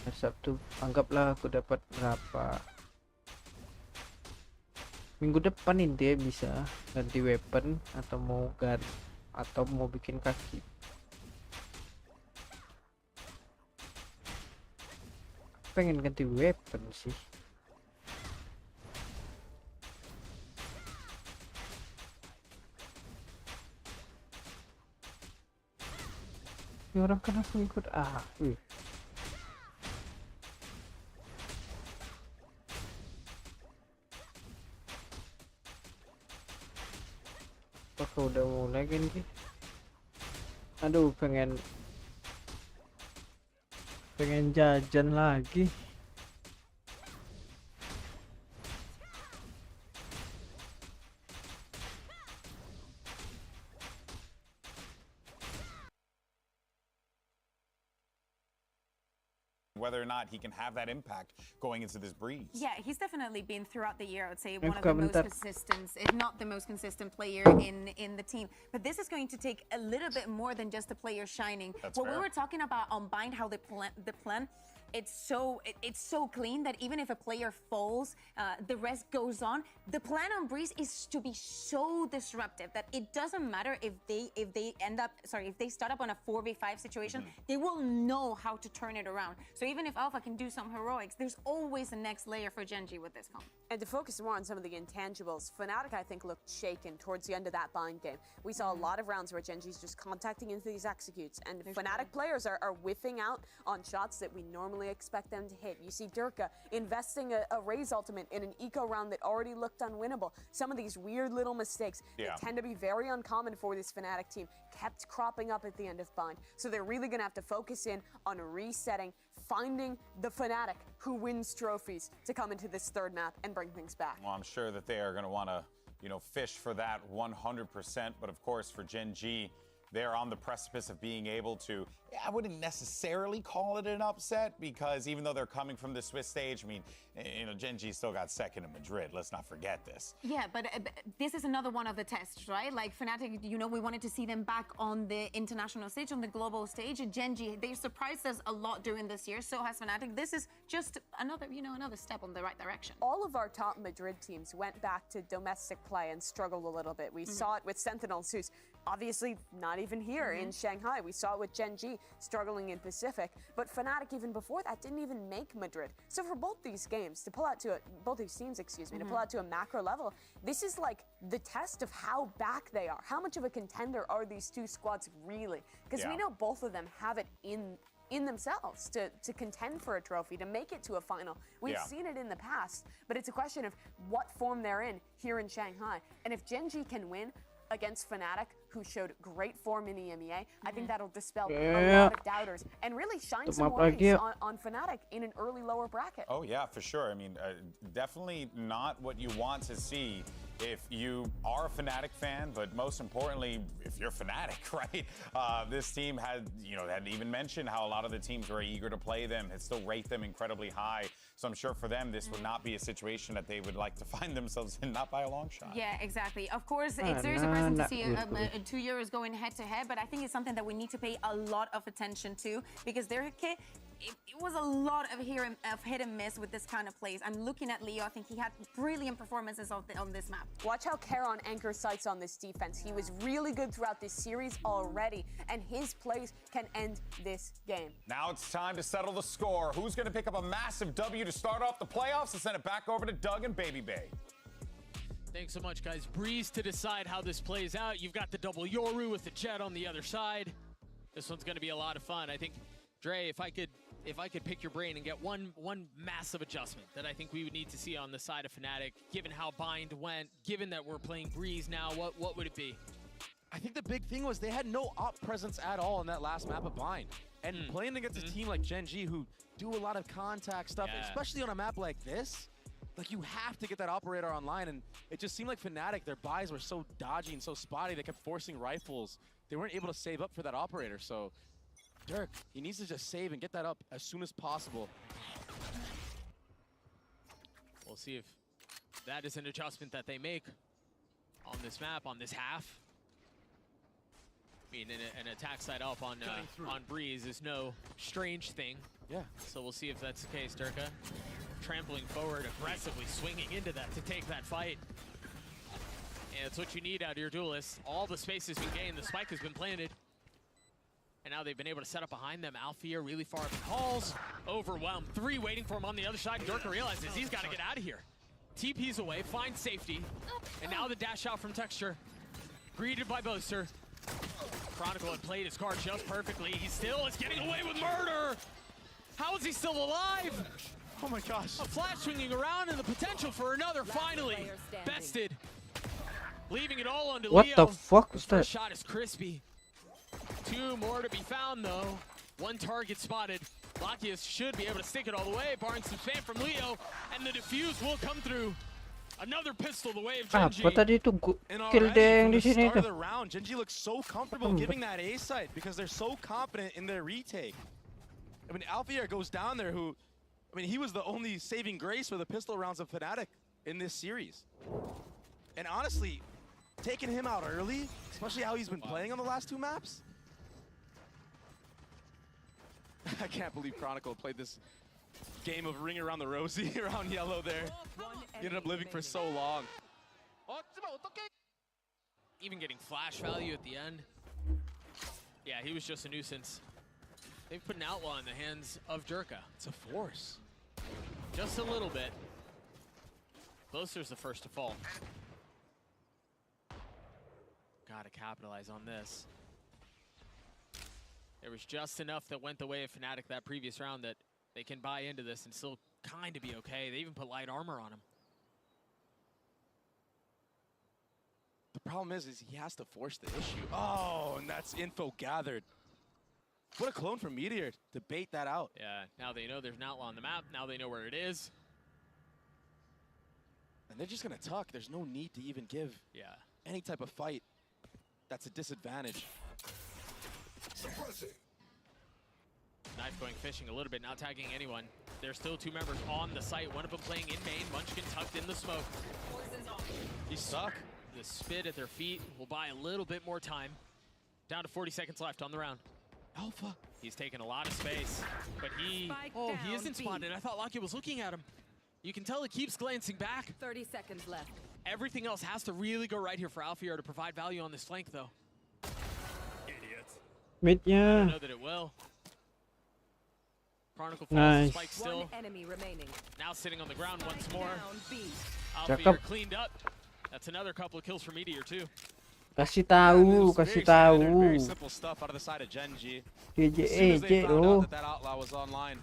Hari Sabtu anggaplah aku dapat berapa? Minggu depan intinya bisa ganti weapon atau mau bikin kaki. Pengen ganti weapon sih. Ini orang kenapa ikut wih. Apakah udah mulai kan sih? Aduh, pengen jajan lagi. Whether or not he can have that impact going into this breeze. Yeah, he's definitely been throughout the year, I would say, one of the most consistent, if not the most consistent player in the team. But this is going to take a little bit more than just the player shining. That's what fair. we were talking about on Bind, how the plan it's so clean that even if a player falls, the rest goes on. The plan on Breeze is to be so disruptive that it doesn't matter if they start up on a 4v5 situation, they will know how to turn it around. So even if Alpha can do some heroics, there's always a next layer for Genji with this comp. And to focus more on some of the intangibles, Fnatic, I think, looked shaken towards the end of that Bind game. We saw a lot of rounds where Genji's just contacting into these executes, and Fnatic players are whiffing out on shots that we normally expect them to hit. You see Durka investing a Raze ultimate in an eco round that already looked unwinnable. Some of these weird little mistakes that tend to be very uncommon for this Fnatic team kept cropping up at the end of Bind. So they're really going to have to focus in on resetting, finding the Fnatic who wins trophies to come into this third map and bring things back. Well, I'm sure that they are going to want to, fish for that 100%. But of course, for Gen G, they're on the precipice of being able to, I wouldn't necessarily call it an upset, because even though they're coming from the Swiss stage, I mean, you know, Gen.G still got second in Madrid. Let's not forget this. Yeah, but this is another one of the tests, right? Like Fnatic, you know, we wanted to see them back on the international stage, on the global stage. And Gen.G, they surprised us a lot during this year. So has Fnatic. This is just another, you know, another step on the right direction. All of our top Madrid teams went back to domestic play and struggled a little bit. We saw it with Sentinels, who's obviously not even here in Shanghai. We saw it with Gen.G struggling in Pacific. But Fnatic, even before that, didn't even make Madrid. So for both these games, to pull out to both these teams, excuse me, to pull out to a macro level, this is like the test of how back they are. How much of a contender are these two squads really? Because we know both of them have it in themselves to contend for a trophy, to make it to a final. We've seen it in the past, but it's a question of what form they're in here in Shanghai. And if Gen.G can win against Fnatic, who showed great form in EMEA, I think that'll dispel a lot of doubters and really shine some light on Fnatic in an early lower bracket. Oh yeah, for sure. I mean, definitely not what you want to see if you are a Fnatic fan, but most importantly, if you're Fnatic, right? This team had even mentioned how a lot of the teams were eager to play them and still rate them incredibly high. So I'm sure for them, this would not be a situation that they would like to find themselves in, not by a long shot. Yeah, exactly. Of course, it's very surprising to see two Euros going head to head, but I think it's something that we need to pay a lot of attention to, because it was a lot of hit and miss with this kind of plays. I'm looking at Leo. I think he had brilliant performances on this map. Watch how Karon anchors sights on this defense. He was really good throughout this series already, and his plays can end this game. Now it's time to settle the score. Who's going to pick up a massive W to start off the playoffs and send it back over to Doug and Baby Bay? Thanks so much, guys. Breeze to decide how this plays out. You've got the double Yoru with the Jet on the other side. This one's going to be a lot of fun. I think, Dre, if I could pick your brain and get one massive adjustment that I think we would need to see on the side of Fnatic, given how Bind went, given that we're playing Breeze now, what would it be? I think the big thing was they had no op presence at all in that last map of Bind. And playing against a team like Gen.G who do a lot of contact stuff, especially on a map like this, like you have to get that operator online, and it just seemed like Fnatic, their buys were so dodgy and so spotty, they kept forcing rifles. They weren't able to save up for that operator, so Dirk, he needs to just save and get that up as soon as possible. We'll see if that is an adjustment that they make on this map, on this half. I mean, an attack side up on Breeze is no strange thing. Yeah. So we'll see if that's the case. Durka trampling forward, aggressively swinging into that to take that fight. And it's what you need out of your duelists. All the space has been gained. The spike has been planted. And now they've been able to set up behind them. Alfia really far up in halls. Overwhelmed. 3 waiting for him on the other side. Durka realizes he's got to get out of here. TP's away, finds safety. And now the dash out from Texture. Greeted by Boaster. Chronicle had played his card just perfectly. He still is getting away with murder. How is he still alive? Oh my gosh. A flash swinging around and the potential for another finally. Bested. Leaving it all onto Leo. What the fuck was that? First shot is crispy. 2 more to be found though. 1 target spotted. Lachius should be able to stick it all the way, barring some spam from Leo, and the defuse will come through. Another pistol the way of Gen.G. Apa tadi itu kill dia yang di sini Start of tuh? the round, Gen.G looks so comfortable giving that A site because they're so confident in their retake. I mean, Alfier goes down there who, I mean, he was the only saving grace for the pistol rounds of Fnatic in this series. And honestly, taking him out early, especially how he's been playing on the last 2 maps. I can't believe Chronicle played this game of ring around the rosy around yellow there. He ended up living for so long. Even getting flash value at the end. Yeah, he was just a nuisance. They've put an outlaw in the hands of Durka. It's a force. Just a little bit. Boaster's the first to fall. Gotta capitalize on this. There was just enough that went the way of Fnatic that previous round that they can buy into this and still kind of be okay. They even put light armor on him. The problem is he has to force the issue. Oh, and that's info gathered. What a clone from Meteor to bait that out. Yeah, now they know there's an outlaw on the map. Now they know where it is. And they're just going to tuck. There's no need to even give any type of fight. That's a disadvantage. Inet going fishing a little bit, not tagging anyone. There's still 2 members on the site. One of them playing in main. Munchkin tucked in the smoke. He's stuck. The spit at their feet will buy a little bit more time. Down to 40 seconds left on the round. Alpha. He's taking a lot of space, but he isn't spotted. I thought Lucky was looking at him. You can tell he keeps glancing back. 30 seconds left. Everything else has to really go right here for Alfier to provide value on this flank, though. Idiots. Mid-nya. I don't know that it will. Chronicle falls Nice. the spike still. One enemy remaining. Now sitting on the ground once more. Down B. Alfier cleaned up. That's another couple of kills for Meteor, too. Kasih tahu, kasih tahu. Very simple stuff out of the side of Genji. As soon as they JJ, found oh. out that outlaw was online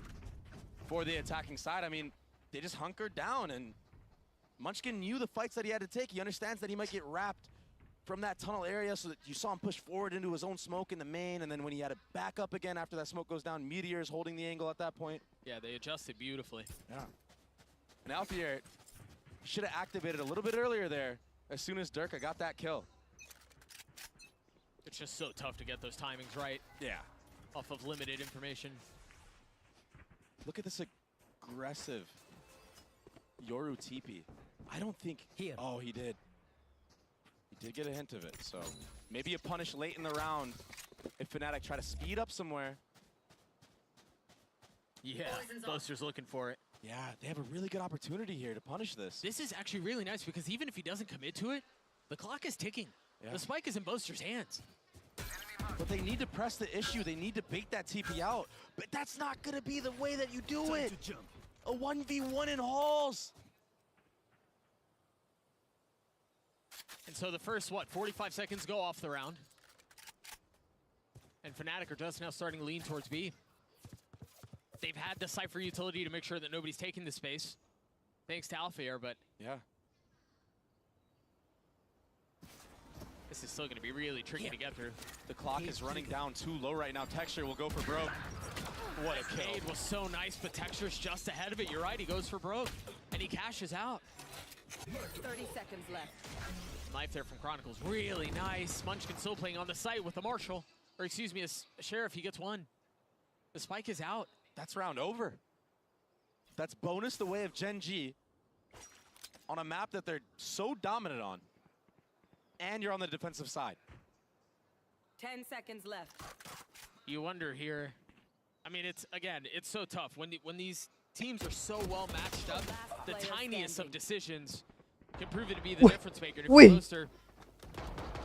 for the attacking side, I mean, they just hunkered down, and Munchkin knew the fights that he had to take. He understands that he might get wrapped from that tunnel area, so that you saw him push forward into his own smoke in the main, and then when he had to back up again after that smoke goes down, Meteor is holding the angle at that point. Yeah, they adjusted beautifully. Yeah. And Alfier should have activated a little bit earlier there as soon as Durka got that kill. It's just so tough to get those timings right. Yeah. Off of limited information. Look at this aggressive Yoru TP. I don't think... Oh, he did. He did get a hint of it, so maybe a punish late in the round if Fnatic try to speed up somewhere. Yeah, Buster's looking for it. Yeah, they have a really good opportunity here to punish this. This is actually really nice because even if he doesn't commit to it, the clock is ticking. Yeah. The spike is in Boaster's hands. But they need to press the issue. They need to bait that TP out. But that's not going to be the way that you do it. A 1v1 in halls. And so the first, 45 seconds go off the round. And Fnatic are just now starting to lean towards B. They've had the Cypher utility to make sure that nobody's taking the space. Thanks to Alfier, but... Yeah. This is still going to be really tricky to get through. The clock is running down too low right now. Texture will go for broke. What a kill. Nade was so nice, but Texture's just ahead of it. You're right, he goes for broke. And he cashes out. 30 seconds left. Knife there from Chronicles. Really nice. Munchkin still playing on the site with the Marshal. Or excuse me, a Sheriff. He gets one. The spike is out. That's round over. That's bonus the way of Genji on a map that they're so dominant on. And you're on the defensive side. 10 seconds left. You wonder here. I mean, it's so tough when these teams are so well matched up. The tiniest of decisions can prove it to be the difference maker. If you're Booster,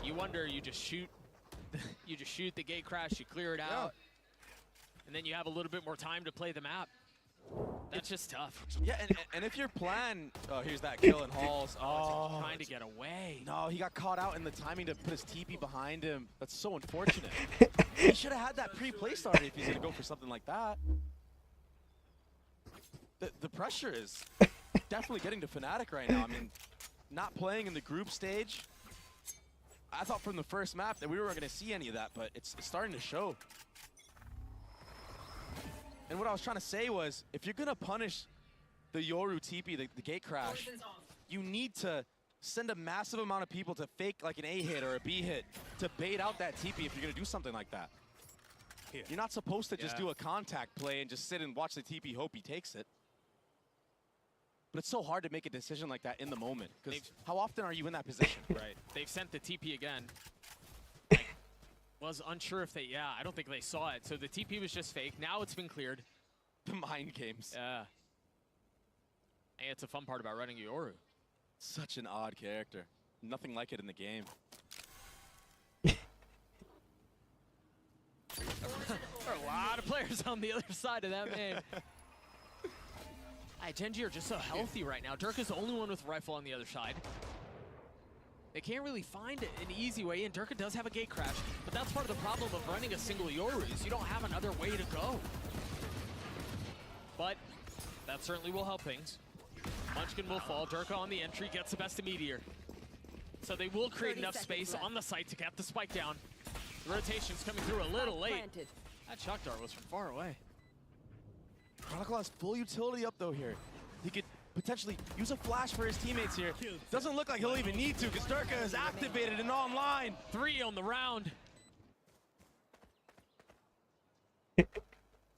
you wonder. You just shoot. You just shoot the gate crash. You clear it out, and then you have a little bit more time to play the map. That's just tough. Yeah, and if your plan, oh, here's that kill in halls. Oh, trying to get away. No, he got caught out in the timing to put his TP behind him. That's so unfortunate. He should have had that pre-play started if he's gonna go for something like that. The pressure is definitely getting to Fnatic right now. I mean, not playing in the group stage. I thought from the first map that we weren't gonna see any of that, but it's starting to show. And what I was trying to say was, if you're gonna punish the Yoru TP, the gate crash, you need to send a massive amount of people to fake like an A hit or a B hit to bait out that TP if you're gonna do something like that. You're not supposed to just do a contact play and just sit and watch the TP, hope he takes it. But it's so hard to make a decision like that in the moment, because how often are you in that position? Right. They've sent the TP again. Was unsure if they, I don't think they saw it. So the TP was just fake. Now it's been cleared. The mind games. Yeah. And it's a fun part about running Yoru. Such an odd character. Nothing like it in the game. There are a lot of players on the other side of that man. Genji are just so healthy right now. Durka's the only one with a rifle on the other side. They can't really find an easy way in. Durka does have a gate crash, but that's part of the problem of running a single Yoru is you don't have another way to go. But that certainly will help things. Munchkin will fall. Durka on the entry gets the best of Meteor. So they will create enough space on the site to get the spike down. The rotation's coming through a little late. That shock dart was from far away. Chronicle has full utility up though here. He could potentially use a flash for his teammates here. Doesn't look like he'll even need to because Durka is activated and online. 3 on the round.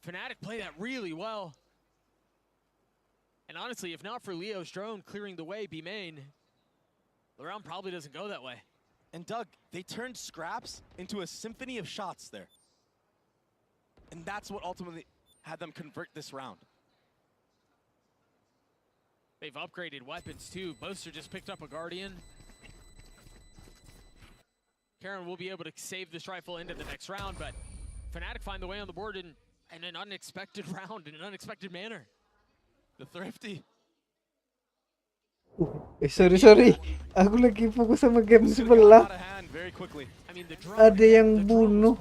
Fnatic play that really well. And honestly, if not for Leo's drone clearing the way B main, the round probably doesn't go that way. And Doug, they turned scraps into a symphony of shots there. And that's what ultimately had them convert this round. They've upgraded weapons too. Boaster just picked up a Guardian. Karen will be able to save this rifle into the next round, but Fnatic find the way on the board in an unexpected round, in an unexpected manner. The Thrifty. Sorry. Aku lagi fokus sama game sebelah. Ada yang bunuh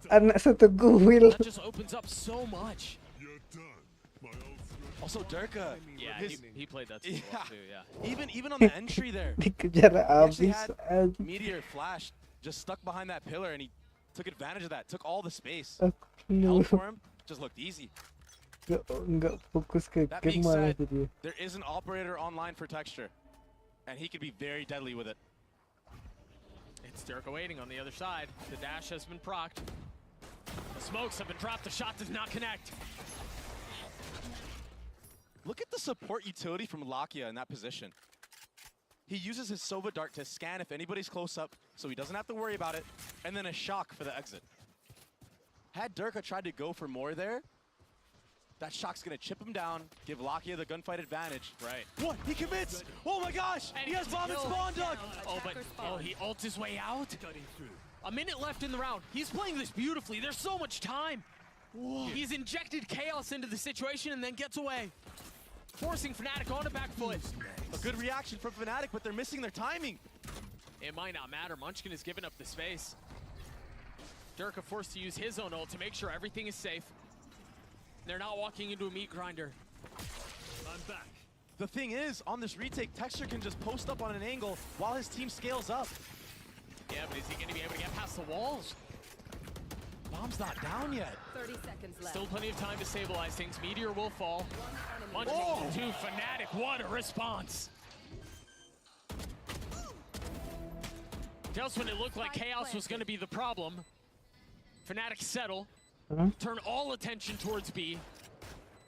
anak satu guil. That just opens up so much. Also Durka. Yeah, he played that too, yeah. Even on the entry there. Dikejar He abis. had Meteor Flash just stuck behind that pillar, and he took advantage of that. Took all the space. Held for him. Just looked easy. Enggak fokus ke That game being malah said, dia. there is an operator online for Texture, and he could be very deadly with it. It's Durka waiting on the other side. The dash has been procced. The smokes have been dropped. The shot does not connect. Look at the support utility from Lakia in that position. He uses his Sova Dart to scan if anybody's close up, so he doesn't have to worry about it, and then a shock for the exit. Had Durka tried to go for more there, that shock's gonna chip him down, give Lakia the gunfight advantage. Right. What? He commits! Oh my gosh! And He has bomb and spawn, Doug! He ults his way out. A minute left in the round. He's playing this beautifully. There's so much time. Whoa. He's injected chaos into the situation and then gets away, forcing Fnatic on a back foot. A good reaction from Fnatic, but they're missing their timing. It might not matter. Munchkin has given up the space. Durka forced to use his own ult to make sure everything is safe. They're not walking into a meat grinder. I'm back. The thing is, on this retake, Texture can just post up on an angle while his team scales up. Yeah, but is he going to be able to get past the walls? Bomb's not down yet. 30 seconds left. Still plenty of time to stabilize things. Meteor will fall. Munchkin to Fnatic. What a response. Just when it looked like chaos was going to be the problem, Fnatic settle, turn all attention towards B,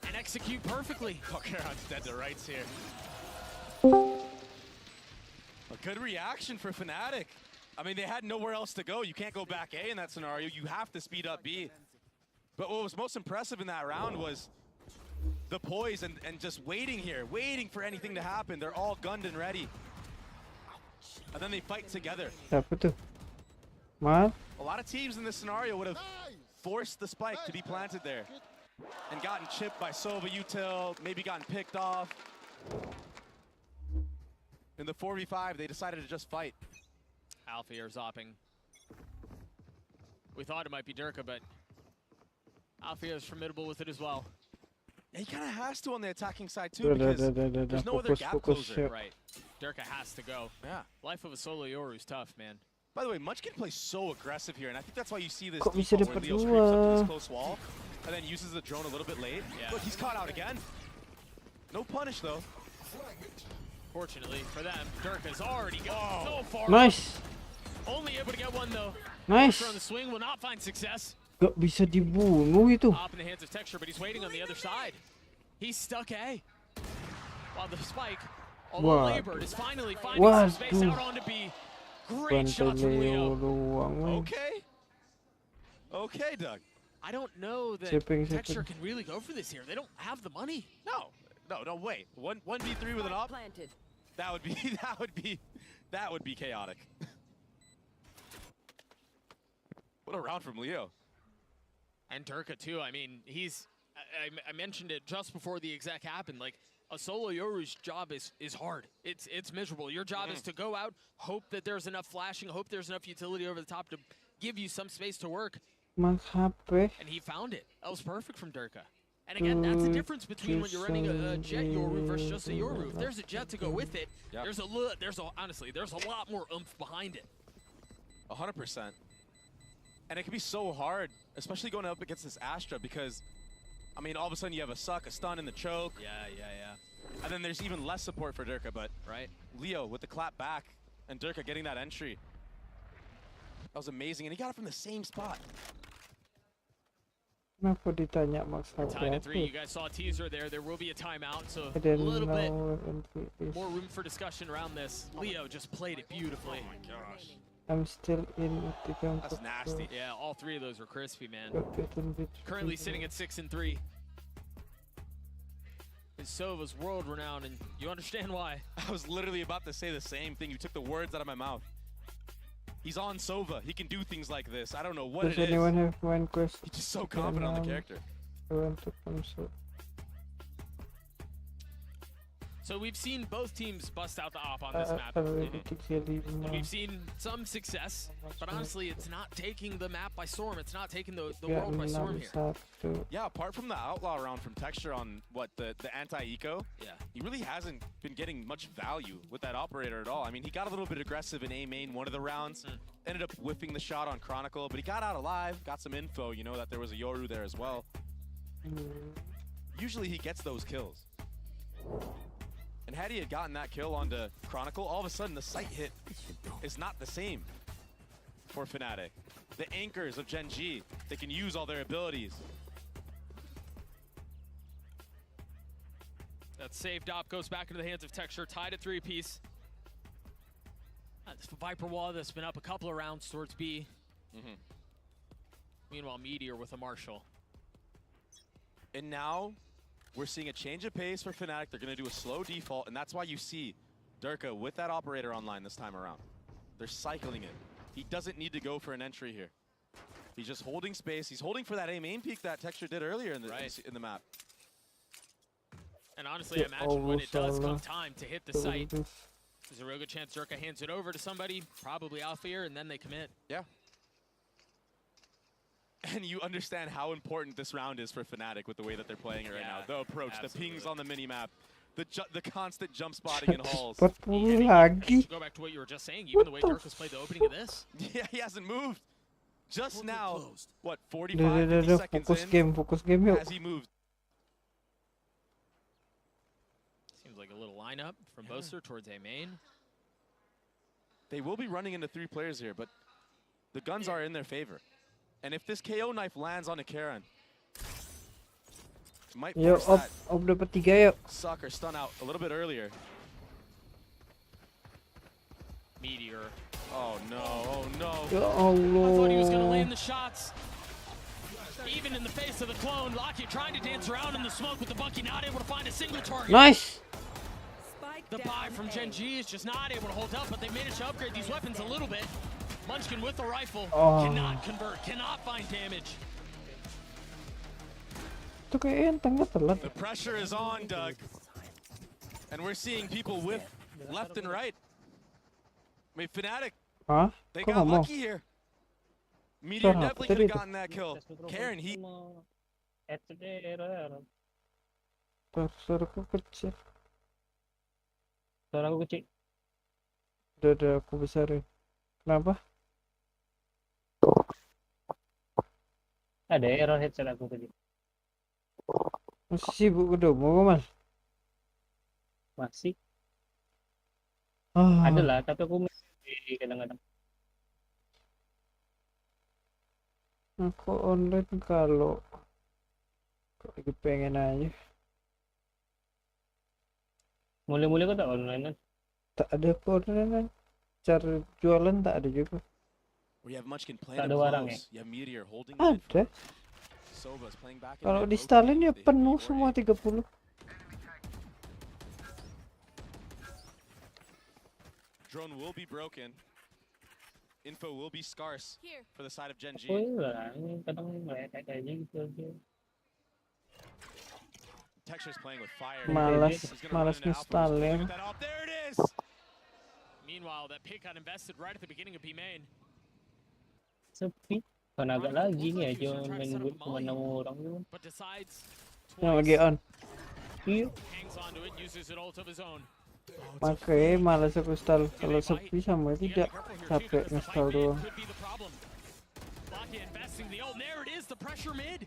and execute perfectly. Karon's dead to rights here. A good reaction for Fnatic. I mean, they had nowhere else to go. You can't go back A in that scenario. You have to speed up B. But what was most impressive in that round was the poise and just waiting here, waiting for anything to happen. They're all gunned and ready. And then they fight together. Siapa tuh? Mal? A lot of teams in this scenario would have forced the spike to be planted there and gotten chipped by Sova Util, maybe gotten picked off. In the 4v5, they decided to just fight. Alfie are zopping. We thought it might be Durka, but Alfie is formidable with it as well. Yeah, he kind of has to on the attacking side too, because there's no other gap closer. Right. Durka has to go. Yeah. Life of a solo Yoru is tough, man. By the way, Munchkin plays so aggressive here, and I think that's why you see this Kok default bisa where dapat Leo creeps up to dua? this close wall, and then uses the drone a little bit late. Yeah. Look, he's caught out again. No punish, though. Fortunately for them, Durka's already gone so far. Nice. Only able to get one, though. Nice. Monster on the swing will not find success. Gak bisa dibunuh itu. Up in the hands of Texture, but he's waiting on the other side. He's stuck A. While the spike, although labored, is finally finding some space out onto B. Great shot from Leo. Okay. Okay, Doug. I don't know that Texture can really go for this here. They don't have the money. No, wait. 1v3 with an op? That would be chaotic. What a round from Leo. And Durka too. I mean, I mentioned it just before the exec happened. Like, a solo Yoru's job is hard. It's miserable. Your job is to go out, hope that there's enough flashing, hope there's enough utility over the top to give you some space to work. And he found it. That was perfect from Durka. And again, that's the difference between when you're running a Jet Yoru versus just a Yoru. If there's a Jet to go with it, honestly, there's a lot more oomph behind it. 100%. And it can be so hard, especially going up against this Astra, because, I mean, all of a sudden you have a suck, a stun, and the choke. Yeah. And then there's even less support for Durka, but Leo with the clap back and Durka getting that entry. That was amazing, and he got it from the same spot. Kenapa ditanya maksa Tied at 3. You kreatif? guys saw a teaser there. There will be a timeout, so I a didn't little bit know NPS. more room for discussion around this. Leo just played it beautifully. Oh my gosh. I'm still in the game. That's nasty. Yeah, all 3 of those were crispy, man. Bit Currently sitting at 6-3. Is Sova's world renowned, and you understand why. I was literally about to say the same thing. You took the words out of my mouth. He's on Sova. He can do things like this. I don't know what Does it is. anyone have one question? He's just so confident on the character. I want to consult. So we've seen both teams bust out the op on this map. And we've seen some success, but honestly, it's not taking the map by storm. It's not taking the world by storm here. Yeah, apart from the outlaw round from Texture on the anti-eco, he really hasn't been getting much value with that operator at all. I mean, he got a little bit aggressive in A main one of the rounds, ended up whiffing the shot on Chronicle, but he got out alive, got some info, you know, that there was a Yoru there as well. Usually he gets those kills. And had he had gotten that kill onto Chronicle, all of a sudden the sight hit is not the same for Fnatic. The anchors of Gen G, they can use all their abilities. That saved op goes back into the hands of Texture, tied at 3-piece. This Viper wall that's been up a couple of rounds towards B. Meanwhile, Meteor with a Marshall. And now we're seeing a change of pace for Fnatic. They're going to do a slow default, and that's why you see Durka with that operator online this time around. They're cycling it. He doesn't need to go for an entry here. He's just holding space. He's holding for that A main peek that Texture did earlier in the map. And honestly, I imagine when it does come time to hit the site, there's a real good chance Durka hands it over to somebody, probably Alfear, and then they commit. Yeah. And you understand how important this round is for Fnatic with the way that they're playing it right now. The approach, the pings on the minimap, the constant jump spotting in halls. 40 lagi. Go back to what you were just saying, even the way Durka's played the opening of this. Yeah, he hasn't moved. Just now, what, 45 50 seconds Fokus game yuk. as he moved. Seems like a little lineup from Boaster towards A main. They will be running into 3 players here, but the guns are in their favor. And if this KO knife lands on a Karen, it might force that dapat 3 yuk. sucker stun out a little bit earlier. Meteor. Oh no, oh no. Ya Allah. I thought he was going to land the shots. Even in the face of the clone, Lockheed trying to dance around in the smoke with the Bucky, not able to find a single target. Nice. The buy from Gen G is just not able to hold up, but they managed to upgrade these weapons a little bit. Munchkin with the rifle cannot convert, cannot find damage. Itu kayak entengnya telat. The pressure is on, Doug. And we're seeing people whiff left and right. I mean, Fnatic, they got lucky here. Meteor definitely could have gotten that kill. Karen, he... Suaraku kecil. Suaraku kecil. Udah aku besarin. Kenapa? Ada error headset aku tadi. Masih sibuk udah mau Mas? Masih. Ada lah, tapi aku kadang-kadang. Aku online kalau lagi pengen aja. Mulai-mulai kok tak online kan? Tak ada online. Cara jualan tak ada juga. We have Munchkin Tak playing ada barang ya? close. You have Meteor holding Ada. Sova's playing back. Kalau di Stalin ya penuh semua 30. Drone will be broken. Info will be scarce for the side of Gen G. Oh iya, kadang kayak gitu aja. Texture's playing with fire. Malas nge-Stalin. There it is. Meanwhile, that pick got invested right at the beginning of B main. Sepi. Kan agak lagi nih aja main gue cuma 6 orang gitu. But decides Yang lagi on. Iya. hangs onto it, uses an ult of his own. Makanya malas aku install. Kalau sepi sama tidak capek install doang. Lockheed investing the ult. There it is, the pressure mid.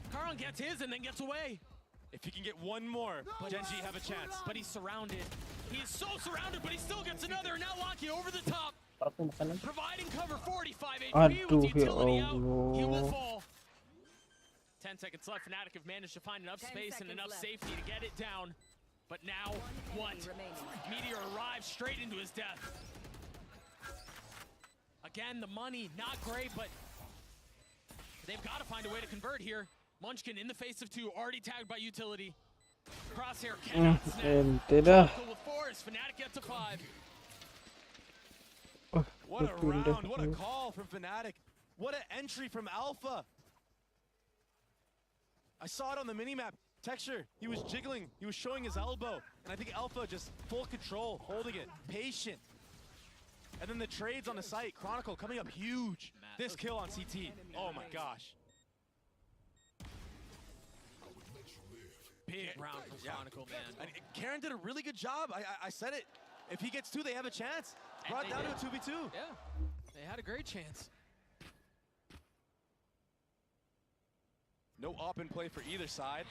Karan gets his and then gets away. If he can get one more, Gen G have a chance. But he's surrounded. He's so surrounded, but he still gets another. Now Lockheed over the top. Providing cover 45 HP with Aduh ya utility out. He will Allah. fall. 10 seconds left. Fnatic have managed to find enough 10 space and seconds enough left. safety to get it down. But now, what? Meteor arrives straight into his death. Again, the money, not great, but they've got to find a way to convert here. Munchkin in the face of two, already tagged by utility. Crosshair cannot snap. Tropical with 4 as Fnatic gets to 5. What a round, what a call from Fnatic. What an entry from Alpha. I saw it on the minimap. Texture, he was jiggling, he was showing his elbow. And I think Alpha just full control, holding it, patient. And then the trades on the site, Chronicle coming up huge. This kill on CT, oh my gosh. Big round from Chronicle, man. And Karen did a really good job. I said it. If he gets 2, they have a chance. Brought down to a 2v2. Yeah, they had a great chance. No up and play for either side.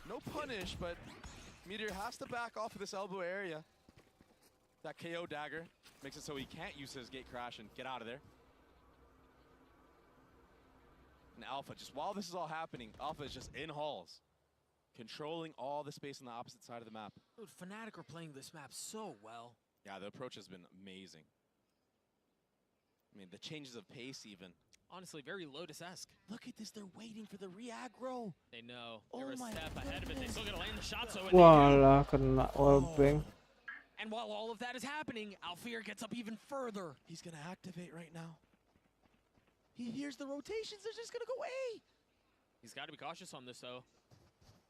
No punish, but Meteor has to back off of this elbow area. That KO dagger makes it so he can't use his gate crash and get out of there. And Alpha, just while this is all happening, Alpha is just in halls, controlling all the space on the opposite side of the map. Dude, Fnatic are playing this map so well. Yeah, the approach has been amazing. I mean, the changes of pace even. Honestly, very Lotus-esque. Look at this, they're waiting for the re-aggro. They know. Oh They're a my step ahead of it. They still gotta land the shot, so Walah, kena wallbang. And while all of that is happening, Alfear gets up even further. He's gonna activate right now. He hears the rotations, they're just gonna go away. He's got to be cautious on this, though.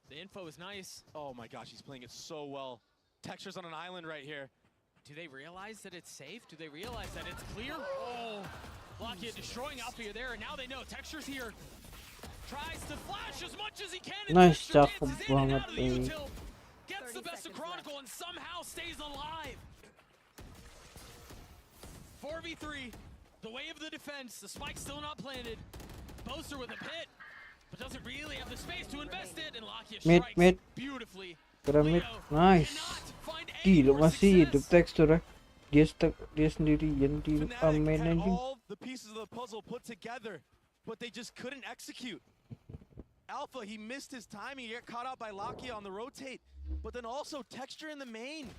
The info is nice. Oh my gosh, he's playing it so well. Texture's on an island right here. Do they realize that it's safe? Do they realize that it's clear? Oh, Lockheed destroying Alfear there, and now they know Texture's here. Tries to flash as much as he can. And Nice, Texture cakep dances in and banget out of the ini. util. Gets the best of Chronicle and somehow stays alive. 4v3, the way of the defense. The spike's still not planted. Boaster with a pit, but doesn't really have the space to invest it. And Lockheed strikes Mid. beautifully. Pyramid, nice. Gila masih hidup teksturnya. Dia sendirian di main Had anjing. all the pieces of the puzzle put together, but they just couldn't execute. Alpha, he missed his timing. He got caught out by Lakia on the rotate, but then also Texture in the main.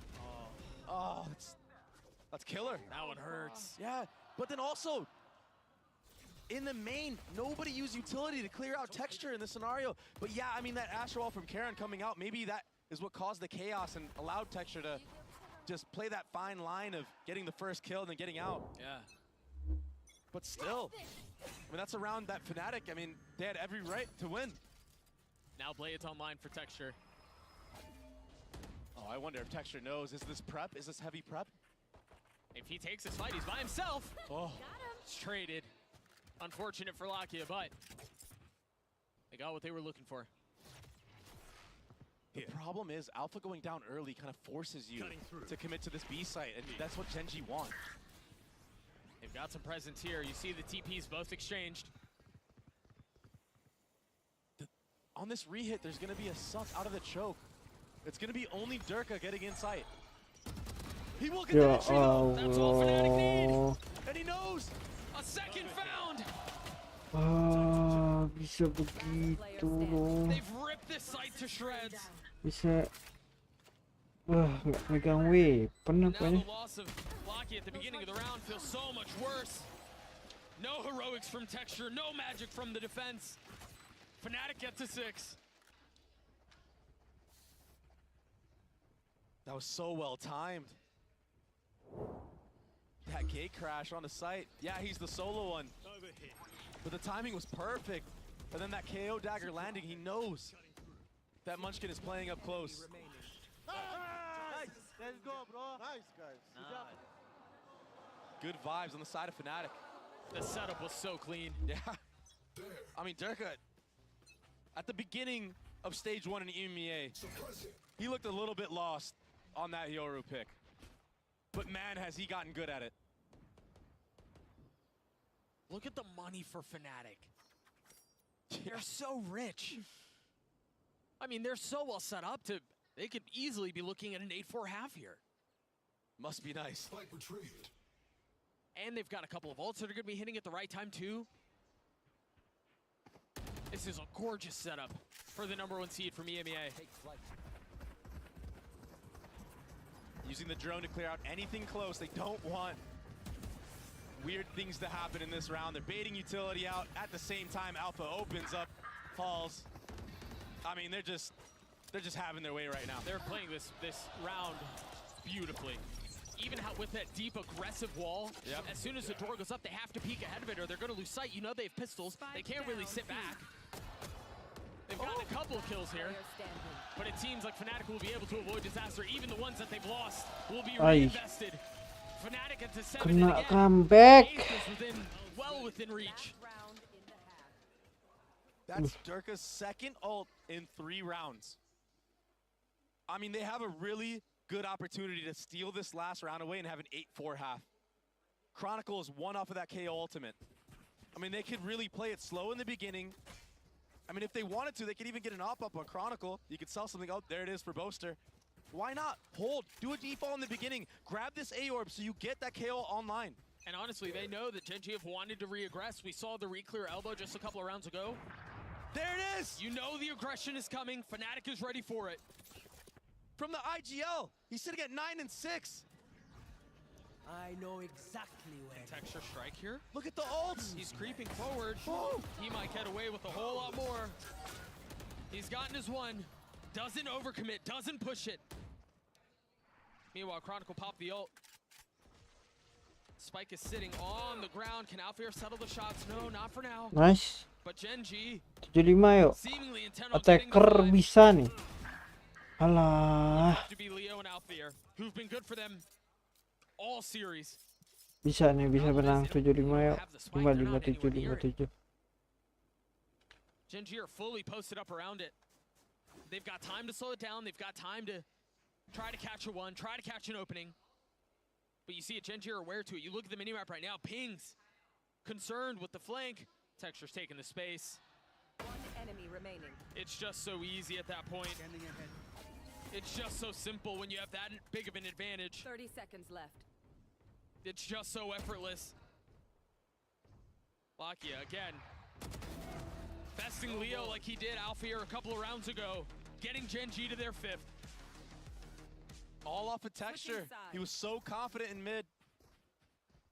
Oh, that's killer. That one hurts. Yeah, but then also in the main, nobody used utility to clear out Texture in this scenario. But yeah, I mean, that Astro Wall from Karen coming out, maybe that is what caused the chaos and allowed Texture to just play that fine line of getting the first kill and then getting out. Yeah. But still, I mean, that's a round that Fnatic, I mean, they had every right to win. Now Blade's online for Texture. Oh, I wonder if Texture knows. Is this prep? Is this heavy prep? If he takes this fight, he's by himself. Oh. It's traded. Unfortunate for Lakia, but they got what they were looking for. The problem is Alpha going down early kind of forces you to commit to this B site, and that's what Genji want. They've got some presence here. You see the TPs both exchanged. On this re-hit, there's going to be a suck out of the choke. It's going to be only Durka getting in sight. He will get that entry though. That's all Fnatic need. And he knows. A second found. Ah, bisa begitu loh. They've ripped this site to shreds. Bisa. Wah, nggak megang weapon Now apanya. the loss of Locky at the beginning of the round feels so much worse. No heroics from Texture, no magic from the defense. Fnatic gets to 6. That was so well timed. That gate crash on the site. Yeah, he's the solo one. But the timing was perfect. And then that KO dagger landing, he knows that Munchkin is playing up close. Nice. Let's go, bro. Nice, guys. Good vibes on the side of Fnatic. The setup was so clean. Yeah. I mean, Durka, at the beginning of stage 1 in EMEA, he looked a little bit lost on that Yoru pick. But man, has he gotten good at it. Look at the money for Fnatic. They're so rich. I mean, they're so well set up to, they could easily be looking at an 8-4 half here. Must be nice. And they've got a couple of ults that are going to be hitting at the right time too. This is a gorgeous setup for the #1 seed from EMEA. Using the drone to clear out anything close. They don't want weird things to happen in this round. They're baiting utility out. At the same time, Alpha opens up, falls. I mean, they're just having their way right now. They're playing this round beautifully. Even how with that deep aggressive wall, as soon as the door goes up, they have to peek ahead of it or they're going to lose sight. You know they have pistols. They can't really sit back. They've gotten a couple of kills here, but it seems like Fnatic will be able to avoid disaster. Even the ones that they've lost will be reinvested. Fnatic into 7 and again. Comeback. Well within reach. That's Durka's second ult in 3 rounds. I mean, they have a really good opportunity to steal this last round away and have an 8-4 half. Chronicle is 1 off of that KO ultimate. I mean, they could really play it slow in the beginning. I mean, if they wanted to, they could even get an op-up on Chronicle. You could sell something. Oh, there it is for Boaster. Why not? Hold. Do a default in the beginning. Grab this A-orb so you get that KO online. And honestly, they know that Gen G have wanted to re-aggress. We saw the re-clear elbow just a couple of rounds ago. There it is! You know the aggression is coming. Fnatic is ready for it. From the IGL, he's sitting at 9 and 6. I know exactly where. Texture strike here. Look at the ults. He's creeping forward. He might get away with a whole lot more. He's gotten his one. Doesn't overcommit. Doesn't push it. Meanwhile, Chronicle popped the ult. Spike is sitting on the ground. Can Alfear settle the shots? No, not for now. Nice. But Gen G 75 yuk. seemingly intent on getting the Attacker fight. bisa nih. Alah. Have to be Leo and Alfear, who've been good for them all series. Bisa nih, bisa menang 75 yuk. 55-57. Gen G are fully posted up around it. They've got time to slow it down. They've got time to try to catch a one, try to catch an opening. But you see it, Gen G are aware to it. You look at the minimap right now, Pings concerned with the flank. Texture's taking the space. 1 enemy remaining. It's just so easy at that point. It's just so simple when you have that big of an advantage. 30 seconds left. It's just so effortless. Lakia again. Besting Leo like he did Alfear a couple of rounds ago. Getting Gen G to their 5th. All off of Texture. He was so confident in mid.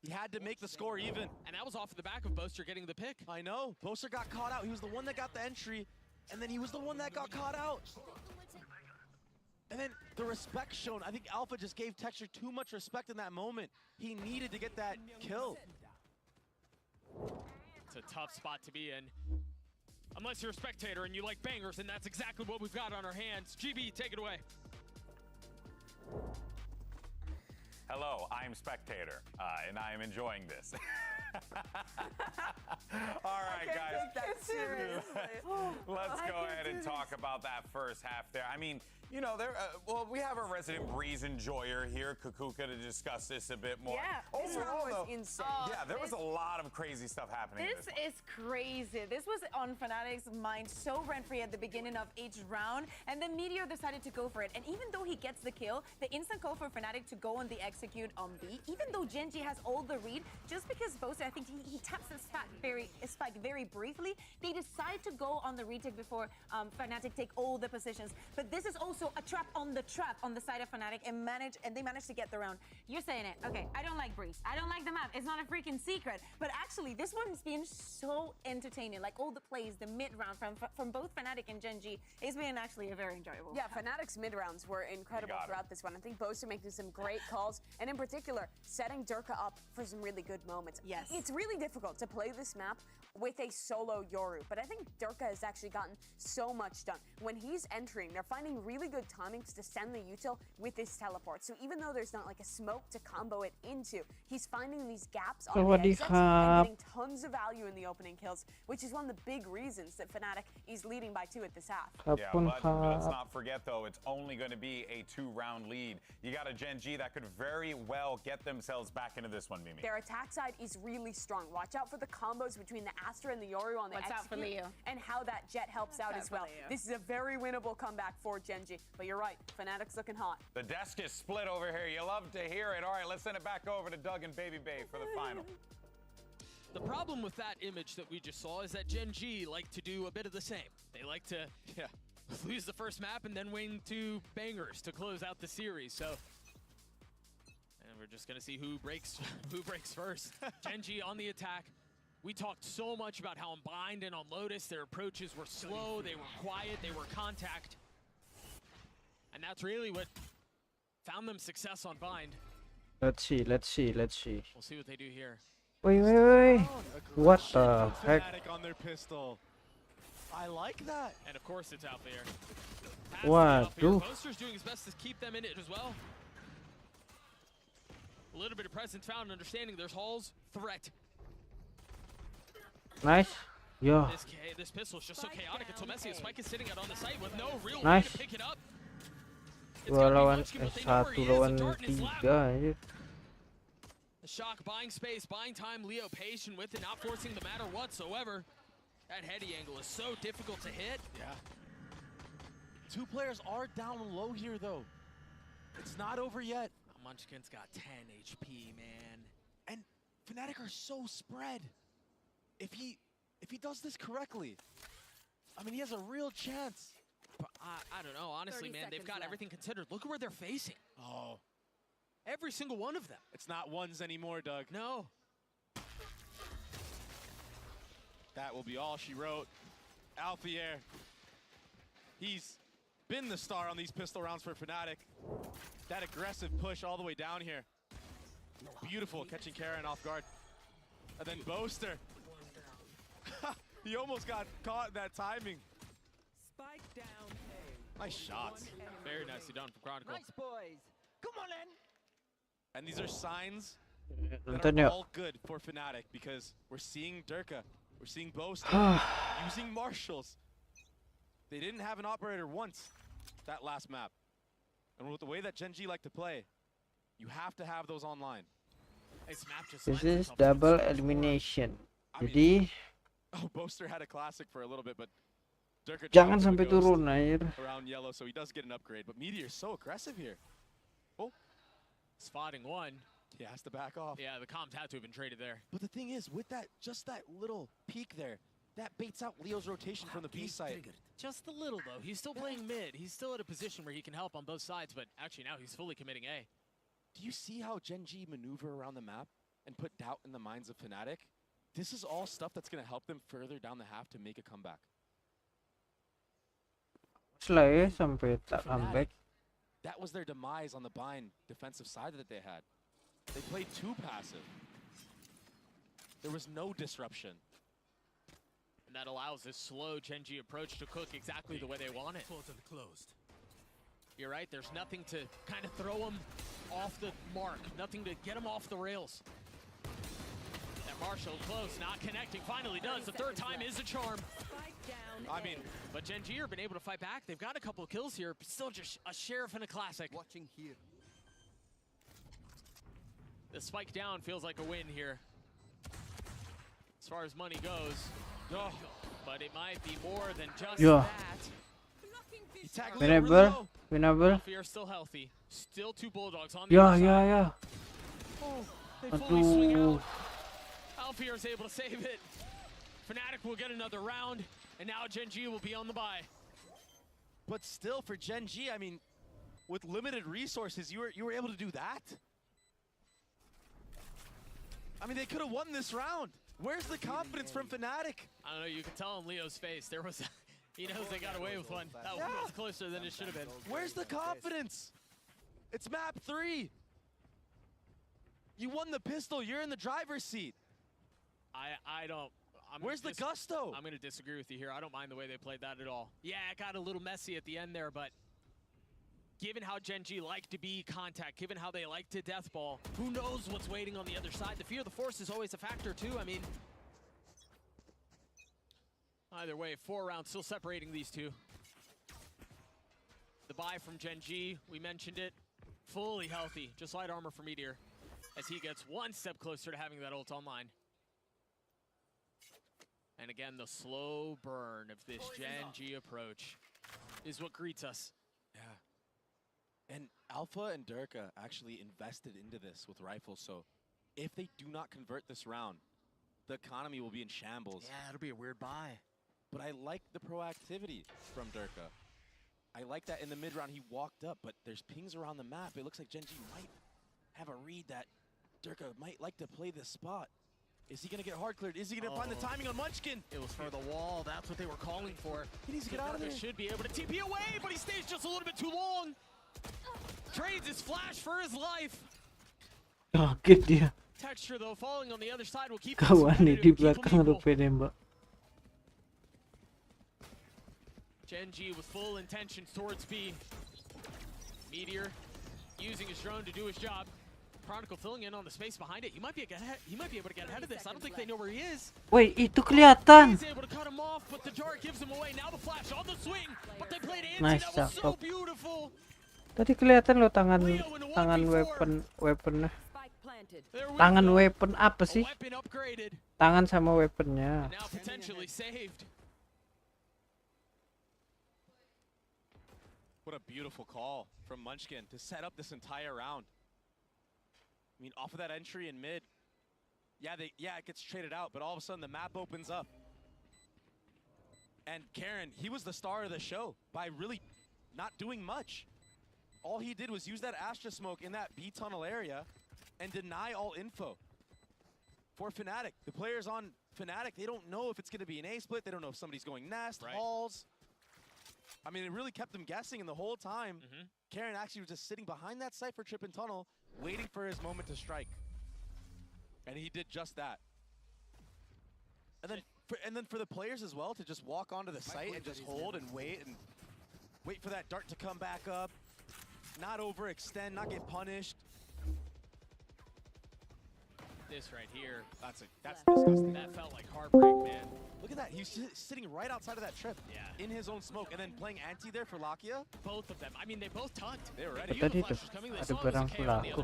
He had to make the score even. And that was off of the back of Boaster getting the pick. I know. Boaster got caught out. He was the one that got the entry, and then he was the one that got caught out. And then the respect shown. I think Alpha just gave Texture too much respect in that moment. He needed to get that kill. It's a tough spot to be in. Unless you're a spectator and you like bangers, and that's exactly what we've got on our hands. GB, take it away. Hello, I'm Spectator, and I am enjoying this. All right, guys. Let's go ahead and talk about that first half there. I mean, you know, well, we have a resident Breeze enjoyer here, Kukuka, to discuss this a bit more. Yeah, this round was insane. Yeah, there was a lot of crazy stuff happening. This is crazy. This was on Fnatic's mind so rent-free at the beginning of each round, and then Meteor decided to go for it. And even though he gets the kill, the instant call for Fnatic to go on the execute on B, even though Gen G has all the read, just because Boaster, I think he taps the spike very briefly, they decide to go on the retake before Fnatic take all the positions. But this is also a trap on the side of Fnatic, and they managed to get the round. You're saying it. Okay, I don't like Breeze. I don't like the map. It's not a freaking secret. But actually, this one's been so entertaining. Like all the plays, the mid round from both Fnatic and Gen G, it's been actually a very enjoyable. Yeah, Fnatic's mid rounds were incredible throughout this one. I think Boaster making some great calls, and in particular, setting Durka up for some really good moments. Yes. It's really difficult to play this map with a solo Yoru, but I think Durka has actually gotten so much done. When he's entering, they're finding really good timings to send the util with his teleport. So even though there's not like a smoke to combo it into, he's finding these gaps on the exits and getting tons of value in the opening kills, which is one of the big reasons that Fnatic is leading by 2 at this half. Yeah, but let's not forget though, it's only going to be a 2-round lead. You got a Gen G that could very well get themselves back into this one, Mimi. Their attack side is really strong. Watch out for the combos between the Astra and the Yoru on the Watch out for Leo. and how that Jet helps out as well. This is a very winnable comeback for Gen G, but you're right, Fnatic's looking hot. The desk is split over here. You love to hear it. All right, let's send it back over to Doug and Baby Bay for the final. The problem with that image that we just saw is that Gen G like to do a bit of the same. They like to lose the first map and then win 2 bangers to close out the series. So, and we're just gonna see who breaks first. Gen G on the attack. We talked so much about how on Bind and on Lotus their approaches were slow, they were quiet, they were contact. And that's really what found them success on Bind. Let's see. We'll see what they do here. Wait. What the heck? Fnatic on their pistol. I like that. And of course it's out there. What? Boaster's doing his best to keep them in it as well. A little bit of presence found, understanding there's Hall's threat. Nice. Yeah. This pistol is just so chaotic until Messi. Spike is sitting out on the site with no real Nice. way to pick it up. 2 lawan 1 lawan 3 aja. The shock, buying space, buying time. Leo patient with it, not forcing the matter whatsoever. That heady angle is so difficult to hit. Yeah. 2 players are down low here, though. It's not over yet. Munchkin's got 10 HP, man. And Fnatic are so spread. If he does this correctly, I mean, he has a real chance. But I don't know, honestly, man. They've got everything considered. Look at where they're facing. Oh. Every single one of them. It's not ones anymore, Doug. No. That will be all she wrote. Alfier, he's been the star on these pistol rounds for Fnatic. That aggressive push all the way down here. Beautiful, catching Karen off guard. And then Boaster. He almost got caught in that timing. Spike down A. Nice shots. Very nicely done from Chronicle. Nice boys. Come on in. And these are signs that are all good for Fnatic because we're seeing Durka, we're seeing Boaster using Marshals. They didn't have an operator once that last map. And with the way that Gen G like to play, you have to have those online. This is double elimination. Jadi Boaster had a classic for a little bit, but Durka jangan sampai turun air. Around yellow, so he does get an upgrade. But Meteor's so aggressive here. Oh, spotting one. He has to back off. Yeah, the comms had to have been traded there. But the thing is, with that, just that little peek there, that baits out Leo's rotation from the B side. Just a little, though. He's still playing mid. He's still at a position where he can help on both sides, but actually now he's fully committing A. Do you see how Gen G maneuver around the map and put doubt in the minds of Fnatic? This is all stuff that's going to help them further down the half to make a comeback. Sampai tak comeback. That was their demise on the bind defensive side that they had. They played too passive. There was no disruption. And that allows this slow Gen G approach to cook exactly the way they want it. Closed. You're right, there's nothing to kind of throw them off the mark, nothing to get them off the rails. That Marshall close, not connecting, finally does. The third time is a charm. I mean, but Gen G have been able to fight back. They've got a couple of kills here, but still just a sheriff in a classic. Watching here. The spike down feels like a win here. As far as money goes. Oh, but it might be more than just that. Winnable. Alfier still healthy. Still 2 Bulldogs on the Yeah, other side. yeah. Oh, they fully swing out. Alfier is able to save it. Fnatic will get another round, and now Gen G will be on the bye. But still, for Gen G, I mean, with limited resources, you were able to do that? I mean, they could have won this round. Where's the confidence from Fnatic? I don't know, you could tell on Leo's face, there was, he knows they got away with one. That one was closer than it should have been. Where's the confidence? It's map 3. You won the pistol, you're in the driver's seat. I don't. Where's the gusto? I'm going to disagree with you here. I don't mind the way they played that at all. Yeah, it got a little messy at the end there, but given how Gen G like to be contact, given how they like to deathball, who knows what's waiting on the other side? The fear of the force is always a factor too. I mean, either way, 4 rounds still separating these two. The buy from Gen G, we mentioned it, fully healthy. Just light armor for Meteor as he gets one step closer to having that ult online. And again, the slow burn of this Gen G approach is what greets us. Yeah. And Alpha and Durka actually invested into this with rifles, so if they do not convert this round, the economy will be in shambles. Yeah, it'll be a weird buy. But I like the proactivity from Durka. I like that in the mid-round he walked up, but there's pings around the map. It looks like Gen G might have a read that Durka might like to play this spot. Is he going to get hard cleared? Is he going to find the timing on Munchkin? It was for the wall. That's what they were calling for. He needs to get out of there. Should be able to TP away, but he stays just a little bit too long. Trades his flash for his life. Kaget dia. Texture though falling on the other side will keep Kawan nih di belakang rupiah nembak. Gen G with full intentions towards B. Meteor using his drone to do his job. Chronicle filling in on the space behind it. He might be able to get ahead of this. I don't think they know where he is. Woi, itu kelihatan. He's able to cut him off, but the dart gives him away. Now the flash on the swing, but they played anti. Nice, That was so beautiful. Tadi kelihatan loh tangan weaponnya. Tangan weapon apa sih? Tangan sama weaponnya. Now potentially saved. What a beautiful call from Munchkin to set up this entire round. I mean, off of that entry in mid, it gets traded out, but all of a sudden the map opens up. And Karen, he was the star of the show by really not doing much. All he did was use that Astra smoke in that B tunnel area and deny all info. For Fnatic, the players on Fnatic, they don't know if it's going to be an A split. They don't know if somebody's going nest, halls. I mean, it really kept them guessing, and the whole time, Karen actually was just sitting behind that Cypher trip and tunnel, waiting for his moment to strike. And he did just that. And then for the players as well to just walk onto the site and just hold and wait for that dart to come back up, not overextend, not get punished. This right here, that's disgusting. That felt like heartbreak, man. Look at that. He's sitting right outside of that trip in his own smoke and then playing anti there for Lakia. Both of them. I mean, they both tugged. They were ready. Tadi tuh ada barang pelaku.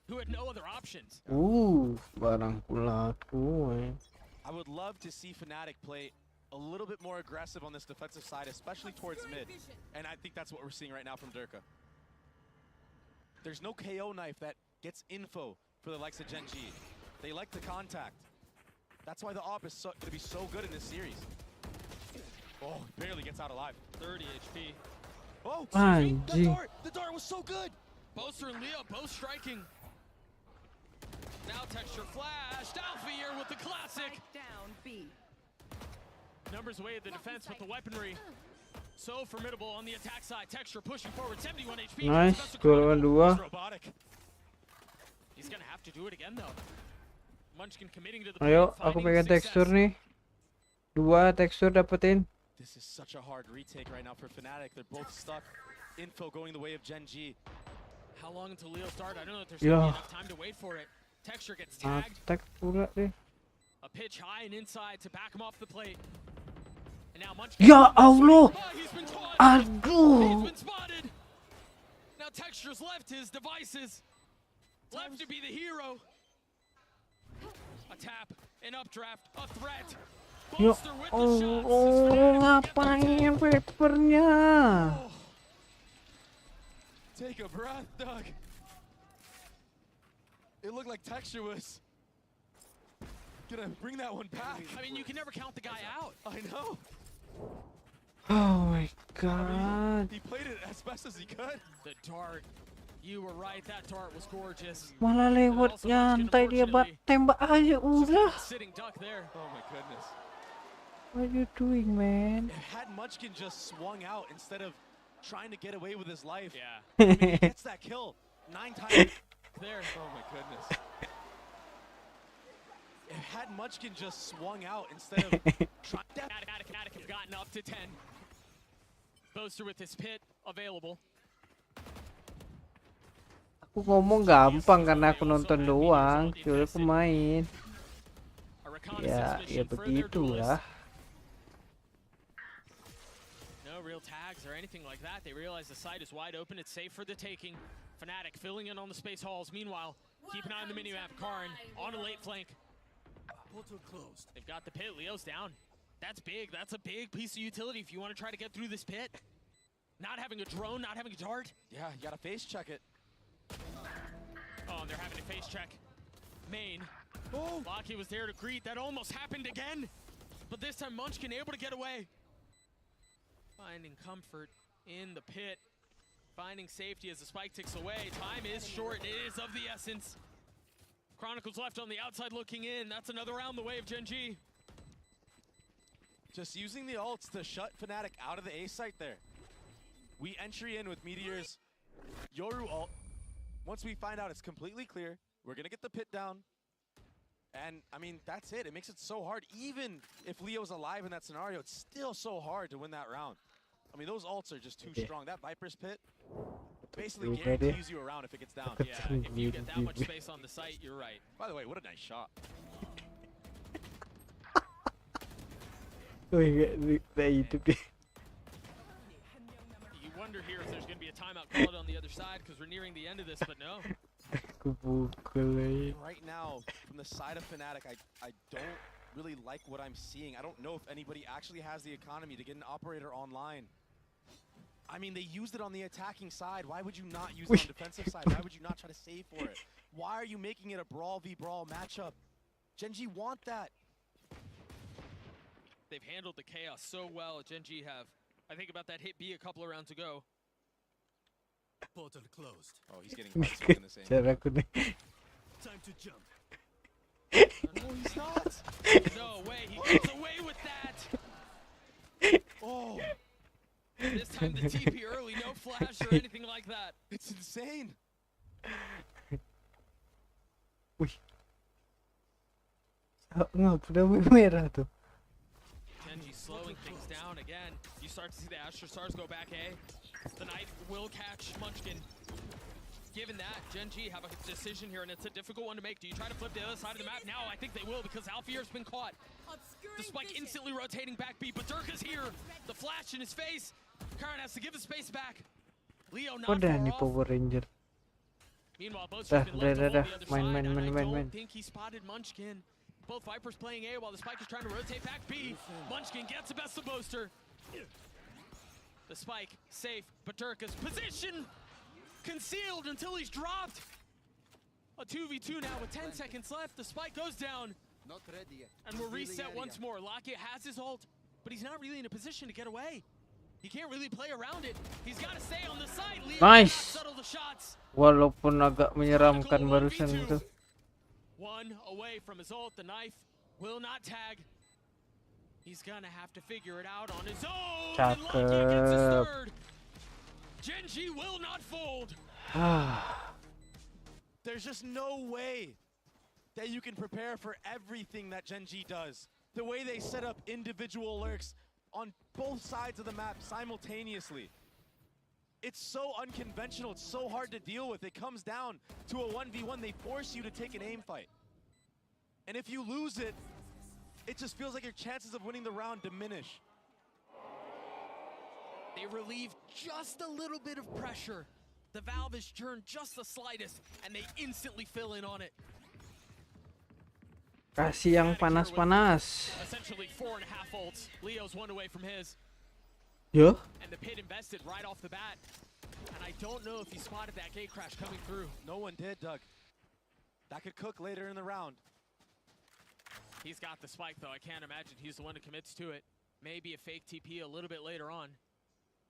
Who had no other options. Barang pelaku. I would love to see Fnatic play a little bit more aggressive on this defensive side, especially towards mid. And I think that's what we're seeing right now from Durka. There's no KO knife that gets info for the likes of Gen G. They like the contact. That's why the AWP is going to be so good in this series. Oh, barely gets out alive. 30 HP. Oh, the dart was so good. Boaster and Leo both striking. Now Texture flashed. Alpha here with the classic. Down B. Numbers away at the defense with the weaponry. So formidable on the attack side. Texture pushing forward. 71 HP. Nice. 2-2. Robotic. He's gonna have to do it again though. Munchkin committing to the Ayo, aku pegang tekstur nih. 2 tekstur dapetin. This is such a hard retake right now for Fnatic. They're both stuck. Info going the way of Gen G. How long until Leo start? I don't know if there's gonna be enough time to wait for it. Texture gets tagged. Attack pula deh. A pitch high and inside to back him off the plate. And now Munchkin. Ya Allah. He's been Aduh. He's been spotted. Now Texture's left his devices. Left to be the hero. A tap, an updraft, a threat. Ya Allah, ngapain papernya? Take a breath, Doug. It looked like Texture was gonna bring that one back. I mean, you can never count the guy out. I know. Oh my God. I mean, he played it as best as he could. The dart. You were right, that dart was gorgeous. Malah lewat nyantai dia tembak aja udah. Sitting duck there. Oh my goodness. What are you doing, man? Had Munchkin just swung out instead of trying to get away with his life. Yeah. I mean, he gets that kill 9 times there. Oh my goodness. Had Munchkin just swung out instead of trying to... Fnatic have gotten up to 10. Boaster with his pit available. Aku ngomong gampang karena aku nonton doang, suruh aku main. Ya begitulah. No real tags or anything like that. They realize the site is wide open. It's safe for the taking. Fnatic filling in on the space halls. Meanwhile, keep an eye on the minimap. Karin on a late flank. Portal closed. They've got the pit. Leo's down. That's big. That's a big piece of utility if you want to try to get through this pit. Not having a drone, not having a dart. Yeah, you gotta face check it. Oh, and they're having a face check. Main. Locky was there to greet. That almost happened again. But this time Munchkin able to get away. Finding comfort in the pit. Finding safety as the spike ticks away. Time is short. It is of the essence. Chronicles left on the outside looking in. That's another round the way of Gen.G. Just using the ults to shut Fnatic out of the A site there. We entry in with Meteor's Yoru ult. Once we find out it's completely clear, we're gonna get the pit down. And I mean, that's it. It makes it so hard. Even if Leo's alive in that scenario, it's still so hard to win that round. I mean, those ults are just too strong. That Viper's pit basically guarantees you a round if it gets down. Yeah, if you get that much space on the site, you're right. By the way, what a nice shot. You wonder here if there's going to be a timeout called on the other side because we're nearing the end of this, but no. Right now, from the side of Fnatic, I don't really like what I'm seeing. I don't know if anybody actually has the economy to get an operator online. I mean, they used it on the attacking side. Why would you not use it on the defensive side? Why would you not try to save for it? Why are you making it a brawl v brawl matchup? Gen.G want that. They've handled the chaos so well. Gen.G have. I think about that hit B a couple of rounds ago. Portal closed. Oh, he's getting in the same. Time to jump. No, he's not. No way. He gets away with that. Oh. This time the TP early, no flash or anything like that. It's insane. Gen.G slowing things down again. You start to see the Astro Stars go back A. The Knight will catch Munchkin. Given that, Gen.G have a decision here, and it's a difficult one to make. Do you try to flip the other side of the map? Now I think they will because Alfier's been caught. The spike instantly rotating back B, but Dirk is here. The flash in his face. Karan has to give his space back. Leo not far off. Power Ranger. Meanwhile, both have been left to hold the other side, and I don't think he spotted Munchkin. Both Vipers playing A while the spike is trying to rotate back B. Munchkin gets the best of Boaster. The spike, safe, but Durka's position concealed until he's dropped. A 2v2 now with 10 seconds left. The spike goes down. Not ready yet. And we'll reset once more. Lockett has his ult, but he's not really in a position to get away. He can't really play around it. He's got to stay on the side. Leo Nice. settle the shots. Walaupun agak menyeramkan barusan itu. One away from his ult. The knife will not tag. He's gonna have to figure it out on his own. And Lockett gets his third. Gen.G will not fold. There's just no way that you can prepare for everything that Gen.G does. The way they set up individual lurks on both sides of the map simultaneously. It's so unconventional, it's so hard to deal with. It comes down to a 1v1. They force you to take an aim fight. And if you lose it, it just feels like your chances of winning the round diminish. They relieve just a little bit of pressure. The valve is turned just the slightest, and they instantly fill in on it. Kasih yang panas-panas. Essentially 4.5 ults. Leo's one away from his. Yo. And the pit invested right off the bat. And I don't know if he spotted that gate crash coming through. No one did, Doug. That could cook later in the round. He's got the spike, though. I can't imagine he's the one who commits to it. Maybe a fake TP a little bit later on.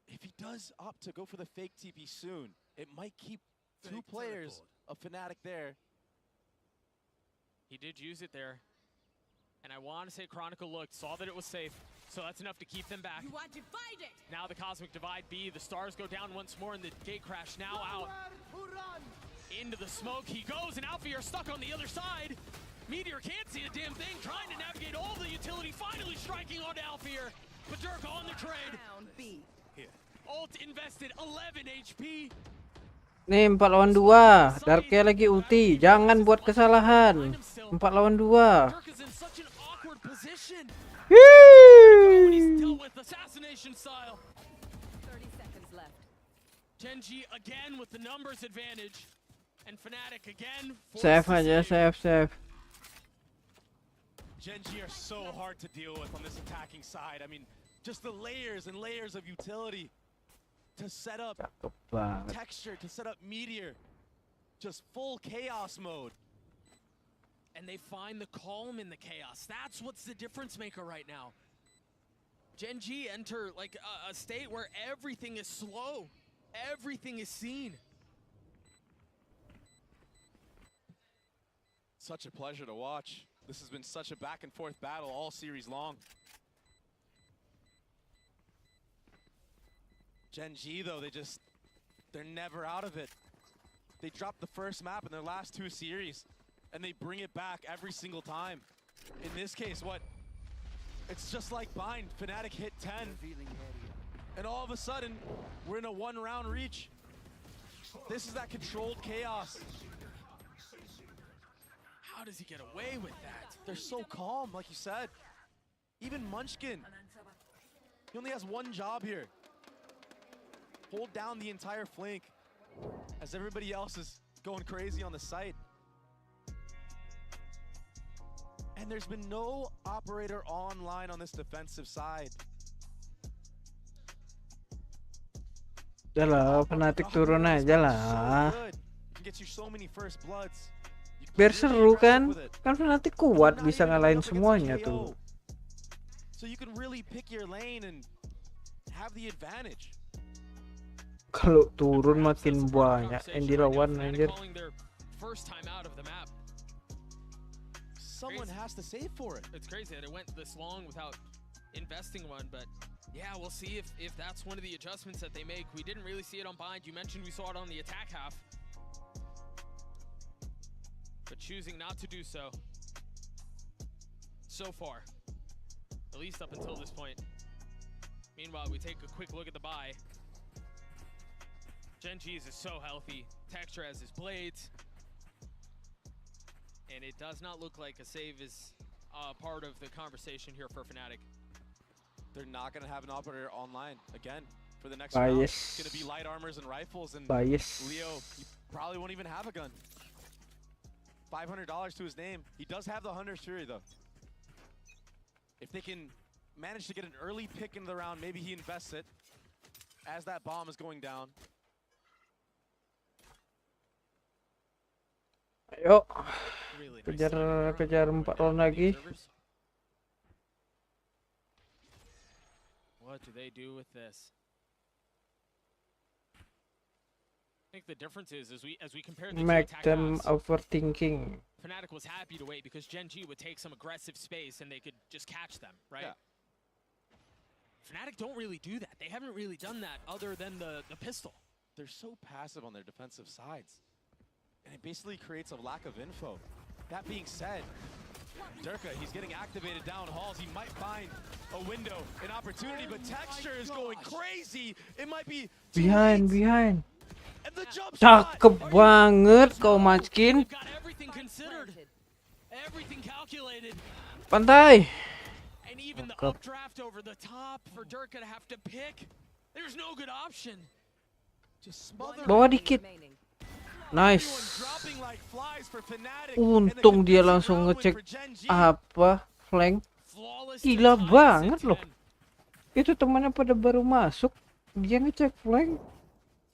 If he does opt to go for the fake TP soon, it might keep two players of Fnatic there. He did use it there. And I want to say Chronicle looked, saw that it was safe. So that's enough to keep them back. You are divided. Now the Cosmic Divide B. The stars go down once more, and the gate crash now out. Into the smoke he goes, and Alfie are stuck on the other side. Meteor can't see a damn thing, trying to navigate all the utility, finally striking onto Alfear. But Dirk on the trade. Ult invested 11 HP. Nih 4 lawan 2. Darknya lagi ulti. Jangan buat kesalahan. 4 lawan 2. Dirk is in such an awkward position. Woo! He's dealt with assassination style. 30 seconds left. Gen.G again with the numbers advantage. And Fnatic again. Save aja, save. Gen.G are so hard to deal with on this attacking side. I mean, just the layers and layers of utility to set up texture, to set up Meteor. Just full chaos mode. and they find the calm in the chaos. That's what's the difference maker right now. Gen G enter like a state where everything is slow. Everything is seen. Such a pleasure to watch. This has been such a back and forth battle all series long. Gen G though, they're never out of it. They dropped the first map in their last 2 series, and they bring it back every single time. In this case, it's just like Bind. Fnatic hit 10, and all of a sudden, we're in a 1-round reach. This is that controlled chaos. How does he get away with that? They're so calm, like you said. Even Munchkin, he only has one job here. Hold down the entire flank as everybody else is going crazy on the site. And there's been no operator online on this defensive side. Udah lah, Fnatic turun aja lah. Get you so many first bloods. Biar seru kan? Kan Fnatic kuat bisa ngalahin semuanya tuh. So you can really pick your lane and have the advantage. Kalau turun makin banyak yang dilawan anjir. Someone has to save for it. It's crazy that it went this long without investing one, but yeah, we'll see if that's one of the adjustments that they make. We didn't really see it on Bind. You mentioned we saw it on the attack half, but choosing not to do so far, at least up until this point. Meanwhile, we take a quick look at the buy. Gen G's is so healthy. Texture has his blades. And it does not look like a save is part of the conversation here for Fnatic. They're not going to have an operator online again for the next round. It's going to be light armors and rifles. And Leo, he probably won't even have a gun. $500 to his name. He does have the Hunter's Fury, though. If they can manage to get an early pick in the round, maybe he invests it as that bomb is going down. Ayo, kejar 4 round lagi. What do they do with this? I think the difference is as we compare the Make two attack them paths, overthinking. Fnatic was happy to wait because Gen G would take some aggressive space and they could just catch them, right? Yeah. Fnatic don't really do that. They haven't really done that other than the pistol. They're so passive on their defensive sides. And it basically creates a lack of info. That being said, Durka, he's getting activated down halls. He might find a window, an opportunity, but Texture is going crazy. It might be behind. Cakep banget kau Munchkin. Everything considered. Everything calculated. Pantai. And even the updraft over the top for Durka to have to pick. There's no good option. Just smother. Bawa dikit. Nice. Untung dia langsung ngecek apa flank. Gila banget loh. Itu temannya pada baru masuk, dia ngecek flank.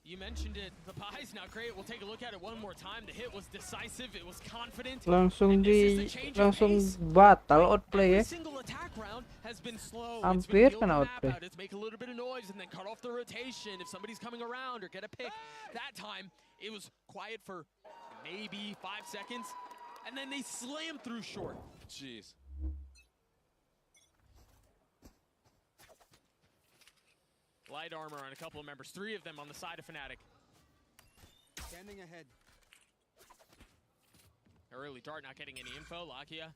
You mentioned it. The buy's not great. We'll take a look at it one more time. The hit was decisive. It was confident. Langsung batal outplay ya. Hampir kena outplay. Make a little bit of noise and then cut off the rotation if somebody's coming around or get a pick. That time it was quiet for maybe 5 seconds, and then they slammed through short. Jeez. Light armor on a couple of members, 3 of them on the side of Fnatic. Standing ahead. Early dart not getting any info. Lakia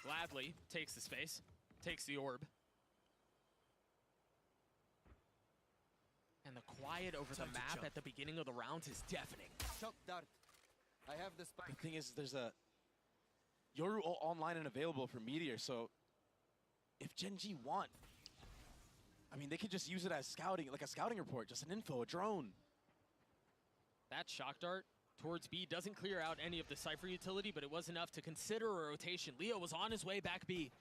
gladly takes the space, takes the orb. And the quiet over the map at the beginning of the round is deafening. Shock dart. I have the spike. The thing is, there's a Yoru online and available for Meteor, so if Gen G want, I mean, they could just use it as scouting, like a scouting report, just an info, a drone. That shock dart towards B doesn't clear out any of the Cypher utility, but it was enough to consider a rotation. Leo was on his way back B,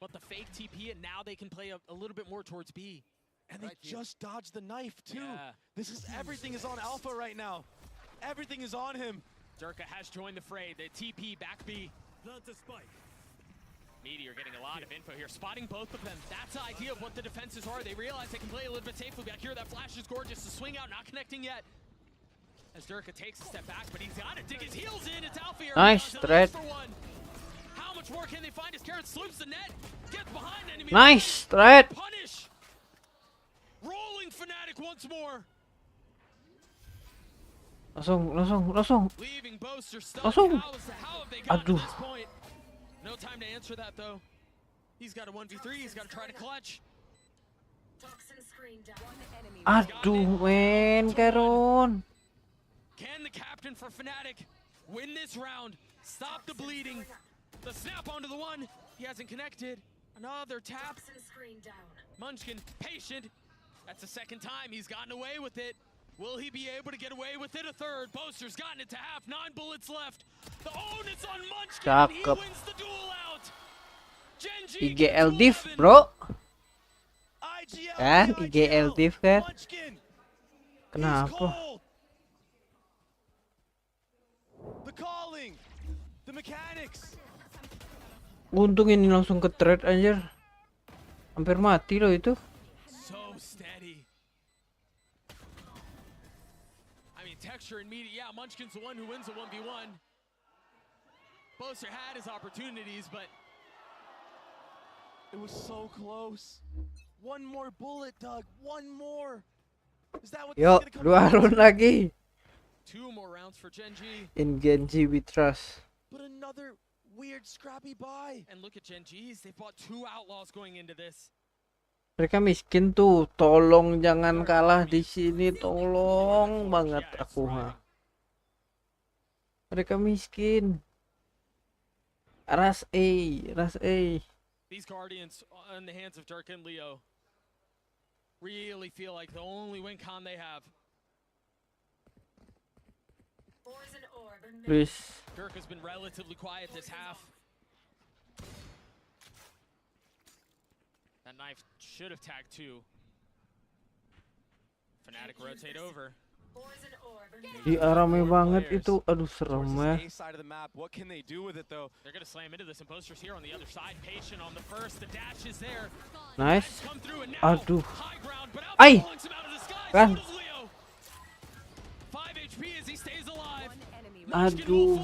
but the fake TP, and now they can play a little bit more towards B. And they just dodged the knife, too. Yeah. Everything is on Alpha right now. Everything is on him. Durka has joined the fray. The TP back B. Meteor getting a lot of info here, spotting both of them. That's the idea of what the defenses are. They realize they can play a little bit safely back here. That flash is gorgeous. The swing out, not connecting yet. As Durka takes a step back, but he's got to dig his heels in. It's Alfie. Nice threat. How much more can they find as Carrot sloops the net? Gets behind enemy. Nice threat. Punish. Rolling Fnatic once more. Langsung. Leaving Boaster stuck. Langsung. How have they gotten Aduh. to this point? No time to answer that though. He's got a 1v3. He's got to try to clutch. Aduh, men, Karon. Can the captain for Fnatic win this round? Stop the bleeding. The snap onto the one. He hasn't connected. Another tap. Munchkin, patient. That's the second time he's gotten away with it. Will he be able to get away with it a third? Boaster's gotten it to half. 9 bullets left. The onus on Munchkin. And he wins the duel out. Genji IGL diff, bro. Kan IGL diff kan. Kenapa? The calling, the mechanics. Untung ini langsung ke trade anjir. Hampir mati loh itu. So steady. I mean, texture and media. Yeah, Munchkin's the one who wins the 1v1. Boaster had his opportunities, but it was so close. One more bullet, Doug. One more. Is that what? Yo, 2 round lagi. 2 more rounds for Genji. In Genji we trust. But another weird scrappy buy. And look at Genji's. They bought 2 outlaws going into this. Mereka miskin tuh. Tolong jangan kalah di sini. Tolong banget aku mah. Mereka miskin. Ras A. These Guardians in the hands of Durka and Leo really feel like the only win con they have. Please. Durka's been relatively quiet this half. That knife should have tagged 2. Fnatic rotate over. Iya rame banget itu, aduh serem ya. Nice. Aduh. Ay. Kan. Aduh.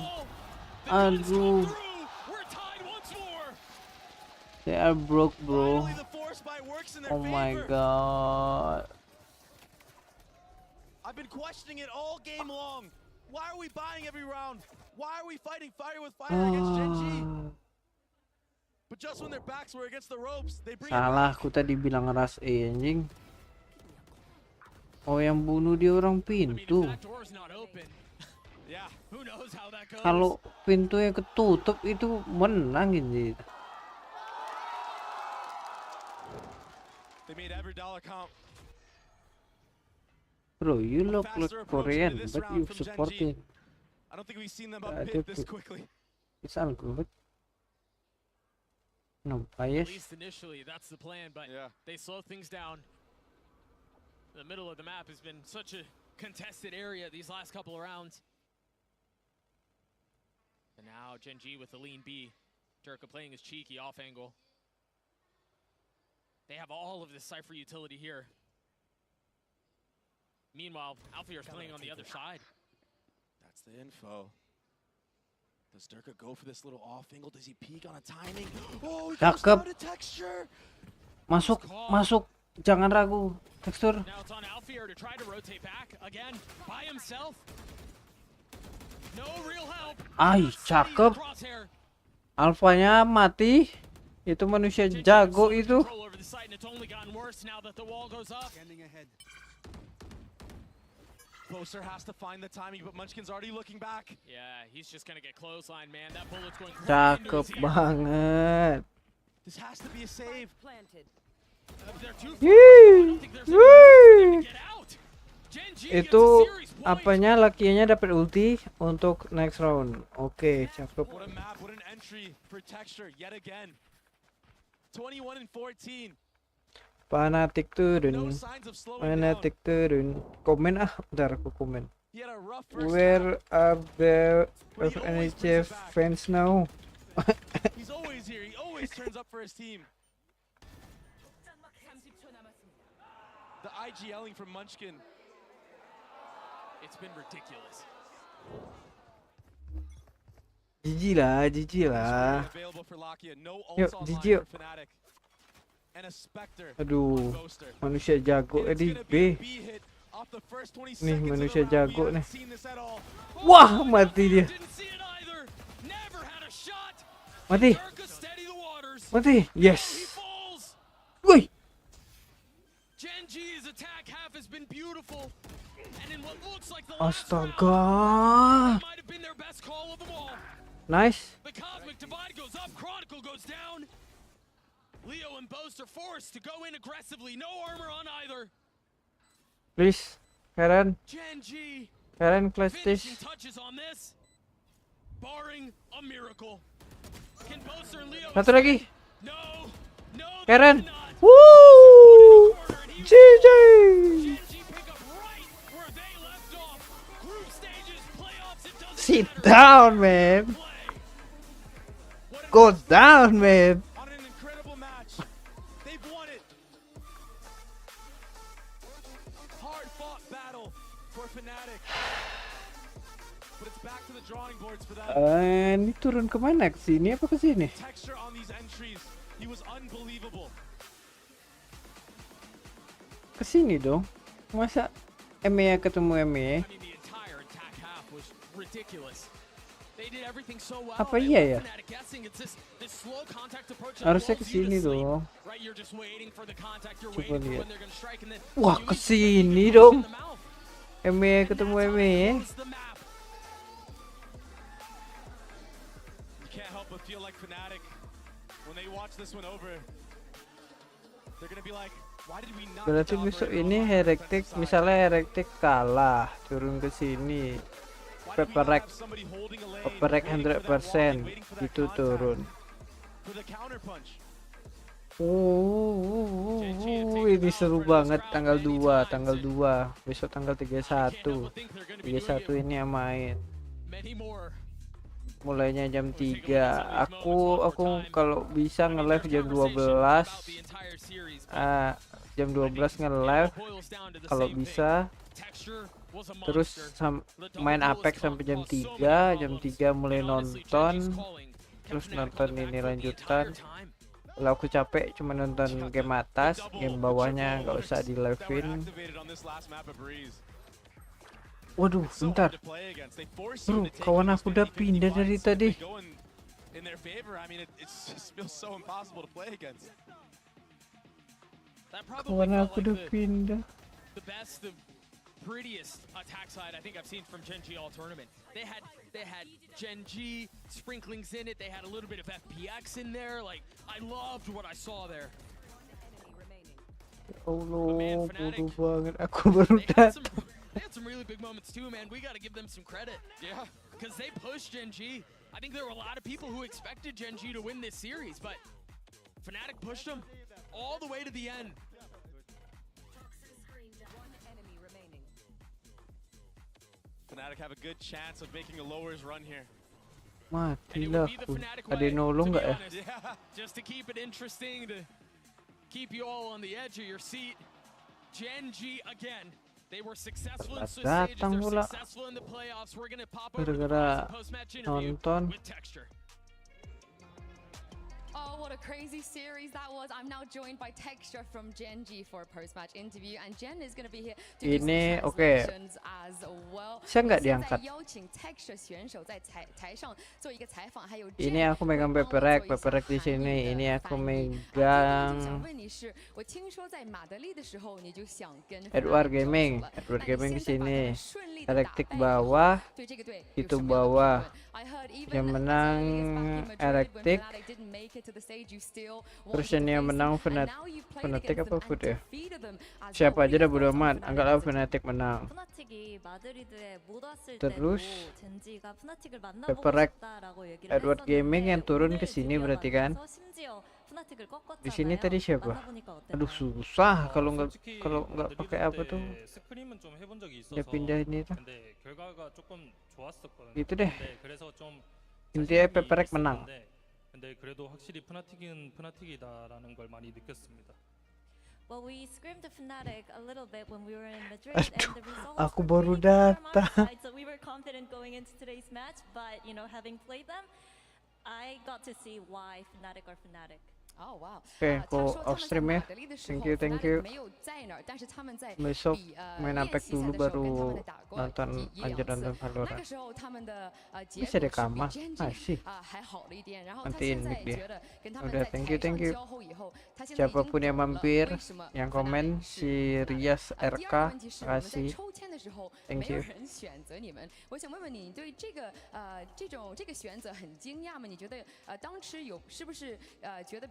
They are broke, bro. Oh my god. I've been questioning it all game long. Why are we buying every round? Why are we fighting fire with fire against Genji? But just when their backs were against the ropes, they bring Salah, aku tadi bilang ras E anjing. Oh, yang bunuh dia orang pintu. Kalau pintunya ketutup itu menang ini. They made every dollar count. Bro, you look like Korean, but you supporting. I don't think we've seen them up hit this quickly. It's all good. No bias. At least initially, that's the plan, but they slow things down. The middle of the map has been such a contested area these last couple of rounds. And now Genji with the lean B. Durka playing his cheeky off angle. They have all of this Cypher utility here. Meanwhile, Alfier's playing on the other side. That's the info. Does Durka go for this little off angle? Does he peek on a timing? Oh, he goes down to texture. Masuk. Jangan ragu. Tekstur. Now it's on Alfier to try to rotate back again by himself. No real help. Ay, cakep. Alfanya mati. Itu manusia jago itu. Boaster has to find the timing, but Munchkin's already looking back. Yeah, he's just gonna get clothesline, man. That bullet's going right into his ear. Banget. This has to be a save. Itu apanya lakinya dapat ulti untuk next round. Oke, cakep. What a map, what an entry for texture yet again. 21 and 14. Fanatik turun. Komen bentar aku komen. He had a rough first Where are the But he always brings NHF it back. fans now? He's always here. He always turns up for his team. The IGLing from Munchkin. It's been ridiculous. GG lah. Available for Lakia. No Yuk, ults GG online yuk. for Fnatic. And a Spectre. Aduh, on Boaster. manusia jago di B. Off the first 20 Nih seconds of the manusia round, we jago haven't nih. seen this at all. Wah, mati dia. Mati. Mati. Yes. Woi. Genji's attack half has been beautiful. And in what looks like the Astaga. might have been their best call of them all. Nice. The cosmic divide goes up, Chronicle goes down. Leo and Boast are forced to go in aggressively. No armor on either. Please. Karen. Genji Karen clutch finishing this. touches on this. Barring a miracle. Can Boaster and Leo Satu lagi. No. Karen. Woo. GG. Sit down, man. Go down, man. On an incredible match. They've won it. Hard fought battle for Fnatic. But it's back to the drawing boards for that. Ini turun kemana? Ke sini apa ke sini? Texture on these entries. He was unbelievable. Ke sini dong. Masa ME ketemu ME? The entire attack half was ridiculous. They did everything so well. Apa iya ya? Fnatic guessing it's this slow contact approach that Harusnya lulls ke you to sini sleep. dong. Right, you're just waiting for the contact, you're Coba waiting for lihat. when they're going to strike and then Wah, you ke instantly sini get dong. punched in the mouth. ME ketemu ME. Close the map. You can't help but feel like Fnatic, when they watch this one over, they're gonna be like, why did we not Berarti besok ini Heretic, misalnya Heretic kalah, turun ke sini. Peperek 100% itu turun. for the counter punch? Ini seru banget tanggal 2, besok tanggal 31. 31 ini yang main. Mulainya jam 3. Aku kalau bisa nge-live jam 12. Jam 12 nge-live kalau bisa. Terus main Apex sampai jam 3. Jam 3 mulai nonton. Terus nonton ini lanjutan. Kalau aku capek cuma nonton game atas, game bawahnya nggak usah di live-in. Waduh, bentar. Bro, kawan aku udah pindah dari tadi. In their favor, I mean, it just feels so impossible to play against. Kawan aku udah pindah. The best, the prettiest attack side I think I've seen from Genji all tournament. They had Genji sprinklings in it. They had a little bit of FPX in there. Like, I loved what I saw there. Allah, bodoh banget. Aku baru datang. They had some really big moments too, man. We got to give them some credit. Yeah, because they pushed Genji. I think there were a lot of people who expected Genji to win this series, but Fnatic pushed them all the way to the end. Fnatic have a good chance of making a lowers run here. Mati lah aku. Ada yang nolong nggak ya? Just to keep it interesting, to keep you all on the edge of your seat, Genji again. They were successful in the stages, they're successful in the playoffs. We're gonna pop over to the post-match interview with Texture. Oh, what a crazy series that was. I'm now joined by Texture from Genji for a post-match interview, and Jen is going to be here to do some translations as well. Saya nggak diangkat. Ini aku megang peperek di sini. Ini aku megang Edward Gaming di sini. Electric bawah, itu bawah. Yang menang Electric. Terus ini yang menang Fnatic apa Food ya? Siapa aja dah bodo amat. Anggaplah Fnatic menang. Terus Peperek Edward Gaming yang turun ke sini berarti kan? Di sini tadi siapa? Aduh susah kalau nggak pakai apa tuh. 스크림은 좀 해본 적이 있어서 Udah pindah ini tuh. 근데 결과가 조금 좋았었거든요. Gitu deh. 근데 그래서 좀 Intinya 자신감이 Peperek menang. 있었는데 근데 그래도 확실히 프나틱은 프나틱이다라는 걸 많이 느꼈습니다. Well, we scrimmed the Fnatic a little bit when we were in Madrid, Aduh, and the results aku were baru pretty clear on our datang. side, so we were confident going into today's match. But you know, having played them, I got to see why Fnatic are Fnatic. Oh wow. Oke, aku off stream ya. Thank you. Besok main Apex dulu baru nonton lanjut nonton Valorant. Bisa rekaman? Sih. Matiin mic dia. Udah, thank you. Siapapun yang mampir, yang komen, si Rias RK, kasih. Thank you. 我想问问你对这个选择很惊讶吗？你觉得当时是不是觉得